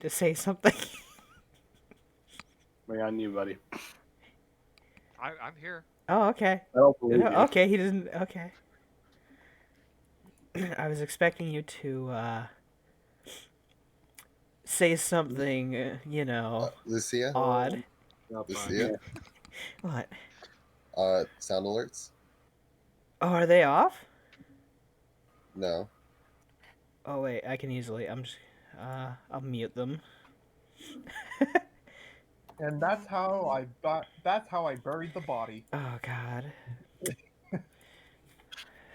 to say something? Bring on you, buddy. I'm here. Oh, okay. I don't believe you. Okay, he doesn't. Okay. I was expecting you to say something, Lucia? odd. Not fun. Lucia? What? Sound alerts? Oh, are they off? No. Oh wait, I can easily. I'll mute them. And that's how I buried the body. Oh God.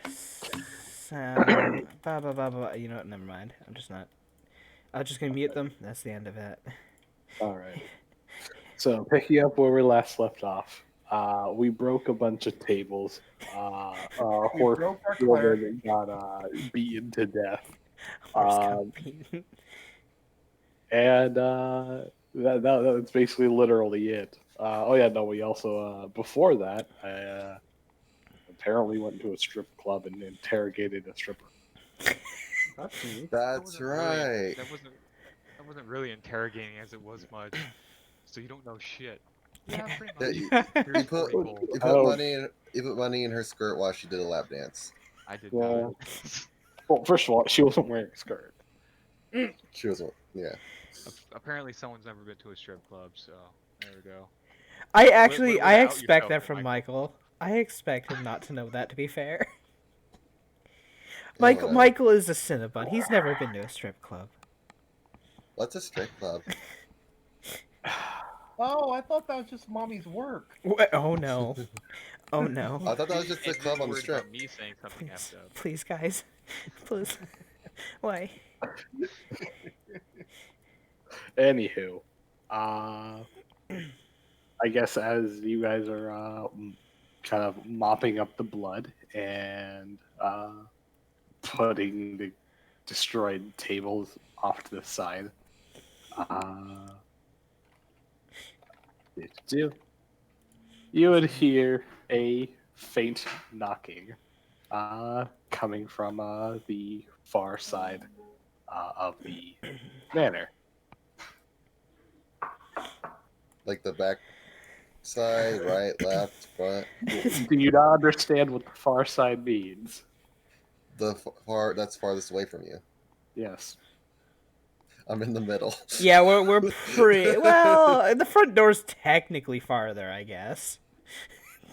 Sound. Ba ba ba ba. You know what? Never mind. I'm just gonna mute them. That's the end of it. All right. So picking up where we last left off, we broke a bunch of tables. Our We horse broke our cleric. woman got beaten to death, Horse got beaten. and that's basically literally it. Oh yeah, no, we also before that, I apparently went to a strip club and interrogated a stripper. That That's wasn't right. Really, that wasn't really interrogating as it was much. So you don't know shit. Yeah, pretty Yeah, much. you Here's put 40 gold. you put money in her skirt while she did a lap dance. I did Yeah. not. Well, first of all, she wasn't wearing a skirt. She was, yeah. Apparently, someone's never been to a strip club, so there we go. I Way to I out expect yourself that there, from Michael. Michael. I expect him not to know that. To be fair, Yeah, whatever. Michael is a Cinnabon. He's never been to a strip club. What's a strip club? Oh, I thought that was just mommy's work. Oh no! Oh no! I thought that was just a And club you're on the worried strip. about me saying something Please, effed up. please, guys, please. Why? Anywho, I guess as you guys are kind of mopping up the blood and putting the destroyed tables off to the side, you would hear a faint knocking coming from the far side of the manor. Like the back side, right, left, front. Do you not understand what the far side means? The far that's farthest away from you. Yes. I'm in the middle. Yeah, we're pretty well. The front door's technically farther, I guess.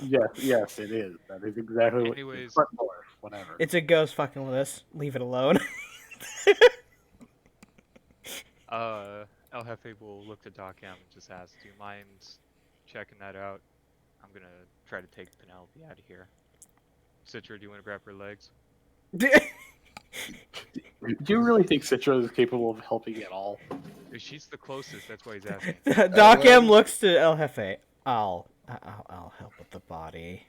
Yes, it is. That is exactly what. Anyways. Front door, whatever. It's a ghost fucking with us. Leave it alone. El Jefe will look to Doc M and just ask, do you mind checking that out? I'm gonna try to take Penelope out of here. Citra, do you want to grab her legs? Do you really think Citra is capable of helping at all? She's the closest, that's why he's asking. Doc M looks to El Jefe. I'll help with the body.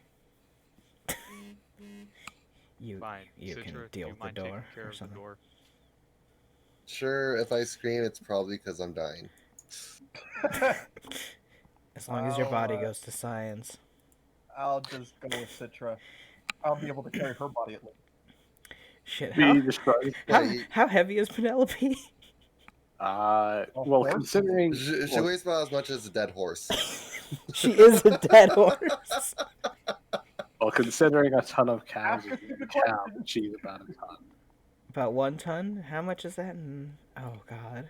You Fine. you Citra, can do deal you with the mind door taking care or of the something. door? Sure, if I scream, it's probably because I'm dying. As long as your body I'll, goes to science. I'll just go with Citra. I'll be able to carry her body at least. Shit, Be destroyed. how heavy is Penelope? Well, horse? considering She weighs about as much as a dead horse. She is a dead horse. considering a ton of cows Ask a is in stupid town, question. she's about a ton. About 1 ton? How much is that? Oh god.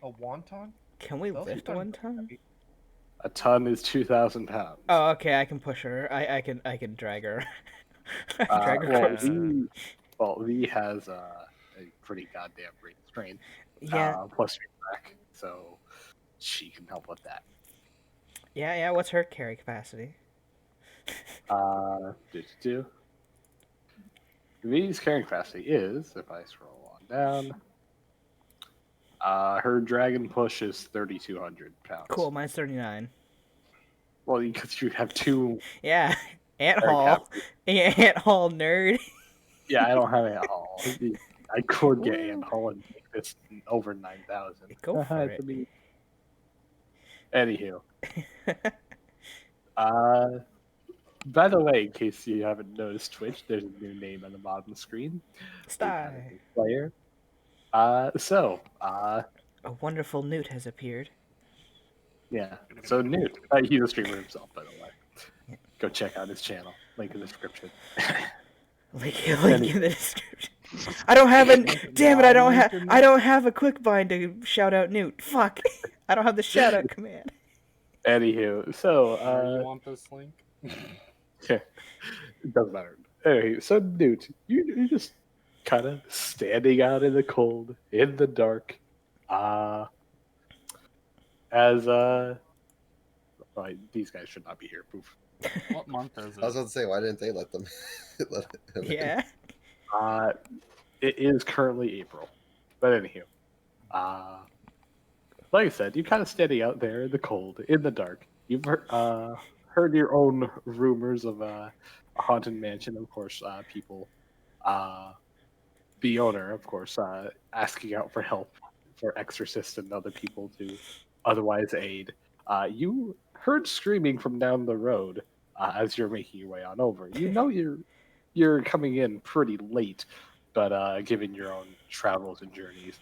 A wonton? Can we Those lift are 1 ton? A ton is 2,000 pounds. Oh, okay. I can push her. I can drag her. I can drag her well, across. V has a pretty goddamn great strength. Yeah. Plus your back, so she can help with that. Yeah. What's her carry capacity? V's carrying capacity is, if I scroll on down, her dragon push is 3,200 pounds. Cool. Mine's 39. Well, because you have two. Yeah. Ant carry Hall. capacity. Ant Hall nerd. Yeah, I don't have Ant Hall. I could get Ant Hall and make this over 9,000. Go for it. Anywho. By the way, in case you haven't noticed Twitch, there's a new name on the bottom screen. Sty. Player. A wonderful newt has appeared. Yeah. So Newt, he's a streamer himself, by the way. Go check out his channel. Link in the description. Link in the description. I don't have an. Damn it! I don't have a quick bind to shout out Newt. Fuck. I don't have the shout out command. Anywho, so you want this link? it doesn't matter. Anyway, so Newt, you're just kind of standing out in the cold, in the dark, as right, these guys should not be here. Poof. What month is I was it? about to say, why didn't they let them? let him in? Yeah. It is currently April, but anywho, like I said, you're kind of standing out there in the cold, in the dark. You've heard your own rumors of a haunted mansion, of course. People, the owner, of course, asking out for help for exorcists and other people to otherwise aid. You heard screaming from down the road as you're making your way on over. You know you're coming in pretty late, but given your own travels and journeys,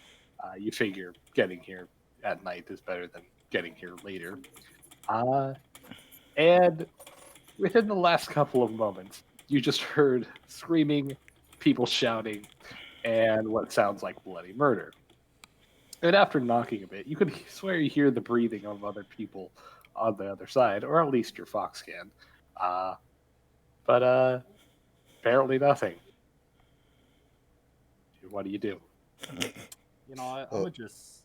you figure getting here at night is better than getting here later. And within the last couple of moments, you just heard screaming, people shouting, and what sounds like bloody murder. And after knocking a bit, you could swear you hear the breathing of other people on the other side, or at least your fox can. But apparently nothing. What do you do? You know, I would just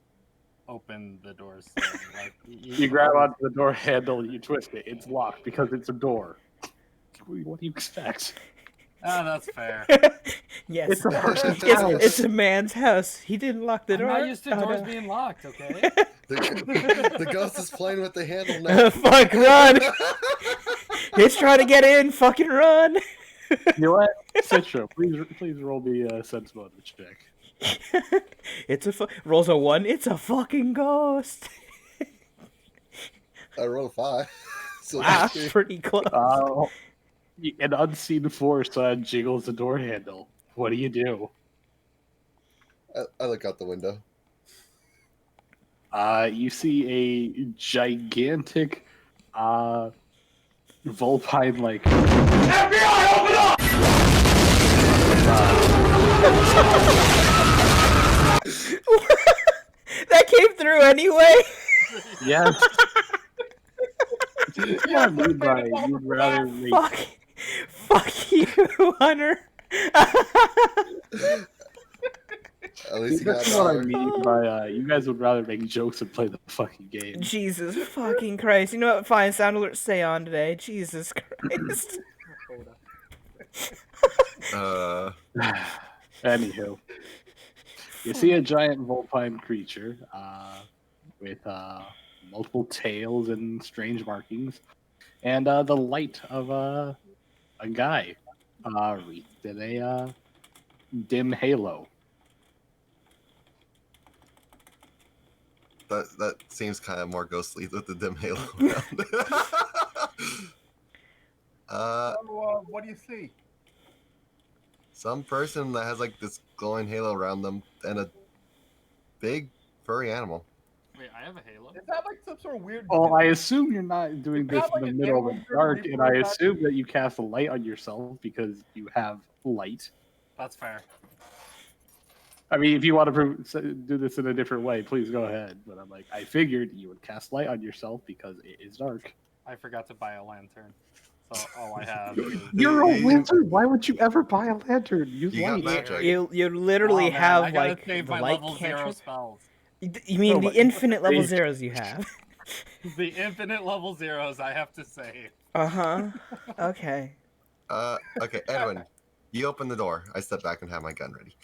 open the doors. Like, You grab onto the door handle, you twist it. It's locked because it's a door. What do you expect? Ah, that's fair. Yes. It's a person's house. It's a man's house. He didn't lock the I'm door. not used to Oh, doors no. being locked, okay? The ghost is playing with the handle now. Fuck, run! He's trying to get in. Fucking run! You know what? Citra, please roll me a sense motive check. It's rolls a 1. It's a fucking ghost. I rolled a 5. So Wow, pretty close. An unseen force jiggles the door handle. What do you do? I look out the window. You see a gigantic, vulpine like. FBI, open up! That came through anyway. Yes. Yeah, you'd rather make. Fuck you, Hunter. At least you got That's what I power. mean by you guys would rather make jokes and play the fucking game. Jesus fucking Christ. You know what? Fine, sound alert, stay on today. Jesus Christ. Anywho, you see a giant vulpine creature with multiple tails and strange markings, and the light of a guy wreathed in a dim halo. That seems kind of more ghostly with the dim halo around. What do you see? Some person that has like this glowing halo around them and a big furry animal. Wait, I have a halo? Is that like some sort of weird? Oh, I assume you're not doing this Not like in the an middle of animal the dark, driven and I report. assume that you cast a light on yourself because you have light. That's fair. I mean, if you want to do this in a different way, please go ahead. But I'm like, I figured you would cast light on yourself because it is dark. I forgot to buy a lantern. So all I have is... You're a wizard. Why would you ever buy a lantern? Use You got light. magic. You literally Oh, man, I have gotta like save the my light level 0 cantrip. spells. You mean Oh, the but- infinite level Wait. zeros you have? The infinite level 0s I have to save. Uh-huh. Okay. Okay, Edwin, you open the door. I step back and have my gun ready.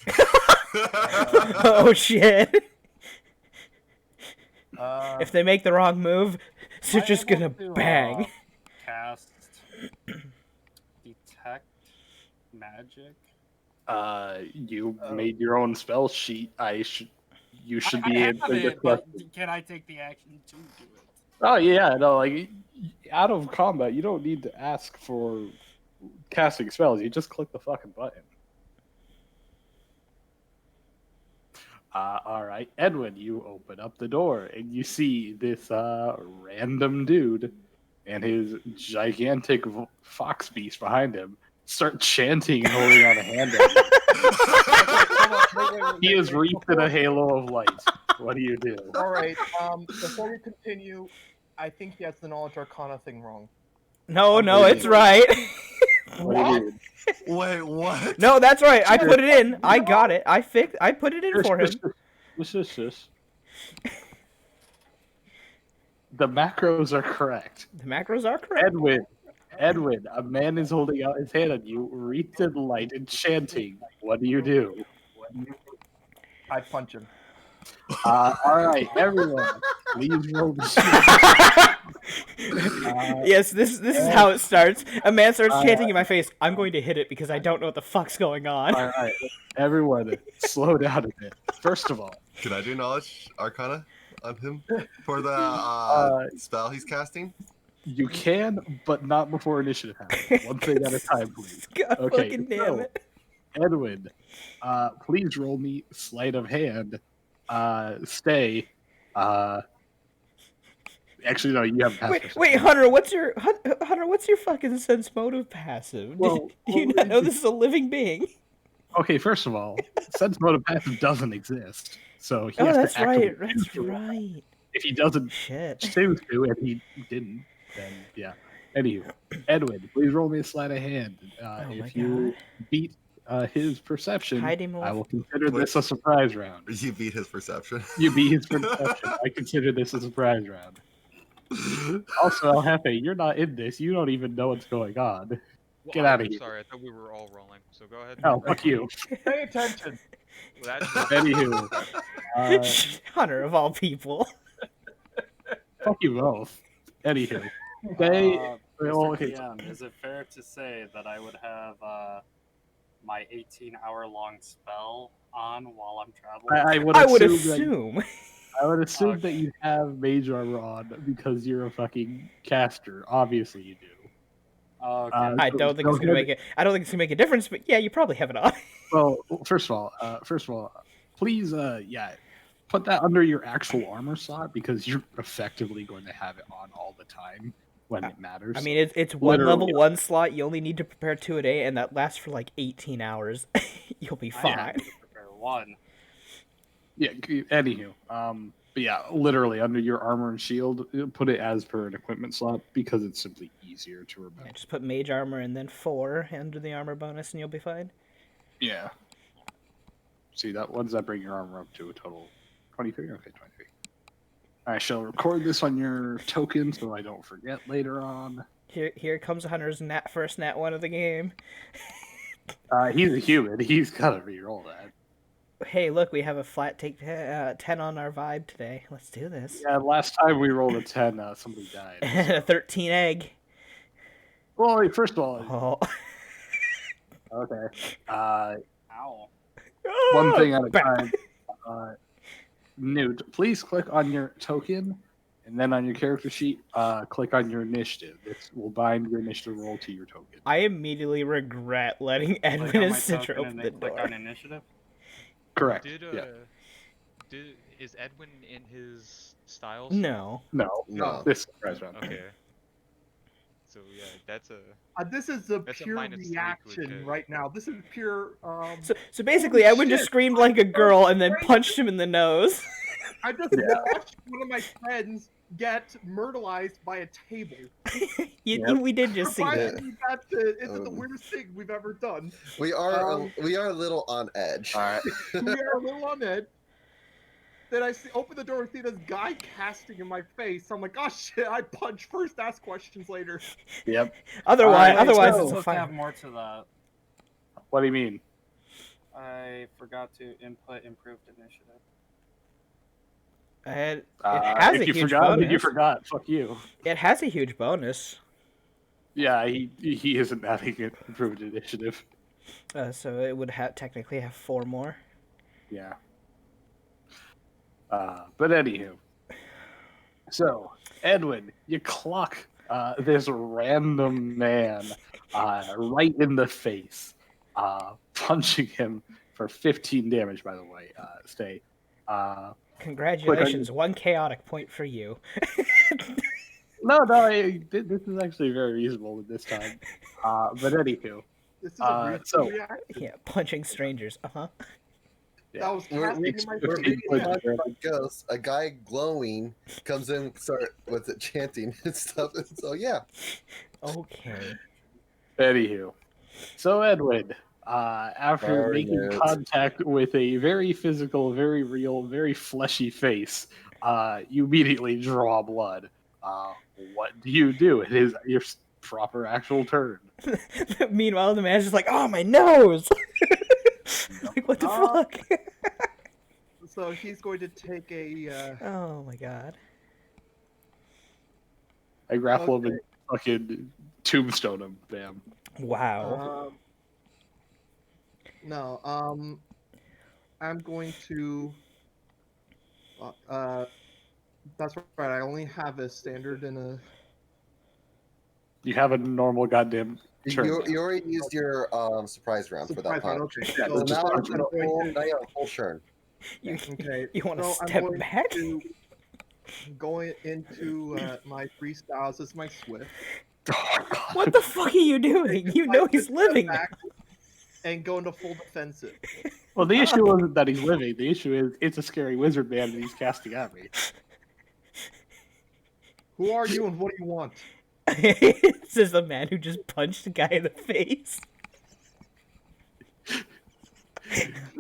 Oh shit. If If they make the wrong move, they're Am I just able gonna to, bang. Cast detect magic. You made your own spell sheet. You should be I able have to it, but request. can I take the action to do it? Oh yeah, no, like out of combat, you don't need to ask for casting spells. You just click the fucking button. All right, Edwin, you open up the door and you see this random dude and his gigantic fox beast behind him start chanting and holding out a hand at you. He is wreathed in a halo of light. What do you do? All right. Before we continue, I think he has the knowledge arcana thing wrong. No, I'm no, leaving. it's right. What do you do? Wait, what? No, that's right. I put it in. I got it. I put it in for him. Shush. The macros are correct. The macros are correct. Edwin, a man is holding out his hand at you, wreathed in light and chanting. What do you do? I punch him. All right, everyone, please roll the Yes, this is how it starts. A man starts chanting in my face. I'm going to hit it because I don't know what the fuck's going on. All right, everyone, slow down a bit. First of all, Can I do knowledge arcana on him for the spell he's casting? you can, but not before initiative happens. One thing at a time, please. God Okay, fucking damn so, it. Edwin, please roll me sleight of hand. Stay. Actually, no, you have Wait, Hunter, what's your fucking sense motive passive? Well, Do you not know this is a living being? Okay, first of all, sense motive passive doesn't exist, so he Oh, has that's to actively right. choose That's to roll. right. If he doesn't Shit. choose to, and he didn't, then yeah. Anywho, Edwin, please roll me a sleight of hand. Oh my If you beat his perception, Hide him I off. will consider this a surprise round. You beat his perception. You beat his perception. I consider this a surprise round. Also, El Jefe, you're not in this. You don't even know what's going on. Well, Get outta I'm here. Sorry, I thought we were all rolling. So go ahead. Oh, fuck you. Pay attention. Well, that's Anywho, Hunter of all people. fuck you both. Anywho, they. Mr. Well, okay. PM, is it fair to say that I would have my 18-hour-long spell on while I'm traveling? I I would assume. assume. I would assume that Okay. you have mage armor on because you're a fucking caster. Obviously, you do. Okay. I don't think it's gonna make it. I don't think it's gonna make a difference, but yeah, you probably have it on. Well, first of all, please, put that under your actual armor slot because you're effectively going to have it on all the time when it matters. I mean, it's one Literally. level 1 slot. You only need to prepare 2 a day, and that lasts for like 18 hours. You'll be I fine. have to prepare one. Yeah. Anywho, but yeah, literally under your armor and shield, put it as per an equipment slot because it's simply easier to remember. Yeah, just put mage armor and then 4 under the armor bonus, and you'll be fine. Yeah. See that? What does that bring your armor up to? A total 23. Okay, 23. I shall record this on your token so I don't forget later on. Here comes Hunter's first nat 1 of the game. He's a human. He's gotta re-roll that. Hey, look, we have a flat take 10 on our vibe today. Let's do this. Yeah, last time we rolled a 10, somebody died. A 13 egg. Well, wait, first of all, Oh. okay. Ow. One thing at a Bah. time. Newt, please click on your token, and then on your character sheet, click on your initiative. This will bind your initiative roll to your token. I immediately regret letting Click Edwin on and my Citra token open and the then click door. on initiative. Correct. Did Yeah. is Edwin in his styles? No. No. No. This surprise round. Okay. So yeah, that's a This is a That's a pure -3 reaction with right now. This is pure. So basically, Edwin just shit. screamed like a girl and then punched him in the nose. I just Yeah. watched one of my friends get myrtleized by a table. We did just see that. Surprisingly, that isn't the weirdest thing we've ever done. We are a little on edge. All right. We are a little on edge. Then I open the door and see this guy casting in my face. I'm like, oh shit! I punch first, ask questions later. Yep. Otherwise, Alright, otherwise so- it's a Supposed to have fine. more to that. What do you mean? I forgot to input improved initiative. It has if a you huge forgot, bonus. you forgot. Fuck you. It has a huge bonus. Yeah, he isn't having it improved initiative. So it would technically have 4 more. Yeah. But anywho, so Edwin, you clock this random man right in the face, punching him for 15 damage. By the way, stay. Congratulations, one chaotic point for you. No, this is actually very reasonable at this time. But anywho, This is a reasonable so reaction. Yeah, punching strangers. Uh-huh. yeah. That was We're, casting in my we're face. being Wait, touched by ghosts. A guy glowing comes in, start with it chanting and stuff. And so yeah, Okay. Anywho, so Edwin, after Darn making it. contact with a very physical, very real, very fleshy face, you immediately draw blood. What do you do? It is your proper actual turn. Meanwhile, the man's just like, oh, my nose! Like, what the fuck? So he's going to take a. Oh my god. I grapple him and fucking tombstone him, bam. Wow. No. I'm going to. That's right. I only have a standard and a. You have a normal goddamn turn. you already used your surprise round for that Surprise round, punch. okay. Yeah, So just now punch I'm him. going Now to. you have a full turn. You, Okay. you want to so I'm step going back? to going into my freestyles. This is my Swift. Oh, God. What the fuck are you doing? You know he's living now. And go into full defensive. Well, the issue wasn't that he's living. The issue is it's a scary wizard man and he's casting at me. Who are you and what do you want? This is the man who just punched a guy in the face.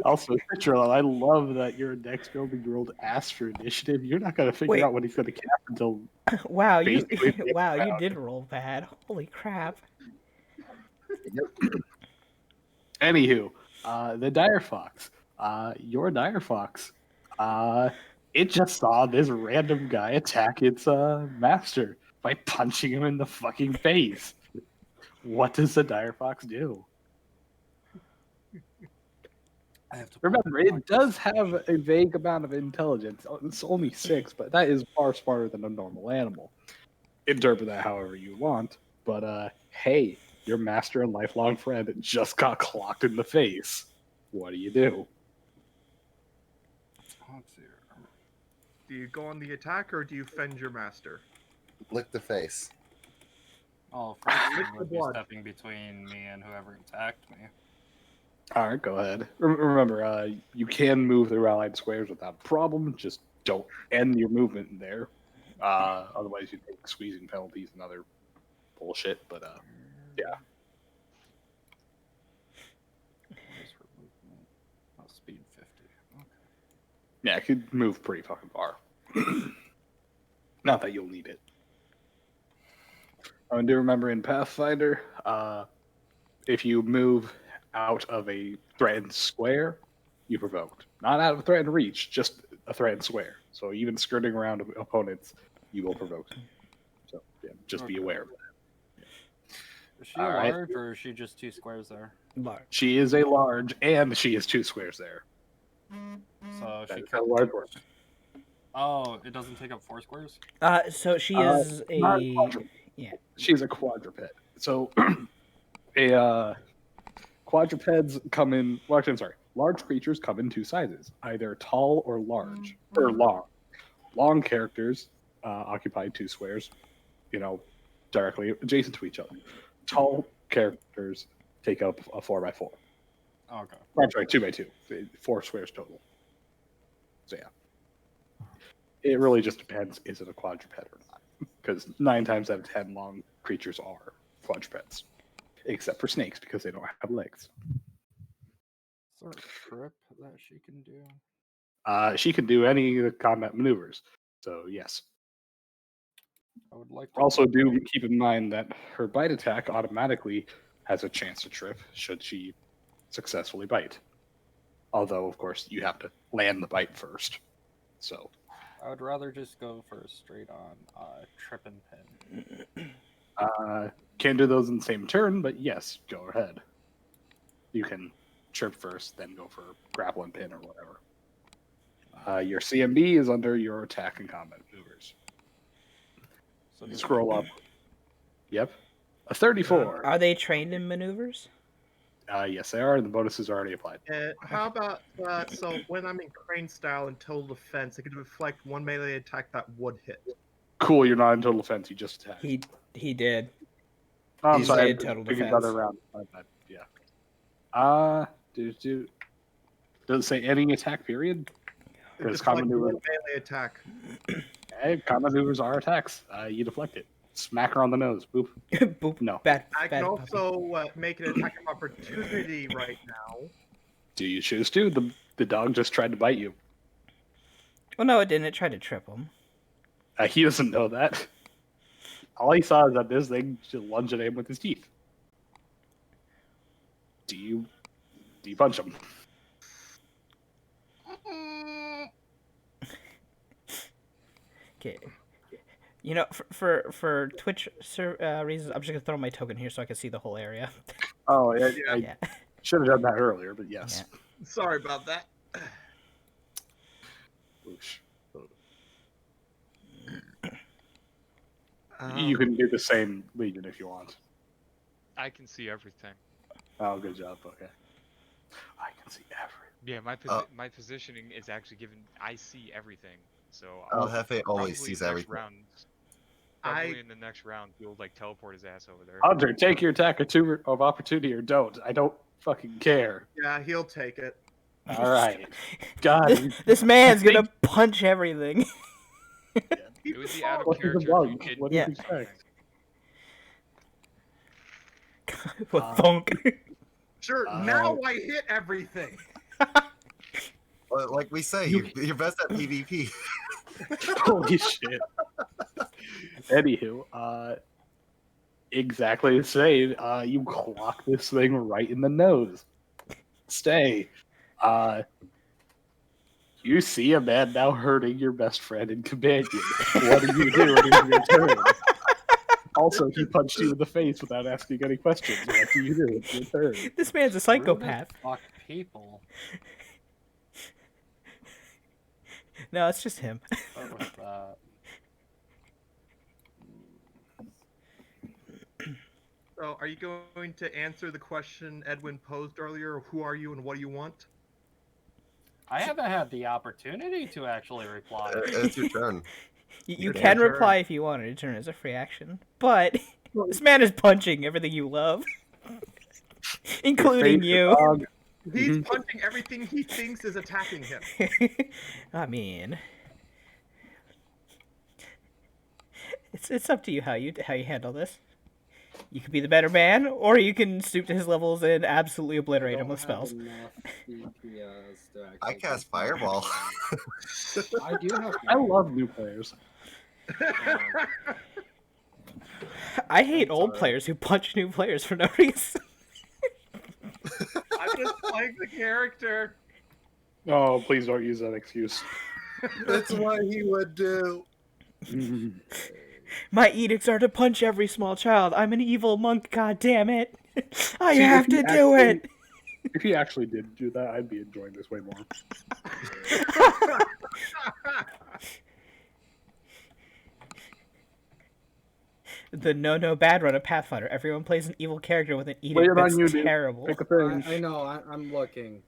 Also, Citral, I love that your next building rolled ass for initiative. You're not going to figure Wait. out what he's going to cast until. Wow, you Basically, wow, you out. did roll bad. Holy crap. Anywho, the Dire Fox. Your Dire Fox. It just saw this random guy attack its master by punching him in the fucking face. What does the Dire Fox do? I have to Remember, it does have a vague amount of intelligence. It's only 6, but that is far smarter than a normal animal. Interpret that however you want, but hey, your master and lifelong friend just got clocked in the face. What do you do? Let's see here. Do you go on the attack or do you fend your master? Lick the face. Oh, first Lick thing the would be blood. stepping between me and whoever attacked me. All right, go ahead. Remember, you can move through allied squares without a problem. Just don't end your movement there. Otherwise, you take squeezing penalties and other bullshit. But yeah. What is her movement? Oh, speed 50. Okay. Yeah, it could move pretty fucking far. Not that you'll need it. I do remember in Pathfinder, if you move out of a threatened square, you provoked. Not out of a threatened reach, just a threatened square. So even skirting around opponents, you will provoke. So yeah, just be aware of that. Is she All right. large or is she just 2 squares there? Large. She is a large, and she is 2 squares there. So That she is how large works. Oh, it doesn't take up 4 squares? So she is Not a quadruped. yeah. She's a quadruped. So quadrupeds come in. Well, actually, I'm sorry. Large creatures come in 2 sizes, either tall or large, or long. Long characters occupy 2 squares, directly adjacent to each other. Tall characters take up a 4x4. Okay. Or, I'm sorry, 2x2. 4 squares total. So yeah, it really just depends. Is it a quadruped or not? Because 9 times out of 10, long creatures are quadrupeds, except for snakes because they don't have legs. Is there a trip that she can do? She can do any of the combat maneuvers. So yes. I would like to. Also, do keep in mind that her bite attack automatically has a chance to trip should she successfully bite. Although, of course, you have to land the bite first. So I would rather just go for a straight on trip and pin. can do those in the same turn, but yes, go ahead. You can trip first, then go for grapple and pin or whatever. Your CMB is under your attack and combat maneuvers. So do Scroll up. Yep. A 34. Are they trained in maneuvers? Yes, they are, and the bonus is already applied. How about so when I'm in crane style in total defense, it could deflect one melee attack that would hit. Cool, you're not in total defense. You just attacked. He did. Oh, I'm he sorry. did total Figured defense. another round. My bad. Yeah. Does it say any attack period? It Or is deflects common one maneuver? melee attack. Hey, common maneuvers are attacks. You deflect it. Smack her on the nose. Boop. Boop. No. Bad. I bad can puppy. also make an attack of opportunity right now. Do you choose to? The dog just tried to bite you. Well, no, it didn't. It tried to trip him. He doesn't know that. All he saw is that this thing just lunged at him with his teeth. Do you punch him? Okay. You know, for Twitch reasons, I'm just gonna throw my token here so I can see the whole area. Oh, yeah. I Yeah. should have done that earlier, but yes. Sorry about that. Whoosh. Um, You can do the same Legion if you want. I can see everything. Oh, good job. Okay. I can see everything. Yeah, my positioning is actually given. I see everything. So El I'll Jefe probably always sees next everything. round, probably in the next round, he'll like teleport his ass over there. Hunter, take your attack of opportunity or don't. I don't fucking care. Yeah, he'll take it. All right. God. This man's gonna punch everything. It would be out of What is character the bug? if you didn't What do Yeah. did you expect? With thunk. Sure, now I hit everything. But like we say, you're best at PvP. Holy shit. Anywho, exactly the same. You clock this thing right in the nose. Stay. You see a man now hurting your best friend and companion. What do you do in your turn? Also, he punched you in the face without asking any questions. What do you do in your turn? This man's a psychopath. Fuck people. No, it's just him. What was that? So, are you going to answer the question Edwin posed earlier of who are you and what do you want? I haven't had the opportunity to actually reply. It's your turn. You Your can turn. reply if you want to turn as a free action, but this man is punching everything you love, including you. Dog. He's punching everything he thinks is attacking him. I mean, it's up to you how you handle this. You could be the better man, or you can stoop to his levels and absolutely obliterate him with spells. I cast Fireball. I do have. I love new players. I hate old players who punch new players for no reason. I'm just playing the character. Oh, please don't use that excuse. That's what he would do. My edicts are to punch every small child. I'm an evil monk, god damn it. I See, have if to he do actually- it. If he actually did do that, I'd be enjoying this way more. The no bad run of Pathfinder. Everyone plays an evil character with an Lay edict it on that's you, dude. terrible. Pick a thing. I know. I'm looking.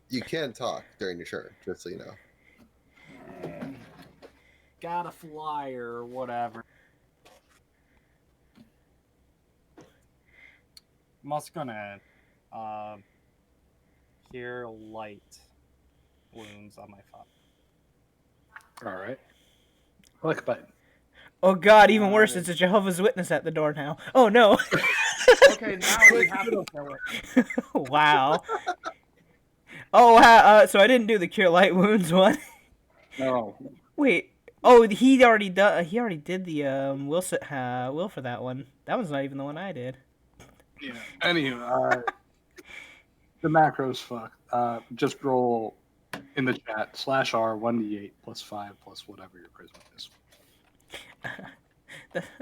You can talk during your turn, just so you know. Got a flyer or whatever. I'm also gonna hear light wounds on my phone. All right. Click button. Oh god, even worse, it's a Jehovah's Witness at the door now. Oh no. Okay, now we have to kill it. Wow. Oh, wow, so I didn't do the cure light wounds one. No. Wait. Oh, he already did the will for that one. That was not even the one I did. Yeah. Anywho, the macros fuck. Just roll in the chat /R 1d8 +5 plus whatever your charisma is.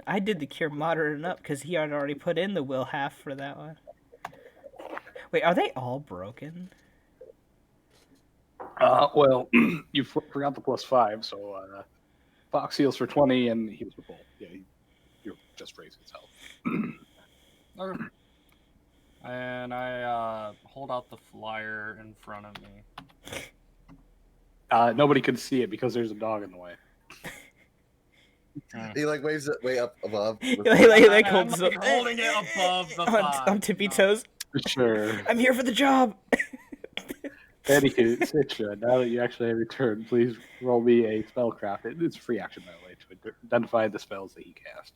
I did the cure moderate up because he had already put in the will half for that one. Wait, are they all broken? Well, you forgot the +5, so Fox heals for 20 and heals for full. Yeah, you're just raising his health. Okay. And I hold out the flyer in front of me. Nobody can see it because there's a dog in the way. He like waves it way up above. like I'm holds like up holding it above the thigh. on tippy you know. toes. Sure. I'm here for the job. Anywho, Citra, now that you actually have your turn, please roll me a spellcraft. It's a free action, by the way, to identify the spells that you cast.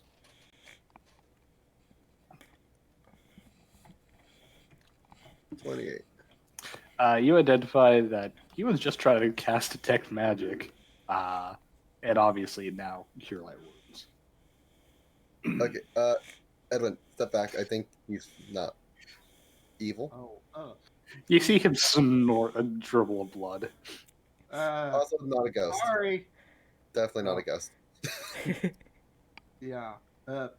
28. You identify that he was just trying to cast Detect Magic, and obviously now Cure Light Wounds. Okay, Edwin, step back. I think he's not evil. You see him snort a dribble of blood. Also, not a ghost. Sorry. Definitely not a ghost. Yeah.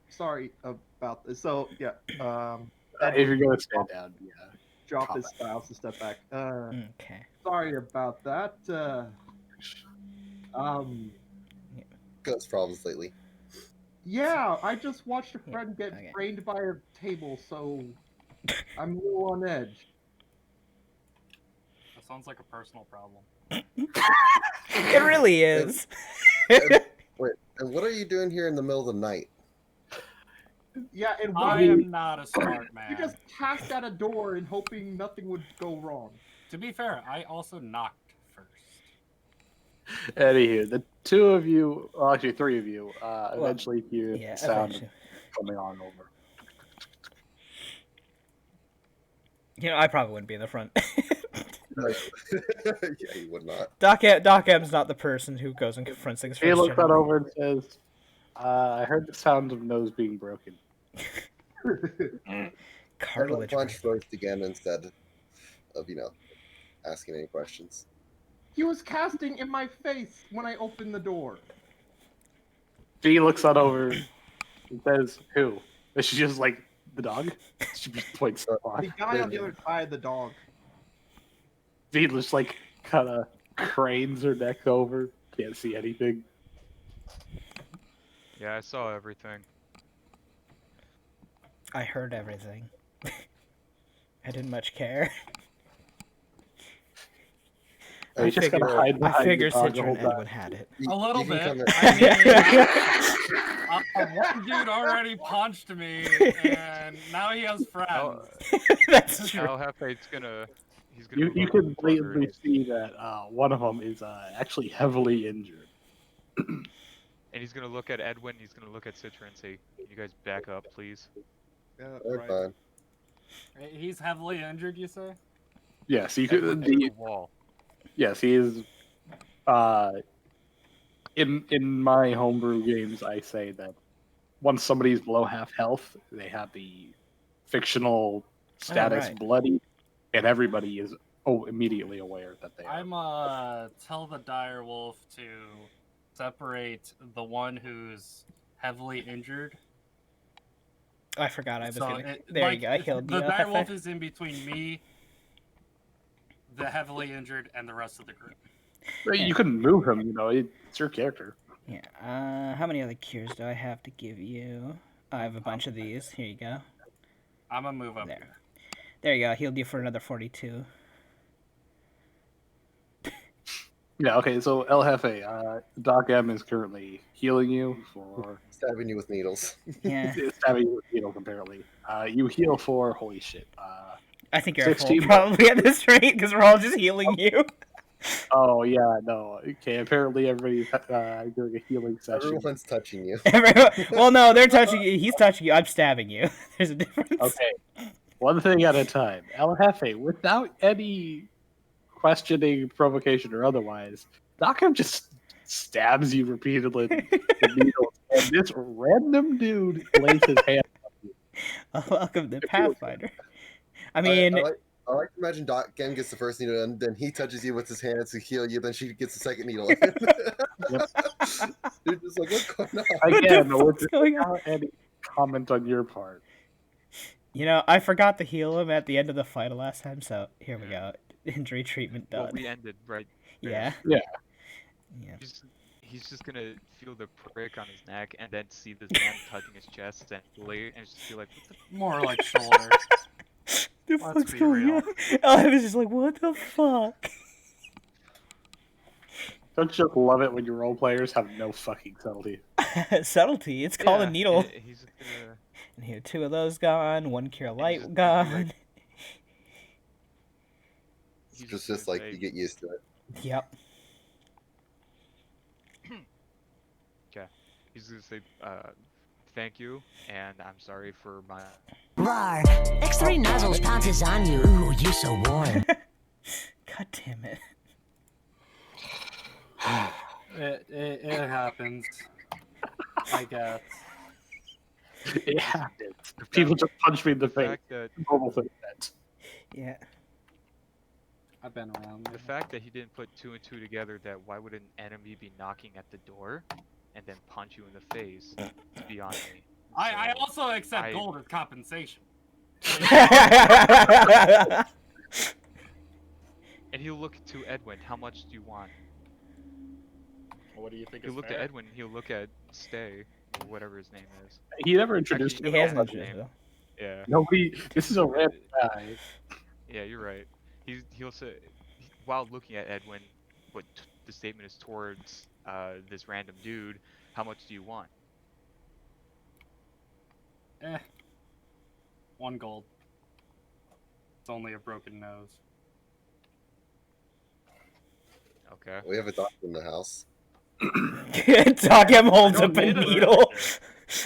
Sorry about this. So yeah. If you're going to stand down, yeah. Drop his spouse and step back. Okay. Sorry about that. Ghost problems lately. Yeah, I just watched a Yeah, friend get okay. brained by a table, so I'm a little on edge. That sounds like a personal problem. It really is. Wait, and what are you doing here in the middle of the night? Yeah, and I why am not a smart man. you just passed at a door and hoping nothing would go wrong. To be fair, I also knocked first. Anywho, the two of you, well, actually three of you, eventually hear Yeah, the sound eventually. coming on over. You know, I probably wouldn't be in the front. Yeah, you would not. Doc M's not the person who goes and confronts things He first. looks on generally. over and says, I heard the sound of nose being broken. Edwin Cartilage. punched first again instead of, asking any questions. He was casting in my face when I opened the door. She looks on over and says, who? And she's just like, the dog? She just points to the The dog. guy on the other side of the dog. She just like kind of cranes her neck over. Can't see anything. Yeah, I saw everything. I heard everything. I didn't much care. You just gotta hide I behind figured the dog the Citra whole and time. Edwin had it. A little You can bit. come in. I mean, one dude already punched me, and now he has friends. That's true. Al Hefe's gonna. He's gonna. You move up can to the corner blatantly and- see that one of them is actually heavily injured. And he's gonna look at Edwin. He's gonna look at Citra and say, "Can you guys back up, please?" Yeah, They're right. fine. He's heavily injured, you say? Yes, you could. Edwin's in the wall. Yes, he is. In my homebrew games, I say that once somebody's below half health, they have the fictional status right. bloody, and everybody is immediately aware that they are. I'm tell the dire wolf to separate the one who's heavily injured. I forgot I was So gonna. There you go. I killed the you. dire wolf is in between me, the heavily injured, and the rest of the group. You couldn't move him, it's your character. Yeah. How many other cures do I have to give you? I have a bunch of these. Here you go. I'm gonna move up There. here. There you go. Healed you for another 42. Yeah, okay, so El Jefe, Doc M is currently healing you for Stabbing you with needles. Yeah. stabbing you with needles, apparently. You heal for, holy shit, I think you're at full 16. probably at this rate because we're all just healing you. oh yeah, no, okay, apparently everybody's doing a healing session. Everyone's touching you. Well, no, they're touching you. He's touching you. I'm stabbing you. There's a difference. Okay, one thing at a time. El Jefe, without any questioning, provocation, or otherwise, Doc M just stabs you repeatedly with needles, and this random dude lays his hand on you. Welcome to Pathfinder. I mean, I like to imagine Doc Gem gets the first needle, and then he touches you with his hands to heal you. Then she gets the second needle. You're just like, what's going on? Again, fuck's going on? without any comment on your part. I forgot to heal him at the end of the fight last time, so here we go. Injury treatment done. Well, we ended right. there. Yeah. Yeah. Yeah. He's just gonna feel the prick on his neck and then see this man touching his chest and just be like, what the More like shoulder. The Let's fuck's be going real. on? I was just like, what the fuck? Don't you just love it when your role players have no fucking subtlety? Subtlety. It's called a needle. He's gonna. And here, 2 of those gone. 1 cure he's light just gonna be gone. like- he's It's just gonna like say, you get used to it. Yep. He's gonna say, thank you, and I'm sorry for my. Rar, X3 nozzles pounces on you. Ooh, you so warm. God damn it. It happens. I guess. It happens. People just punch me in the The face. fact that Normal thing. Yeah. I've been around. the fact that he didn't put 2 and 2 together, that why would an enemy be knocking at the door and then punch you in the face is beyond me. I So, also accept I- gold as compensation. And he'll look to Edwin. How much do you want? What do you think He'll is look fair? to Edwin. He'll look at Stay, or whatever his name is. He never introduced Actually, He hasn't knows his introduced name. though. Yeah. Nobody. This is a random guy. Yeah, you're right. He'll say, while looking at Edwin, what the statement is towards this random dude. How much do you want? 1 gold. It's only a broken nose. Okay. We have a doctor in the house. Doc M holds Don't up a need it. needle.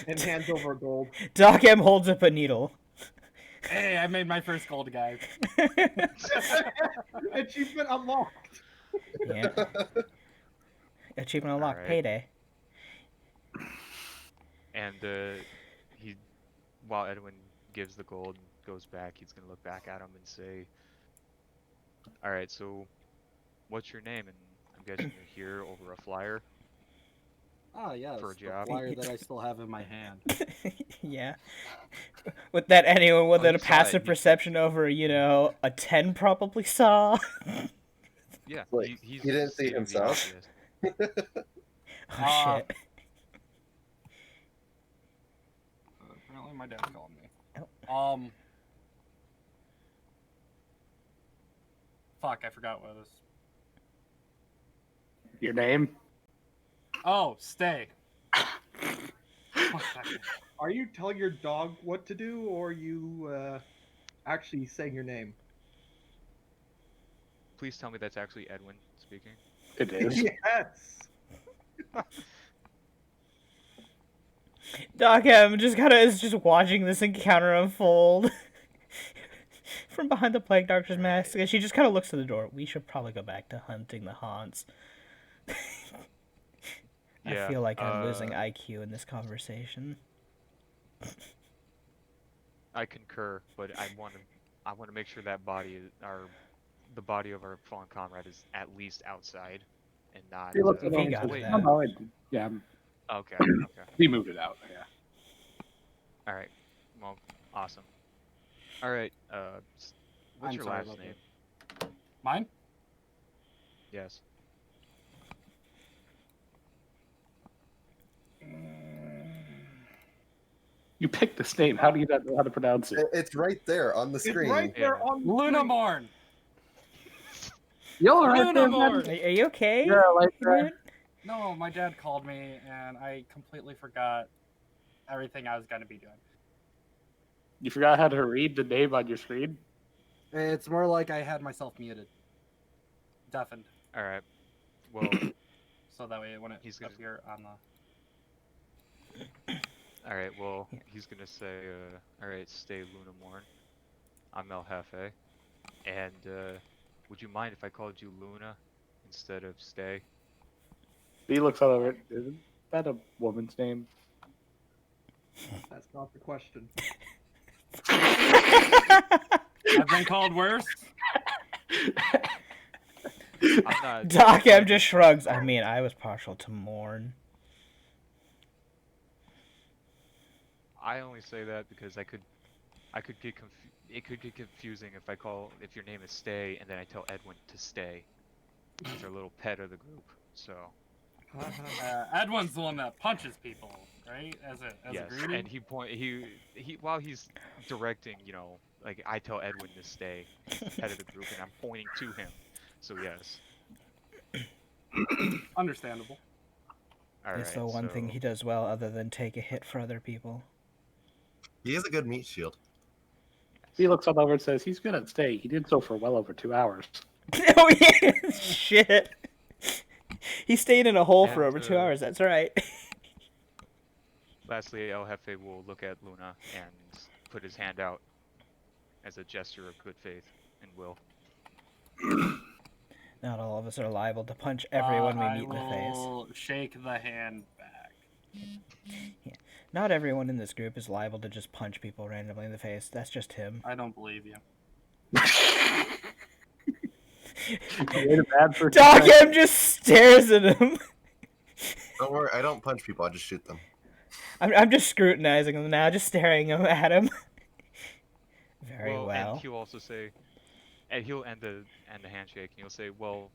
And hands over a gold. Doc M holds up a needle. Hey, I made my first gold, guys. Achievement unlocked. Yeah. Achievement unlocked. Alright. Payday. And while Edwin gives the gold and goes back, he's gonna look back at him and say, "All right, so what's your name?" And I'm guessing you're here over a flyer. Ah, yes. For a The job. flyer that I still have in my hand. Yeah. With that, anyone with Oh, a you saw passive it. perception over, a 10 probably saw. Yeah, Wait, he's he didn't see stating the himself? obvious. Oh shit. Apparently my dad called me. Oh. Fuck, I forgot what it was. Your name? Oh, stay. 1 second. Are you telling your dog what to do, or are you actually saying your name? Please tell me that's actually Edwin speaking. It is. Yes. Doc M is just watching this encounter unfold from behind the plague doctor's mask, and she just kind of looks to the door. We should probably go back to hunting the haunts. I Yeah, feel like I'm losing IQ in this conversation. I concur, but I want to make sure that the body of our fallen comrade is at least outside, and not. He looks at He him and got says, that. "No, no, yeah, Okay. Okay. he moved it out. Yeah. All right. Well, awesome. All right. What's I'm your sorry last about name? Mine? Yes. You picked this name. How do you not know how to pronounce it? It's right there on the It's screen. right there Yeah. on the screen. Lunamorn! You're right there, Lunamorn! Are you okay? Yeah, like dude? No, my dad called me and I completely forgot everything I was gonna be doing. You forgot how to read the name on your screen? It's more like I had myself muted. Deafened. All right. Well, So that way it wouldn't He's gonna- appear on the... all right. Well, he's gonna say, all right, stay Lunamorn. I'm El Jefe, and would you mind if I called you Luna instead of Stay? He looks all over it. Isn't that a woman's name? That's not the question. I've been called worse. I'm not. Doc M just shrugs. I mean, I was partial to Morn. I only say that because I could get it could get confusing if your name is Stay and then I tell Edwin to stay. He's our little pet of the group. So Edwin's the one that punches people, right? As yes, a greeting. and he while he's directing, Like, I tell Edwin to stay head of the group, and I'm pointing to him. So yes. Understandable. All It's right. the one thing so- he does well other than take a hit for other people. He has a good meat shield. He looks up over and says, "He's good at staying. He did so for well over 2 hours." Oh yeah, shit. He stayed in a hole for And, over 2 hours. That's right. Lastly, El Jefe will look at Luna and put his hand out as a gesture of good faith and will. Not all of us are liable to punch everyone we I meet in the face. will shake the hand back. Not everyone in this group is liable to just punch people randomly in the face. That's just him. I don't believe you. Doc M just stares at him. Don't worry, I don't punch people. I just shoot them. I'm just scrutinizing him now, just staring at him. Very well. And he'll also say, and he'll end the handshake, and he'll say, "Well,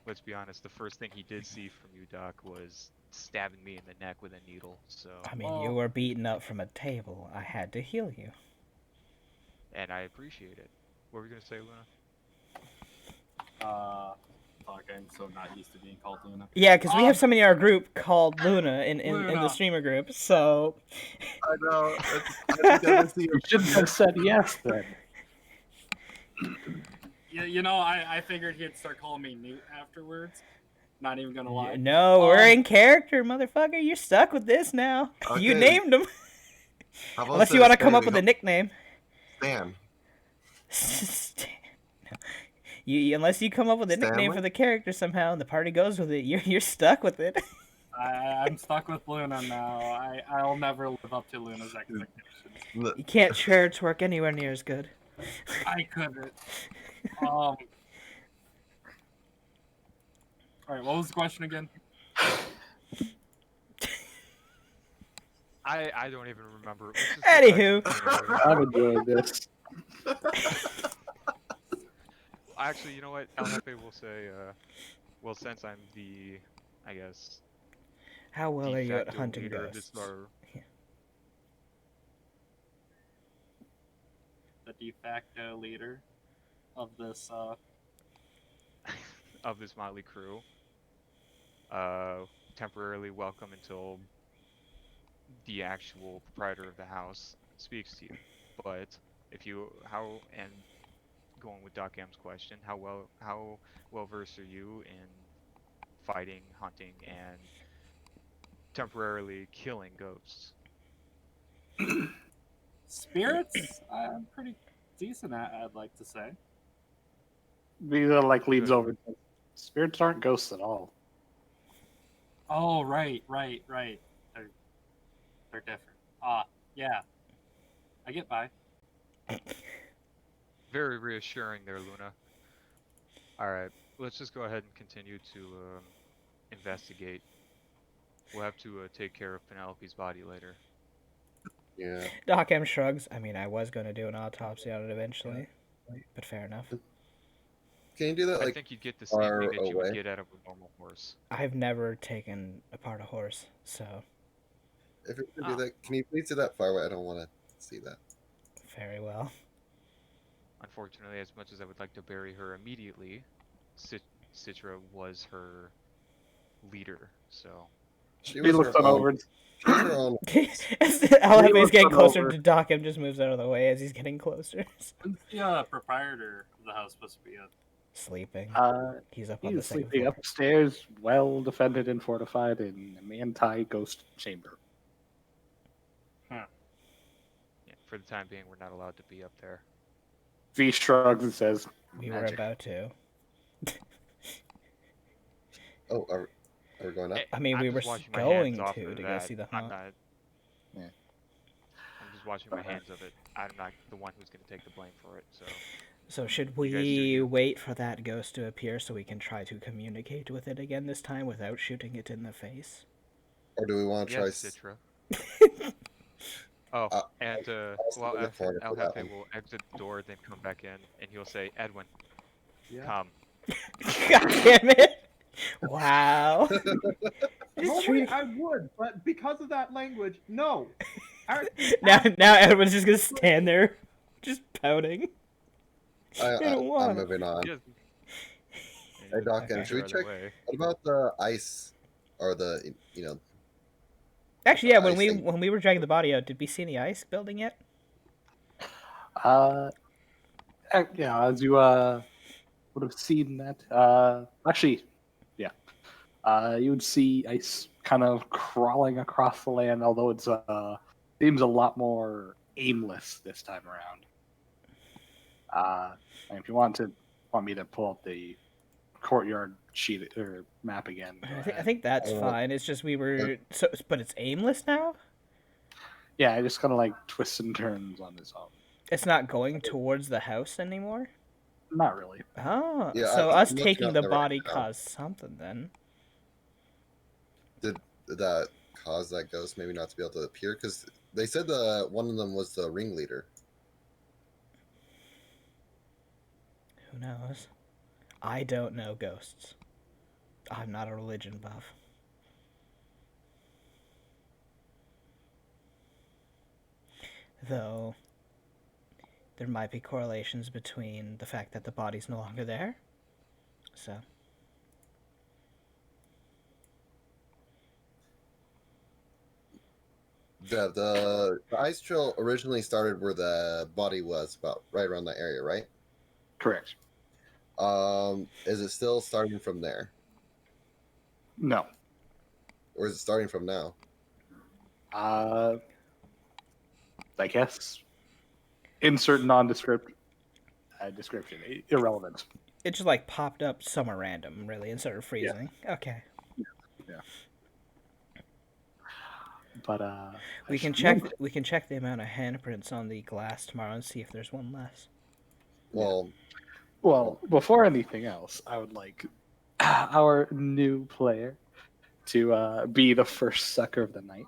let's be honest. The first thing he did see from you, Doc, was stabbing me in the neck with a needle. So." I mean, you were beaten up from a table. I had to heal you. And I appreciate it. What were you gonna say, Luna? Fuck, I'm so not used to being called Luna. Yeah, because we have somebody in our group called Luna in the streamer group, so... I know. I think I see You shouldn't have said yes then. Yeah, you know, I figured he'd start calling me Newt afterwards. Not even gonna lie. No, we're in character, motherfucker. You're stuck with this now. You Okay. named him. How about Unless you this? want to come There up we with go. a nickname. Stan. Unless you come up with a nickname Stanley? for the character somehow and the party goes with it, you're stuck with it. I'm stuck with Luna now. I'll never live up to Luna's expectations. You can't church work anywhere near as good. I couldn't. Alright, what was the question again? I don't even remember. Let's just Anywho. get back to the- I'm enjoying this. Actually, you know what? El Jefe will say, well, since I'm the, I guess, How well de are you at facto hunting leader of this, ghosts? or The de facto leader of this, of this motley crew, temporarily welcome until the actual proprietor of the house speaks to you. But if you, and going with Doc M's question, how well versed are you in fighting, hunting, and temporarily killing ghosts? spirits? I'm pretty decent at, I'd like to say. These are like leads over. Spirits aren't ghosts at all. Oh, right. They're different. Yeah. I get by. Very reassuring there, Luna. Alright, let's just go ahead and continue to investigate. We'll have to take care of Penelope's body later. Yeah. Doc M shrugs. I mean, I was going to do an autopsy on it eventually, but fair enough. Can you do that I like think you'd get the same far thing that you would away? get out of a normal horse. I've never taken apart a horse, so if you can do that? Can you please do that far away? I don't want to see that. very well. Unfortunately, as much as I would like to bury her immediately, Citra was her leader, so... She He was looks her on own. over. And, She was her own. As El Jefe's looks getting on closer over. to Doc M, just moves out of the way as he's getting closer. When's the proprietor of the house supposed to be up? Sleeping. He's up on the he's second sleeping floor. upstairs, well defended and fortified in an anti-ghost chamber. Yeah, for the time being, we're not allowed to be up there. V shrugs and says, We were "Magic." about to. Oh, are we going up? I mean, I'm we just were washing my going hands off to of go that. see the I'm haunt. not. Yeah. I'm just washing my hands of it. I'm not the one who's going to take the blame for it. So So should You guys do we you. wait for that ghost to appear so we can try to communicate with it again this time without shooting it in the face? Or do we want to try? yes, Citra. Oh, and also well, look forward El to that Jefe one. will exit the door, then come back in, and he'll say, "Edwin, Yeah. come." God damn it! Wow. Just Normally treat- I would, but because of that language, no. I- now Edwin's just gonna stand there. Just pouting. I don't I'm want it. moving on. Just, Hey, Doc, Okay. should we other check? way. What about the ice, or the Actually, yeah. When ice we thing? when we were dragging the body out, did we see any ice building yet? Uh, yeah, as you would have seen that. Actually, yeah. You would see ice kind of crawling across the land, although it's seems a lot more aimless this time around. And if you want me to pull up the courtyard sheet or map again, go I ahead. think that's Uh, fine. It's just we were but it's aimless now. Yeah, it just kind of like twists and turns on its own. It's not going towards the house anymore. Not really. Oh, Yeah, so I'm us looking taking up the there right body now. caused something then. Did that cause that ghost maybe not to be able to appear? Because they said one of them was the ringleader. Who knows? I don't know ghosts. I'm not a religion buff. Though there might be correlations between the fact that the body's no longer there. So The ice trail originally started where the body was, about right around that area, right? Correct. Is it still starting from there, No. or is it starting from now? I guess insert nondescript description. Irrelevant. it just like popped up somewhere random, really, and started freezing. Okay. Yeah. But We can check. We can check the amount of handprints on the glass tomorrow and see if there's one less. Well, Well, before anything else, I would like our new player to be the first sucker of the night.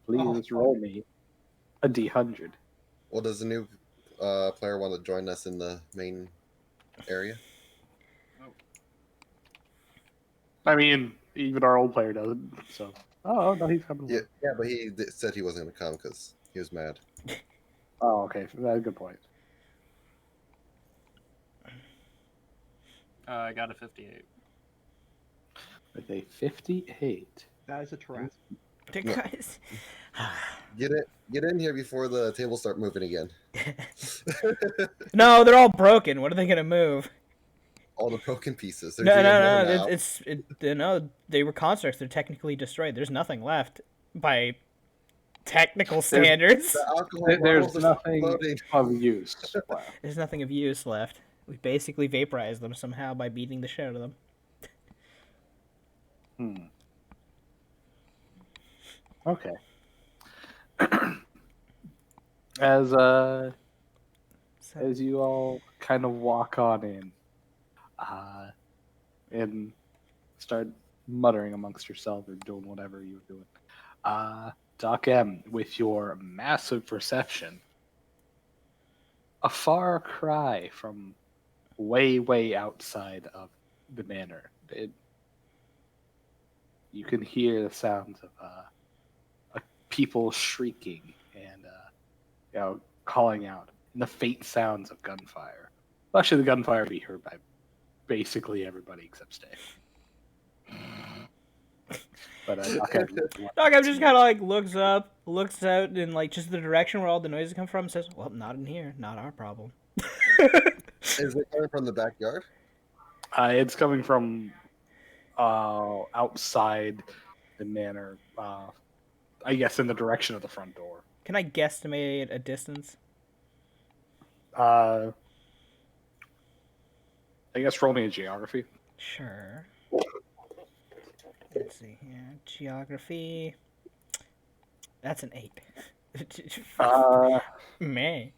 Please roll me a D100. well, does the new player want to join us in the main area? I mean, even our old player doesn't. So, oh no, he's coming. Yeah, but he said he wasn't going to come because he was mad. Oh, okay, that's a good point. I got a 58. With a 58. That is a trap. Guys, Get in here before the tables start moving again. no, they're all broken. What are they gonna move? All the broken pieces. There's No, even no, more no. now. No. They were constructs. They're technically destroyed. There's nothing left by technical standards. The alcohol There's bottles are nothing floating. of use left. There's nothing of use left. We basically vaporized them somehow by beating the shit out of them. Okay. As you all kind of walk on in, and start muttering amongst yourself or doing whatever you were doing, Doc M, with your massive perception, a far cry from way, way outside of the manor. You can hear the sounds of people shrieking and calling out, and the faint sounds of gunfire. Well, actually, the gunfire would be heard by basically everybody except Stay. But Doc, I'm just kind of like looks up, looks out in like just the direction where all the noises come from, and says, "Well, not in here. Not our problem." Is it coming from the backyard? It's coming from outside the manor. I guess in the direction of the front door. Can I guesstimate a distance? I guess roll me a geography. Sure. Let's see here. Geography. That's an 8. May.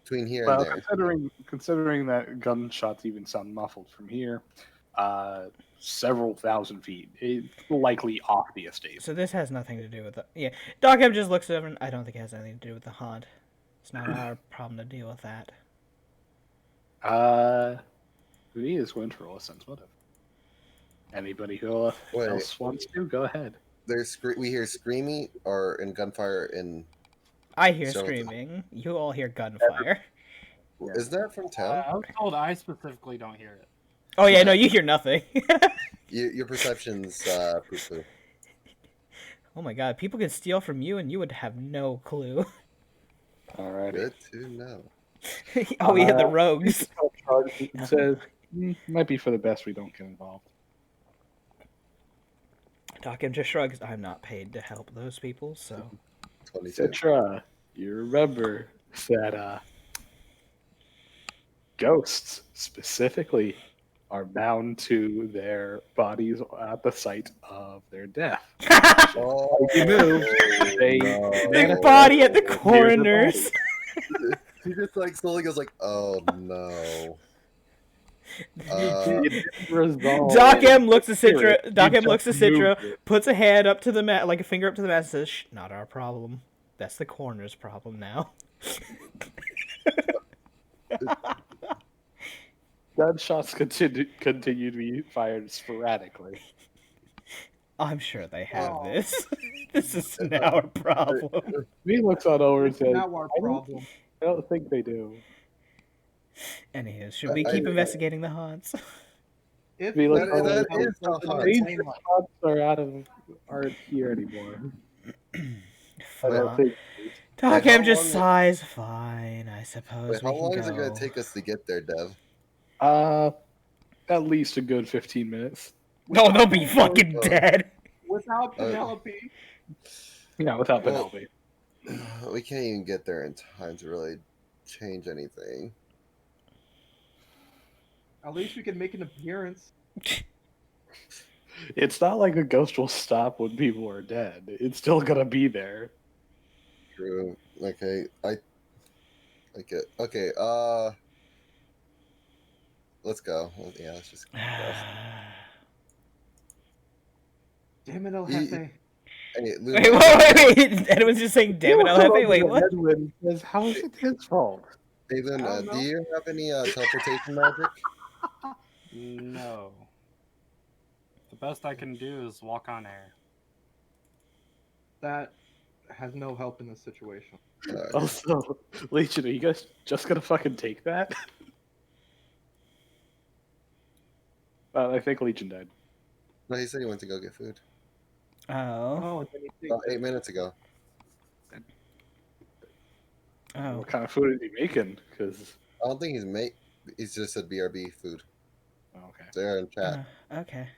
Between here Well, and there. considering that gunshots even sound muffled from here, several thousand feet, it's likely off the estate. So this has nothing to do with the... Yeah. Doc M just looks over and I don't think it has anything to do with the haunt. It's not our problem to deal with that. He is going to roll a sense motive. Anybody who else wants to, go ahead. We hear screaming or in gunfire in I hear So- screaming. You all hear gunfire. Is that from town? I was told I specifically don't hear it. Oh yeah, no, you hear nothing. Your perception's poo-poo. Oh my god, people can steal from you and you would have no clue. Alrighty. Good to know. Oh yeah, the rogues. It says might be for the best we don't get involved. Doc just shrugs. I'm not paid to help those people, so 22. Citra, you remember that ghosts specifically are bound to their bodies at the site of their death. Oh, You move, they no. big body at the Here's the corners. He just like slowly goes like, oh no. It didn't resolve. Doc M looks at Spirit, Citra. Doc you M looks at just moved Citra, it. puts a hand up to the mat, like a finger up to the mat, and says, "Shh, not our problem. That's the corner's problem now." Gunshots continue to be fired sporadically. I'm sure they have Oh. this. This is now our problem. He looks on over and It's says, now our problem. I don't think they do. Anywho, should we keep investigating the haunts? If We look that- that that is was the something haunt. insane Danger like- spots aren't here anymore. I Fine. don't think. Doc Wait, M how just long- sighs. Fine, I suppose Wait, we how can long go. is it gonna take us to get there, Dev? At least a good 15 minutes. No, they'll be fucking Oh. dead. Without Penelope, Yeah, without Well- Penelope. We can't even get there in time to really change anything. at least we can make an appearance. It's not like a ghost will stop when people are dead. It's still gonna be there. True. Okay, I like it. Okay, let's go. Yeah, let's just go. Damn it, El You- Jefe. Hey, Luna, wait. Edwin's just saying, "Damn it, El Jefe." Wait, what? Edwin says, how is it his fault? Hey, Luna, I don't do know. you have any teleportation magic? No. The best I can do is walk on air. That has no help in this situation. Also, Legion, are you guys just gonna fucking take that? I think Legion died. No, he said he went to go get food. Oh. Oh, and then he takes 8 minutes ago. Oh. What kind of food is he making? Because I don't think he's just said BRB food. okay. There in chat. Okay.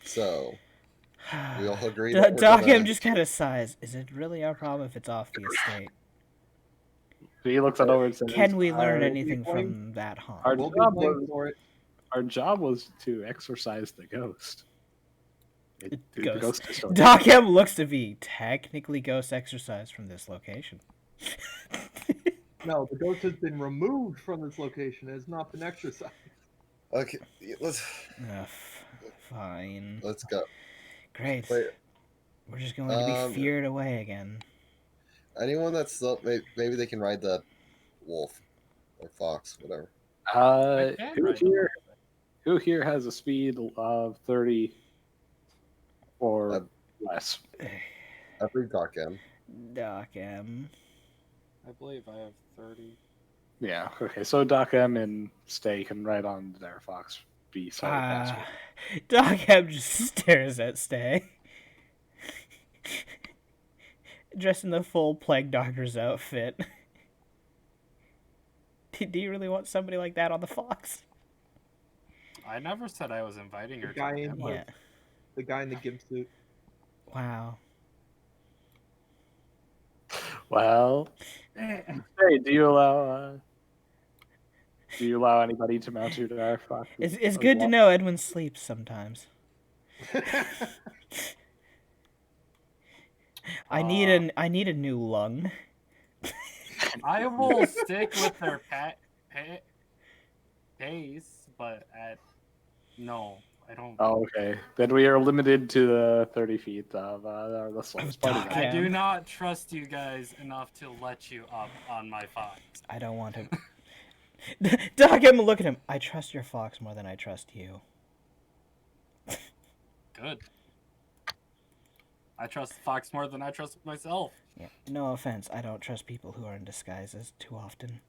So we all agree. Doc M just kind of sighs. Is it really our problem if it's off the estate? He looks on over and says, Can we learn "Our- anything from that haunt? Our We'll be job blamed was for it. our job was to exorcise the ghost. The Ghost. ghost is still- Doc M looks to be technically ghost exercise from this location. No, the ghost has been removed from this location. It has not been exercised. Okay, let's Fine. go. Great. Wait, We're just going to be feared away again. anyone that's still maybe they can ride the wolf or fox, whatever. I can ride them. Who here has a speed of 30 or less? I believe Doc M. Doc M. I believe I have 30. Yeah. Okay. So Doc M and Stay can ride on their fox. Be sorry. faster. Doc M just stares at Stay. Dressed in the full Plague Doctor's outfit. Do you really want somebody like that on the fox? I never said I was inviting her. The guy to in the Yeah. the guy in the gimp suit. Wow. Well, hey, do you allow anybody to mount you to our fox? It's good to know Edwin sleeps sometimes. I need a new lung. I will stick with their pace, but no, I don't. Oh, okay. Then we are limited to the 30 feet of the slopes party. Doc route. I do M. not trust you guys enough to let you up on my fox. I don't want to. Doc M, look at him. I trust your fox more than I trust you. Good. I trust Fox more than I trust myself. Yeah. No offense, I don't trust people who are in disguises too often.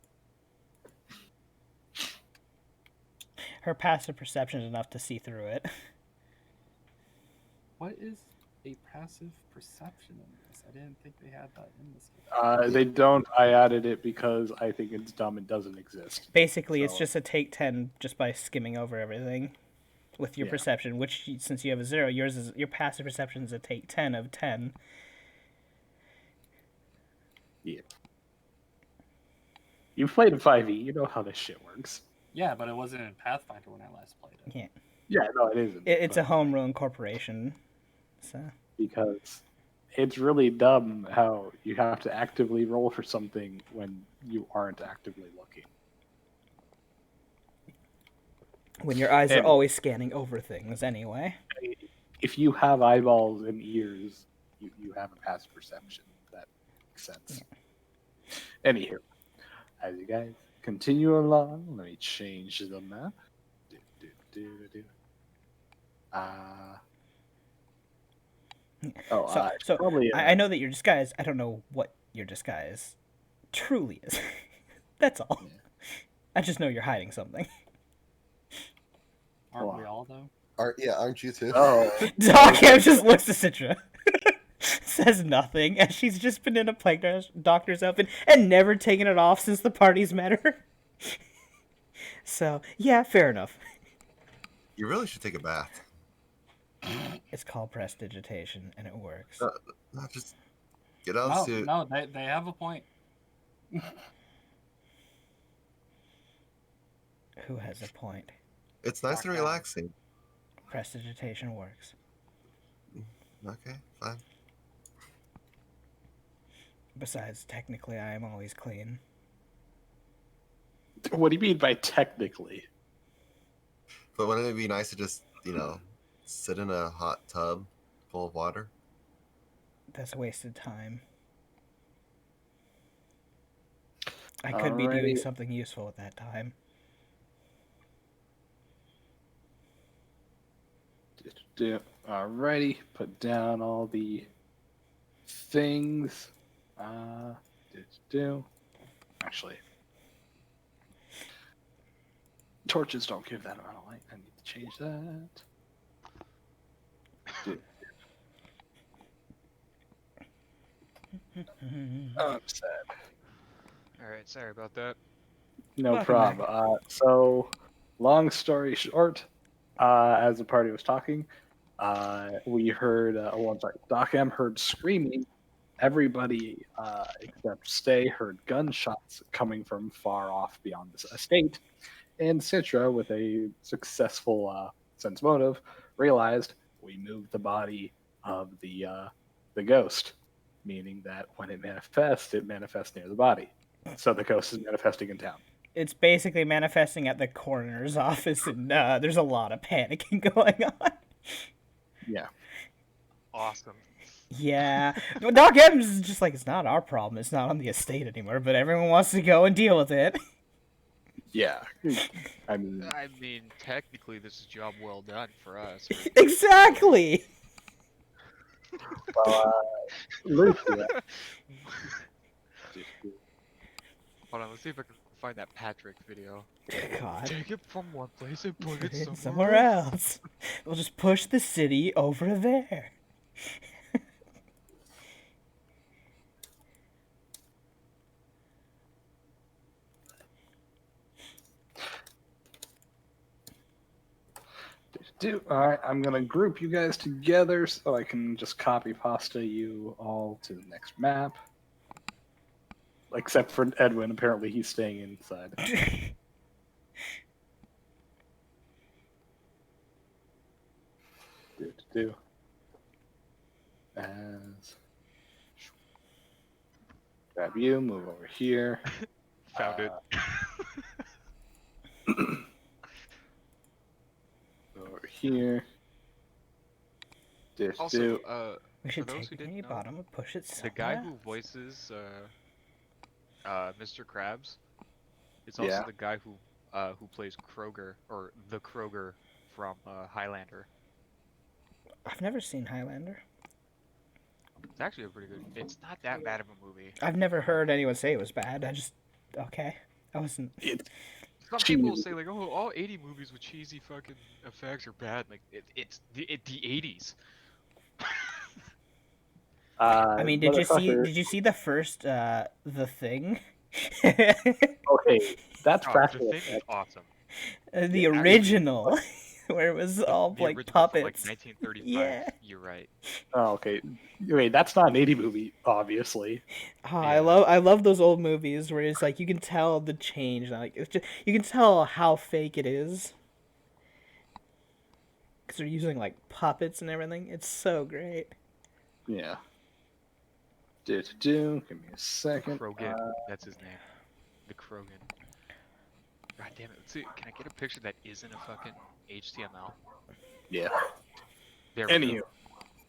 Her passive perception is enough to see through it. What is a passive perception in this? I didn't think they had that in this game. They don't. I added it because I think it's dumb and doesn't exist. Basically, it's So- just a take 10 just by skimming over everything with your Yeah. perception, which since you have a 0, your passive perception is a take 10 of 10. Yeah. You've played in 5e. You know how this shit works. Yeah, but it wasn't in Pathfinder when I last played it. Yeah. Yeah, no, it isn't. It's a but- home rule incorporation. So because it's really dumb how you have to actively roll for something when you aren't actively looking. when your eyes are And- always scanning over things anyway. If you have eyeballs and ears, you have a passive perception. That makes sense. Anywho, as you guys continue along, let me change the map. So probably. I know that your disguise. I don't know what your disguise truly is. That's all. Yeah. I just know you're hiding something. Aren't we all though? Aren't you too? Oh, Doc M just looks at Citra, says nothing, and she's just been in a plague doctor's outfit and never taken it off since the party's met her. So yeah, fair enough. You really should take a bath. It's called prestidigitation, and it works. No, just get out of the No, suit. no, they have a point. Who has a point? It's nice and Knock out. relaxing. Prestidigitation works. Okay, fine. Besides, technically, I am always clean. what do you mean by technically? But wouldn't it be nice to just, sit in a hot tub full of water? That's wasted time. I could be doing Alrighty. something useful with that time. Alrighty, put down all the things. Actually, torches don't give that amount of light. I need to change that. I'm sad. Alright, sorry about that. No Welcome problem. So, long story short, as the party was talking, we heard, Doc M heard screaming. Everybody except Stay heard gunshots coming from far off beyond this estate. And Citra, with a successful sense motive, realized we moved the body of the ghost, meaning that when it manifests near the body. So the ghost is manifesting in town. It's basically manifesting at the coroner's office, and there's a lot of panicking going on. Yeah. Awesome. Yeah. Doc M's is just like, it's not our problem. It's not on the estate anymore, but everyone wants to go and deal with it. Yeah. I mean, I mean, technically, this is a job well done for us. Exactly. well, Lucy, Hold on, let's see if I can find that Patrick video. God. Take it from one place and put it somewhere, Somewhere else. We'll just push the city over there. all right, I'm gonna group you guys together so I can just copy pasta you all to the next map. Except for Edwin, apparently he's staying inside. do. As grab you, move over here. Found it. Over here. Also, We should those take who the didn't know, bottom and push it the somewhere guy who else. voices Mr. Krabs is also Yeah. the guy who plays Kroger, or the Kroger from Highlander. I've never seen Highlander. It's actually a pretty good. It's not that bad of a movie. I've never heard anyone say it was bad. I just okay. I wasn't. It's Some cheesy. people say like, oh, all 80 movies with cheesy fucking effects are bad. Like it's the 80s. I mean, did you see the first The Thing? Okay, that's Oh, the practical thing is effects. awesome. The Actually, original, where it was The, all the like original puppets. from like 1935. Yeah. You're right. Oh, okay. Wait, that's not an 80 movie, obviously. Oh, Yeah. I love those old movies where it's like you can tell the change. Like it's just you can tell how fake it is because they're using like puppets and everything. It's so great. Yeah. Give me a second. Krogan. That's his name. The Krogan. God damn it. Let's see. Can I get a picture that isn't a fucking HTML? Yeah. There we Anywho, go.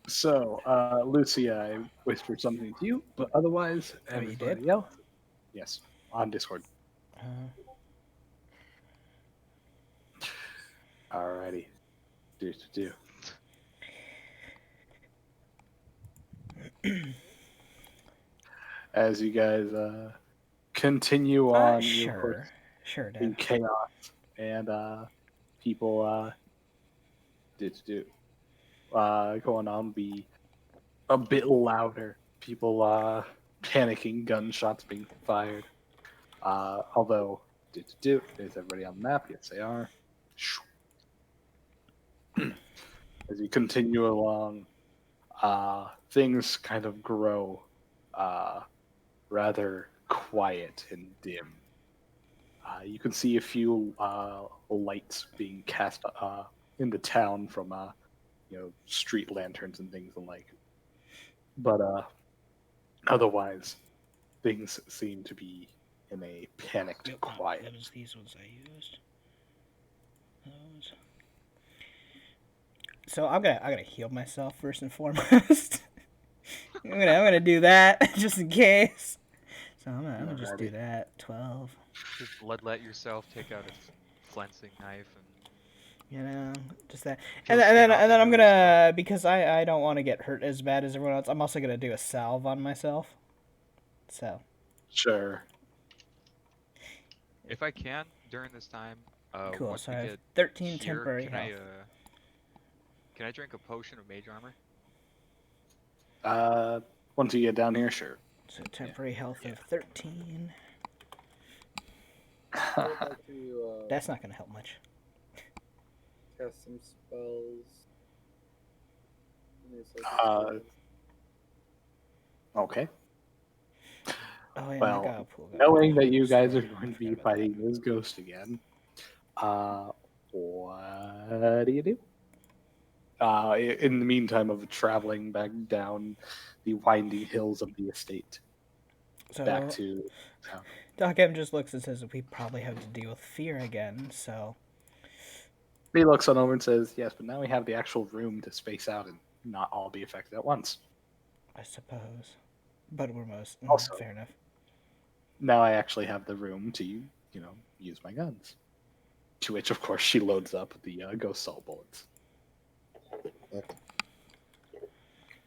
so Lucy, I whispered something to you, but otherwise, Oh, you everybody did? else, yes, on Discord. Alrighty. Do. As you guys continue on your course Sure, in Dad. chaos and people going on be a bit louder. People panicking, gunshots being fired. Although is everybody on the map? Yes, they are. As you continue along, things kind of grow rather quiet and dim. You can see a few lights being cast in the town from street lanterns and things and like. But otherwise, things seem to be in a panicked quiet. It was these ones I used. Those. So I'm gonna heal myself first and foremost. I'm gonna do that just in case. So I'm gonna just do that. 12. Just bloodlet yourself. Take out a flensing knife and. Just that. Kill And skin off then your I'm nose, gonna, because I don't want to get hurt as bad as everyone else, I'm also gonna do a salve on myself. So. Sure. If I can during this time, Cool. once So we I have get 13 here, temporary health. Can I drink a potion of mage armor? Once you get down here, sure. So temporary health of 13. That's not gonna help much. Cast some spells. Okay. Oh yeah, Well, I gotta pull that. Knowing that you guys are going to be fighting this ghost again, what do you do? In the meantime of traveling back down the winding hills of the estate, So back to town. Doc M just looks and says we probably have to deal with fear again. So He looks on over and says, "Yes, but now we have the actual room to space out and not all be affected at once." I suppose, but we're most Also- fair enough. Now I actually have the room to, use my guns. To which, of course, she loads up the ghost salt bullets.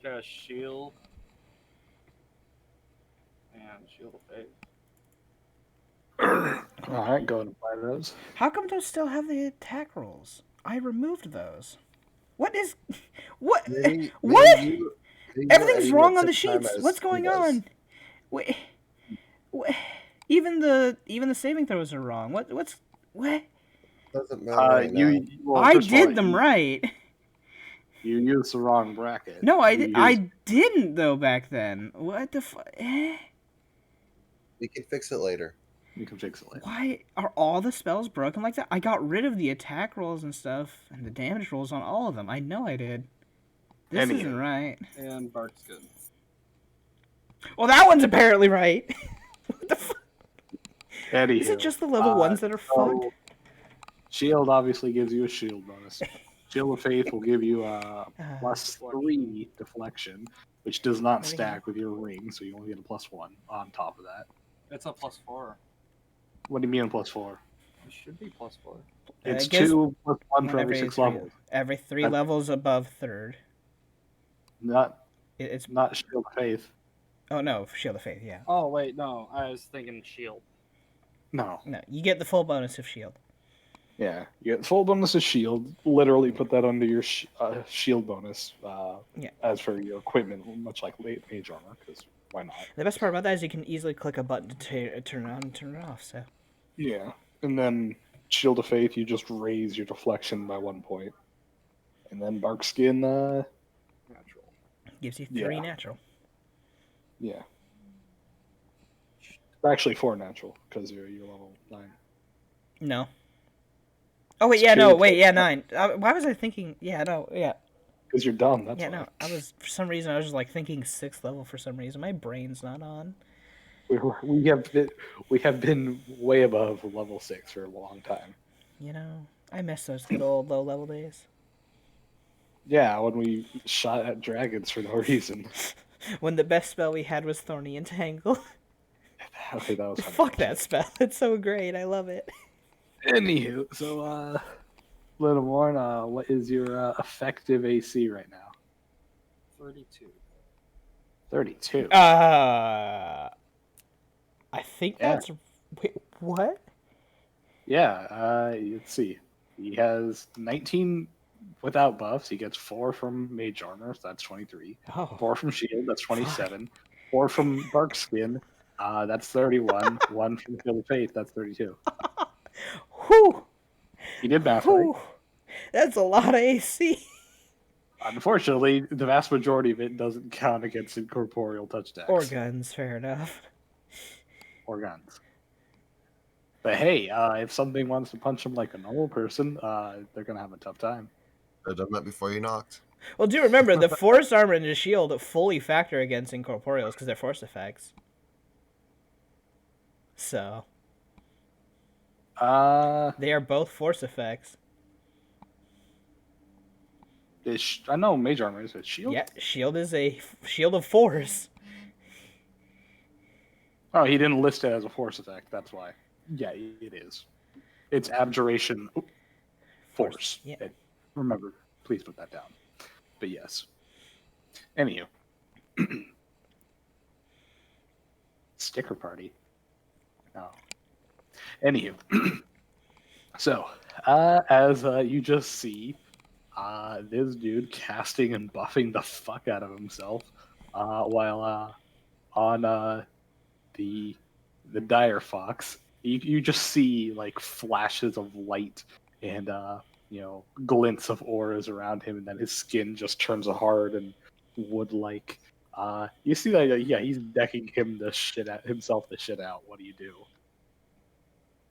Cast shield. And shield of faith. All right, go and apply those. How come those still have the attack rolls? I removed those. What is? What? What? Everything's wrong on the sheets. What's going on? Wait. Even the saving throws are wrong. What? Doesn't matter. I did them right. You used the wrong bracket. No, I didn't though back then. What the fuck? We can fix it later. You can fix it later. Why are all the spells broken like that? I got rid of the attack rolls and stuff and the damage rolls on all of them. I know I did. This isn't right. And Bark's good. Well, that one's apparently right. What the fuck? Anywho, Is it just the level ones that are fucked? Shield obviously gives you a shield bonus. Shield of Faith will give you a +3 deflection, which does not stack with your ring, so you only get a +1 on top of that. It's a +4. What do you mean +4? It should be +4. It's It gives 2 +1 for every 6 levels. Every 3 levels above third. Not It's not Shield of Faith. oh no, Shield of Faith. Yeah, Oh wait, no, I was thinking shield. No. no, you get the full bonus of Shield. Yeah, you get full bonus of Shield. Literally put that under your Shield bonus. Yeah. As for your equipment, much like late mage armor, because why not? The best part about that is you can easily click a button to turn it on and turn it off. So Yeah, and then Shield of Faith, you just raise your deflection by 1 point, and then Bark Skin, natural. gives you 3 Yeah. natural. Yeah. Actually, 4 natural because you're level 9. No. Oh wait, yeah, no, Shield wait, Faith. yeah, 9. Why was I thinking? Yeah, no, yeah, Because you're dumb. That's yeah, why. no. I was for some reason I was just like thinking 6th level for some reason. My brain's not on. We have been way above level 6 for a long time. You know, I miss those good old low level days. Yeah, when we shot at dragons for no reason. When the best spell we had was Thorny Entangle. Okay, that was Fuck that spell. It's so great. I love it. Anywho, so Little Morn, what is your effective AC right now? 32. 32. I think Yeah. that's wait, what? Yeah, let's see. He has 19 without buffs. He gets 4 from Mage Armor, so that's 23. Oh, 4 from Shield, that's 27. 4 from Bark Skin, that's 31. 1 from Shield of Faith, that's 32. whew, He did math right. whew. That's a lot of AC. Unfortunately, the vast majority of it doesn't count against incorporeal touch attacks. Or guns, fair enough. Or guns. But hey, if something wants to punch him like a normal person, they're gonna have a tough time. I've done that before you knocked. Well, do remember the force armor and the shield fully factor against incorporeals because they're force effects. So they are both force effects. I know Mage Armor is a shield. Yeah, shield is a shield of force. Oh, he didn't list it as a force effect. That's why. Yeah, it is. It's abjuration force. Yeah. Remember, please put that down. But yes. Anywho. Sticker party. Oh. Anywho. So, as you just see, this dude casting and buffing the fuck out of himself while on the dire fox. You just see like flashes of light and glints of auras around him, and then his skin just turns hard and wood-like. You see that? Yeah, he's decking himself the shit out. What do you do?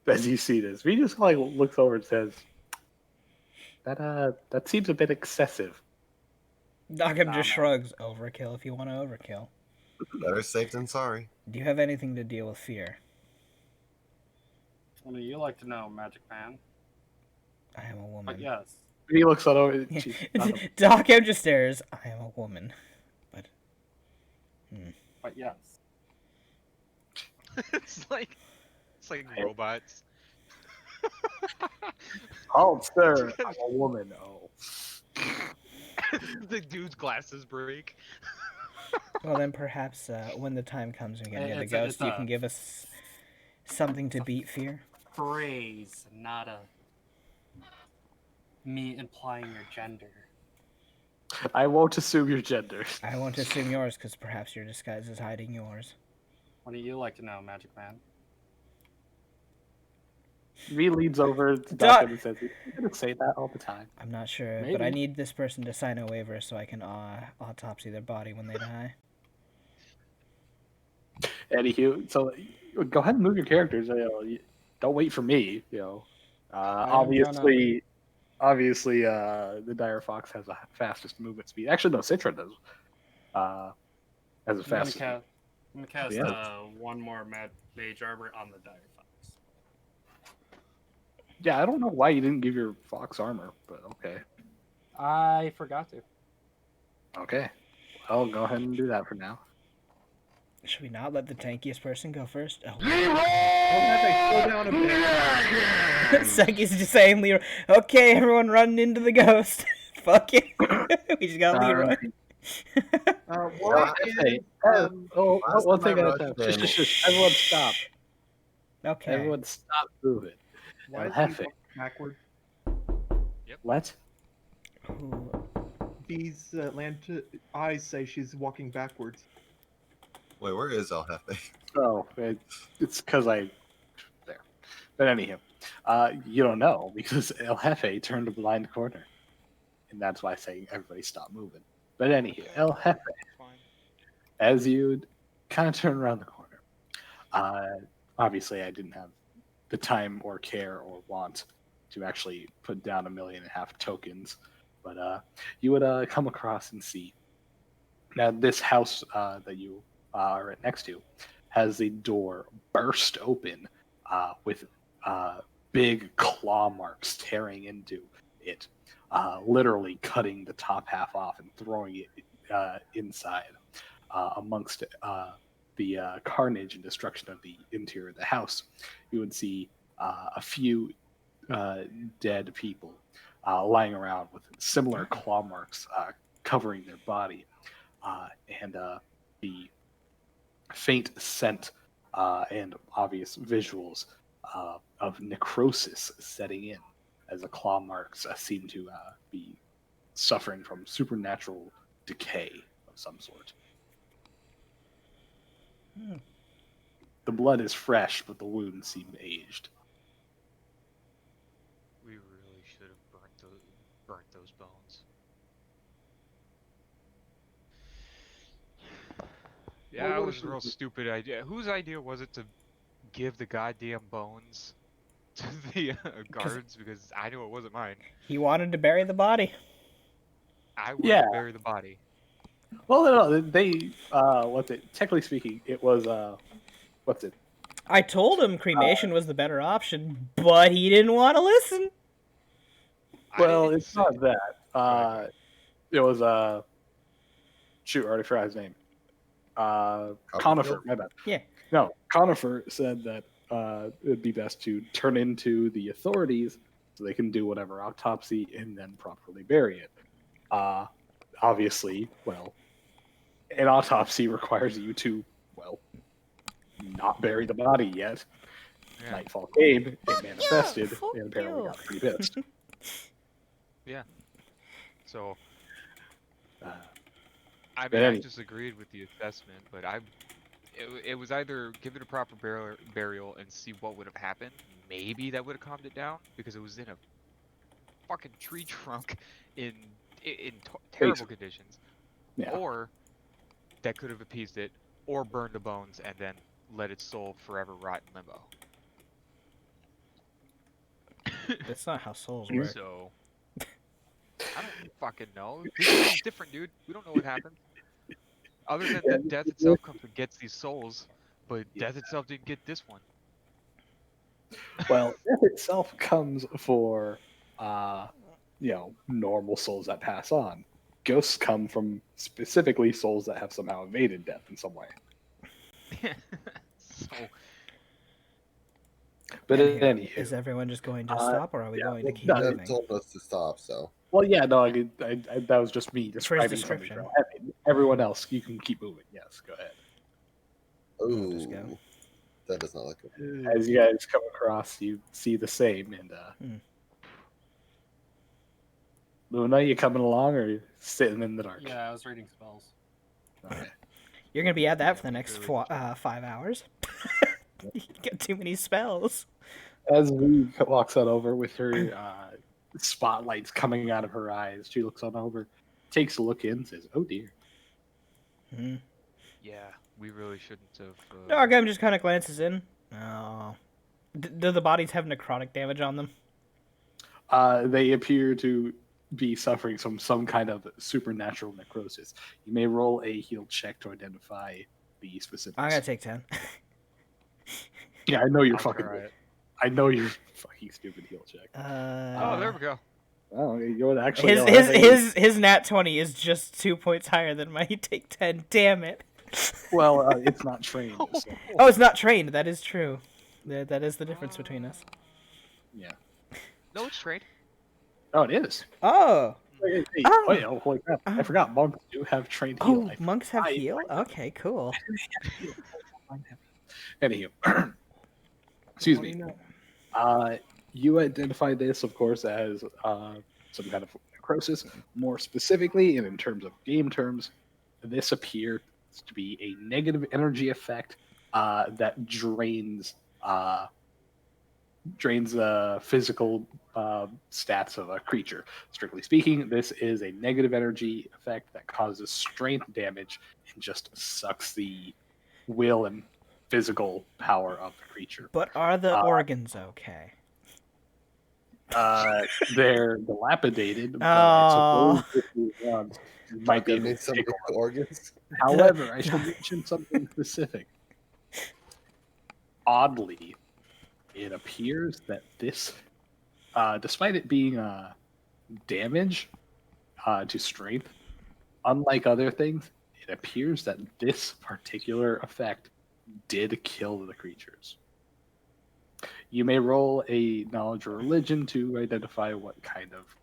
As you see this, he just like looks over and says, "That seems a bit excessive." Dockham just shrugs. Overkill if you want to overkill. Better safe than sorry. Do you have anything to deal with fear? What do you like to know, Magic Man? I am a woman. But yes. He looks over. Dockham just stares. I am a woman. But yes. it's like robots. Oh, sir, I'm a woman. Oh. The dude's glasses break. Well, then perhaps when the time comes and we get near the It's ghost, you a- can give us something to beat fear. Phrase, not a me implying your gender. I won't assume your gender. I won't assume yours because perhaps your disguise is hiding yours. What do you like to know, Magic Man? V leads over to Doc- Doc and says, "You're gonna say that all the time." I'm not sure, but I Maybe. need this person to sign a waiver so I can autopsy their body when they die. Anywho, so go ahead and move your characters. Don't wait for me. Obviously, the dire fox has the fastest movement speed. Actually, no, Citra does. Has the I'm gonna fastest. cast Yeah. one more mage armor on the dire fox. Yeah, I don't know why you didn't give your fox armor, but okay. I forgot to. Okay. Well, go ahead and do that for now. Should we not let the tankiest person go first? Oh. Slow down a bit. Seki's just saying, Leroy. Okay, everyone running into the ghost. Fuck it. We just got Leroy. What Hey, is, last one time thing I at a time. rushed in- Shush. Everyone stop. Okay. Everyone stop moving. why El is he Jefe. walking backward? What? Ooh. These Atlanta eyes say she's walking backwards. Wait, where is El Jefe? Oh, it's because I there. But anyhow, you don't know because El Jefe turned a blind corner, and that's why I say everybody stop moving. But anyhow, El Jefe, Fine. as you kind of turn around the corner, obviously I didn't have the time or care or want to actually put down 1.5 million tokens, but you would come across and see now this house that you are right next to has a door burst open with big claw marks tearing into it, literally cutting the top half off and throwing it inside. Amongst the carnage and destruction of the interior of the house, you would see a few dead people lying around with similar claw marks covering their body, and the faint scent and obvious visuals of necrosis setting in as the claw marks seem to be suffering from supernatural decay of some sort. Hmm. The blood is fresh, but the wounds seem aged. We really should have burnt those bones. Yeah, that what was if a we- real stupid idea. Whose idea was it to give the goddamn bones to the guards? Because I knew it wasn't mine. He wanted to bury the body. I wanted Yeah. to bury the body. Well, no, they what's it? Technically speaking, it was what's it? I told him cremation was the better option, but he didn't want to listen. Well, didn't it's say- not that. ahead. It was shoot, I already forgot his name. Conifer, my bad. Yeah. No, Conifer said that it'd be best to turn into the authorities so they can do whatever autopsy and then properly bury it. Obviously, well, an autopsy requires you to, well, not bury the body yet. Yeah. Nightfall came, it Fuck manifested, you, fuck and apparently you. got pretty pissed. So Uh, I But mean, I any- disagreed with the assessment, but it was either give it a proper burial and see what would have happened. Maybe that would have calmed it down because it was in a fucking tree trunk in terrible conditions, yeah. or that could have appeased it, or burned the bones and then let its soul forever rot in limbo. That's not how souls work. So I don't fucking know. This is different, dude. We don't know what happened. Other than that, death itself comes and gets these souls, but death itself didn't get this one. Well, death itself comes for, normal souls that pass on. Ghosts come from specifically souls that have somehow evaded death in some way. So But Anywho, anywho, is everyone just going to stop, or are we yeah, going to keep no, moving? Dev told us to stop, so. well, yeah, no, I that was just me For his describing something. description. Everyone else, you can keep moving. Yes, go ahead. We'll just go. Ooh. That does not look good. As you guys come across, you see the same. And Luna, you coming along or you sitting in the dark? Yeah, I was reading spells. Okay. You're gonna be at that for the we next really 5 hours. You get too many spells. As V walks on over with her spotlights coming out of her eyes, she looks on over, takes a look in, says, "Oh dear." Hmm. yeah, we really shouldn't have. Dargum just kind of glances in. Oh. Do the bodies have necrotic damage on them? They appear to be suffering from some kind of supernatural necrosis. You may roll a heal check to identify the specifics. I'm gonna take 10. Yeah, I know you're I'll fucking. try it. I know you're fucking stupid heal check. Oh, there we go. Oh, you're actually His nat 20 is just 2 points higher than my take 10. Damn it. Well, it's not trained. So, Oh, it's not trained. That is true. That is the difference between us. yeah. No, it's trade. Oh, it is. Oh, Oh. oh, holy crap! I forgot monks do have trained heal. Oh, monks have I- heal? Okay, cool. Anywho, excuse me. You identify this, of course, as some kind of necrosis. More specifically, and in terms of game terms, this appears to be a negative energy effect that drains the physical stats of a creature. Strictly speaking, this is a negative energy effect that causes strength damage and just sucks the will and physical power of the creature. But are the organs okay? They're dilapidated, but I Oh. suppose if you want, you might be Shotgun able to needs some take new one. organs. However, I should mention something specific. Oddly, it appears that this, despite it being damage to strength, unlike other things, it appears that this particular effect did kill the creatures. You may roll a knowledge or religion to identify what kind of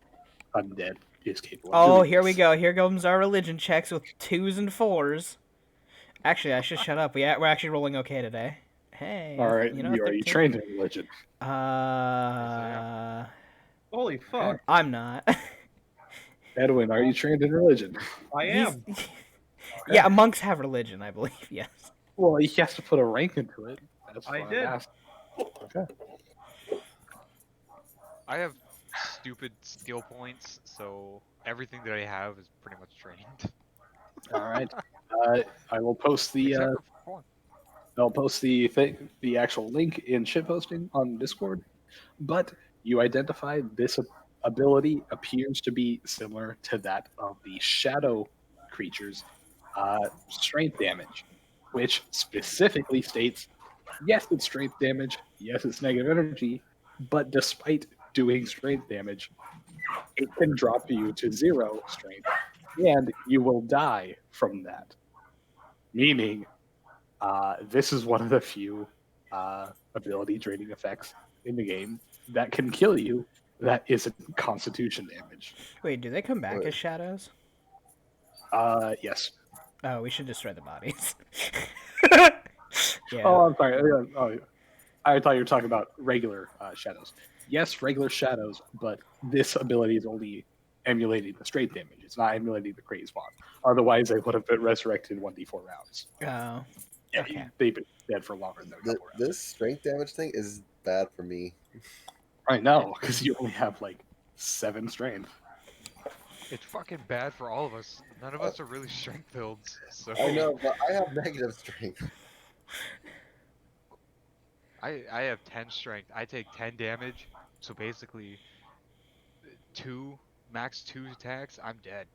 undead is capable of Oh, doing here we this. go. Here comes our religion checks with 2s and 4s. Actually, I should shut up. We're actually rolling okay today. Hey, All right, you know, are you 13. trained in religion? Holy fuck! I'm not. Edwin, are you trained in religion? I He's- am. Yeah, monks have religion, I believe. Yes. Well, he has to put a rank into it. That's I what did. I'm asking. Okay. I have stupid skill points, so everything that I have is pretty much trained. All right. I will post the Except for one. I'll post the actual link in shitposting on Discord. But you identified this ability appears to be similar to that of the shadow creatures' strength damage, which specifically states, yes, it's strength damage, yes, it's negative energy, but despite doing strength damage, it can drop you to 0 strength, and you will die from that. Meaning, this is one of the few ability draining effects in the game that can kill you that isn't constitution damage. Wait, do they come back Wait. as shadows? Yes. Oh, we should destroy the bodies. Yeah. Oh, I'm sorry. Oh, I thought you were talking about regular shadows. Yes, regular shadows, but this ability is only emulating the straight damage. It's not emulating the crazy spawn. Otherwise, they would have been resurrected 1d4 rounds. Oh. Yeah, Okay. they've been dead for longer than a couple rounds. This strength damage thing is bad for me. I know, because you only have like 7 strength. It's fucking bad for all of us. None of us are really strength builds, so I know, but I have negative strength. I have 10 strength. I take 10 damage, so basically max 2 attacks, I'm dead.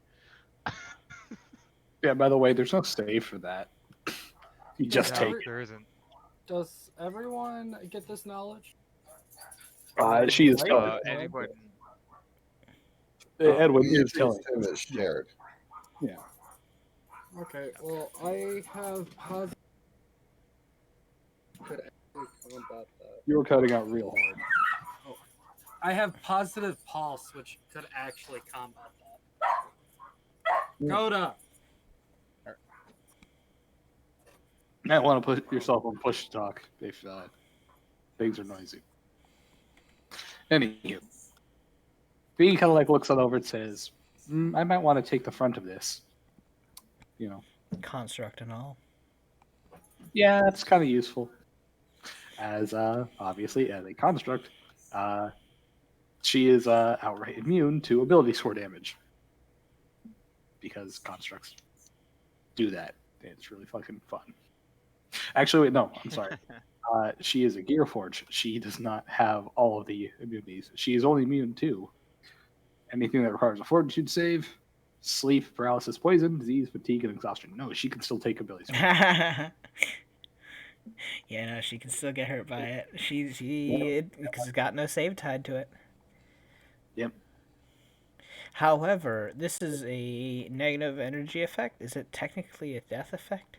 Yeah, by the way, there's no save for that. You just Yeah, take There isn't. Does everyone get this knowledge? it. She is telling it. Anybody? Edwin We is usually telling assume it's shared. Yeah. Okay, well, I have positive. Could actually combat that. You were cutting out real hard. I have positive pulse, which could actually combat that. Coda. You might want to put yourself on push to talk if things are noisy. Anywho, B kind of like looks it over and says, I might want to take the front of this. You know, Construct and all. yeah, that's kind of useful. As obviously as a construct, she is outright immune to ability score damage because constructs do that. It's really fucking fun. Actually, wait, no, I'm sorry. She is a Gearforge. She does not have all of the immunities. She is only immune to anything that requires a fortitude save, sleep, paralysis, poison, disease, fatigue, and exhaustion. No, she can still take abilities. Yeah, no, she can still get hurt by it. Because it's got no save tied to it. Yep. However, this is a negative energy effect. Is it technically a death effect?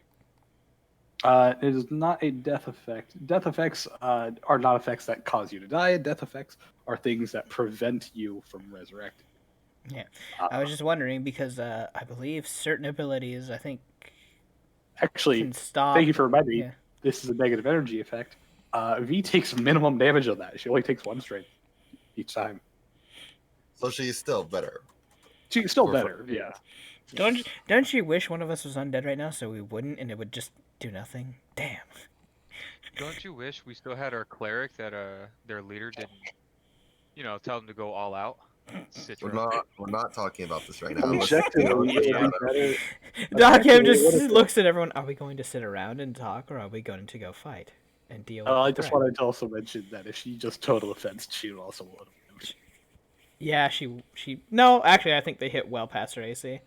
It is not a death effect. Death effects are not effects that cause you to die. Death effects are things that prevent you from resurrecting. Yeah. Uh, I was just wondering because I believe certain abilities, I think, actually, can stop. thank you for reminding me. Yeah. This is a negative energy effect. V takes minimum damage on that. She only takes 1 straight each time. So she's still better. She's still For- better. Yeah. Don't you wish one of us was undead right now so we wouldn't and it would just do nothing? Damn. Don't you wish we still had our cleric that their leader didn't, tell them to go all out? Citra. We're not talking about this right now. Let's Objectively, go with it would be Shadow. better. Doc M just What is it? looks at everyone. Are we going to sit around and talk, or are we going to go fight and deal with I the just threat? wanted to also mention that if she just total offense, she would also would have. Yeah, she. No, actually, I think they hit well past her AC.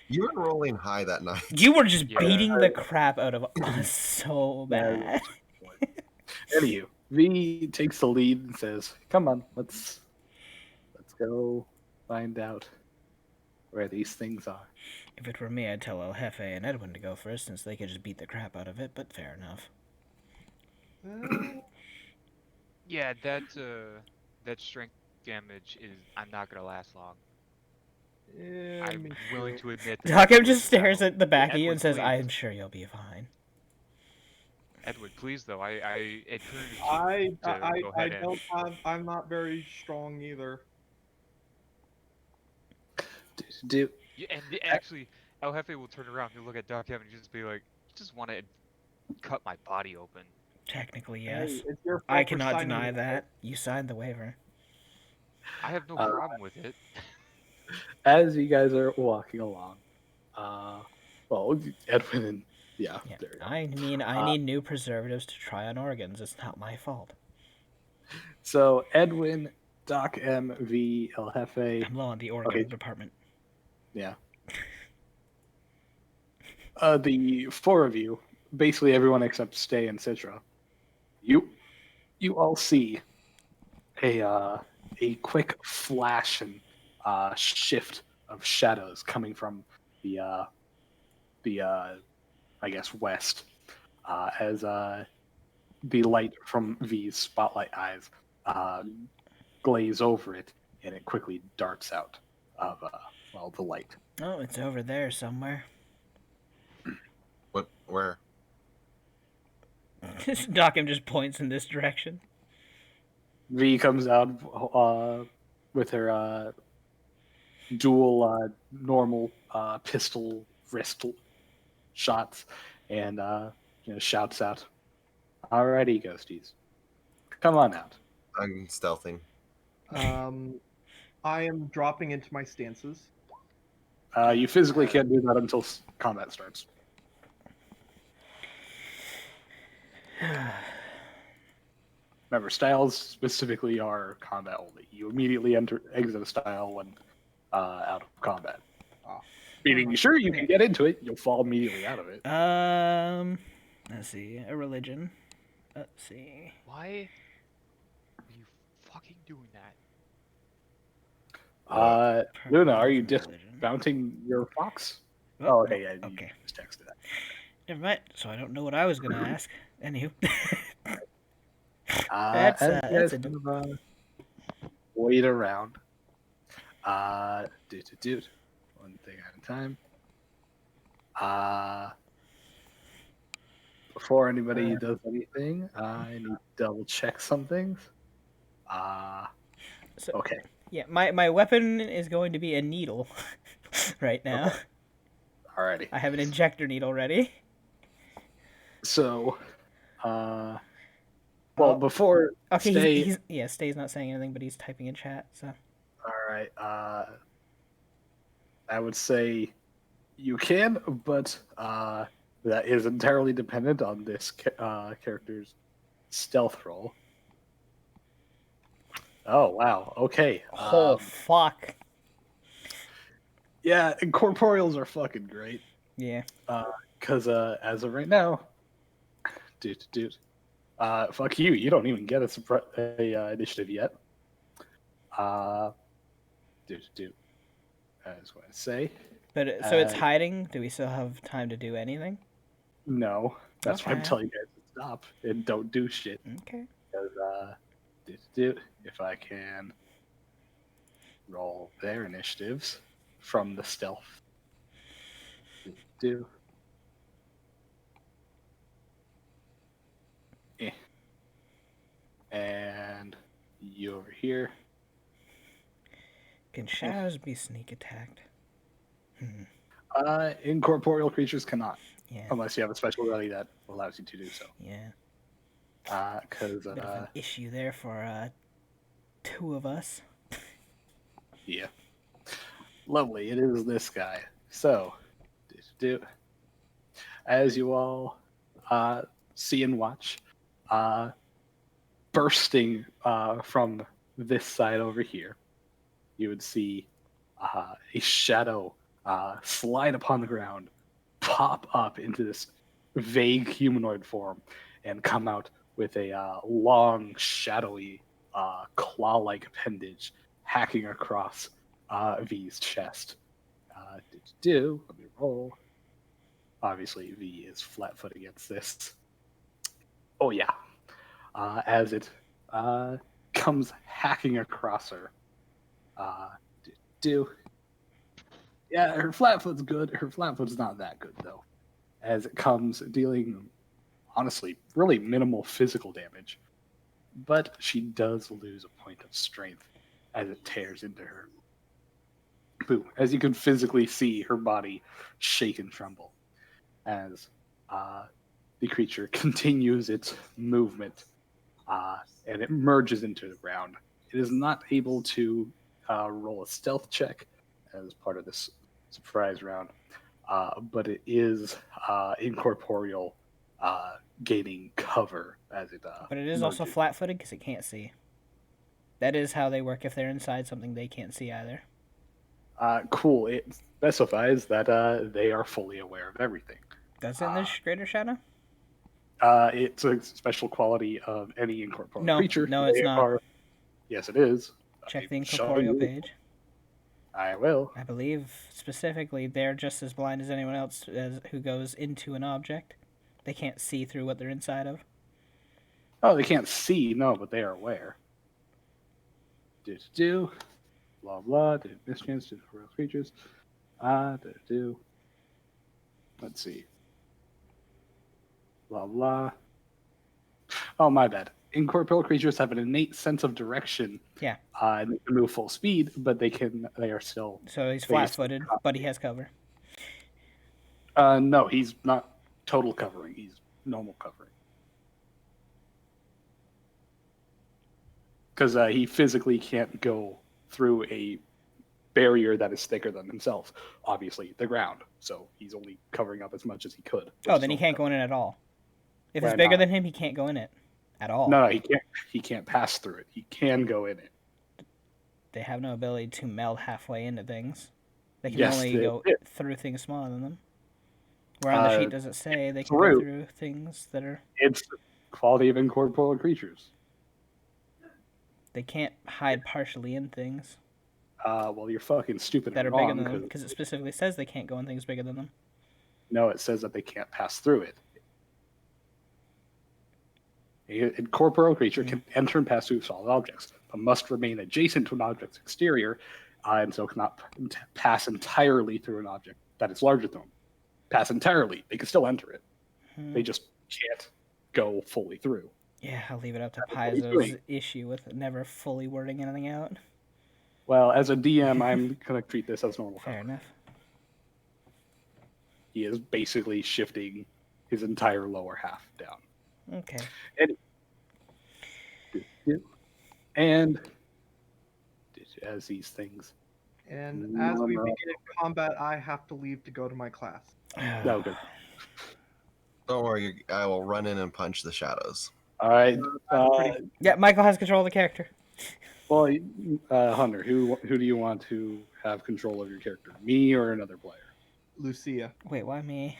You were rolling high that night. You were just Yeah. beating the crap out of us so bad. Anywho, V takes the lead and says, "Come on, let's go find out where these things are." If it were me, I'd tell El Jefe and Edwin to go first, since they could just beat the crap out of it. But fair enough. Yeah, that strength damage is. I'm not gonna last long. Yeah, I'm me willing too. to admit. Doc M just stares at the back of you Edwin, and says, please. "I'm sure you'll be fine." Edward, please though. I encourage you I to I go I ahead and. don't have. I'm not very strong either. Do Actually, El Jefe will turn around. He'll look at Doc Evan and just be like, "You just want to cut my body open." Technically, Hey, yes. it's your fault I for cannot signing deny it. that. You signed the waiver. I have no problem with it. as you guys are walking along, well, Edwin and Yeah. there you go. I mean, I need new preservatives to try on organs. It's not my fault. So Edwin, Doc M, V, El Jefe, I'm low on the organ Okay. department. yeah. The 4 of you, basically everyone except Stay and Citra, you all see a quick flash and shift of shadows coming from the I guess west as the light from V's spotlight eyes glaze over it, and it quickly darts out of the light. Oh, it's over there somewhere. What? Where? Doc M just points in this direction. V comes out with her dual normal pistol wrist shots and shouts out, "Alrighty, ghosties, come on out." I'm stealthing. I am dropping into my stances. You physically can't do that until combat starts. Remember, styles specifically are combat only. You immediately exit a style when out of combat. Ah. Meaning, sure, you can get into it, you'll fall immediately out of it. Let's see. A religion. Let's see. Why are you fucking doing that? Luna, are you Religion. dismounting your fox? Oh, okay, yeah, you Okay. just texted that. Never mind. So I don't know what I was gonna ask. Anywho. As you that's guys a- kind of, wait around. One thing at a time. Before anybody does anything, I need to double check some things. So- Okay. Yeah, my weapon is going to be a needle right now. Okay. Alrighty. I have an injector needle ready. So, Oh, before Okay, Stay, Stay's not saying anything, but he's typing in chat. So all right. I would say you can, but that is entirely dependent on this character's stealth roll. Oh wow. Okay. oh fuck. Yeah, and corporeals are fucking great. Yeah. Because as of right now, fuck you. You don't even get a initiative yet. I was going to say But so it's hiding. Do we still have time to do anything? no. That's why I'm Okay. telling you guys to stop and don't do shit. Okay. Because if I can roll their initiatives from the stealth. Do. Eh. And you over here. Can shadows be sneak attacked? Incorporeal creatures cannot, Yeah. unless you have a special ability that allows you to do so. Yeah. Because Bit of an issue there for two of us. yeah, lovely. It is this guy. So, as you all see and watch, bursting from this side over here, you would see a shadow slide upon the ground, pop up into this vague humanoid form, and come out with a long, shadowy, claw-like appendage hacking across V's chest. Let me roll. Obviously, V is flat-foot against this. Oh yeah. As it comes hacking across her. Yeah, her flat foot's good. Her flat foot's not that good though. As it comes dealing, honestly, really minimal physical damage. But she does lose a point of strength as it tears into her. Boom. As you can physically see her body shake and tremble. As the creature continues its movement and it merges into the ground. It is not able to roll a stealth check as part of this surprise round, but it is incorporeal, gaining cover as it. But it is also flat-footed because it can't see. That is how they work if they're inside something they can't see either. Cool. It specifies that they are fully aware of everything. Does it in this Greater Shadow? It's a special quality of any incorporeal creature. No, it's not. Yes, it is. Check the incorporeal page. I will. I believe specifically they're just as blind as anyone else who goes into an object. They can't see through what they're inside of. Oh, they can't see, no, but they are aware. Blah blah. Mischance to incorporeal creatures. Let's see. Blah blah. Oh, my bad. Incorporeal creatures have an innate sense of direction. Yeah. And they can move full speed, but they are still. So he's flat-footed, but he has cover. No, he's not total covering. He's normal covering. Because he physically can't go through a barrier that is thicker than himself. Obviously, the ground. So he's only covering up as much as he could. Oh, then he can't go in it at all. If it's bigger than him, he can't go in it at all. No, he can't. He can't pass through it. He can go in it. They have no ability to meld halfway into things. They can only go through things smaller than them. Where on the sheet does it say they can go through things that are... It's the quality of incorporeal creatures. They can't hide partially in things. Well, you're fucking stupid that and are wrong. Bigger than them, because it specifically says they can't go in things bigger than them. No, it says that they can't pass through it. A incorporeal creature can enter and pass through solid objects, but must remain adjacent to an object's exterior, and so cannot pass entirely through an object that is larger than them. Pass entirely. They can still enter it. They just can't go fully through. Yeah, I'll leave it up to Paizo's issue with never fully wording anything out. Well, as a DM, I'm going to treat this as normal. Fair enough. He is basically shifting his entire lower half down. Okay. And as these things. And as we begin combat, I have to leave to go to my class. No, good. Don't worry, I will run in and punch the shadows. All right. Yeah, Michael has control of the character. Well, Hunter, who do you want to have control of your character? Me or another player? Lucia. Wait, why me?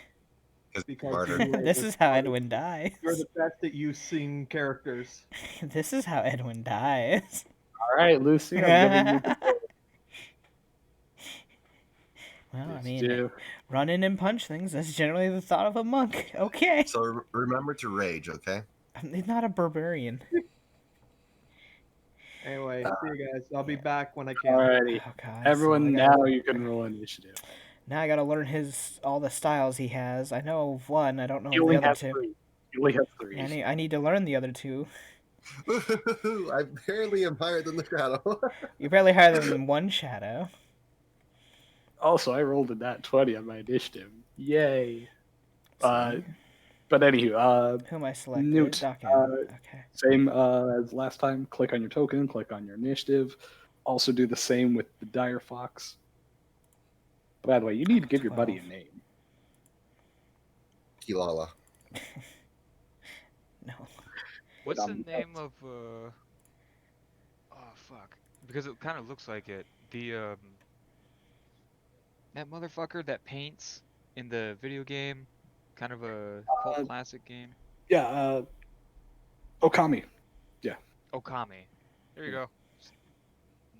Because this is how Edwin dies. You're the best at using characters. This is how Edwin dies. All right, Lucy. I'm giving you well, I mean, run in and punch things. That's generally the thought of a monk. Okay. So remember to rage, okay? He's not a barbarian. Anyway, see you guys. I'll be back when I can. Alrighty. Oh god. so I Everyone, gotta- now you can roll initiative. Now I gotta learn all the styles he has. I know of one. I don't know You of only the other have two. 3. You only have 3. I need to learn the other two. I barely am higher than the shadow. You're barely higher than one shadow. Also, I rolled a nat 20 on my initiative. Yay. So, But anywho, who am I selecting? Newt, Docking. Okay. same as last time. Click on your token, click on your initiative. Also do the same with the Dire Fox. By the way, you need to give your buddy a 12. name. Kilala. No. What's the name of oh fuck. Because it kind of looks like it. The that motherfucker that paints in the video game, kind of a cult classic game. Yeah, Okami. Okami. There you go.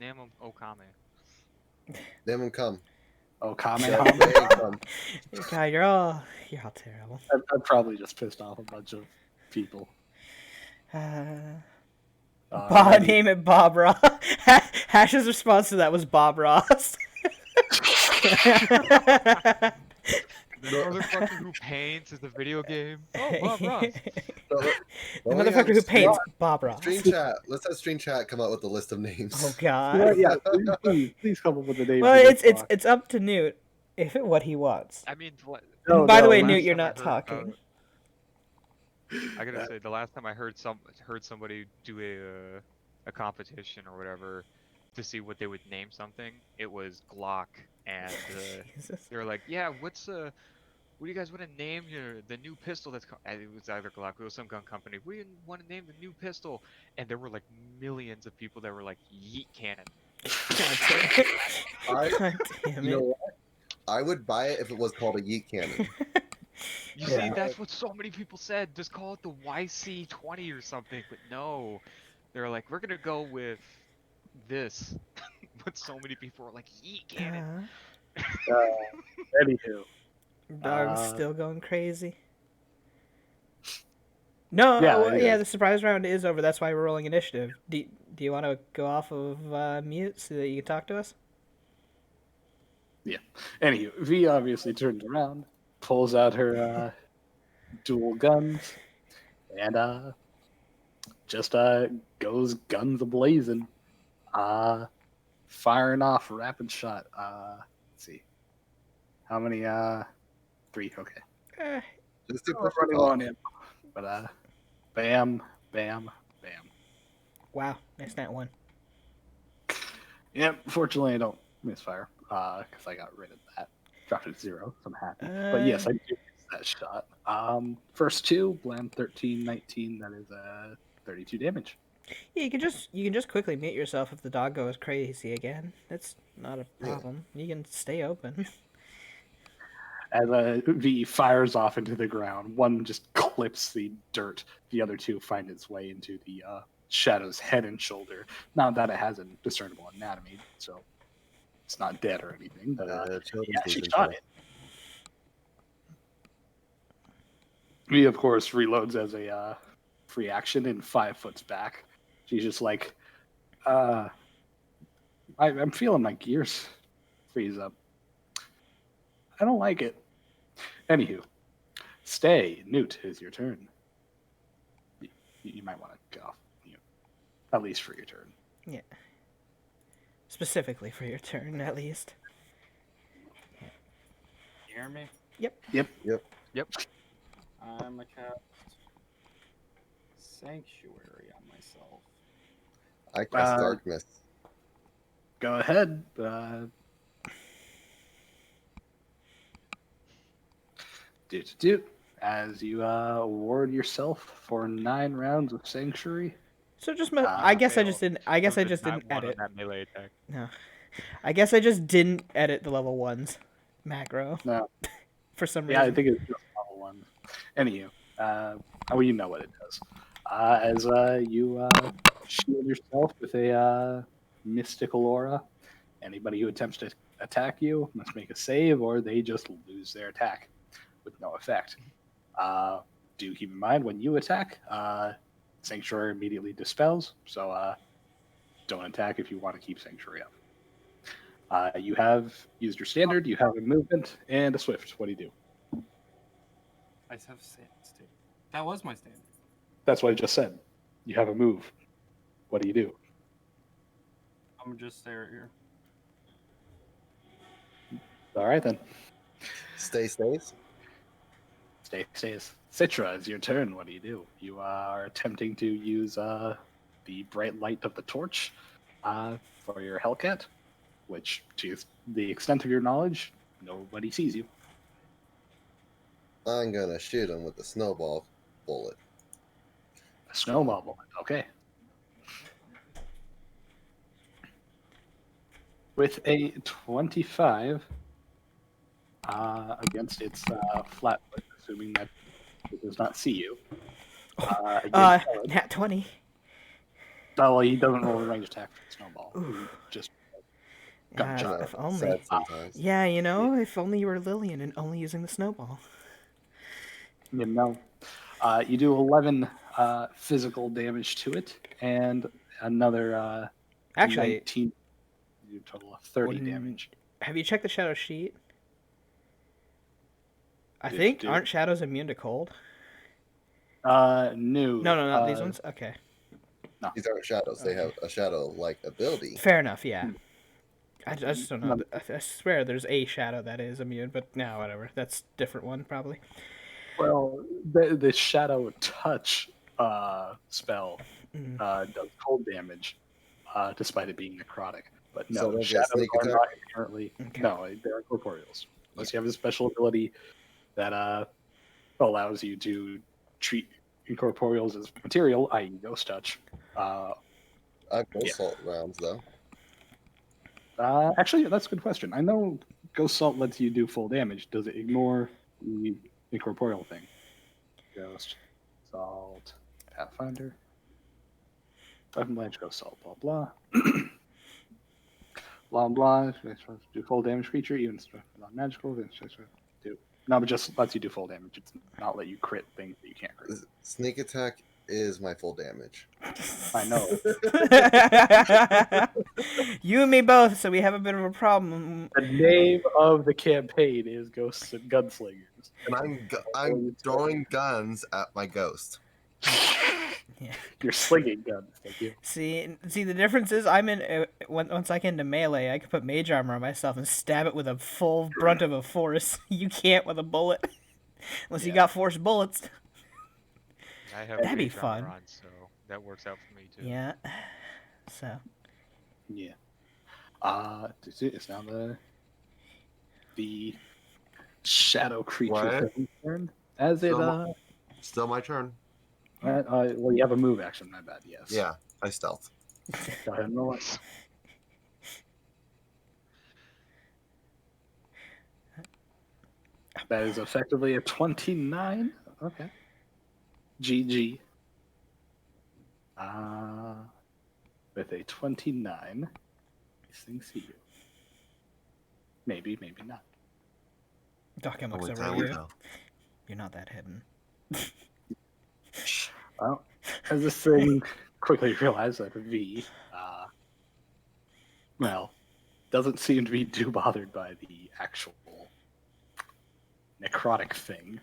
Name him Okami. Name him come. Okami. Name come. God, you're all terrible. I'm probably just pissed off a bunch of people. Ready? Name it Bob Ross. Hash's response to that was Bob Ross. The motherfucker who paints is the video game. Oh, Bob Ross. So, The well, we motherfucker have who stream- paints Bob Ross. Stream chat. Let's have stream chat come out with a list of names. Oh God. Yeah, please come up with a name. Well, for this box. it's up to Newt what he wants. I mean, No, By the no, way, last Newt, you're time I not heard talking. I gotta say, the last time I heard somebody do a competition or whatever to see what they would name something, it was Glock, and Jesus. they were like, "Yeah, what do you guys want to name the new pistol that's it was either Glock, it was some gun company. We want to name the new pistol," and there were like millions of people that were like, "Yeet cannon." I, God damn you know it. what? I would buy it if it was called a yeet cannon. You see, that's what so many people said. Just call it the YC-20 or something. But no, they're like, we're gonna go with this. But so many people were like, yeet cannon. Anywho, Dog's still going crazy. No, Yeah, it yeah, is. the surprise round is over. That's why we're rolling initiative. Do you want to go off of mute so that you can talk to us? anywho, V obviously turns around, pulls out her dual guns, and just goes guns a-blazing, firing off rapid shot. Let's see, how many? 3. Okay, Eh, Just to I'm push running it off. on him, but bam, bam, bam. wow, nice nat one. Yep. Fortunately, I don't misfire because I got rid of that. Dropped it to 0, so I'm happy. But yes, I do miss that shot. First 2, blam 13, 19. That is 32 damage. Yeah, you can just quickly mute yourself if the dog goes crazy again. That's not a Yeah. problem. You can stay open. As V fires off into the ground, one just clips the dirt. The other 2 find its way into the Shadow's head and shoulder. Not that it has a discernible anatomy, so it's not dead or anything. But Children's yeah, she Vision shot Show. it. V, of course, reloads as a free action and 5 foot back. She's just like, I'm feeling my gears freeze up. I don't like it. Anywho, stay. Newt, is your turn. You might want to get off mute, at least for your turn. Yeah. Specifically for your turn, at least. You hear me? Yep. I'm a cast Sanctuary on myself. I cast Uh, Darkness. Go ahead. As you award yourself for 9 rounds of Sanctuary. So just I guess I just didn't. I guess I There was just not didn't one on edit. that melee attack. No, I guess I just didn't edit the level 1s macro. No. For some Yeah, I reason. think it's just level 1. Anywho, well, you know what it does. As you shield yourself with a mystical aura, anybody who attempts to attack you must make a save, or they just lose their attack with no effect. Do keep in mind when you attack, Sanctuary immediately dispels. So don't attack if you want to keep Sanctuary up. You have used your standard, you have a movement, and a swift. What do you do? I have standard. That was my standard. That's what I just said. You have a move. What do you do? I'm gonna just stay right here. All right, then. Stays. Stays. Citra, it's your turn. What do? You are attempting to use the bright light of the torch for your Hellcat, which, to the extent of your knowledge, nobody sees you. I'm gonna shoot him with the snowball bullet. A snowball bullet. Okay. With a 25 against its flat foot, assuming that it does not see you. Nat 20. Well, he doesn't roll a range attack for the snowball. He just gunshot. If only. Sad sometimes. Yeah, if only you were Lillian and only using the snowball. You do 11 physical damage to it, and another Actually, 19. You do a total of 30 Wouldn't- damage. have you checked the shadow sheet? I Did think you? aren't shadows immune to cold? No. No, not these ones. Okay, These aren't shadows. They have a shadow-like ability. fair enough. Yeah, I just don't know. I swear there's a shadow that is immune, but no, whatever. That's a different one probably. Well, the shadow touch spell does cold damage, despite it being necrotic. But So no, they'll get shadows sneak are attack? not inherently. Okay. No, they're corporeals. Unless you have a special ability that allows you to treat incorporeals as material, i.e., ghost touch. I have ghost salt rounds though. Actually, that's a good question. I know Ghost Salt lets you do full damage. Does it ignore the incorporeal thing? Ghost Salt, Pathfinder, Weapon Blanche, Ghost Salt, blah blah. Blah blah. Do full damage creature, even non-magical. Do no, but just lets you do full damage. It's not let you crit things that you can't crit. Sneak attack is my full damage. I know. You and me both, so we have a bit of a problem. The name of the campaign is Ghosts and Gunslingers. And I'm throwing guns at my ghost. Yeah. You're slinging guns. Thank you. See, the difference is I'm in. Once I get into melee, I can put mage armor on myself and stab it with a full brunt of a force. You can't with a bullet, unless you got force bullets. I have That'd be mage armor fun. on, so that works out for me too. Yeah. So. Yeah. It's now the shadow creature What? thing's turn. As it Still my turn. well, you have a move action. My bad. Yes. Yeah, I stealth. Go ahead and roll it. That is effectively a 29. Okay. GG. With a 29, these things see you. Maybe not. Doc M looks Only over time at will you. tell. You're not that hidden. Well, as this thing quickly realized that V, doesn't seem to be too bothered by the actual necrotic thing.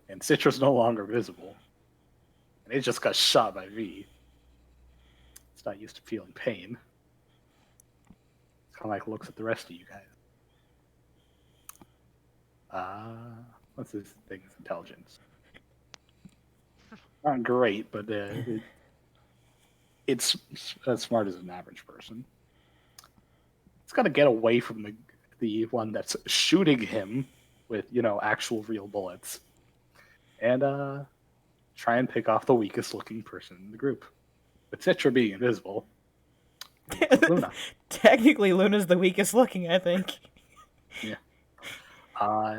And Citra's no longer visible. And it just got shot by V. It's not used to feeling pain. It's kind of like looks at the rest of you guys. What's this thing's intelligence? Not great, but it's as smart as an average person. It's got to get away from the one that's shooting him with actual real bullets, and try and pick off the weakest looking person in the group. With Citra being invisible, Luna. Technically, Luna's the weakest looking, I think. Yeah.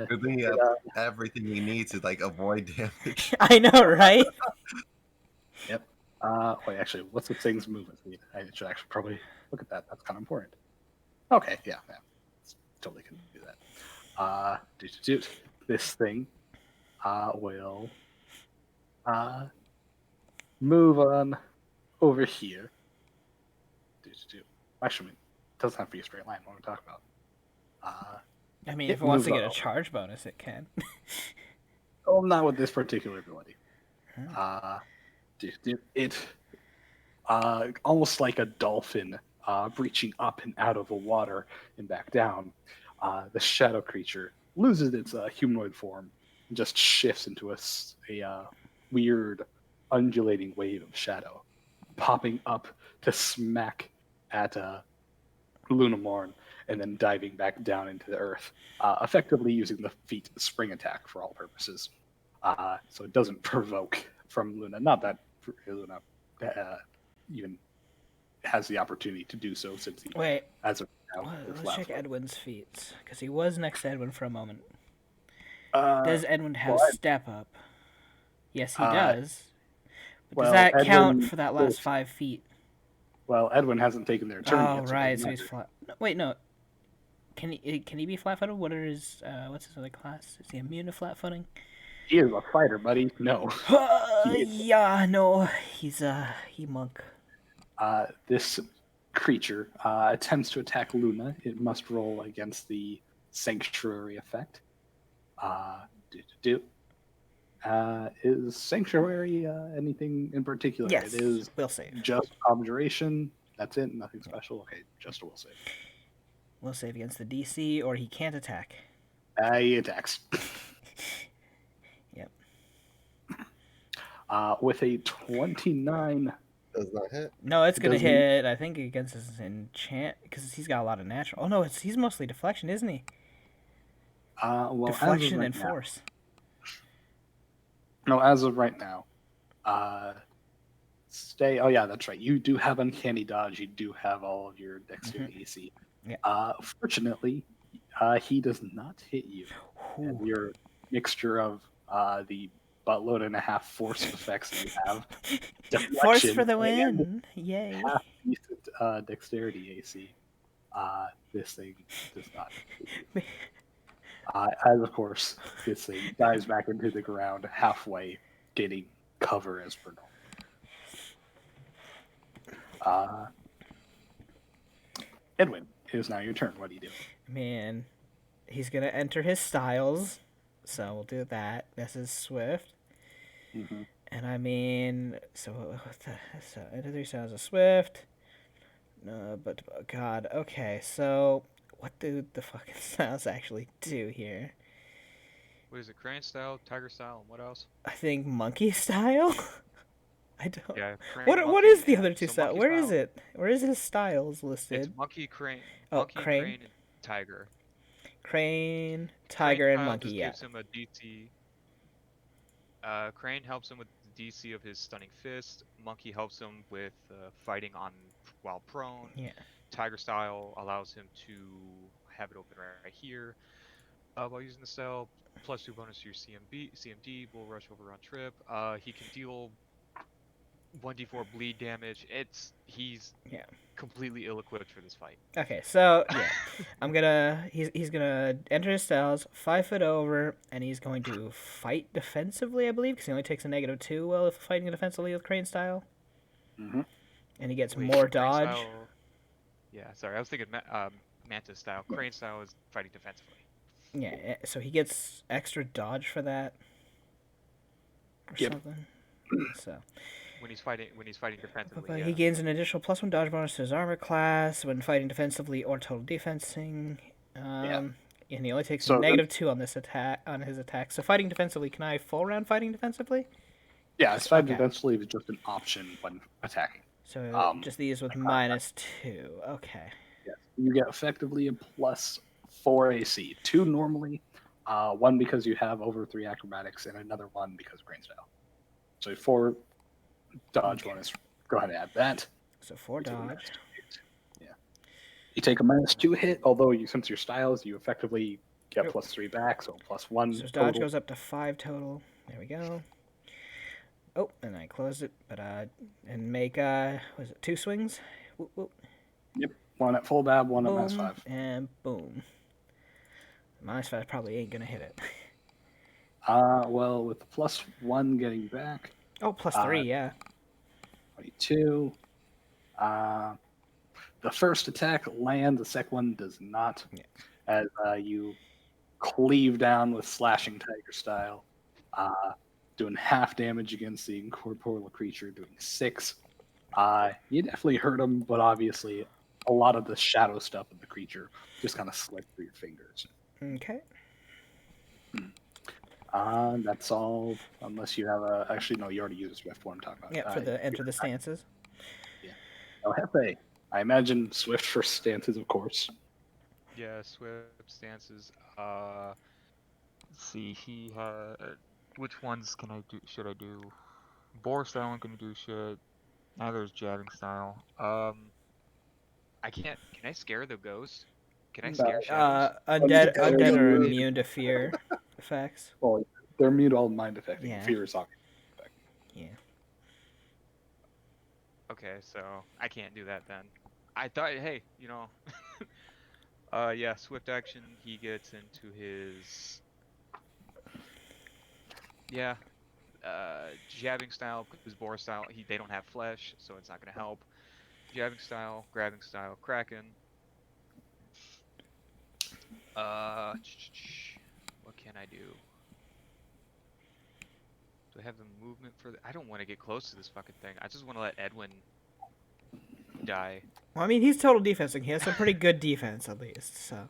Good thing you have everything you need to avoid damage. I know, right? Yep. Wait, actually, what's the thing's movement speed? I should actually probably look at that. That's kind of important. Okay, yeah. Totally can do that. This thing will move on over here Actually, it doesn't have to be a straight line. What we're talking about. I mean, It if it wants to moves get a up. charge bonus, it can. Oh, not with this particular ability. Huh. It almost like a dolphin breaching up and out of the water and back down. The shadow creature loses its humanoid form and just shifts into a weird, undulating wave of shadow, popping up to smack at Lunamorn and then diving back down into the earth, effectively using the feat spring attack for all purposes. So it doesn't provoke from Luna. Not that Luna even has the opportunity to do so since he, Wait, as of now, is let's left check foot. Edwin's feats, because he was next to Edwin for a moment. Uh, Does Edwin have well, step up? Yes, he Uh, does. But does well, that count Edwin for that last is- 5 feet? Well, Edwin hasn't taken their turn Oh, yet. So it right. doesn't So he's matter. flat. No, wait, no. Can he be flat-footed? What are his what's his other class? Is he immune to flat-footing? He is a fighter, buddy. No. He is- Yeah, no. He's he monk. This creature attempts to attack Luna. It must roll against the sanctuary effect. Is sanctuary anything in particular? Yes. It is Will save. just abjuration. That's it. Nothing special. Okay, just a will save. Will save against the DC, or he can't attack. He attacks. Yep. With a 29. Does not hit. No, it's It gonna doesn't- hit. I think against his enchant, because he's got a lot of natural. Oh no, he's mostly deflection, isn't he? Well, Deflection as of and right now, force. no, as of right now, stay. Oh yeah, that's right. You do have uncanny dodge. You do have all of your dexterity AC. Yeah. Fortunately, he does not hit you. And Ooh. your mixture of the buttload and a half force effects that you have, Force deflection, for the and win! Yay! half decent dexterity AC. This thing does not. hit you. As of course, this thing dives back into the ground halfway, getting cover as per normal. Edwin, it is now your turn. What do you do? Man, he's gonna enter his styles, so we'll do that. This is Swift, Mm-hmm. and I mean, so enter 3 styles of Swift. But oh God, okay. So what do the fucking styles actually do here? What is it? Crane style, tiger style, and what else? I think monkey style. I don't. Yeah. Crane, What monkey, is the yeah. other two So styles? monkey Where is style, it? Where is his styles listed? It's monkey, crane, Oh, monkey, crane. crane, and tiger. Crane, tiger, Crane and style monkey. just Yeah. gives him a DC. Crane helps him with the DC of his stunning fist. Monkey helps him with fighting on while prone. Yeah. Tiger style allows him to have it open right here. While using the cell, +2 bonus to your CMD, bull rush over on trip. He can deal 1d4 bleed damage. He's Yeah. completely ill-equipped for this fight. Okay, so yeah, he's gonna enter his styles, 5 foot over, and he's going to fight defensively, I believe, because he only takes a -2 while fighting defensively with crane style, Mm-hmm. and he gets Wait, more crane dodge. style- Yeah, sorry, I was thinking mantis style. Crane style is fighting defensively. Yeah, so he gets extra dodge for that, or Yep. something. So. When he's fighting defensively, But yeah. he gains an additional +1 dodge bonus to his armor class when fighting defensively or total defensing. And he only takes So a then- -2 on this attack his attack. So fighting defensively, can I full round fighting defensively? Yeah, side Okay. defensively is just an option when attacking. So just these with -2. Okay. Yes. You get effectively a +4 AC. 2 normally, 1 because you have over 3 acrobatics, and another 1 because of crane style. So 4 dodge bonus. Go ahead and add that. So 4 You take a dodge. -2 hit. Yeah. You take a -2 hit, although since your styles, you effectively get Yep. +3 back, so +1 So his dodge total. goes up to 5 total. There we go. Oh, and I closed it, but and make was it 2 swings? Whoop, whoop. 1 at full dab, 1 at Boom, -5. and boom. -5 probably ain't gonna hit it. Well, with the +1 getting back, Oh, +3, yeah. 22. the first attack lands, the second one does not. Yeah. As you cleave down with slashing tiger style, doing half damage against the incorporeal creature, doing 6. You definitely hurt him, but obviously a lot of the shadow stuff of the creature just kind of slipped through your fingers. Okay. That's all, unless you have a. Actually, no, you already used a swift form. Talk about. Yeah, for the enter the stances. El Jefe. I imagine swift for stances, of course. Yeah, swift stances. Let's see, he had. Which ones can I do? Should I do? Boar style I'm gonna do shit. Neither is jabbing style. I can't. Can I scare the ghost? Can I scare shadows? Undead are Maybe. immune to fear effects. Well, they're immune to all mind affecting. Yeah. Fear is obvious. Yeah. Okay, so I can't do that then. I thought, hey, yeah, swift action. He gets into his, jabbing style, because boar style. They don't have flesh, so it's not gonna help. Jabbing style, grabbing style, kraken. What can I do? Do I have the movement for I don't want to get close to this fucking thing. I just want to let Edwin die. Well, I mean, he's total defensing. He has some pretty good defense, at least. So,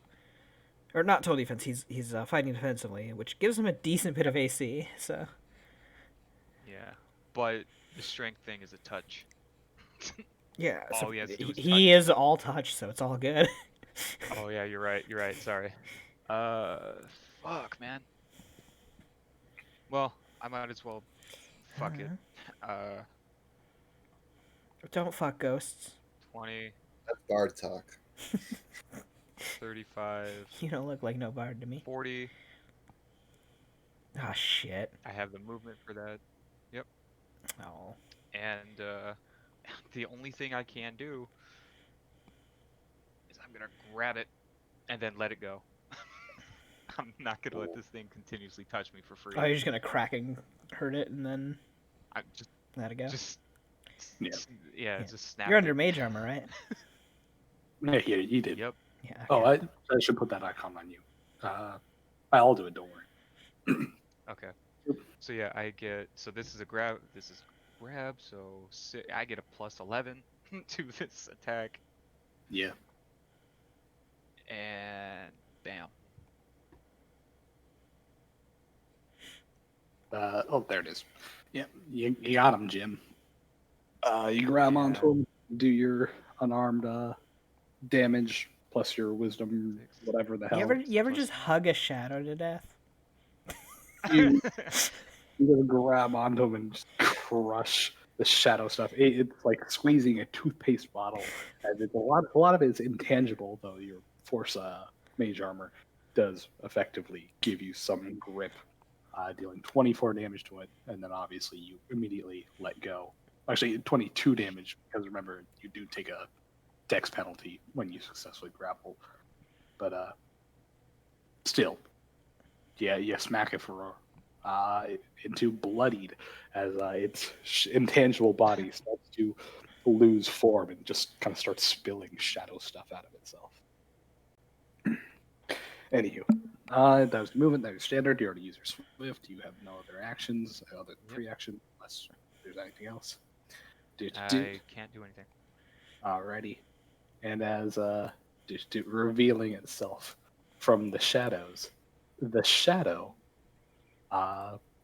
or not total defense. He's fighting defensively, which gives him a decent bit of AC. So. Yeah, but the strength thing is a touch. Yeah. All So he has to do is he is all touch, so it's all good. Oh yeah, you're right. You're right. Sorry. Fuck, man. Well, I might as well. Fuck it. Don't fuck ghosts. 20, That's bard talk. 35, You don't look like no bard to me. 40. Ah, shit. I have the movement for that. Yep. Oh. And the only thing I can do is I'm gonna grab it and then let it go. I'm not gonna let this thing continuously touch me for free. Oh, you're just gonna crack and hurt it and then I just let it go? Yeah. just snap. You're it. under mage armor, right? Yeah, you did. Yep. Yeah. Oh, okay. I should put that icon on you. I'll do it. Don't worry. Okay. So yeah, so this is a grab. This is grab. So I get a plus 11 to this attack, Yeah. and bam. There it is. Yeah, you got him, Jim. You grab onto him, do your unarmed damage plus your wisdom, whatever the hell. You ever just hug a shadow to death? You gotta grab onto him and just crush the shadow stuff. It's like squeezing a toothpaste bottle, and it's a lot of it is intangible, though your force mage armor does effectively give you some grip, dealing 24 damage to it, and then obviously you immediately let go. Actually, 22 damage, because remember, you do take a dex penalty when you successfully grapple. But still, yeah, you smack it for into bloodied as its intangible body starts to lose form and just kind of starts spilling shadow stuff out of itself. Anywho, that was the movement. That was standard. You already used your swift. You have no other actions, other than free action, unless there's anything else. I can't do anything. Alrighty. And as revealing itself from the shadows, the shadow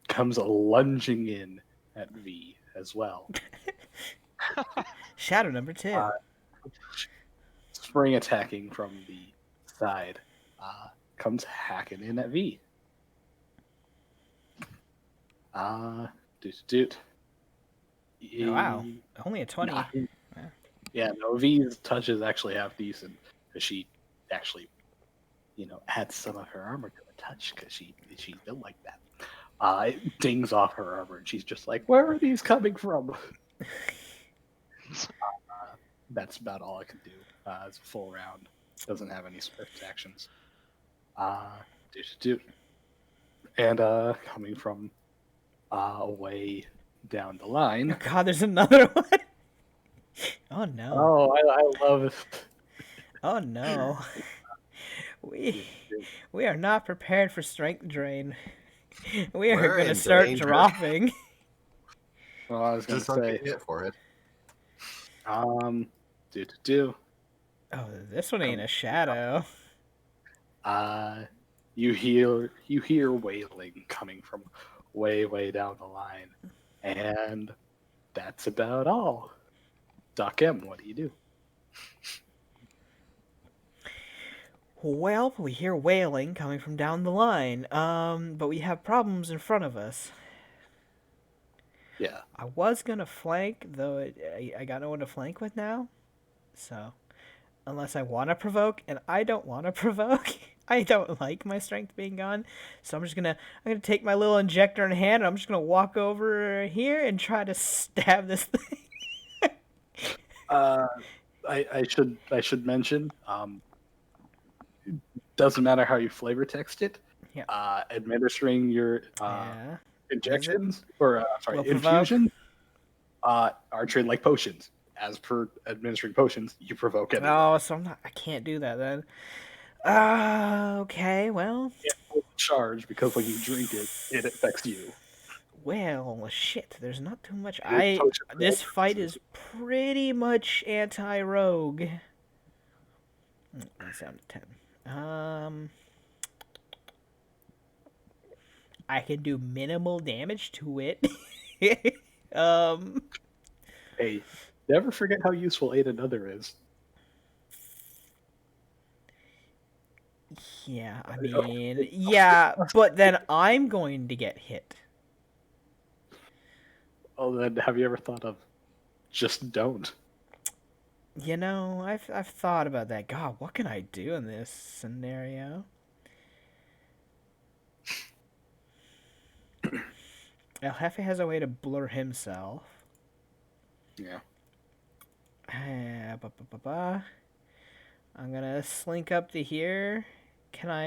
comes lunging in at V as well. Shadow number 2. Spring attacking from the side, comes hacking in at V. Doot. Oh, wow. Only a 20. Nah. Yeah, no, V's touch is actually half decent, because she actually, adds some of her armor to the touch, because she's built like that. It dings off her armor, and she's just like, where are these coming from? That's about all I can do. It's a full round. Doesn't have any swift actions. And coming from way down the line. Oh, God, there's another one. Oh no. Oh, I love it. Oh no. We are not prepared for strength drain. We are We're gonna in start danger. dropping. Well, I was gonna Just don't say, get hit for it. do. Oh, this one ain't a shadow. You hear wailing coming from way down the line, and that's about all. Doc M, what do you do? Well, we hear wailing coming from down the line. But we have problems in front of us. Yeah. I was gonna flank, though I got no one to flank with now. So, unless I want to provoke, and I don't want to provoke. I don't like my strength being gone, so I'm gonna take my little injector in hand, and I'm just gonna walk over here and try to stab this thing. I should mention, doesn't matter how you flavor text it. Yeah. Administering your Yeah. injections or Will provoke. infusions are treated like potions. As per administering potions, you provoke anyway. Oh, so I can't do that then. Okay, well. Charge because when you drink it, it affects you. Well, shit, there's not too much. Potion This fight is pretty much anti-rogue. That's down to 10. I can do minimal damage to it. Hey, never forget how useful Aid Another is. Yeah, I mean, yeah, but then I'm going to get hit. Oh, then have you ever thought of just don't? You know, I've thought about that. God, what can I do in this scenario? El Jefe has a way to blur himself. Yeah. I'm gonna slink up to here. Can I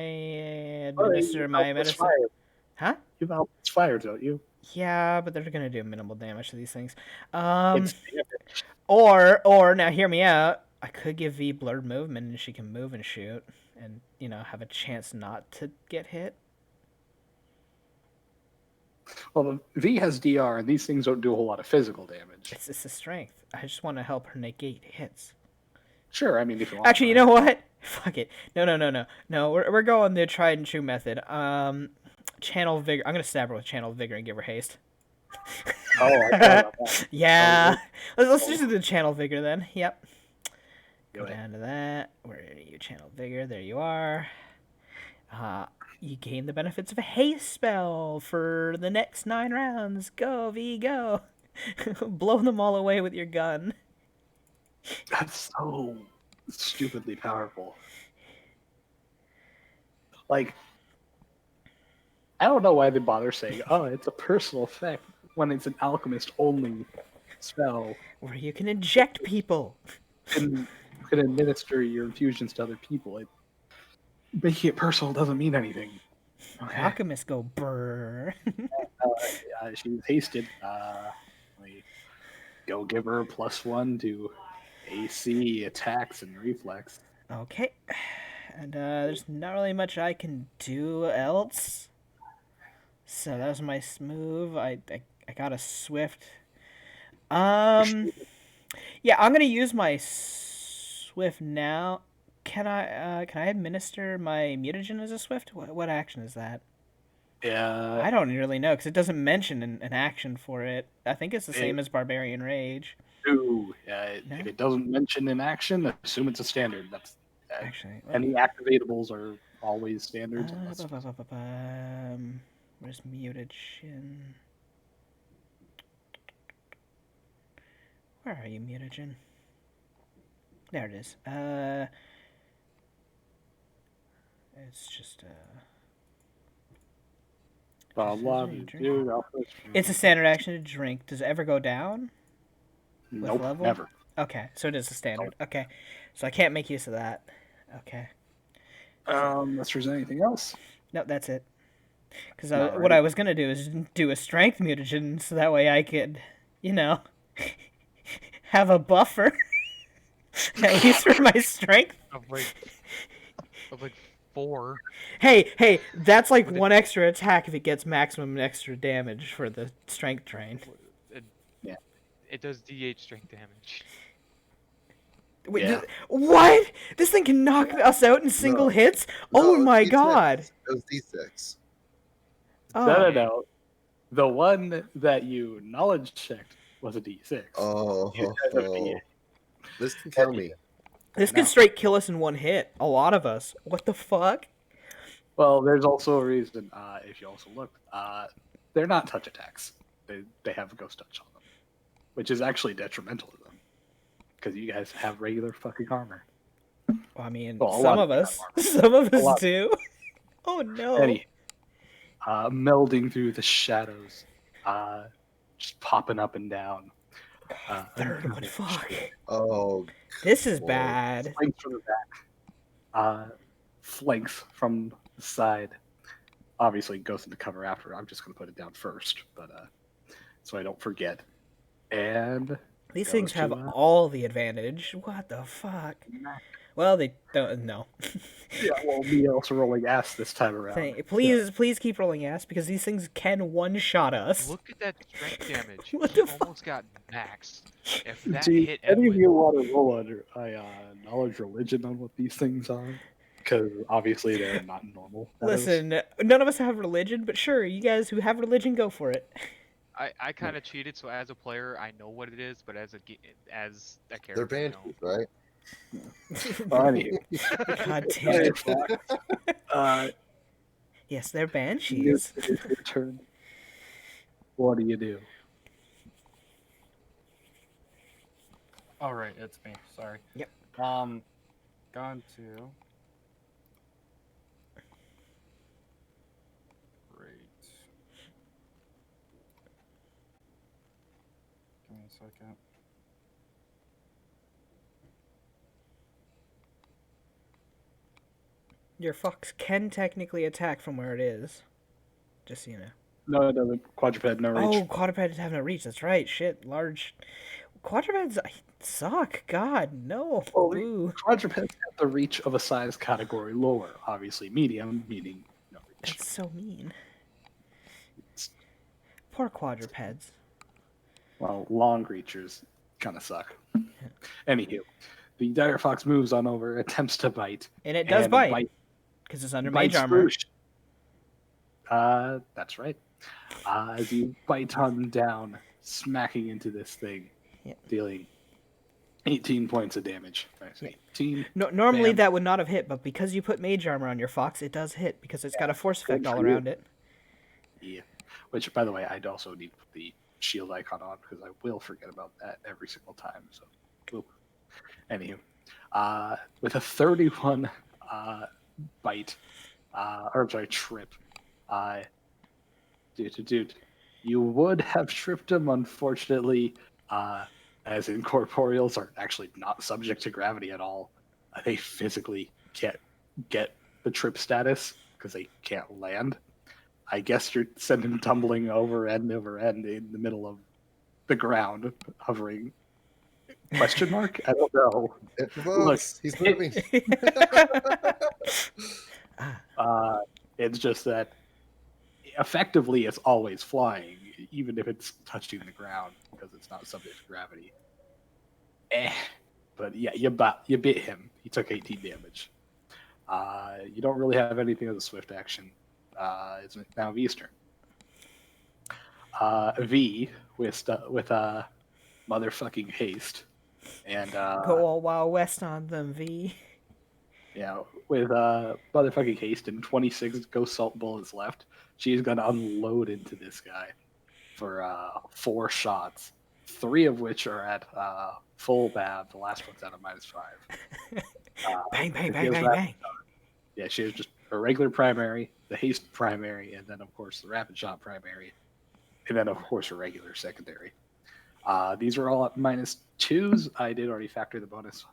administer my medicine? Fire. Huh? You know, it's fire, don't you? Yeah, but they're gonna do minimal damage to these things. It's damage. Or now hear me out. I could give V blurred movement and she can move and shoot, and have a chance not to get hit. Well, V has DR, and these things don't do a whole lot of physical damage. It's a strength. I just want to help her negate hits. Sure, I mean, if you want. Actually, you know what? Fuck it. No. We're going the tried and true method. Channel vigor. I'm gonna stab her with channel vigor and give her haste. Oh, I thought about that. Yeah. Let's just do the channel vigor then. Yep. Go Go down to that. Where are you? Channel vigor. There you are. You gain the benefits of a haste spell for the next 9 rounds. Go, V, go. Blow them all away with your gun. That's so stupidly powerful. Like, I don't know why they bother saying, "Oh, it's a personal effect," when it's an alchemist-only spell. Where you can inject people. You can administer your infusions to other people. Making it personal doesn't mean anything. Okay. Alchemists go brrr. She's hasted. We go give her a +1 to AC, attacks, and reflex. Okay. And there's not really much I can do else. So that was my move. I got a swift. Yeah, I'm gonna use my swift now. Can I administer my mutagen as a swift? What action is that? Yeah. I don't really know because it doesn't mention an action for it. I think it's the same as Barbarian Rage. Ooh, No? if it doesn't mention an action, assume it's a standard. That's Actually, any activatables are always standards. Where's mutagen? Where are you, mutagen? There it is. It's just It's a standard action to drink. Does it ever go down? Nope, level? never. Okay, so it is a standard. Okay, so I can't make use of that. Okay. Unless there's anything else. No, that's it. Because what I was gonna do is do a strength mutagen, so that way I could, have a buffer. At least for my strength. Of like 4. Hey, that's like With it- one extra attack if it gets maximum extra damage for the strength train. It, Yeah. it does D8 strength damage. Wait, Yeah. what? This thing can knock us out in single No. hits? No, Oh it was my D6. god. It was D6. Oh. No. The one that you knowledge checked was a D6. Oh, You guys have a D8. this can kill me. This No. could straight kill us in one hit. A lot of us. What the fuck? Well, there's also a reason, if you also look, they're not touch attacks. They have a ghost touch on them, which is actually detrimental to them. Because you guys have regular fucking armor. Well, I mean, Well, a some lot of of us. them Some of A us lot. do. Oh no. Any, melding through the shadows, just popping up and down. Third one, fuck. Oh, This is boy. bad. Flanks from the back. Flanks from the side. Obviously, goes into cover after. I'm just going to put it down first, but so I don't forget. And These goes things to, have all the advantage. What the fuck? Well, they don't. No. yeah, well, me also rolling ass this time around. Please keep rolling ass because these things can one-shot us. Look at that strength damage. What He the fuck? almost got maxed. If that Do hit any of Edwin, you want to roll under knowledge religion on what these things are? Because obviously they're not normal. that is. Listen, none of us have religion, but sure, you guys who have religion, go for it. I kind of cheated, so as a player, I know what it is, but as a character, They're I don't. banshees, right? Well, anywho, God damn it. Yes, they're it's banshees. your turn. What do you do? Oh right, it's me. Sorry. Yep. Gone to. Great. Give me a second. Your fox can technically attack from where it is. Just so you know. No, it doesn't. Quadruped, no reach. Oh, quadrupeds have no reach. That's right. Shit, large. Quadrupeds suck. God, no. Well, Boo. Quadrupeds have the reach of a size category lower. Obviously, medium, meaning no reach. That's so mean. Poor quadrupeds. Well, long reachers kind of suck. Anywho, the dire fox moves on over, attempts to bite. And it does and bite. Because it's under mage bites armor. That's right. As you bite on down, smacking into this thing, Yep. dealing 18 points of damage. Nice. 18. No, normally Bam. that would not have hit, but because you put mage armor on your fox, it does hit because it's got a force effect good all for you. around it. Yeah. Which, by the way, I'd also need to put the shield icon on because I will forget about that every single time. So, whoop. Anywho, with a 31 bite, or sorry, trip, dude, you would have tripped him, unfortunately, as incorporeals are actually not subject to gravity at all. They physically can't get the trip status because they can't land. I guess you're sending tumbling over end in the middle of the ground, hovering. Question mark? I don't know. It provokes. He's moving. It's just that effectively it's always flying, even if it's touching the ground because it's not subject to gravity. But yeah, you bit him. He took 18 damage. You don't really have anything as a swift action. It's now V's turn. V with motherfucking haste, and Go all Wild West on them, V. yeah, with motherfucking haste and 26 ghost salt bullets left, she's gonna unload into this guy for 4 shots, 3 of which are at full BAB. The last one's at a -5. Bang, bang, it bang, feels bang, rapid bang. Yeah, she has just a regular primary, the haste primary, and then of course the rapid shot primary, and then of course a regular secondary. These are all at -2s. I did already factor the bonus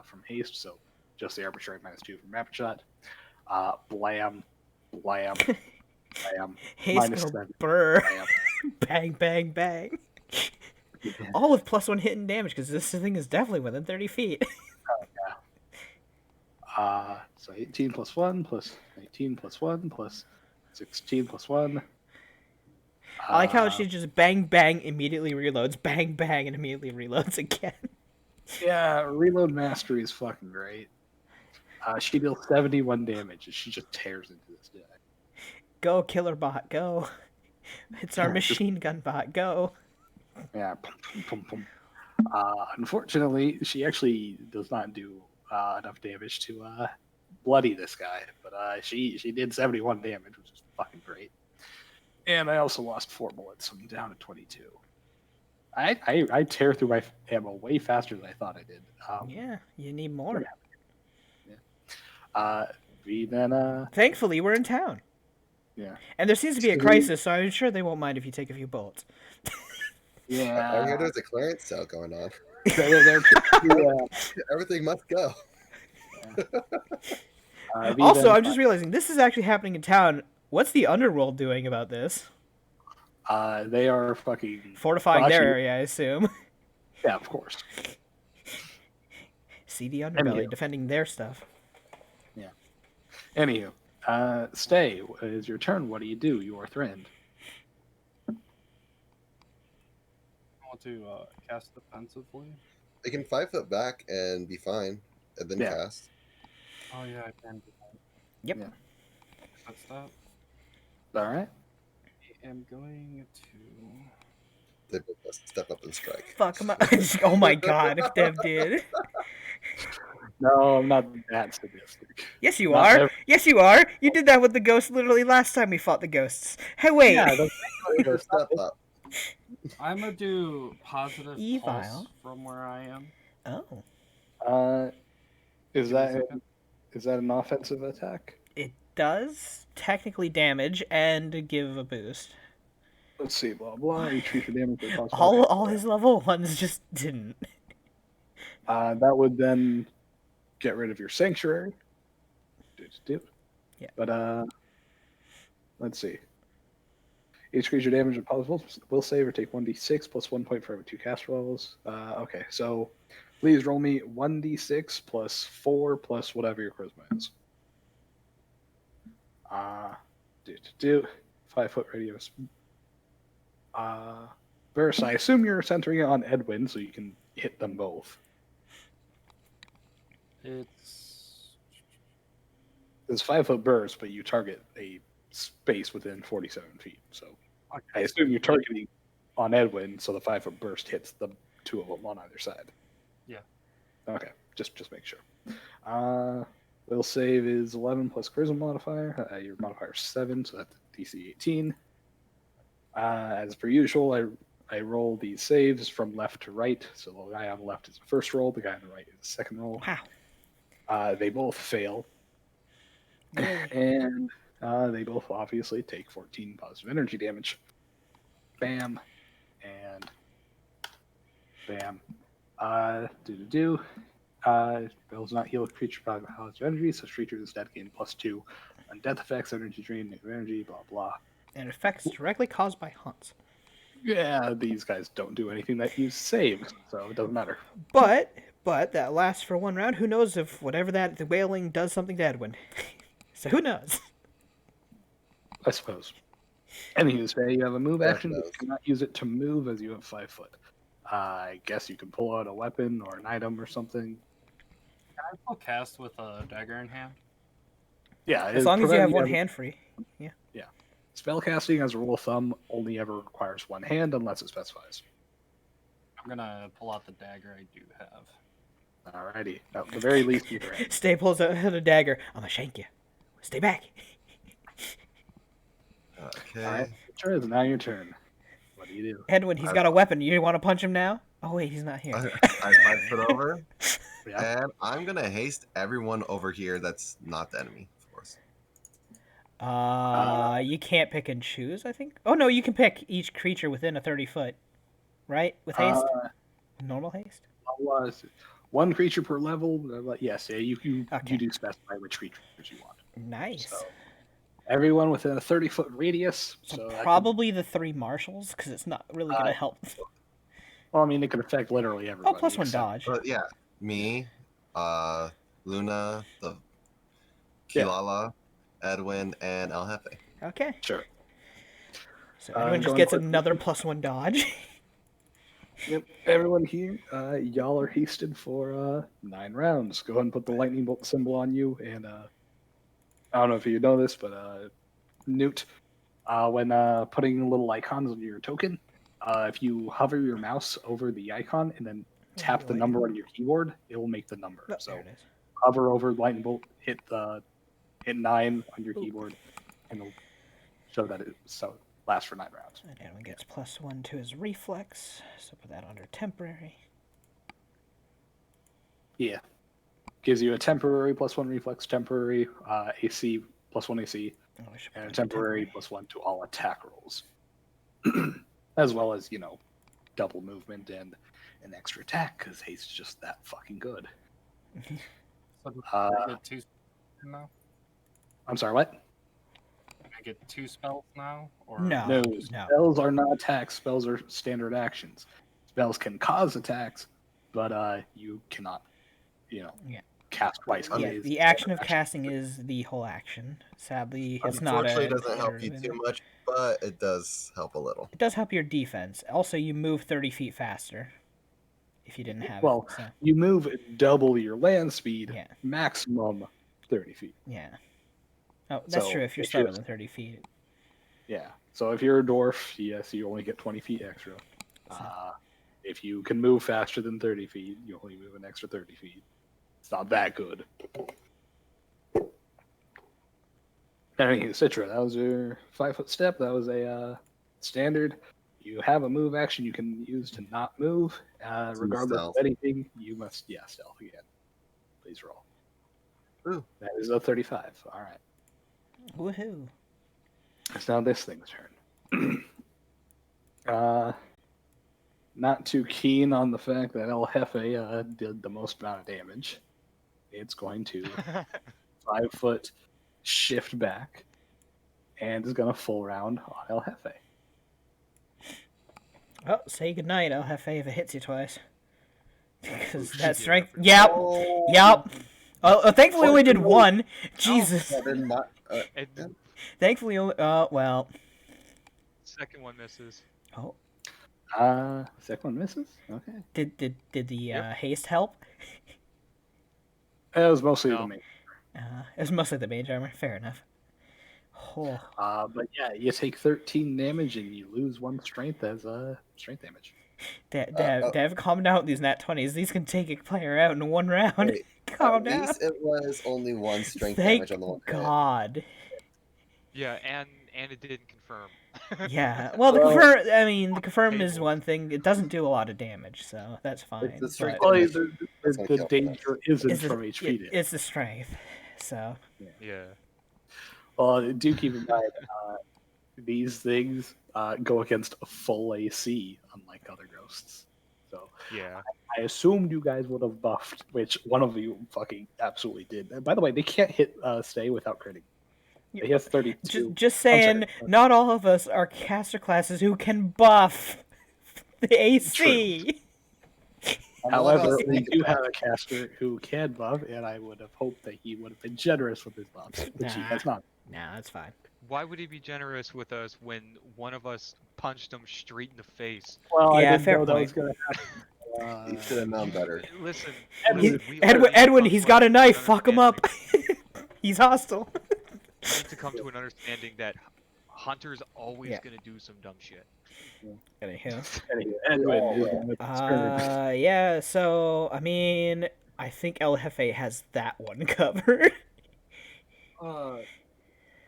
from haste, so just the arbitrary -2 from rapid shot. Blam, blam, blam. Haste go -7. burr. Blam. Bang, bang, bang. All with +1 hit and damage because this thing is definitely within 30 feet. So 18 plus 1 plus 19 plus 1 plus 16 plus 1. I like how she just bang bang immediately reloads, bang bang and immediately reloads again. Yeah, reload mastery is fucking great. She deals 71 damage and she just tears into this guy. Go, killer bot, go. It's our machine gun bot, go. Yeah. Pum, pum, pum, pum. Unfortunately, she actually does not do enough damage to bloody this guy, but she did 71 damage, which is fucking great. And I also lost 4 bullets, so I'm down to 22. I tear through my ammo way faster than I thought I did. Yeah, you need more. We then Thankfully, we're in town. yeah. And there seems to be a crisis, so I'm sure they won't mind if you take a few bullets. I hear Yeah. there's a clearance sale going on. They're Everything must go. Also, I'm just realizing this is actually happening in town. What's the underworld doing about this? they are fucking Fortifying well, their actually, area, I assume. Yeah, of course. See the underbelly Anywho. defending their stuff. Anywho, Stay, it is your turn. What do? You are threatened. I want to cast defensively. They can 5 foot back and be fine, and then Yeah. cast. Oh yeah, I can do that. Yep. Yeah. That's that. All right. I am going to. They both must step up and strike. Fuck, oh my god, if Dev did. No, I'm not that sadistic. Yes, you Not are. ever. Yes, you are. You did that with the ghost literally last time we fought the ghosts. Hey, wait. Yeah, First step up. I'm gonna do positive Evil. pulse from where I am. Oh. Is Give me a that second. an offensive attack? It does technically damage and give a boost. Let's see. Blah blah. Retreat for damage. All his level ones just didn't. That would then get rid of your sanctuary. Yeah. But let's see. Each creature damage and possible will save or take 1d6 plus 1 point for every 2 cast rolls. Okay, so please roll me 1d6 plus 4 plus whatever your charisma is. 5 foot radius. Verse, I assume you're centering it on Edwin, so you can hit them both. It's 5 foot burst, but you target a space within 47 feet. So I assume you're targeting on Edwin, so the 5 foot burst hits the 2 of them on either side. Yeah. Okay, just make sure. Will save is 11 plus charisma modifier. Your modifier is 7, so that's DC 18. As per usual, I roll these saves from left to right. So the guy on the left is the first roll, the guy on the right is the second roll. Wow. They both fail. Yay. And they both obviously take 14 positive energy damage. Bam. And bam. Will not heal a creature by positive energy, so creature instead gain +2 on death effects, energy drain, negative energy, blah blah. And effects directly caused by haunts. Yeah, these guys don't do anything that use saves, so it doesn't matter. But that lasts for 1 round. Who knows if whatever the wailing does something to Edwin. So who knows? I suppose. Anywho, say you have a move action, but knows. you cannot use it to move as you have 5 foot. I guess you can pull out a weapon or an item or something. Can I still cast with a dagger in hand? Yeah, As long as you have one hand free. Yeah. Spellcasting, as a rule of thumb, only ever requires one hand unless it specifies. I'm gonna pull out the dagger I do have. Alrighty. At the very least, you can. Stay pulls out a dagger. I'm gonna shank you. Stay back. Okay. Alright, it's now your turn. What do you do? Edwin, he's got a weapon. You want to punch him now? Oh wait, he's not here. I 5 foot over, Yeah. and I'm gonna haste everyone over here that's not the enemy, of course. You can't pick and choose, I think. Oh no, you can pick each creature within a 30 foot, right? With haste, normal haste. One creature per level. Yes, yeah, you Okay. do specify which creatures you want. Nice. So, everyone within a 30-foot radius. So that probably the 3 marshals, because it's not really gonna help. well, I mean, it could affect literally everybody. Oh, plus 1 except- dodge. But yeah, me, Luna, the Yeah. Kilala, Edwin, and El Jefe. Okay. Sure. So everyone just going gets quick. another +1 dodge. Yep. Everyone here, y'all are hasted for 9 rounds. Go ahead and put the lightning bolt symbol on you. And I don't know if you know this, but Newt, when putting little icons on your token, if you hover your mouse over the icon and then tap the number on your keyboard, it will make the number. Oh, So there it is. hover over lightning bolt, hit 9 on your keyboard, and it'll show that it lasts for 9 rounds. And Edwin gets +1 to his reflex, so put that under temporary. Yeah. Gives you a temporary +1 reflex, temporary AC +1 AC, Oh, I should put and a that under temporary +1 to all attack rolls. As well as, double movement and an extra attack, because haste's just that fucking good. So do I get 2 now? I'm sorry, what? I get 2 spells now? Or No. No, no. spells are not attacks. Spells are standard actions. Spells can cause attacks, but you cannot, Yeah. cast twice. Yeah, It is the action of standard casting is the whole action. Sadly, it's not Unfortunately, a. it doesn't help you too much, but it does help a little. It does help your defense. Also, you move 30 feet faster. If you didn't have Well, it. So, you move double your land speed, yeah. maximum 30 feet. Yeah. Oh, that's So, true. If you're if slower you're- than 30 feet. Yeah. So if you're a dwarf, yes, you only get 20 feet extra. If you can move faster than 30 feet, you only move an extra 30 feet. It's not that good. Anyway, Citra, that was your 5-foot step. That was a standard. You have a move action you can use to not move. Regardless stealth. of anything, you must, stealth again. Please roll. Ooh. That is a 35. All right. Woohoo. It's now this thing's turn. Not too keen on the fact that El Jefe did the most amount of damage. It's going to 5-foot shift back and is going to full round on El Jefe. Oh, say goodnight, El Jefe, if it hits you twice. Because shit, that yeah, strength. I Yep. Oh, Yep. Oh, thankfully only did one. Jesus. that did not. And Thankfully only. Well. second one misses. Oh. Second one misses? Okay. Did the Yep. haste help? It was mostly No. the main. It was mostly the mage armor. Fair enough. Oh. But yeah, you take 13 damage and you lose 1 strength as strength damage. Dev, calm down with these nat 20s. These can take a player out in 1 round. Wait, Calm At down. least it was only 1 strength Thank damage on the one hit. God. Yeah, and it didn't confirm. Yeah. Well, the Well, confirm. I mean, the confirm is table. one thing. It doesn't do a lot of damage, so that's fine. the strength but Well, damage. the danger isn't it's the, from HP damage. it's the strength. So. Yeah. Well, do keep in mind, these things go against a full AC, unlike other ghosts. So Yeah. I assumed you guys would have buffed, which one of you fucking absolutely did. And by the way, they can't hit stay without critting. He has 32. Just saying, not all of us are caster classes who can buff the AC. However, we do have a caster who can buff, and I would have hoped that he would have been generous with his buffs, which he Nah. has not. Nah, that's fine. Why would he be generous with us when one of us punched him straight in the face? Well, Yeah, I didn't fair know that was point. going to happen. You should have known better. Listen, Edwin, we Edwin, need to he's come got to a an knife. Fuck him up. understanding- He's hostile. We need to come to an understanding that Hunter's always Yeah. gonna do some dumb shit. Anywho. Anyway, Edwin is on the turn. Yeah, so, I mean, I think El Jefe has that one covered.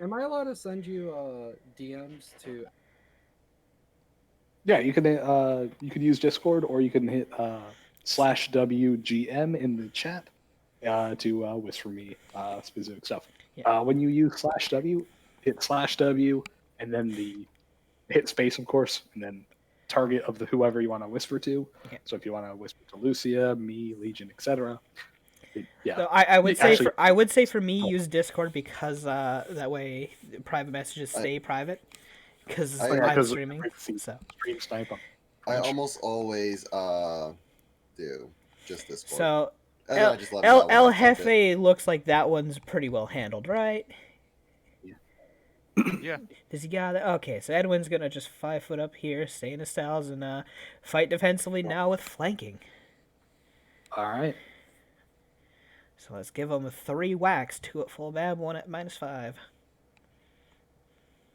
Am I allowed to send you DMs to? Yeah, you can use Discord, or you can hit /WGM in the chat to whisper me specific stuff. Yeah. When you use /W, hit /W, and then hit space, of course, and then target of the whoever you want to whisper to. Okay. So if you want to whisper to Lucia, me, Legion, etc. Yeah. So I would say Actually- I would say for me use Discord because that way private messages stay private because I- live because streaming. see So stream snipe 'em. I almost always do just this one. so El, just let him know when El I sent it. Jefe looks like that one's pretty well handled, right? Yeah. Does he got it? Okay, so Edwin's gonna just 5 foot up here, stay in his styles, and fight defensively now with flanking. All right. So let's give him 3 whacks, 2 at full bab, 1 at -5.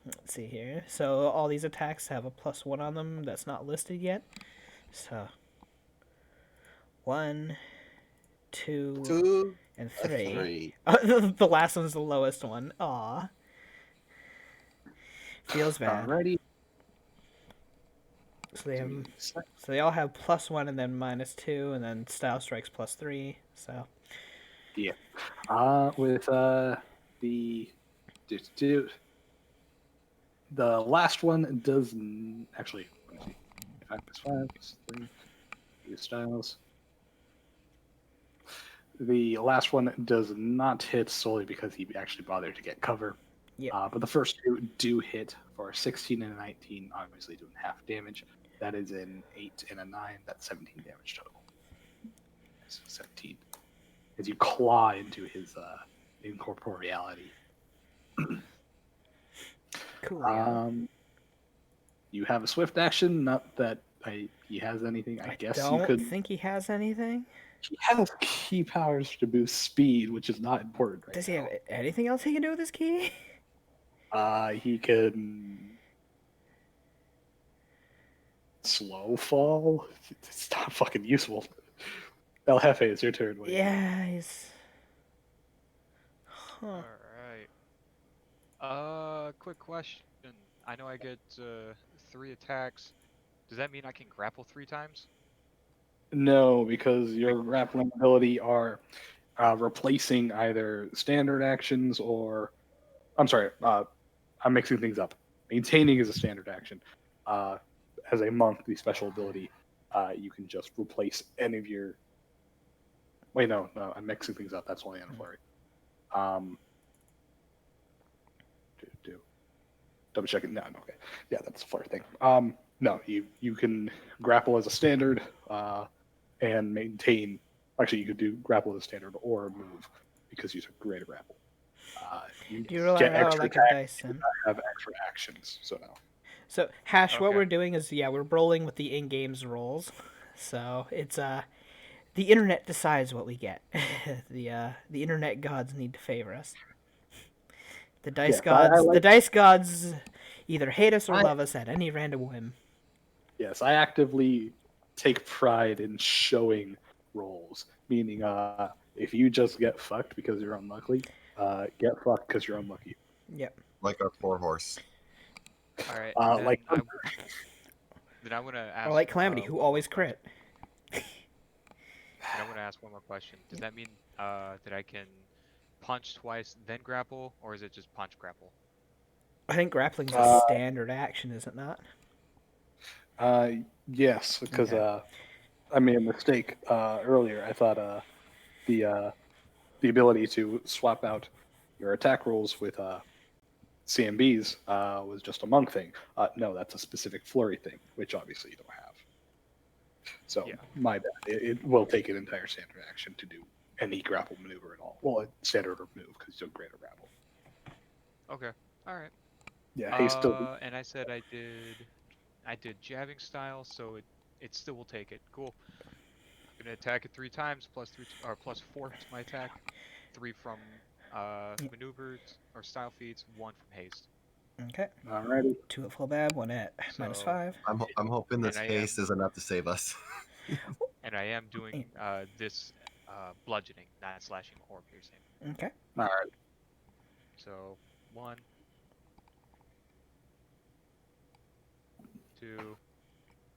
Let's see here. So all these attacks have a +1 on them that's not listed yet. So 1, 2, 2 and and 3. 3. The last one's the lowest one. Aw. Feels bad. Alrighty. So they all have +1 and then -2, and then style strikes +3. So Yeah. With the last one does actually. Let me see. 5 + 5 + 3. Use styles. The last one does not hit solely because he actually bothered to get cover. yeah. But the first 2 do hit for 16 and a 19, obviously doing half damage. That is an 8 and a 9. That's 17 damage total. So 17. As you claw into his incorporeality. Cool. You have a swift action. Not that he has anything. I guess you could. think he has anything. He has key powers to boost speed, which is not important right Does now. he have anything else he can do with his key? He can slow fall. It's not fucking useful. El Jefe, it's your turn. Yeah, he's. Huh. All right. Quick question. I know I get 3 attacks. Does that mean I can grapple 3 times? No, because your grappling ability are replacing either standard actions or. I'm sorry, I'm mixing things up. Maintaining is a standard action. As a monk, the special ability, you can just replace any of your. Wait, no, I'm mixing things up. That's only on a flurry. Double check it. No, okay. Yeah, that's a flurry thing. No, you can grapple as a standard and maintain. Actually, you could do grapple as a standard or move because you took greater grapple. You Do you realize get how extra like a attacks, dice sim? have extra actions. So no. So Hash, what Okay. we're doing is we're rolling with the in-games rolls. So it's the internet decides what we get. the internet gods need to favor us. The dice Yes, gods, I the dice gods, either hate us or I- love us at any random whim. Yes, I actively take pride in showing rolls. Meaning, if you just get fucked because you're unlucky, get fucked because you're unlucky. Yep. Like our 4-horse. All right. Like Then I want to ask. Or like Calamity, who one always more crit. question. I want to ask one more question. Does that mean that I can punch twice then grapple, or is it just punch grapple? I think grappling's a standard action, is it not? Yes, because Okay. I made a mistake earlier. I thought the ability to swap out your attack rolls with CMBs was just a monk thing. No, that's a specific flurry thing, which obviously you don't have. So Yeah. my bad. It will take an entire standard action to do any grapple maneuver at all. Well, a standard move because you do greater grapple. Okay. All right. Yeah, he's still. And I said I did jabbing style, so it still will take it. Cool. I'm gonna attack it 3 times, +3 or +4 to my attack, 3 from maneuvers or style feats, 1 from haste. Okay. Alrighty. 2 at full bab, 1 at So- -5. I'm hoping this And I haste is enough to save us. And I am doing this bludgeoning, not slashing or piercing. Okay. All right. So 1, 2,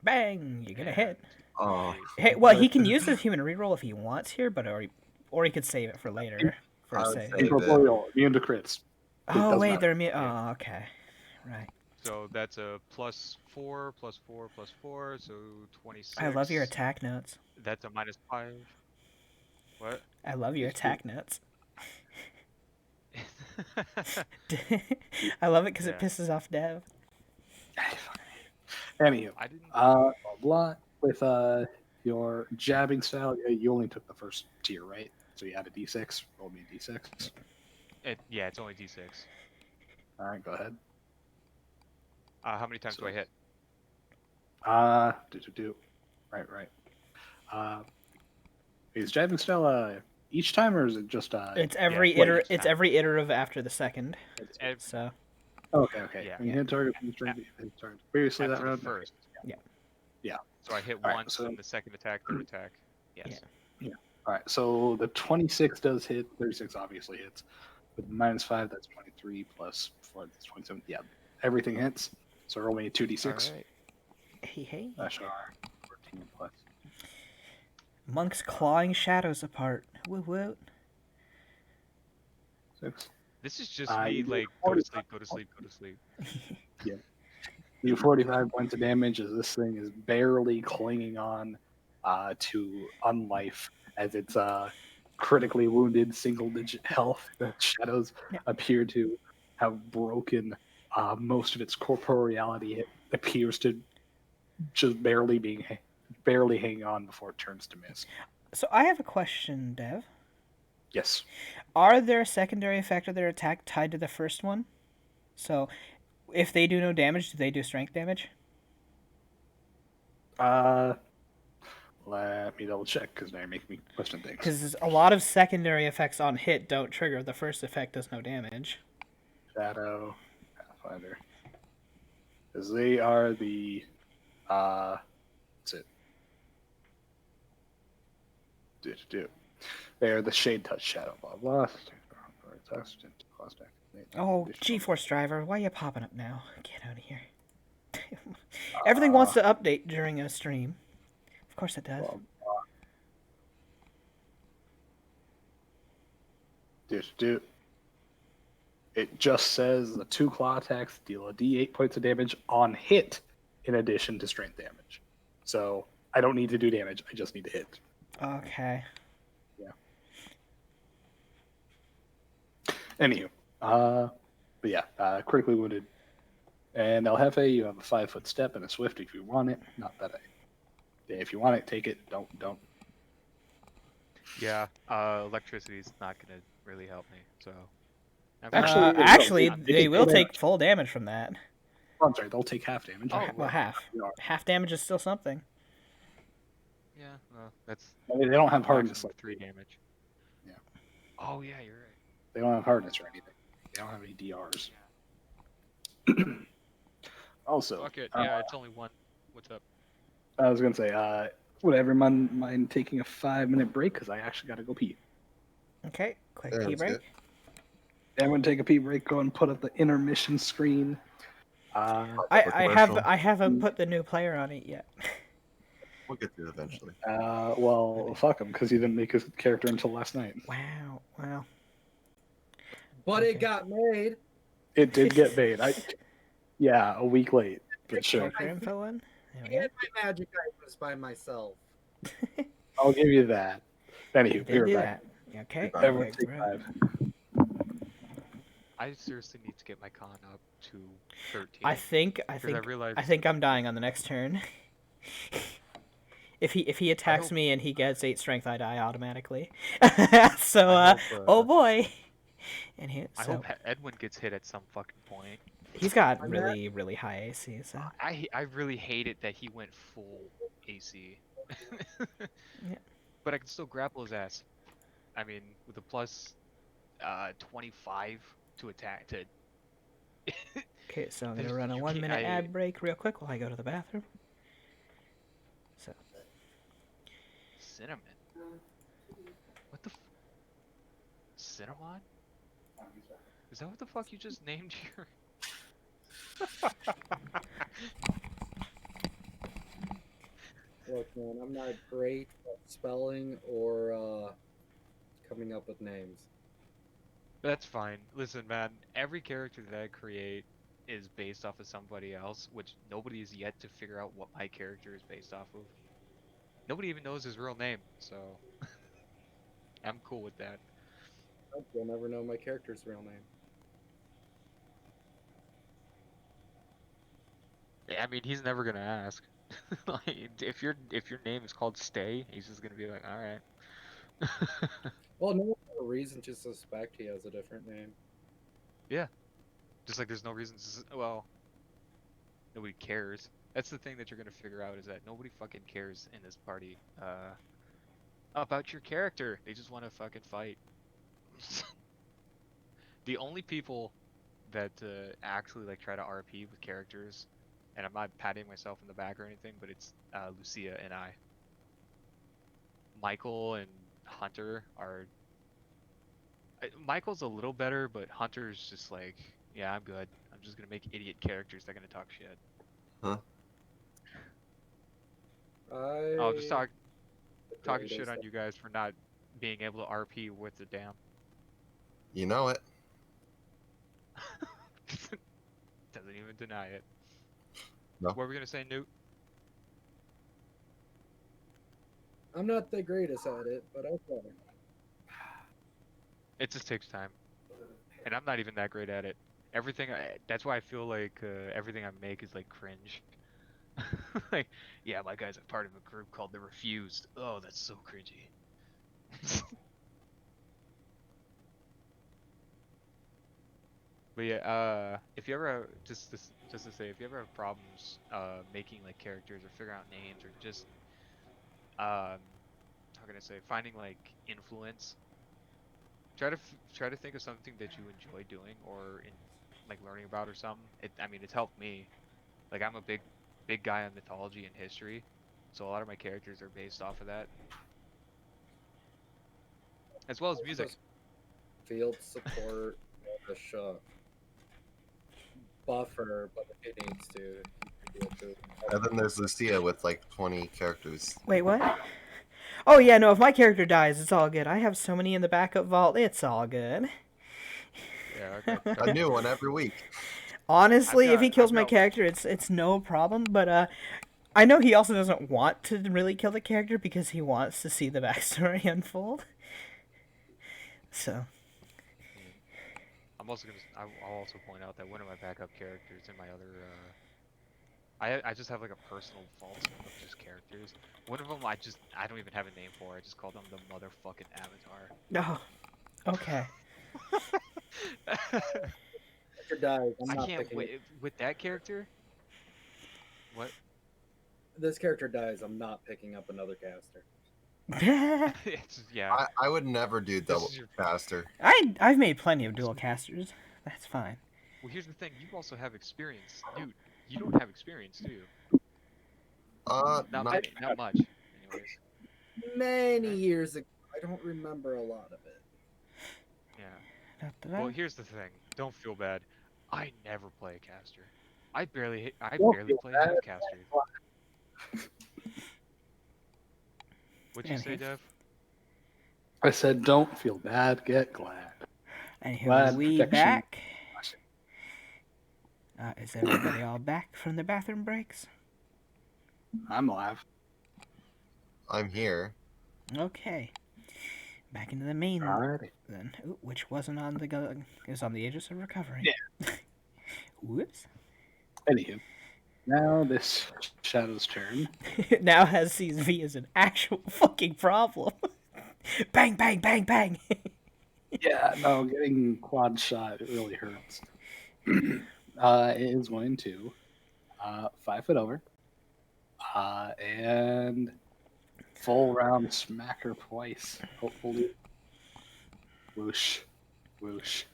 Bang! You're gonna hit. Oh, Hey, well, he can use the human reroll if he wants here, but or he could save it for later. For I a would save. say- Incorporeal, immune to crits. Oh does wait, matter. they're immune. Oh, okay. Right. So that's a +4, +4, +4, so 26. I love your attack notes. That's a -5. What? I love your attack notes. I love it because it Yeah. pisses off Dev. Anywho, I didn't. blah with Your jabbing style, you only took the first tier, right? So you add a d6, roll me a d6. Yeah, it's only d6. All right, go ahead. How many times do I hit? Do. Right. Is jabbing style each time, or is it just It's Yeah, every it's each it's time. every iterative after the second. It's ev- So Okay. Yeah. When you hit target, previously that after the round. first. Yeah. Yeah. So I hit All right, once, so- and the second attack, third attack. Yes. Yeah. All right, so the 26 does hit. 36 obviously hits. With -5, that's 23 plus 4, that's 27. Yeah, everything hits. So roll me a 2d6. All right. Hey. That's our 14 plus. Monks clawing shadows apart. Woo woo. 6. This is just You me do like go to 45 sleep, go to sleep, go to sleep. You do 45 points of damage as this thing is barely clinging on to unlife as it's critically wounded, single-digit health. The shadows Yeah. appear to have broken most of its corporeality. It appears to just barely hanging on before it turns to mist. So I have a question, Dev. Yes. Are there secondary effect of their attack tied to the first one? So if they do no damage, do they do strength damage? Let me double check because now you're making me question things. Because a lot of secondary effects on hit don't trigger. The first effect does no damage. Shadow, Pathfinder. Because they are the what's it? Do. They are the shade touch shadow. Blah blah. Oh, GeForce driver, why are you popping up now? Get out of here. Everything wants to update during a stream. Of course it does. Do. It just says the 2 claw attacks deal a d8 points of damage on hit, in addition to strength damage. So I don't need to do damage. I just need to hit. Okay. Yeah. Anywho, but yeah, critically wounded, and El Jefe, you have a 5-foot step and a swift if you want it. Not that if you want it, take it. Don't. Yeah. Electricity's not gonna really help me. So. Actually, they will take full damage from that. Oh, I'm sorry, they'll take half damage. Oh, well, half. Half damage is still something. Yeah. Well, that's. I mean, they don't have hardness. Like 3 damage. Yeah. Oh yeah, you're right. They don't have hardness or anything. They don't have any DRs. Also, fuck it. Yeah, it's only 1. What's up? I was gonna say, would everyone mind taking a 5-minute break? Because I actually got to go pee. Okay, quick pee break. Everyone take a pee break. Go and put up the intermission screen. I haven't put the new player on it yet. We'll get to it eventually. Well, fuck him because he didn't make his character until last night. Wow. But it got made. It did get made. Yeah, a week late, but sure. Info in? And my magic items by myself. I'll give you that. Anywho, They we're do back. that. Okay. Everyone okay, take right. 5. I seriously need to get my con up to 13. I think I'm dying on the next turn. If he attacks me and he gets 8 strength, I die automatically. So oh boy. And I hope Edwin gets hit at some fucking point. He's got really high AC. So I really hate it that he went full AC. Yeah. But I can still grapple his ass. I mean, with a plus 25 to attack to. Okay, so I'm gonna run a 1-minute ad break real quick while I go to the bathroom. So. Cinnamon. What the? Cinnamon? Is that what the fuck you just named your? Look, man, I'm not great at spelling or coming up with names. That's fine. Listen, man, every character that I create is based off of somebody else, which nobody has yet to figure out what my character is based off of. Nobody even knows his real name, so I'm cool with that. You'll never know my character's real name. I mean, he's never gonna ask. Like, if your name is called Stay, he's just gonna be like, all right. Well, no one has a reason to suspect he has a different name. Yeah, just like there's no reason well, nobody cares. That's the thing that you're gonna figure out is that nobody fucking cares in this party about your character. They just want to fucking fight. The only people that actually like try to RP with characters, and I'm not patting myself in the back or anything, but it's Lucia and I. Michael and Hunter are. Michael's a little better, but Hunter's just like, yeah, I'm good. I'm just gonna make idiot characters that are gonna talk shit. Huh? Oh, just talking Greatest. shit on you guys for not being able to RP with the dam. You know it. Doesn't even deny it. No. What were we gonna say, Newt? I'm not the greatest at it, but okay. It just takes time, and I'm not even that great at it. That's why I feel like everything I make is like cringe. Like, yeah, my guy's a part of a group called The Refused. Oh, that's so cringy. But yeah, if you ever just to say, if you ever have problems making like characters or figuring out names or just how can I say, finding like influence, try to think of something that you enjoy doing or in like learning about or something. I mean, it's helped me. Like I'm a big guy on mythology and history, so a lot of my characters are based off of that, as well as music. Field support, buffer, but if he needs to. And then there's Lucia with like 20 characters. Wait, what? Oh yeah, no. If my character dies, it's all good. I have so many in the backup vault. It's all good. Yeah, A new one every week. Honestly, if he kills I've my got- character, it's no problem. But I know he also doesn't want to really kill the character because he wants to see the backstory unfold. So. I'm also I'll also point out that one of my backup characters in my other I just have like a personal vault of just characters. One of them I don't even have a name for. I just call them the motherfucking Avatar. Oh. Okay. Character dies, I'm I not can't picking wait with that character. What? This character dies, I'm not picking up another caster. Yeah. I would never do double caster. I've made plenty of dual casters. That's fine. Well, here's the thing. You also have experience, dude. You don't have experience, do you? Not much. Anyways. Many years ago, I don't remember a lot of it. Yeah. Well, here's the thing. Don't feel bad. I never play a caster. I barely play half casters. What'd you say, Dev? I said, don't feel bad, get glad. And here Glad we protection. back. Is everybody all back from the bathroom breaks? I'm live. I'm here. Okay. Back into the main Alrighty. then. Ooh, which wasn't on the it was on the Aegis of Recovery. Yeah. Whoops. Anywho, now this Shadow's turn. Now has sees V as an actual fucking problem. Bang, bang, bang, bang. Yeah, no, getting quad shot, it really hurts. It is going to 5 foot over. And full round smack her twice, hopefully. Whoosh. Whoosh.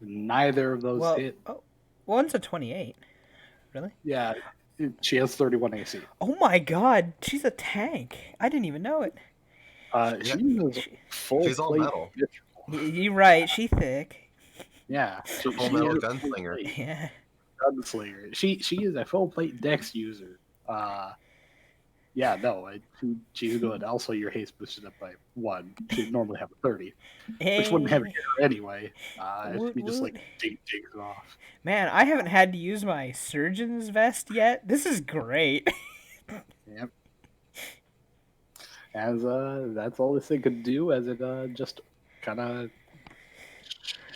Neither of those hit. Oh, one's a 28. Really? Yeah, she has 31 AC. Oh my god, she's a tank. I didn't even know it. She's full She's all plate metal. You're right, she thick. Yeah, Full metal gunslinger. Yeah. Gunslinger. She is a full plate dex user. Yeah, no, she's good. Also, your haste boosted up by 1. She'd normally have a 30, which wouldn't have her anyway. If you just like take it off. Man, I haven't had to use my surgeon's vest yet. This is great. Yep. As that's all this thing could do, as it just kind of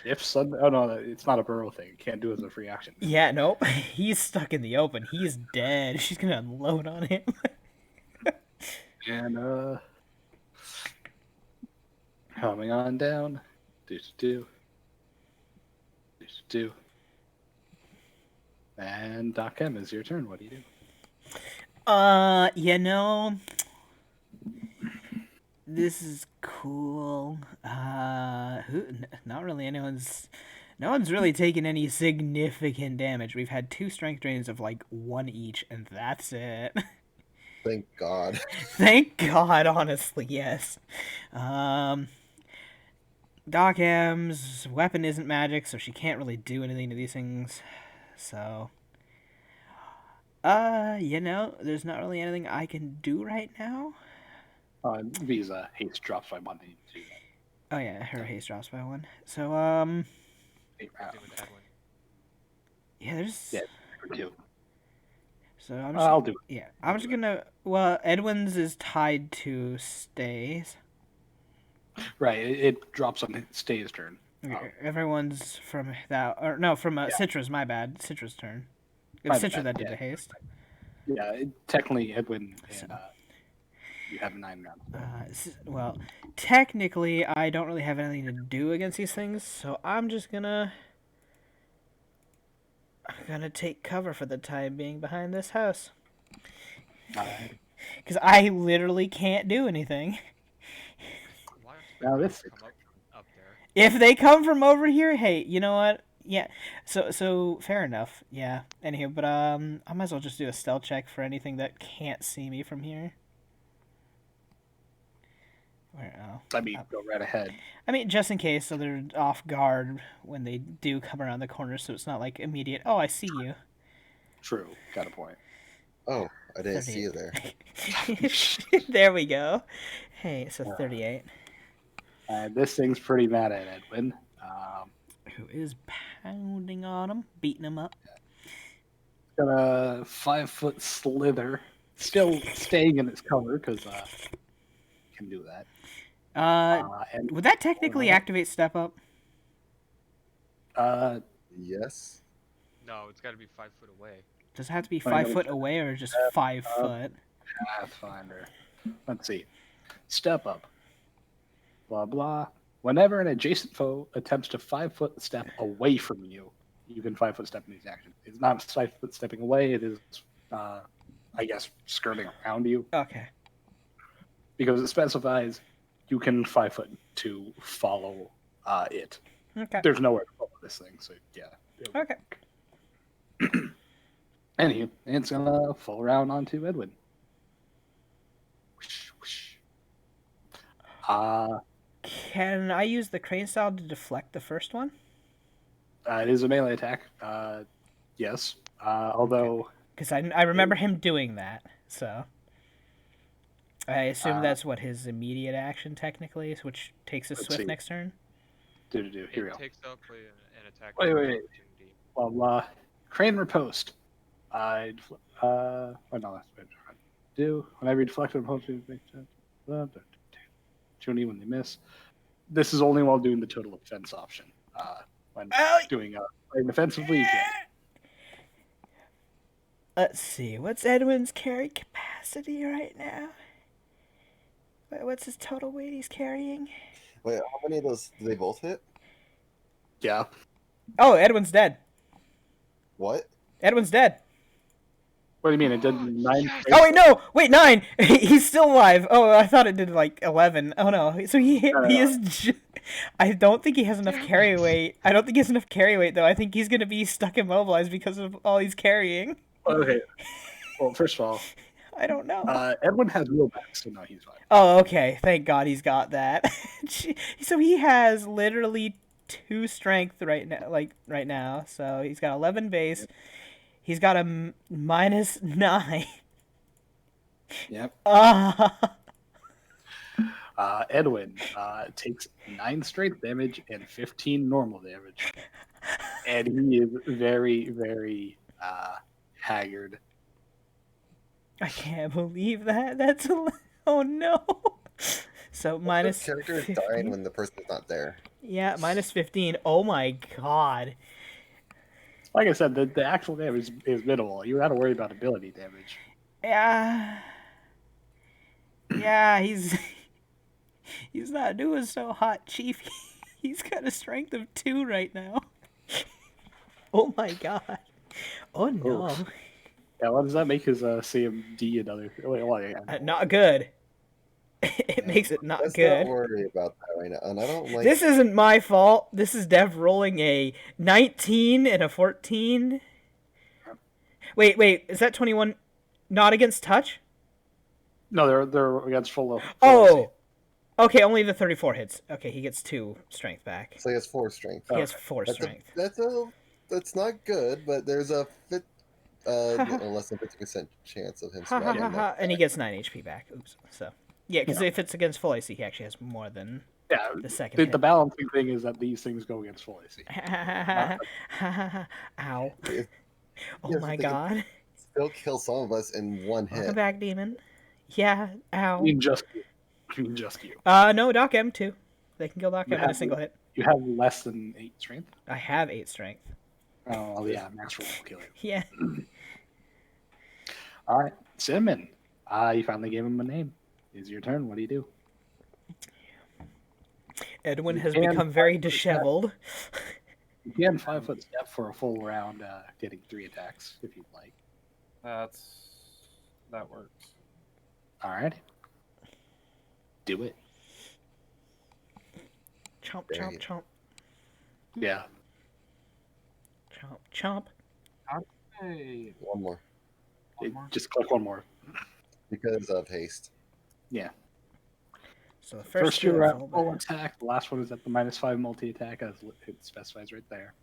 If Sun, oh no, it's not a burrow thing. Can't do it as a free action. Yeah, nope. He's stuck in the open. He's dead. She's gonna unload on him. And coming on down. Do. And Doc M is your turn. What do you do? You know, this is cool. Not really anyone's. No one's really taken any significant damage. We've had 2 strength drains of like 1 each, and that's it. Thank God. Thank God, honestly, yes. Doc M's weapon isn't magic, so she can't really do anything to these things. So, you know, there's not really anything I can do right now. Visa haste drops by 1. Oh yeah, her haste drops by 1. So, 8 What rounds. do with Edwin? yeah, there's. Yeah, for 2. So I'm just. I'll do it. Yeah, I'm just gonna. Well, Edwin's is tied to stays. Right, it drops on Stay's turn. Okay, everyone's from that, or no, from Citra's. My bad, Citra's turn. It was My Citra bad, that did yeah. the haste. Yeah, technically Edwin and you have 9 rounds. Well, technically, I don't really have anything to do against these things, so I'm gonna take cover for the time being behind this house. Because I literally can't do anything. Why Now don't you this- come up there? If they come from over here, hey, you know what? Yeah, so fair enough. Yeah. Anywho, but I might as well just do a stealth check for anything that can't see me from here. Where? Oh. I mean, go right ahead. I mean, just in case, so they're off guard when they do come around the corner, so it's not like immediate. Oh, I see you. True, got a point. Oh, I didn't see you there. There we go. Hey, so 38. This thing's pretty mad at Edwin. Who is pounding on him, beating him up. Got a 5-foot slither, still staying in its cover because can do that. And Would that technically activate step up? Yes. No, it's got to be 5 foot away. Does it have to be 5 foot away or just 5 foot? Pathfinder. Let's see. Step up. Blah blah. Whenever an adjacent foe attempts to 5-foot step away from you, you can 5-foot step in these actions. It's not 5-foot stepping away. It is, I guess, skirting around you Okay. because it specifies you can 5-foot to follow it. Okay. There's nowhere to follow this thing, so yeah. Okay. Anywho, it's gonna fall around onto Edwin. Whoosh, whoosh. Can I use the crane style to deflect the first one? It is a melee attack. Yes. Although Because I remember him doing that, so. I assume that's what his immediate action technically is, which takes a Let's swift see. next turn. Here we It go. takes up an attack. Wait. of opportunity. Blah blah. Crane riposte. Oh no, that's what I'm trying to do. Whenever you deflect an opponent, Junie when they miss. This is only while doing the total offense option. When doing playing defensively, you can't. Let's see. What's Edwin's carry capacity right now? What's his total weight he's carrying? Wait, how many of those do they both hit? Yeah. Oh, Edwin's dead. What? Edwin's dead. What do you mean? It did 9? Oh wait, no, wait, 9. He's still alive. Oh, I thought it did like 11. Oh no, so he is. I don't think he has enough carry weight. I don't think he has enough carry weight though. I think he's gonna be stuck immobilized because of all he's carrying. Okay. Well, first of all, I don't know. Edwin has no back, so no, he's fine. Oh, okay. Thank God he's got that. So he has literally 2 strength right now. So he's got 11 base. He's got a -9. Yep. Ah. Edwin takes 9 strength damage and 15 normal damage, and he is very, very haggard. I can't believe that. Oh no. So minus. The character is 15. dying when the person's not there. Yeah, minus 15. Oh my god. Like I said, the actual damage is minimal. You got to worry about ability damage. Yeah. Yeah, he's not doing so hot, Chief. He's got a strength of 2 right now. Oh my god. Oh no. Oof. Yeah, what does that make his CMD another? Wait, Not good. It makes it not Let's good. not worry about that right now. And I don't like. This isn't my fault. This is Dev rolling a 19 and a 14. Wait, is that 21 not against touch? No, they're against full Oh. Okay, only the 34 hits. Okay, he gets 2 strength back. So he has 4 strength. He has 4 That's strength. that's not good, but there's a less than 50% chance of him surviving that. And he gets 9 HP back. Oops. So, yeah, because if it's against full AC, he actually has more than the second hit. The balancing thing is that these things go against full AC. Ow. If- Oh my god. Still kill some of us in one hit. Welcome back, demon. Yeah, ow. I mean, just you. No, Doc M too. They can kill Doc You M in a have- single hit. You have less than 8 strength? I have 8 strength. Oh, yeah, max roll will kill you. Yeah. All right, Cinnamon. You finally gave him a name. It's your turn. What do you do? Edwin You has can- become very disheveled. You can 5-foot step for a full round, getting 3 attacks if you'd like. That works. All right. Do it. Chomp, There chomp, you- chomp. Yeah. Chomp, chomp. Hey, One more. Just click one more. Because of haste. Yeah. So the First two two are are full at full back. attack. The last one is at the -5 multi-attack, as it specifies right there.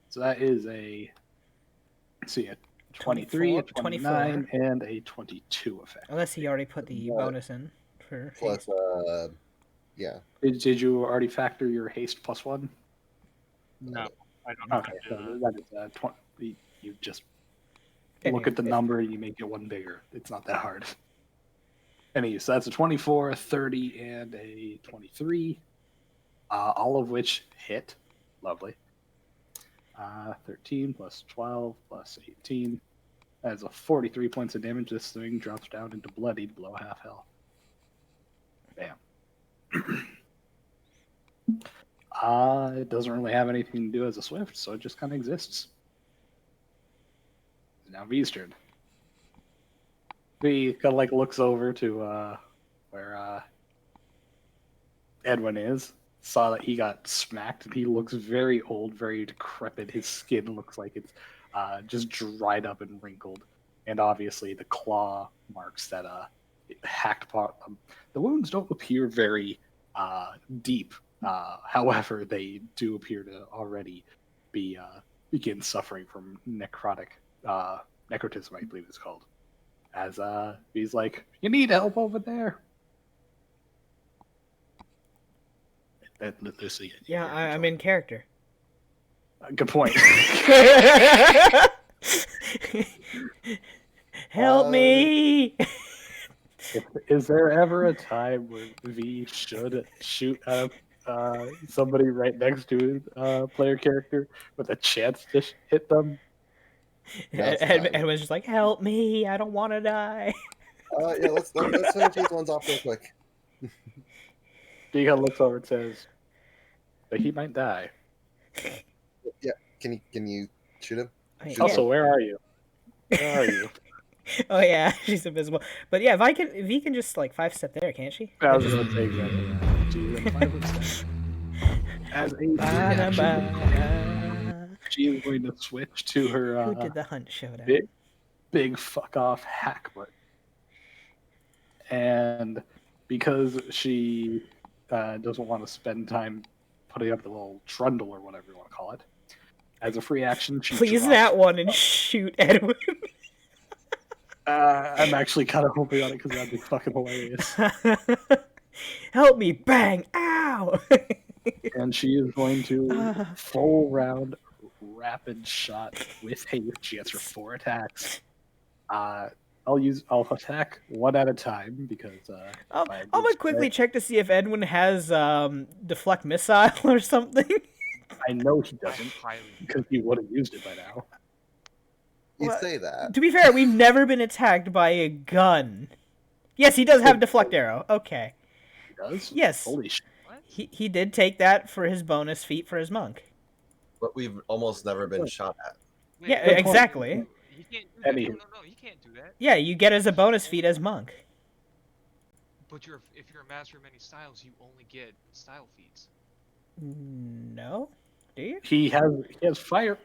So that is a, let's see, a 23, a 24, 29, and a 22 effect. Unless he already put the Yeah. bonus in for Plus, haste. yeah. Did you already factor your haste +1? no, I don't know. Okay, how to do so that. that is 20. You just If look you- at the if- number and you make it one bigger. It's not that hard. Anyway, so that's a 24, a 30, and a 23, all of which hit. Lovely. 13 plus 12 plus 18. That's a 43 points of damage. This thing drops down into bloodied below half health. Bam. It doesn't really have anything to do as a swift, so it just kind of exists. Now V's turn. V kind of like looks over to where Edwin is. Saw that he got smacked, and he looks very old, very decrepit. His skin looks like it's just dried up and wrinkled, and obviously the claw marks that it hacked part. The wounds don't appear very deep. However, they do appear to already begin suffering from necrotism, I believe it's called. As he's like, "You need help over there." Lucy, Yeah, I'm in character. Good point. Help me! Is there ever a time where V should shoot at somebody right next to a player character with a chance to hit them? Edwin's just like, help me! I don't want to die. Yeah, let's finish these ones off real quick. He kind of looks over and says, "But he might die." Yeah, can you shoot him? Wait, Also, where are you? Where are you? Oh yeah, she's invisible. But yeah, V can just like 5-step there, can't she? I was going to say exactly. She's in 5 steps. As a reaction, she is going to switch to her Who did the hunt showdown? big fuck off hack button. And because she doesn't want to spend time putting up the little trundle or whatever you want to call it, as a free action, she Please drops. that one and shoot Edwin. I'm actually kind of hoping on it because that'd be fucking hilarious. Help me! Bang! Ow! And she is going to full round rapid shot with haste. She gets her 4 attacks. I'll attack one at a time because I'm by a gonna good quickly spread, check to see if Edwin has deflect missile or something. I know he I doesn't highly because he would have used it by now. You Well, say that. To be fair, we've never been attacked by a gun. Yes, he does have deflect arrow. Okay. He does? Yes. Holy shit. What? He did take that for his bonus feat for his monk. But we've almost never been shot at. Wait, Yeah, wait, exactly. You can't do that. Anywho. No, you can't do that. Yeah, you get as a bonus feat as monk. But if you're a master of many styles, you only get style feats. No? Do you? He has fighter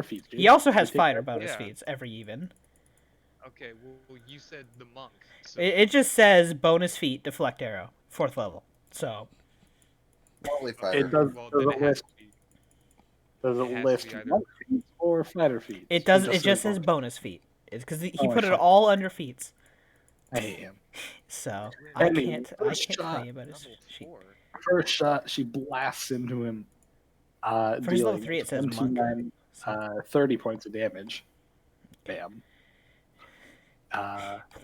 feats, dude. He also has You take fighter that- bonus Yeah. feats every even. Okay, well you said the monk. So It just says bonus feat deflect arrow, 4th level. So Probably It fighter. does well, does then it it has list to be. does it it has to list be either- monk feats or fighter feats? it does. It says just says bonus. bonus feat. It's because he Oh, I put it fuck- all under feats. I hate him. So Anyway, I first can't shot, tell you about his Level sheet. 4. First shot, she blasts into him. For his level Dealing 3, it says monk. 29, So, 30 points of damage. Bam.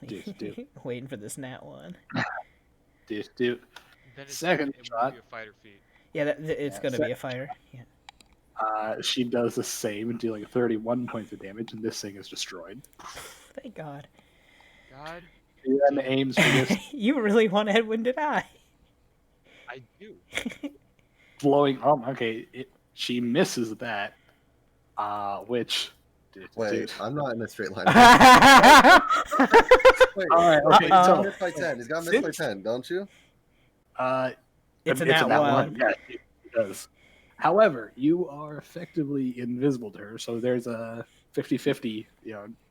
Do. waiting for this nat one. Do. Then it's, Second it shot. will be a fighter feat. Yeah, it's Yeah, gonna be a fighter. Yeah. She does the same, dealing 31 points of damage, and this thing is destroyed. Thank God. God, She then aims for this You really want Edwin to die. I do. blowing. Oh, okay. She misses that, which. Wait, I'm not in a straight line. It's Wait, All right. Okay. he's got Uh-oh. missed by 10. He's got missed by 10, don't you? a nat one. Yeah, it does. However, you are effectively invisible to her, so there's a 50-50,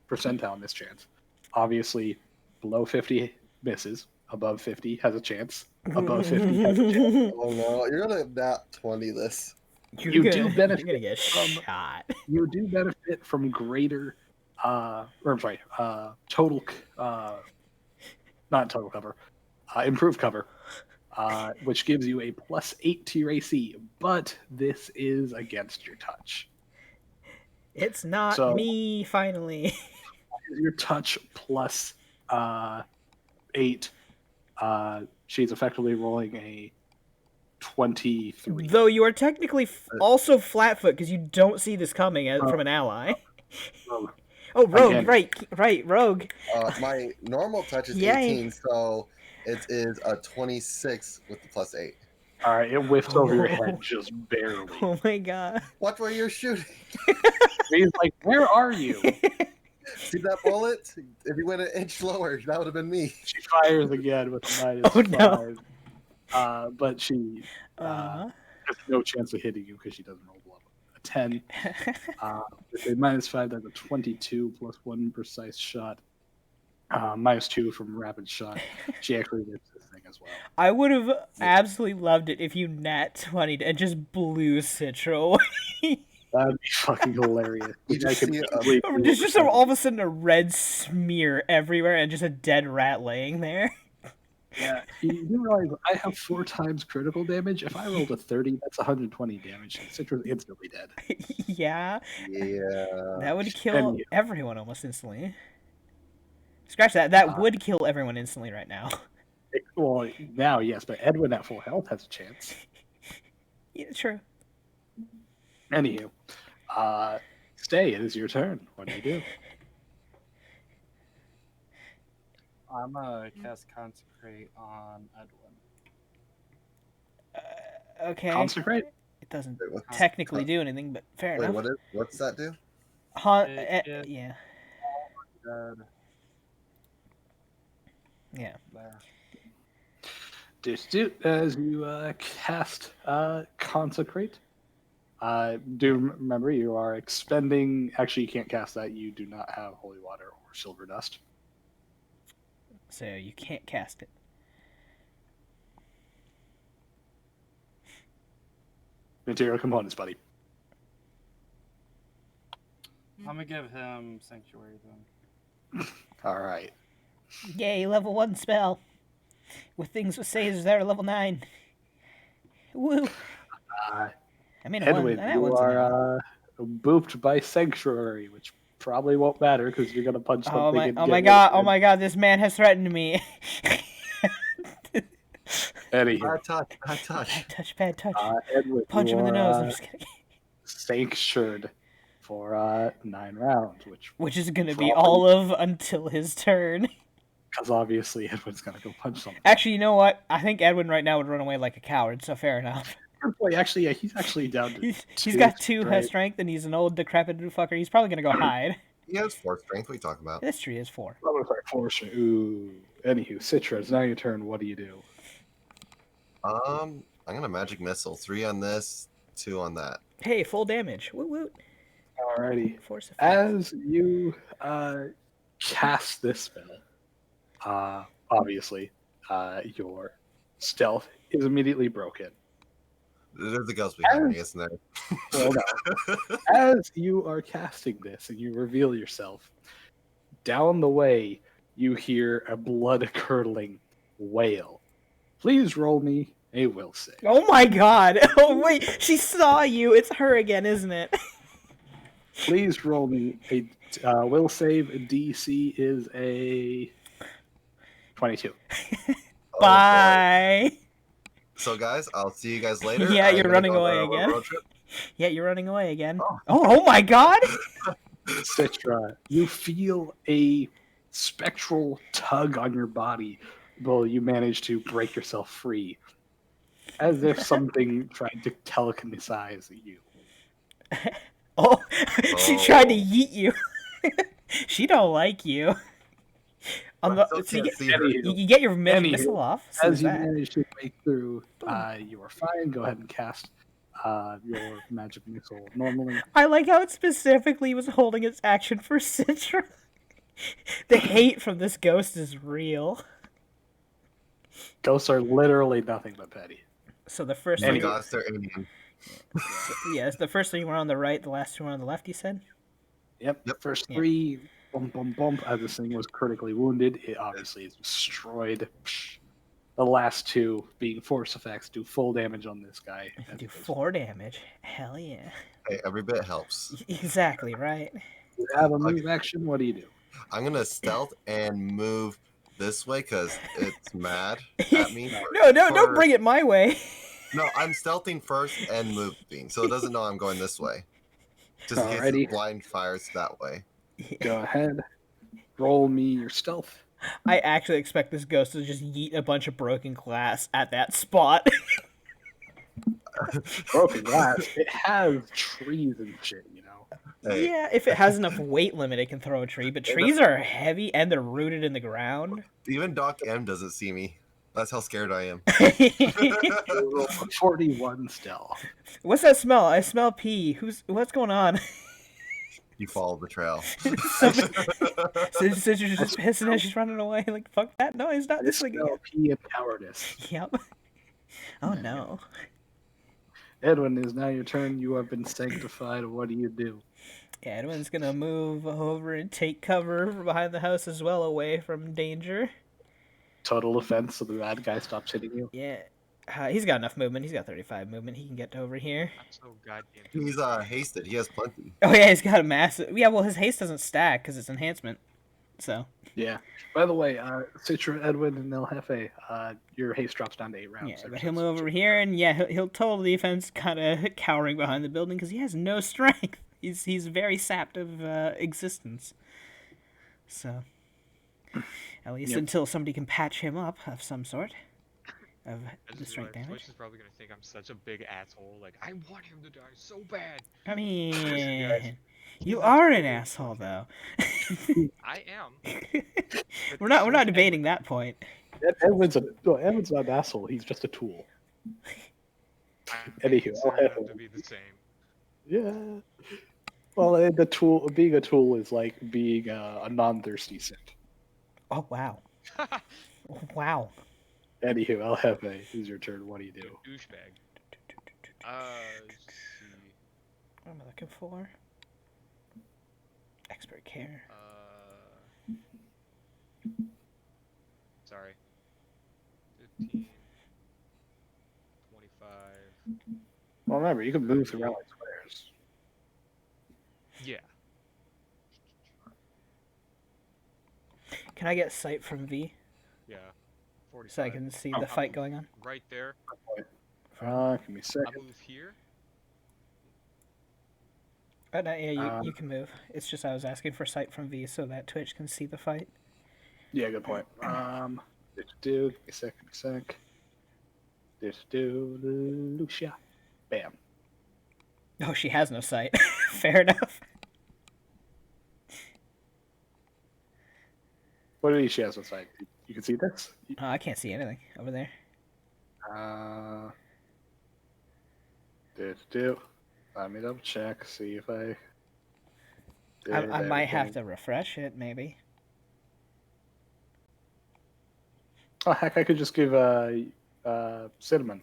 percentile miss chance. Obviously, below 50 misses. Above 50 has a chance. Above 50 has a chance. Oh no, you're gonna nat 20 this. You do benefit You're gonna get from- shot. You do benefit from greater, total, not total cover, improved cover, which gives you a +8 to your AC, but this is against your touch. It's not So- me, finally. Your touch plus 8, she's effectively rolling a 23. Though you are technically also flat-foot because you don't see this coming from an ally. Rogue. Oh, rogue, Again. right, rogue. My normal touch is Yay. 18, so it is a 26 with the +8. All right, it whiffs over your head just barely. Oh my God. Watch where you're shooting. He's like, "Where are you?" See that bullet? If you went an inch lower, that would have been me. She fires again with a -5. Oh, no. But she Uh, has no chance of hitting you because she doesn't roll below a 10. With a -5, that's a 22 plus 1 precise shot. -2 from rapid shot. She actually hits this thing as well. I would have absolutely loved it if you nat 20 and just blew Citra away. That'd be fucking hilarious. You just I could see easily do There's it just for- all of a sudden a red smear everywhere and just a dead rat laying there. Yeah, you realize I have 4 times critical damage. If I rolled a 30, that's 120 damage. Citra's instantly dead. Yeah, Yeah. that would kill And you- everyone almost instantly. Scratch that. That would kill everyone instantly right now. Well, now yes, but Edwin at full health has a chance. Yeah, true. Anywho, Stay, it is your turn. What do you do? I'm gonna cast Consecrate on Edwin. Okay. Consecrate? It doesn't Wait, what's- technically do anything, but fair Wait, enough. what's that do? It- Yeah. Dead. Yeah. There. As you cast Consecrate, do remember you are expending. Actually, you can't cast that. You do not have Holy Water or Silver Dust. So you can't cast it. Material components, buddy. I'm gonna give him Sanctuary then. All right. Yay, level 1 spell. With things with saves that are level 9. Woo. Uh, I mean, Edwin, that you one's an hour. are booped by Sanctuary, which probably won't matter because you're gonna punch something. Oh my! and Oh get my rid god! of Oh it. my god! This man has threatened me. Anywho, Bad touch. Bad touch. Bad touch! Bad touch! Edward, Punch him in the you nose. are, I'm just kidding. sanctured for 9 rounds, Which is gonna be probably- all of until his turn. because obviously Edward's gonna go punch something. Actually, you know what? I think Edwin right now would run away like a coward. So fair enough. Good point. Actually, yeah, he's actually down to He's got 2 strength, and he's an old decrepit fucker. He's probably gonna go hide. He has 4 strength. What are you talking about? This tree is 4. Ooh. Anywho, Citra, it's now your turn. What do you do? I'm gonna magic missile. 3 on this, 2 on that. Hey, full damage. Woot woot. Alrighty. Force effect. As you cast this spell, obviously, your stealth is immediately broken. There's a ghost behind me, isn't there? Well, no. As you are casting this and you reveal yourself, down the way you hear a blood-curdling wail. Please roll me a will save. Oh my god. Oh wait, she saw you. It's her again, isn't it? Please roll me a will save. DC is a 22. Bye. So, guys, I'll see you guys later. Yeah, I'm you're gonna running go away on a again. road trip. Yeah, you're running away again. Oh my god. Citra, you feel a spectral tug on your body, though you manage to break yourself free, as if something tried to telekinesize you. Oh, she tried to yeet you. She don't like you. On the, still so you, can't get, see her. you get your Anywho, missile off. As you that. manage to make through, you are fine. Go ahead and cast your magic missile normally. I like how it specifically was holding its action for Citra. The hate from this ghost is real. Ghosts are literally nothing but petty. So the first Oh my thing, gosh, they're Indian. yes, the first 3 were on the right, the last 2 were on the left. You said. Yep. First 3, bump, bump, bump. As this thing was critically wounded, it obviously is destroyed. The last 2, being force effects, do full damage on this guy. Do 4 damage. Hell yeah. Hey, every bit helps. Exactly right. You have a move action. What do you do? I'm gonna stealth and move this way because it's mad at me. No, don't bring it my way. No, I'm stealthing first and moving, so it doesn't know I'm going this way. Just in case Alrighty. it blind fires that way. Go ahead. Roll me your stealth. I actually expect this ghost to just yeet a bunch of broken glass at that spot. Broken glass. It has trees and shit, you know. Hey, Yeah, if it has enough weight limit, it can throw a tree. But trees are heavy and they're rooted in the ground. even Doc M doesn't see me. That's how scared I am. You roll a 41 stealth. What's that smell? I smell pee. What's going on? You follow the trail. Citra's just pissing as she's running away. Like, fuck that noise, not this thing. Smell pee and cowardice. Yep. Oh no. Edwin, it is now your turn. You have been sanctified. What do you do? Yeah, Edwin's gonna move over and take cover behind the house as well, away from danger. Total defense so the bad guy stops hitting you. Yeah. He's got enough movement. He's got 35 movement. He can get over here. I'm so goddamn. He's hasted. He has plenty. Oh yeah, he's got a massive. Yeah, well his haste doesn't stack because it's enhancement. So. Yeah. By the way, Citra, Edwin, and El Jefe, your haste drops down to 8 rounds. Yeah, but he'll move over here, and yeah, he'll total defense, kind of cowering behind the building because he has no strength. He's very sapped of existence. So, at least until somebody can patch him up of some sort of the strength damage. Twitch is probably gonna think I'm such a big asshole. Like, I want him to die so bad. I mean, you are an asshole though. I am. We're not debating that point. Edwin's Edwin's not an asshole. He's just a tool. Anywho, I'll have to be the same. Yeah. Well, being a tool is like being a non-thirsty simp. Oh wow. Wow. Anywho, El Jefe, is your turn. What do you do? Douchebag. Let's see. What am I looking for? Expert care. Sorry. 15, 25. Well, remember, you can move throughout like squares. Yeah. Can I get sight from V Yeah. 45. so I can see Oh. the fight going on? Right there. Give me a I second. move here. No, yeah, you Um, can move. It's just I was asking for sight from V so that Twitch can see the fight. Yeah, good point. Give me a sec. Lucia. Bam. Oh, she has no sight. Fair enough. What do she has on side? You can see this? Oh, I can't see anything over there. Let me double check, see if I I might have to refresh it, maybe. Oh heck, I could just give cinnamon.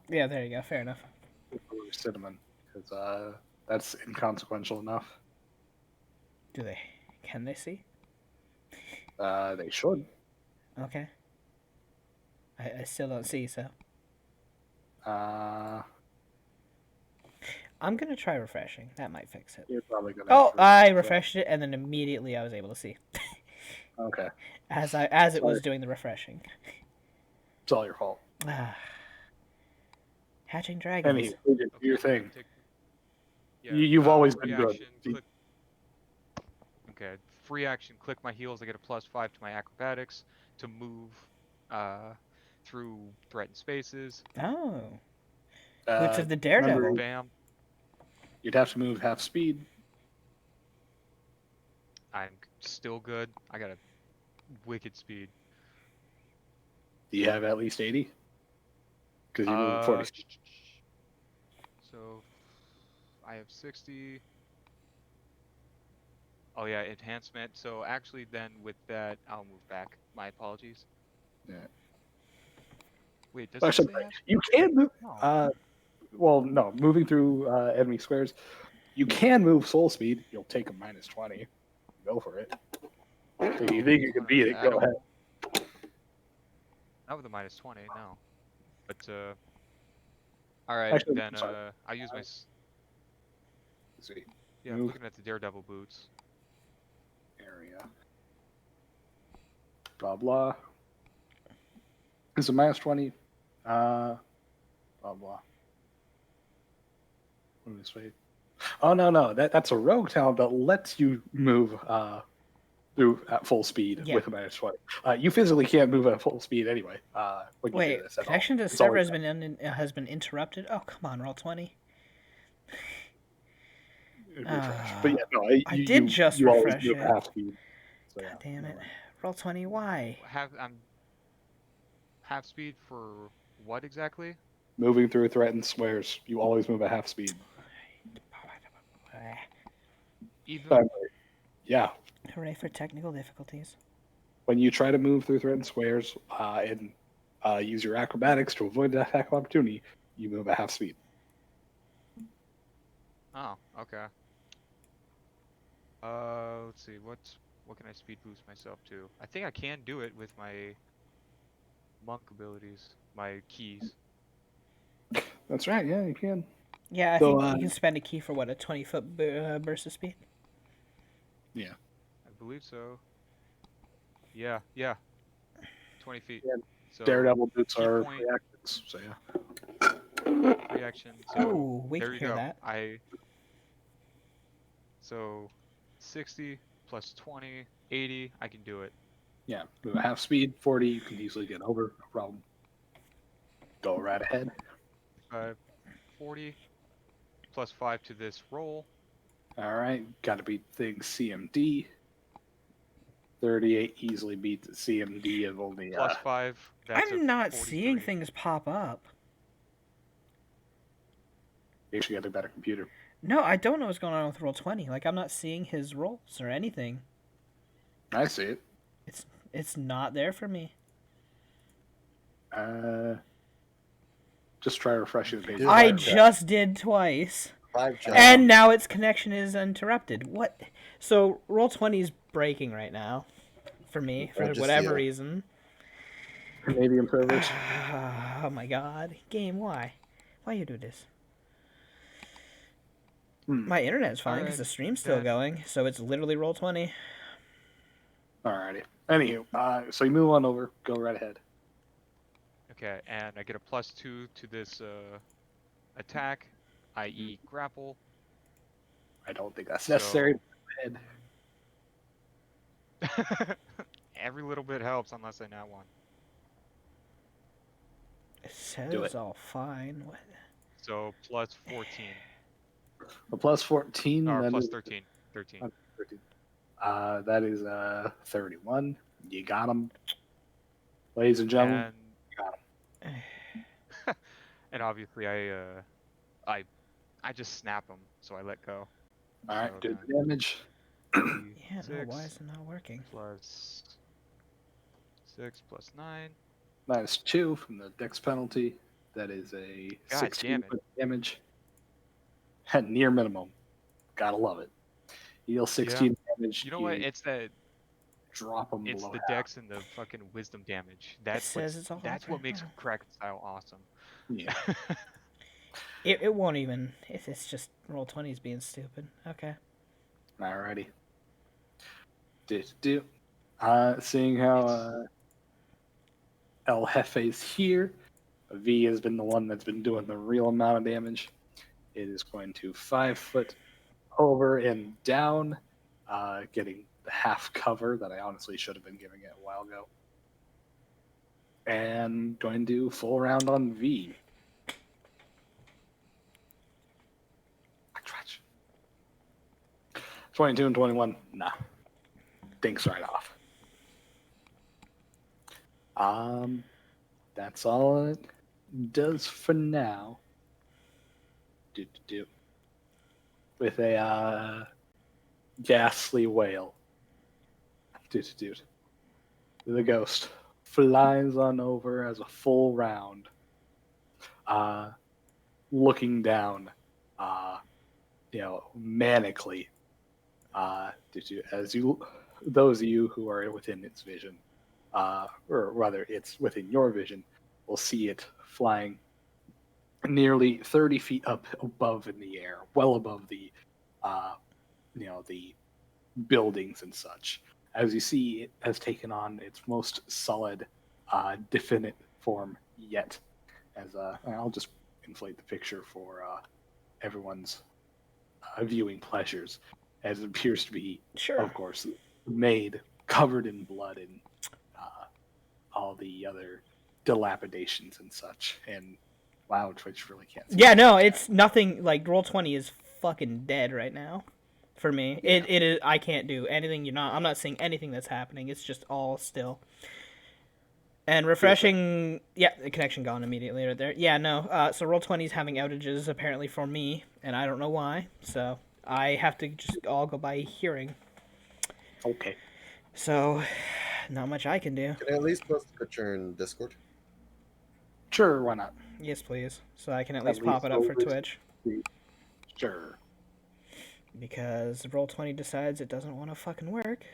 Yeah, there you go. Fair enough. Cinnamon, because that's inconsequential enough. Can they see? They should. Okay. I still don't see, so I'm gonna try refreshing. That might fix it. You're probably gonna. Oh, have to I refresh. refreshed it, and then immediately I was able to see. Okay, As it was Sorry. doing the refreshing. it's all your fault. Hatching dragons. Anyway, do your thing. Yeah, You've always free been good. action, click... Okay, free action, click my heels, I get a +5 to my acrobatics to move through threatened spaces. Oh. Boots of the Daredevil. Remember, Bam. you'd have to move half speed. I'm still good. I got a wicked speed. Do you have at least 80? Because you move 40. So I have 60. Oh yeah, enhancement. So actually, then with that, I'll move back. My apologies. Yeah. Wait, does I it should say say, half? you can move. No. Well, no, moving through enemy squares, you can move soul speed. You'll take a -20. Go for it. If you think you can beat it, I go don't- ahead. Not with a -20, no. But all right, Actually, then sorry. I use my. Let's see. Yeah, I'm Move. looking at the Daredevil boots. Area. Blah blah. It's a -20. Blah blah. What do we say? Oh no, that's a rogue talent that lets you move through at full speed Yeah. with a -20. You physically can't move at full speed anyway. When you Wait, do this at all. connection to the It's server always has been interrupted. Oh, come on, roll 20. refresh. But yeah, no, I did just you always refresh move it. at half speed. So, God yeah, damn it. never mind. Roll 20. Why? I'm half speed for what exactly? Moving through threatened squares, you always move at half speed. Even Yeah, Hooray for technical difficulties. when you try to move through threatened squares and use your acrobatics to avoid the attack of opportunity, you move at half speed. Oh, okay. Let's see. What can I speed boost myself to? I think I can do it with my monk abilities, my keys. That's right. Yeah, you can. Yeah, I So, think you can spend a key for what, a 20-foot burst of speed? Yeah. I believe so. Yeah, 20 feet. Yeah, So Daredevil boots key are point. reactions. So yeah. reaction. So Oh, we there can you hear go. that. So 60 plus 20, 80. I can do it. Yeah, move at half speed, 40. You can easily get over. No problem. Go right ahead. 40 plus 5 to this roll. All right, got to beat things CMD. 38 easily beats the CMD of only. Plus 5. That's I'm a not seeing 43. things pop up. You should get a better computer. No, I don't know what's going on with roll 20. Like, I'm not seeing his rolls or anything. I see it. It's not there for me. Just try refreshing the page. Dude, I Five just did twice. 5 jump. And now its connection is interrupted. What? So roll 20 is breaking right now for me for just whatever you. reason. Canadian servers. Oh my god, game! Why you do this? My internet's fine because Alright, the stream's still then- going, so it's literally roll 20. Alrighty. Anywho, so you move on over. Go right ahead. Okay, and I get a +2 to this attack, i.e. grapple. I don't think that's So- necessary. Every little bit helps unless I nat one. It says Do it. all fine. What? So +14 A +14. or that is- +13. 13. 13. That is 31. You got him, ladies and gentlemen. And You got him. and obviously I just snap him, so I let go. All right, So do then the damage. Yeah, no, why is D6 it not working? +6 +9. -2 from the dex penalty. That is a God 16 damn it. point damage. At near minimum. Gotta love it. Deal 16 damage. You know what? It's that. Drop them It's below the half. dex and the fucking wisdom damage. That's says it's all that's what okay. makes Kraken style awesome. Yeah. It won't even. If it's just roll 20s being stupid. Okay. Alrighty. Seeing how El Jefe's here, V has been the one that's been doing the real amount of damage. It is going to 5 foot over and down, getting the half cover that I honestly should have been giving it a while ago. And going to do full round on V. 22 and 21. Nah. Dinks right off. That's all it does for now. With a ghastly wail. The ghost flies on over as a full round. Looking down, manically. As those of you who are within its vision, or rather, it's within your vision, will see it flying nearly 30 feet up above in the air, well above the, the buildings and such. As you see, it has taken on its most solid, definite form yet. As I'll just inflate the picture for everyone's viewing pleasures, as it appears to be, Sure. of course, made covered in blood and all the other dilapidations and such. And wow, Twitch really can't see. Yeah, no, it's nothing. Like roll 20 is fucking dead right now. For me, it is. I can't do anything. I'm not seeing anything that's happening. It's just all still. And refreshing. Yeah, the connection gone immediately right there. Yeah, no. So roll 20 is having outages apparently for me, and I don't know why. So I have to just all go by hearing. Okay. So, not much I can do. Can I at least post a picture in Discord? Sure, why not? Yes, please. So I can at At least pop least it up for over- Twitch. Sure. Because roll 20 decides it doesn't want to fucking work.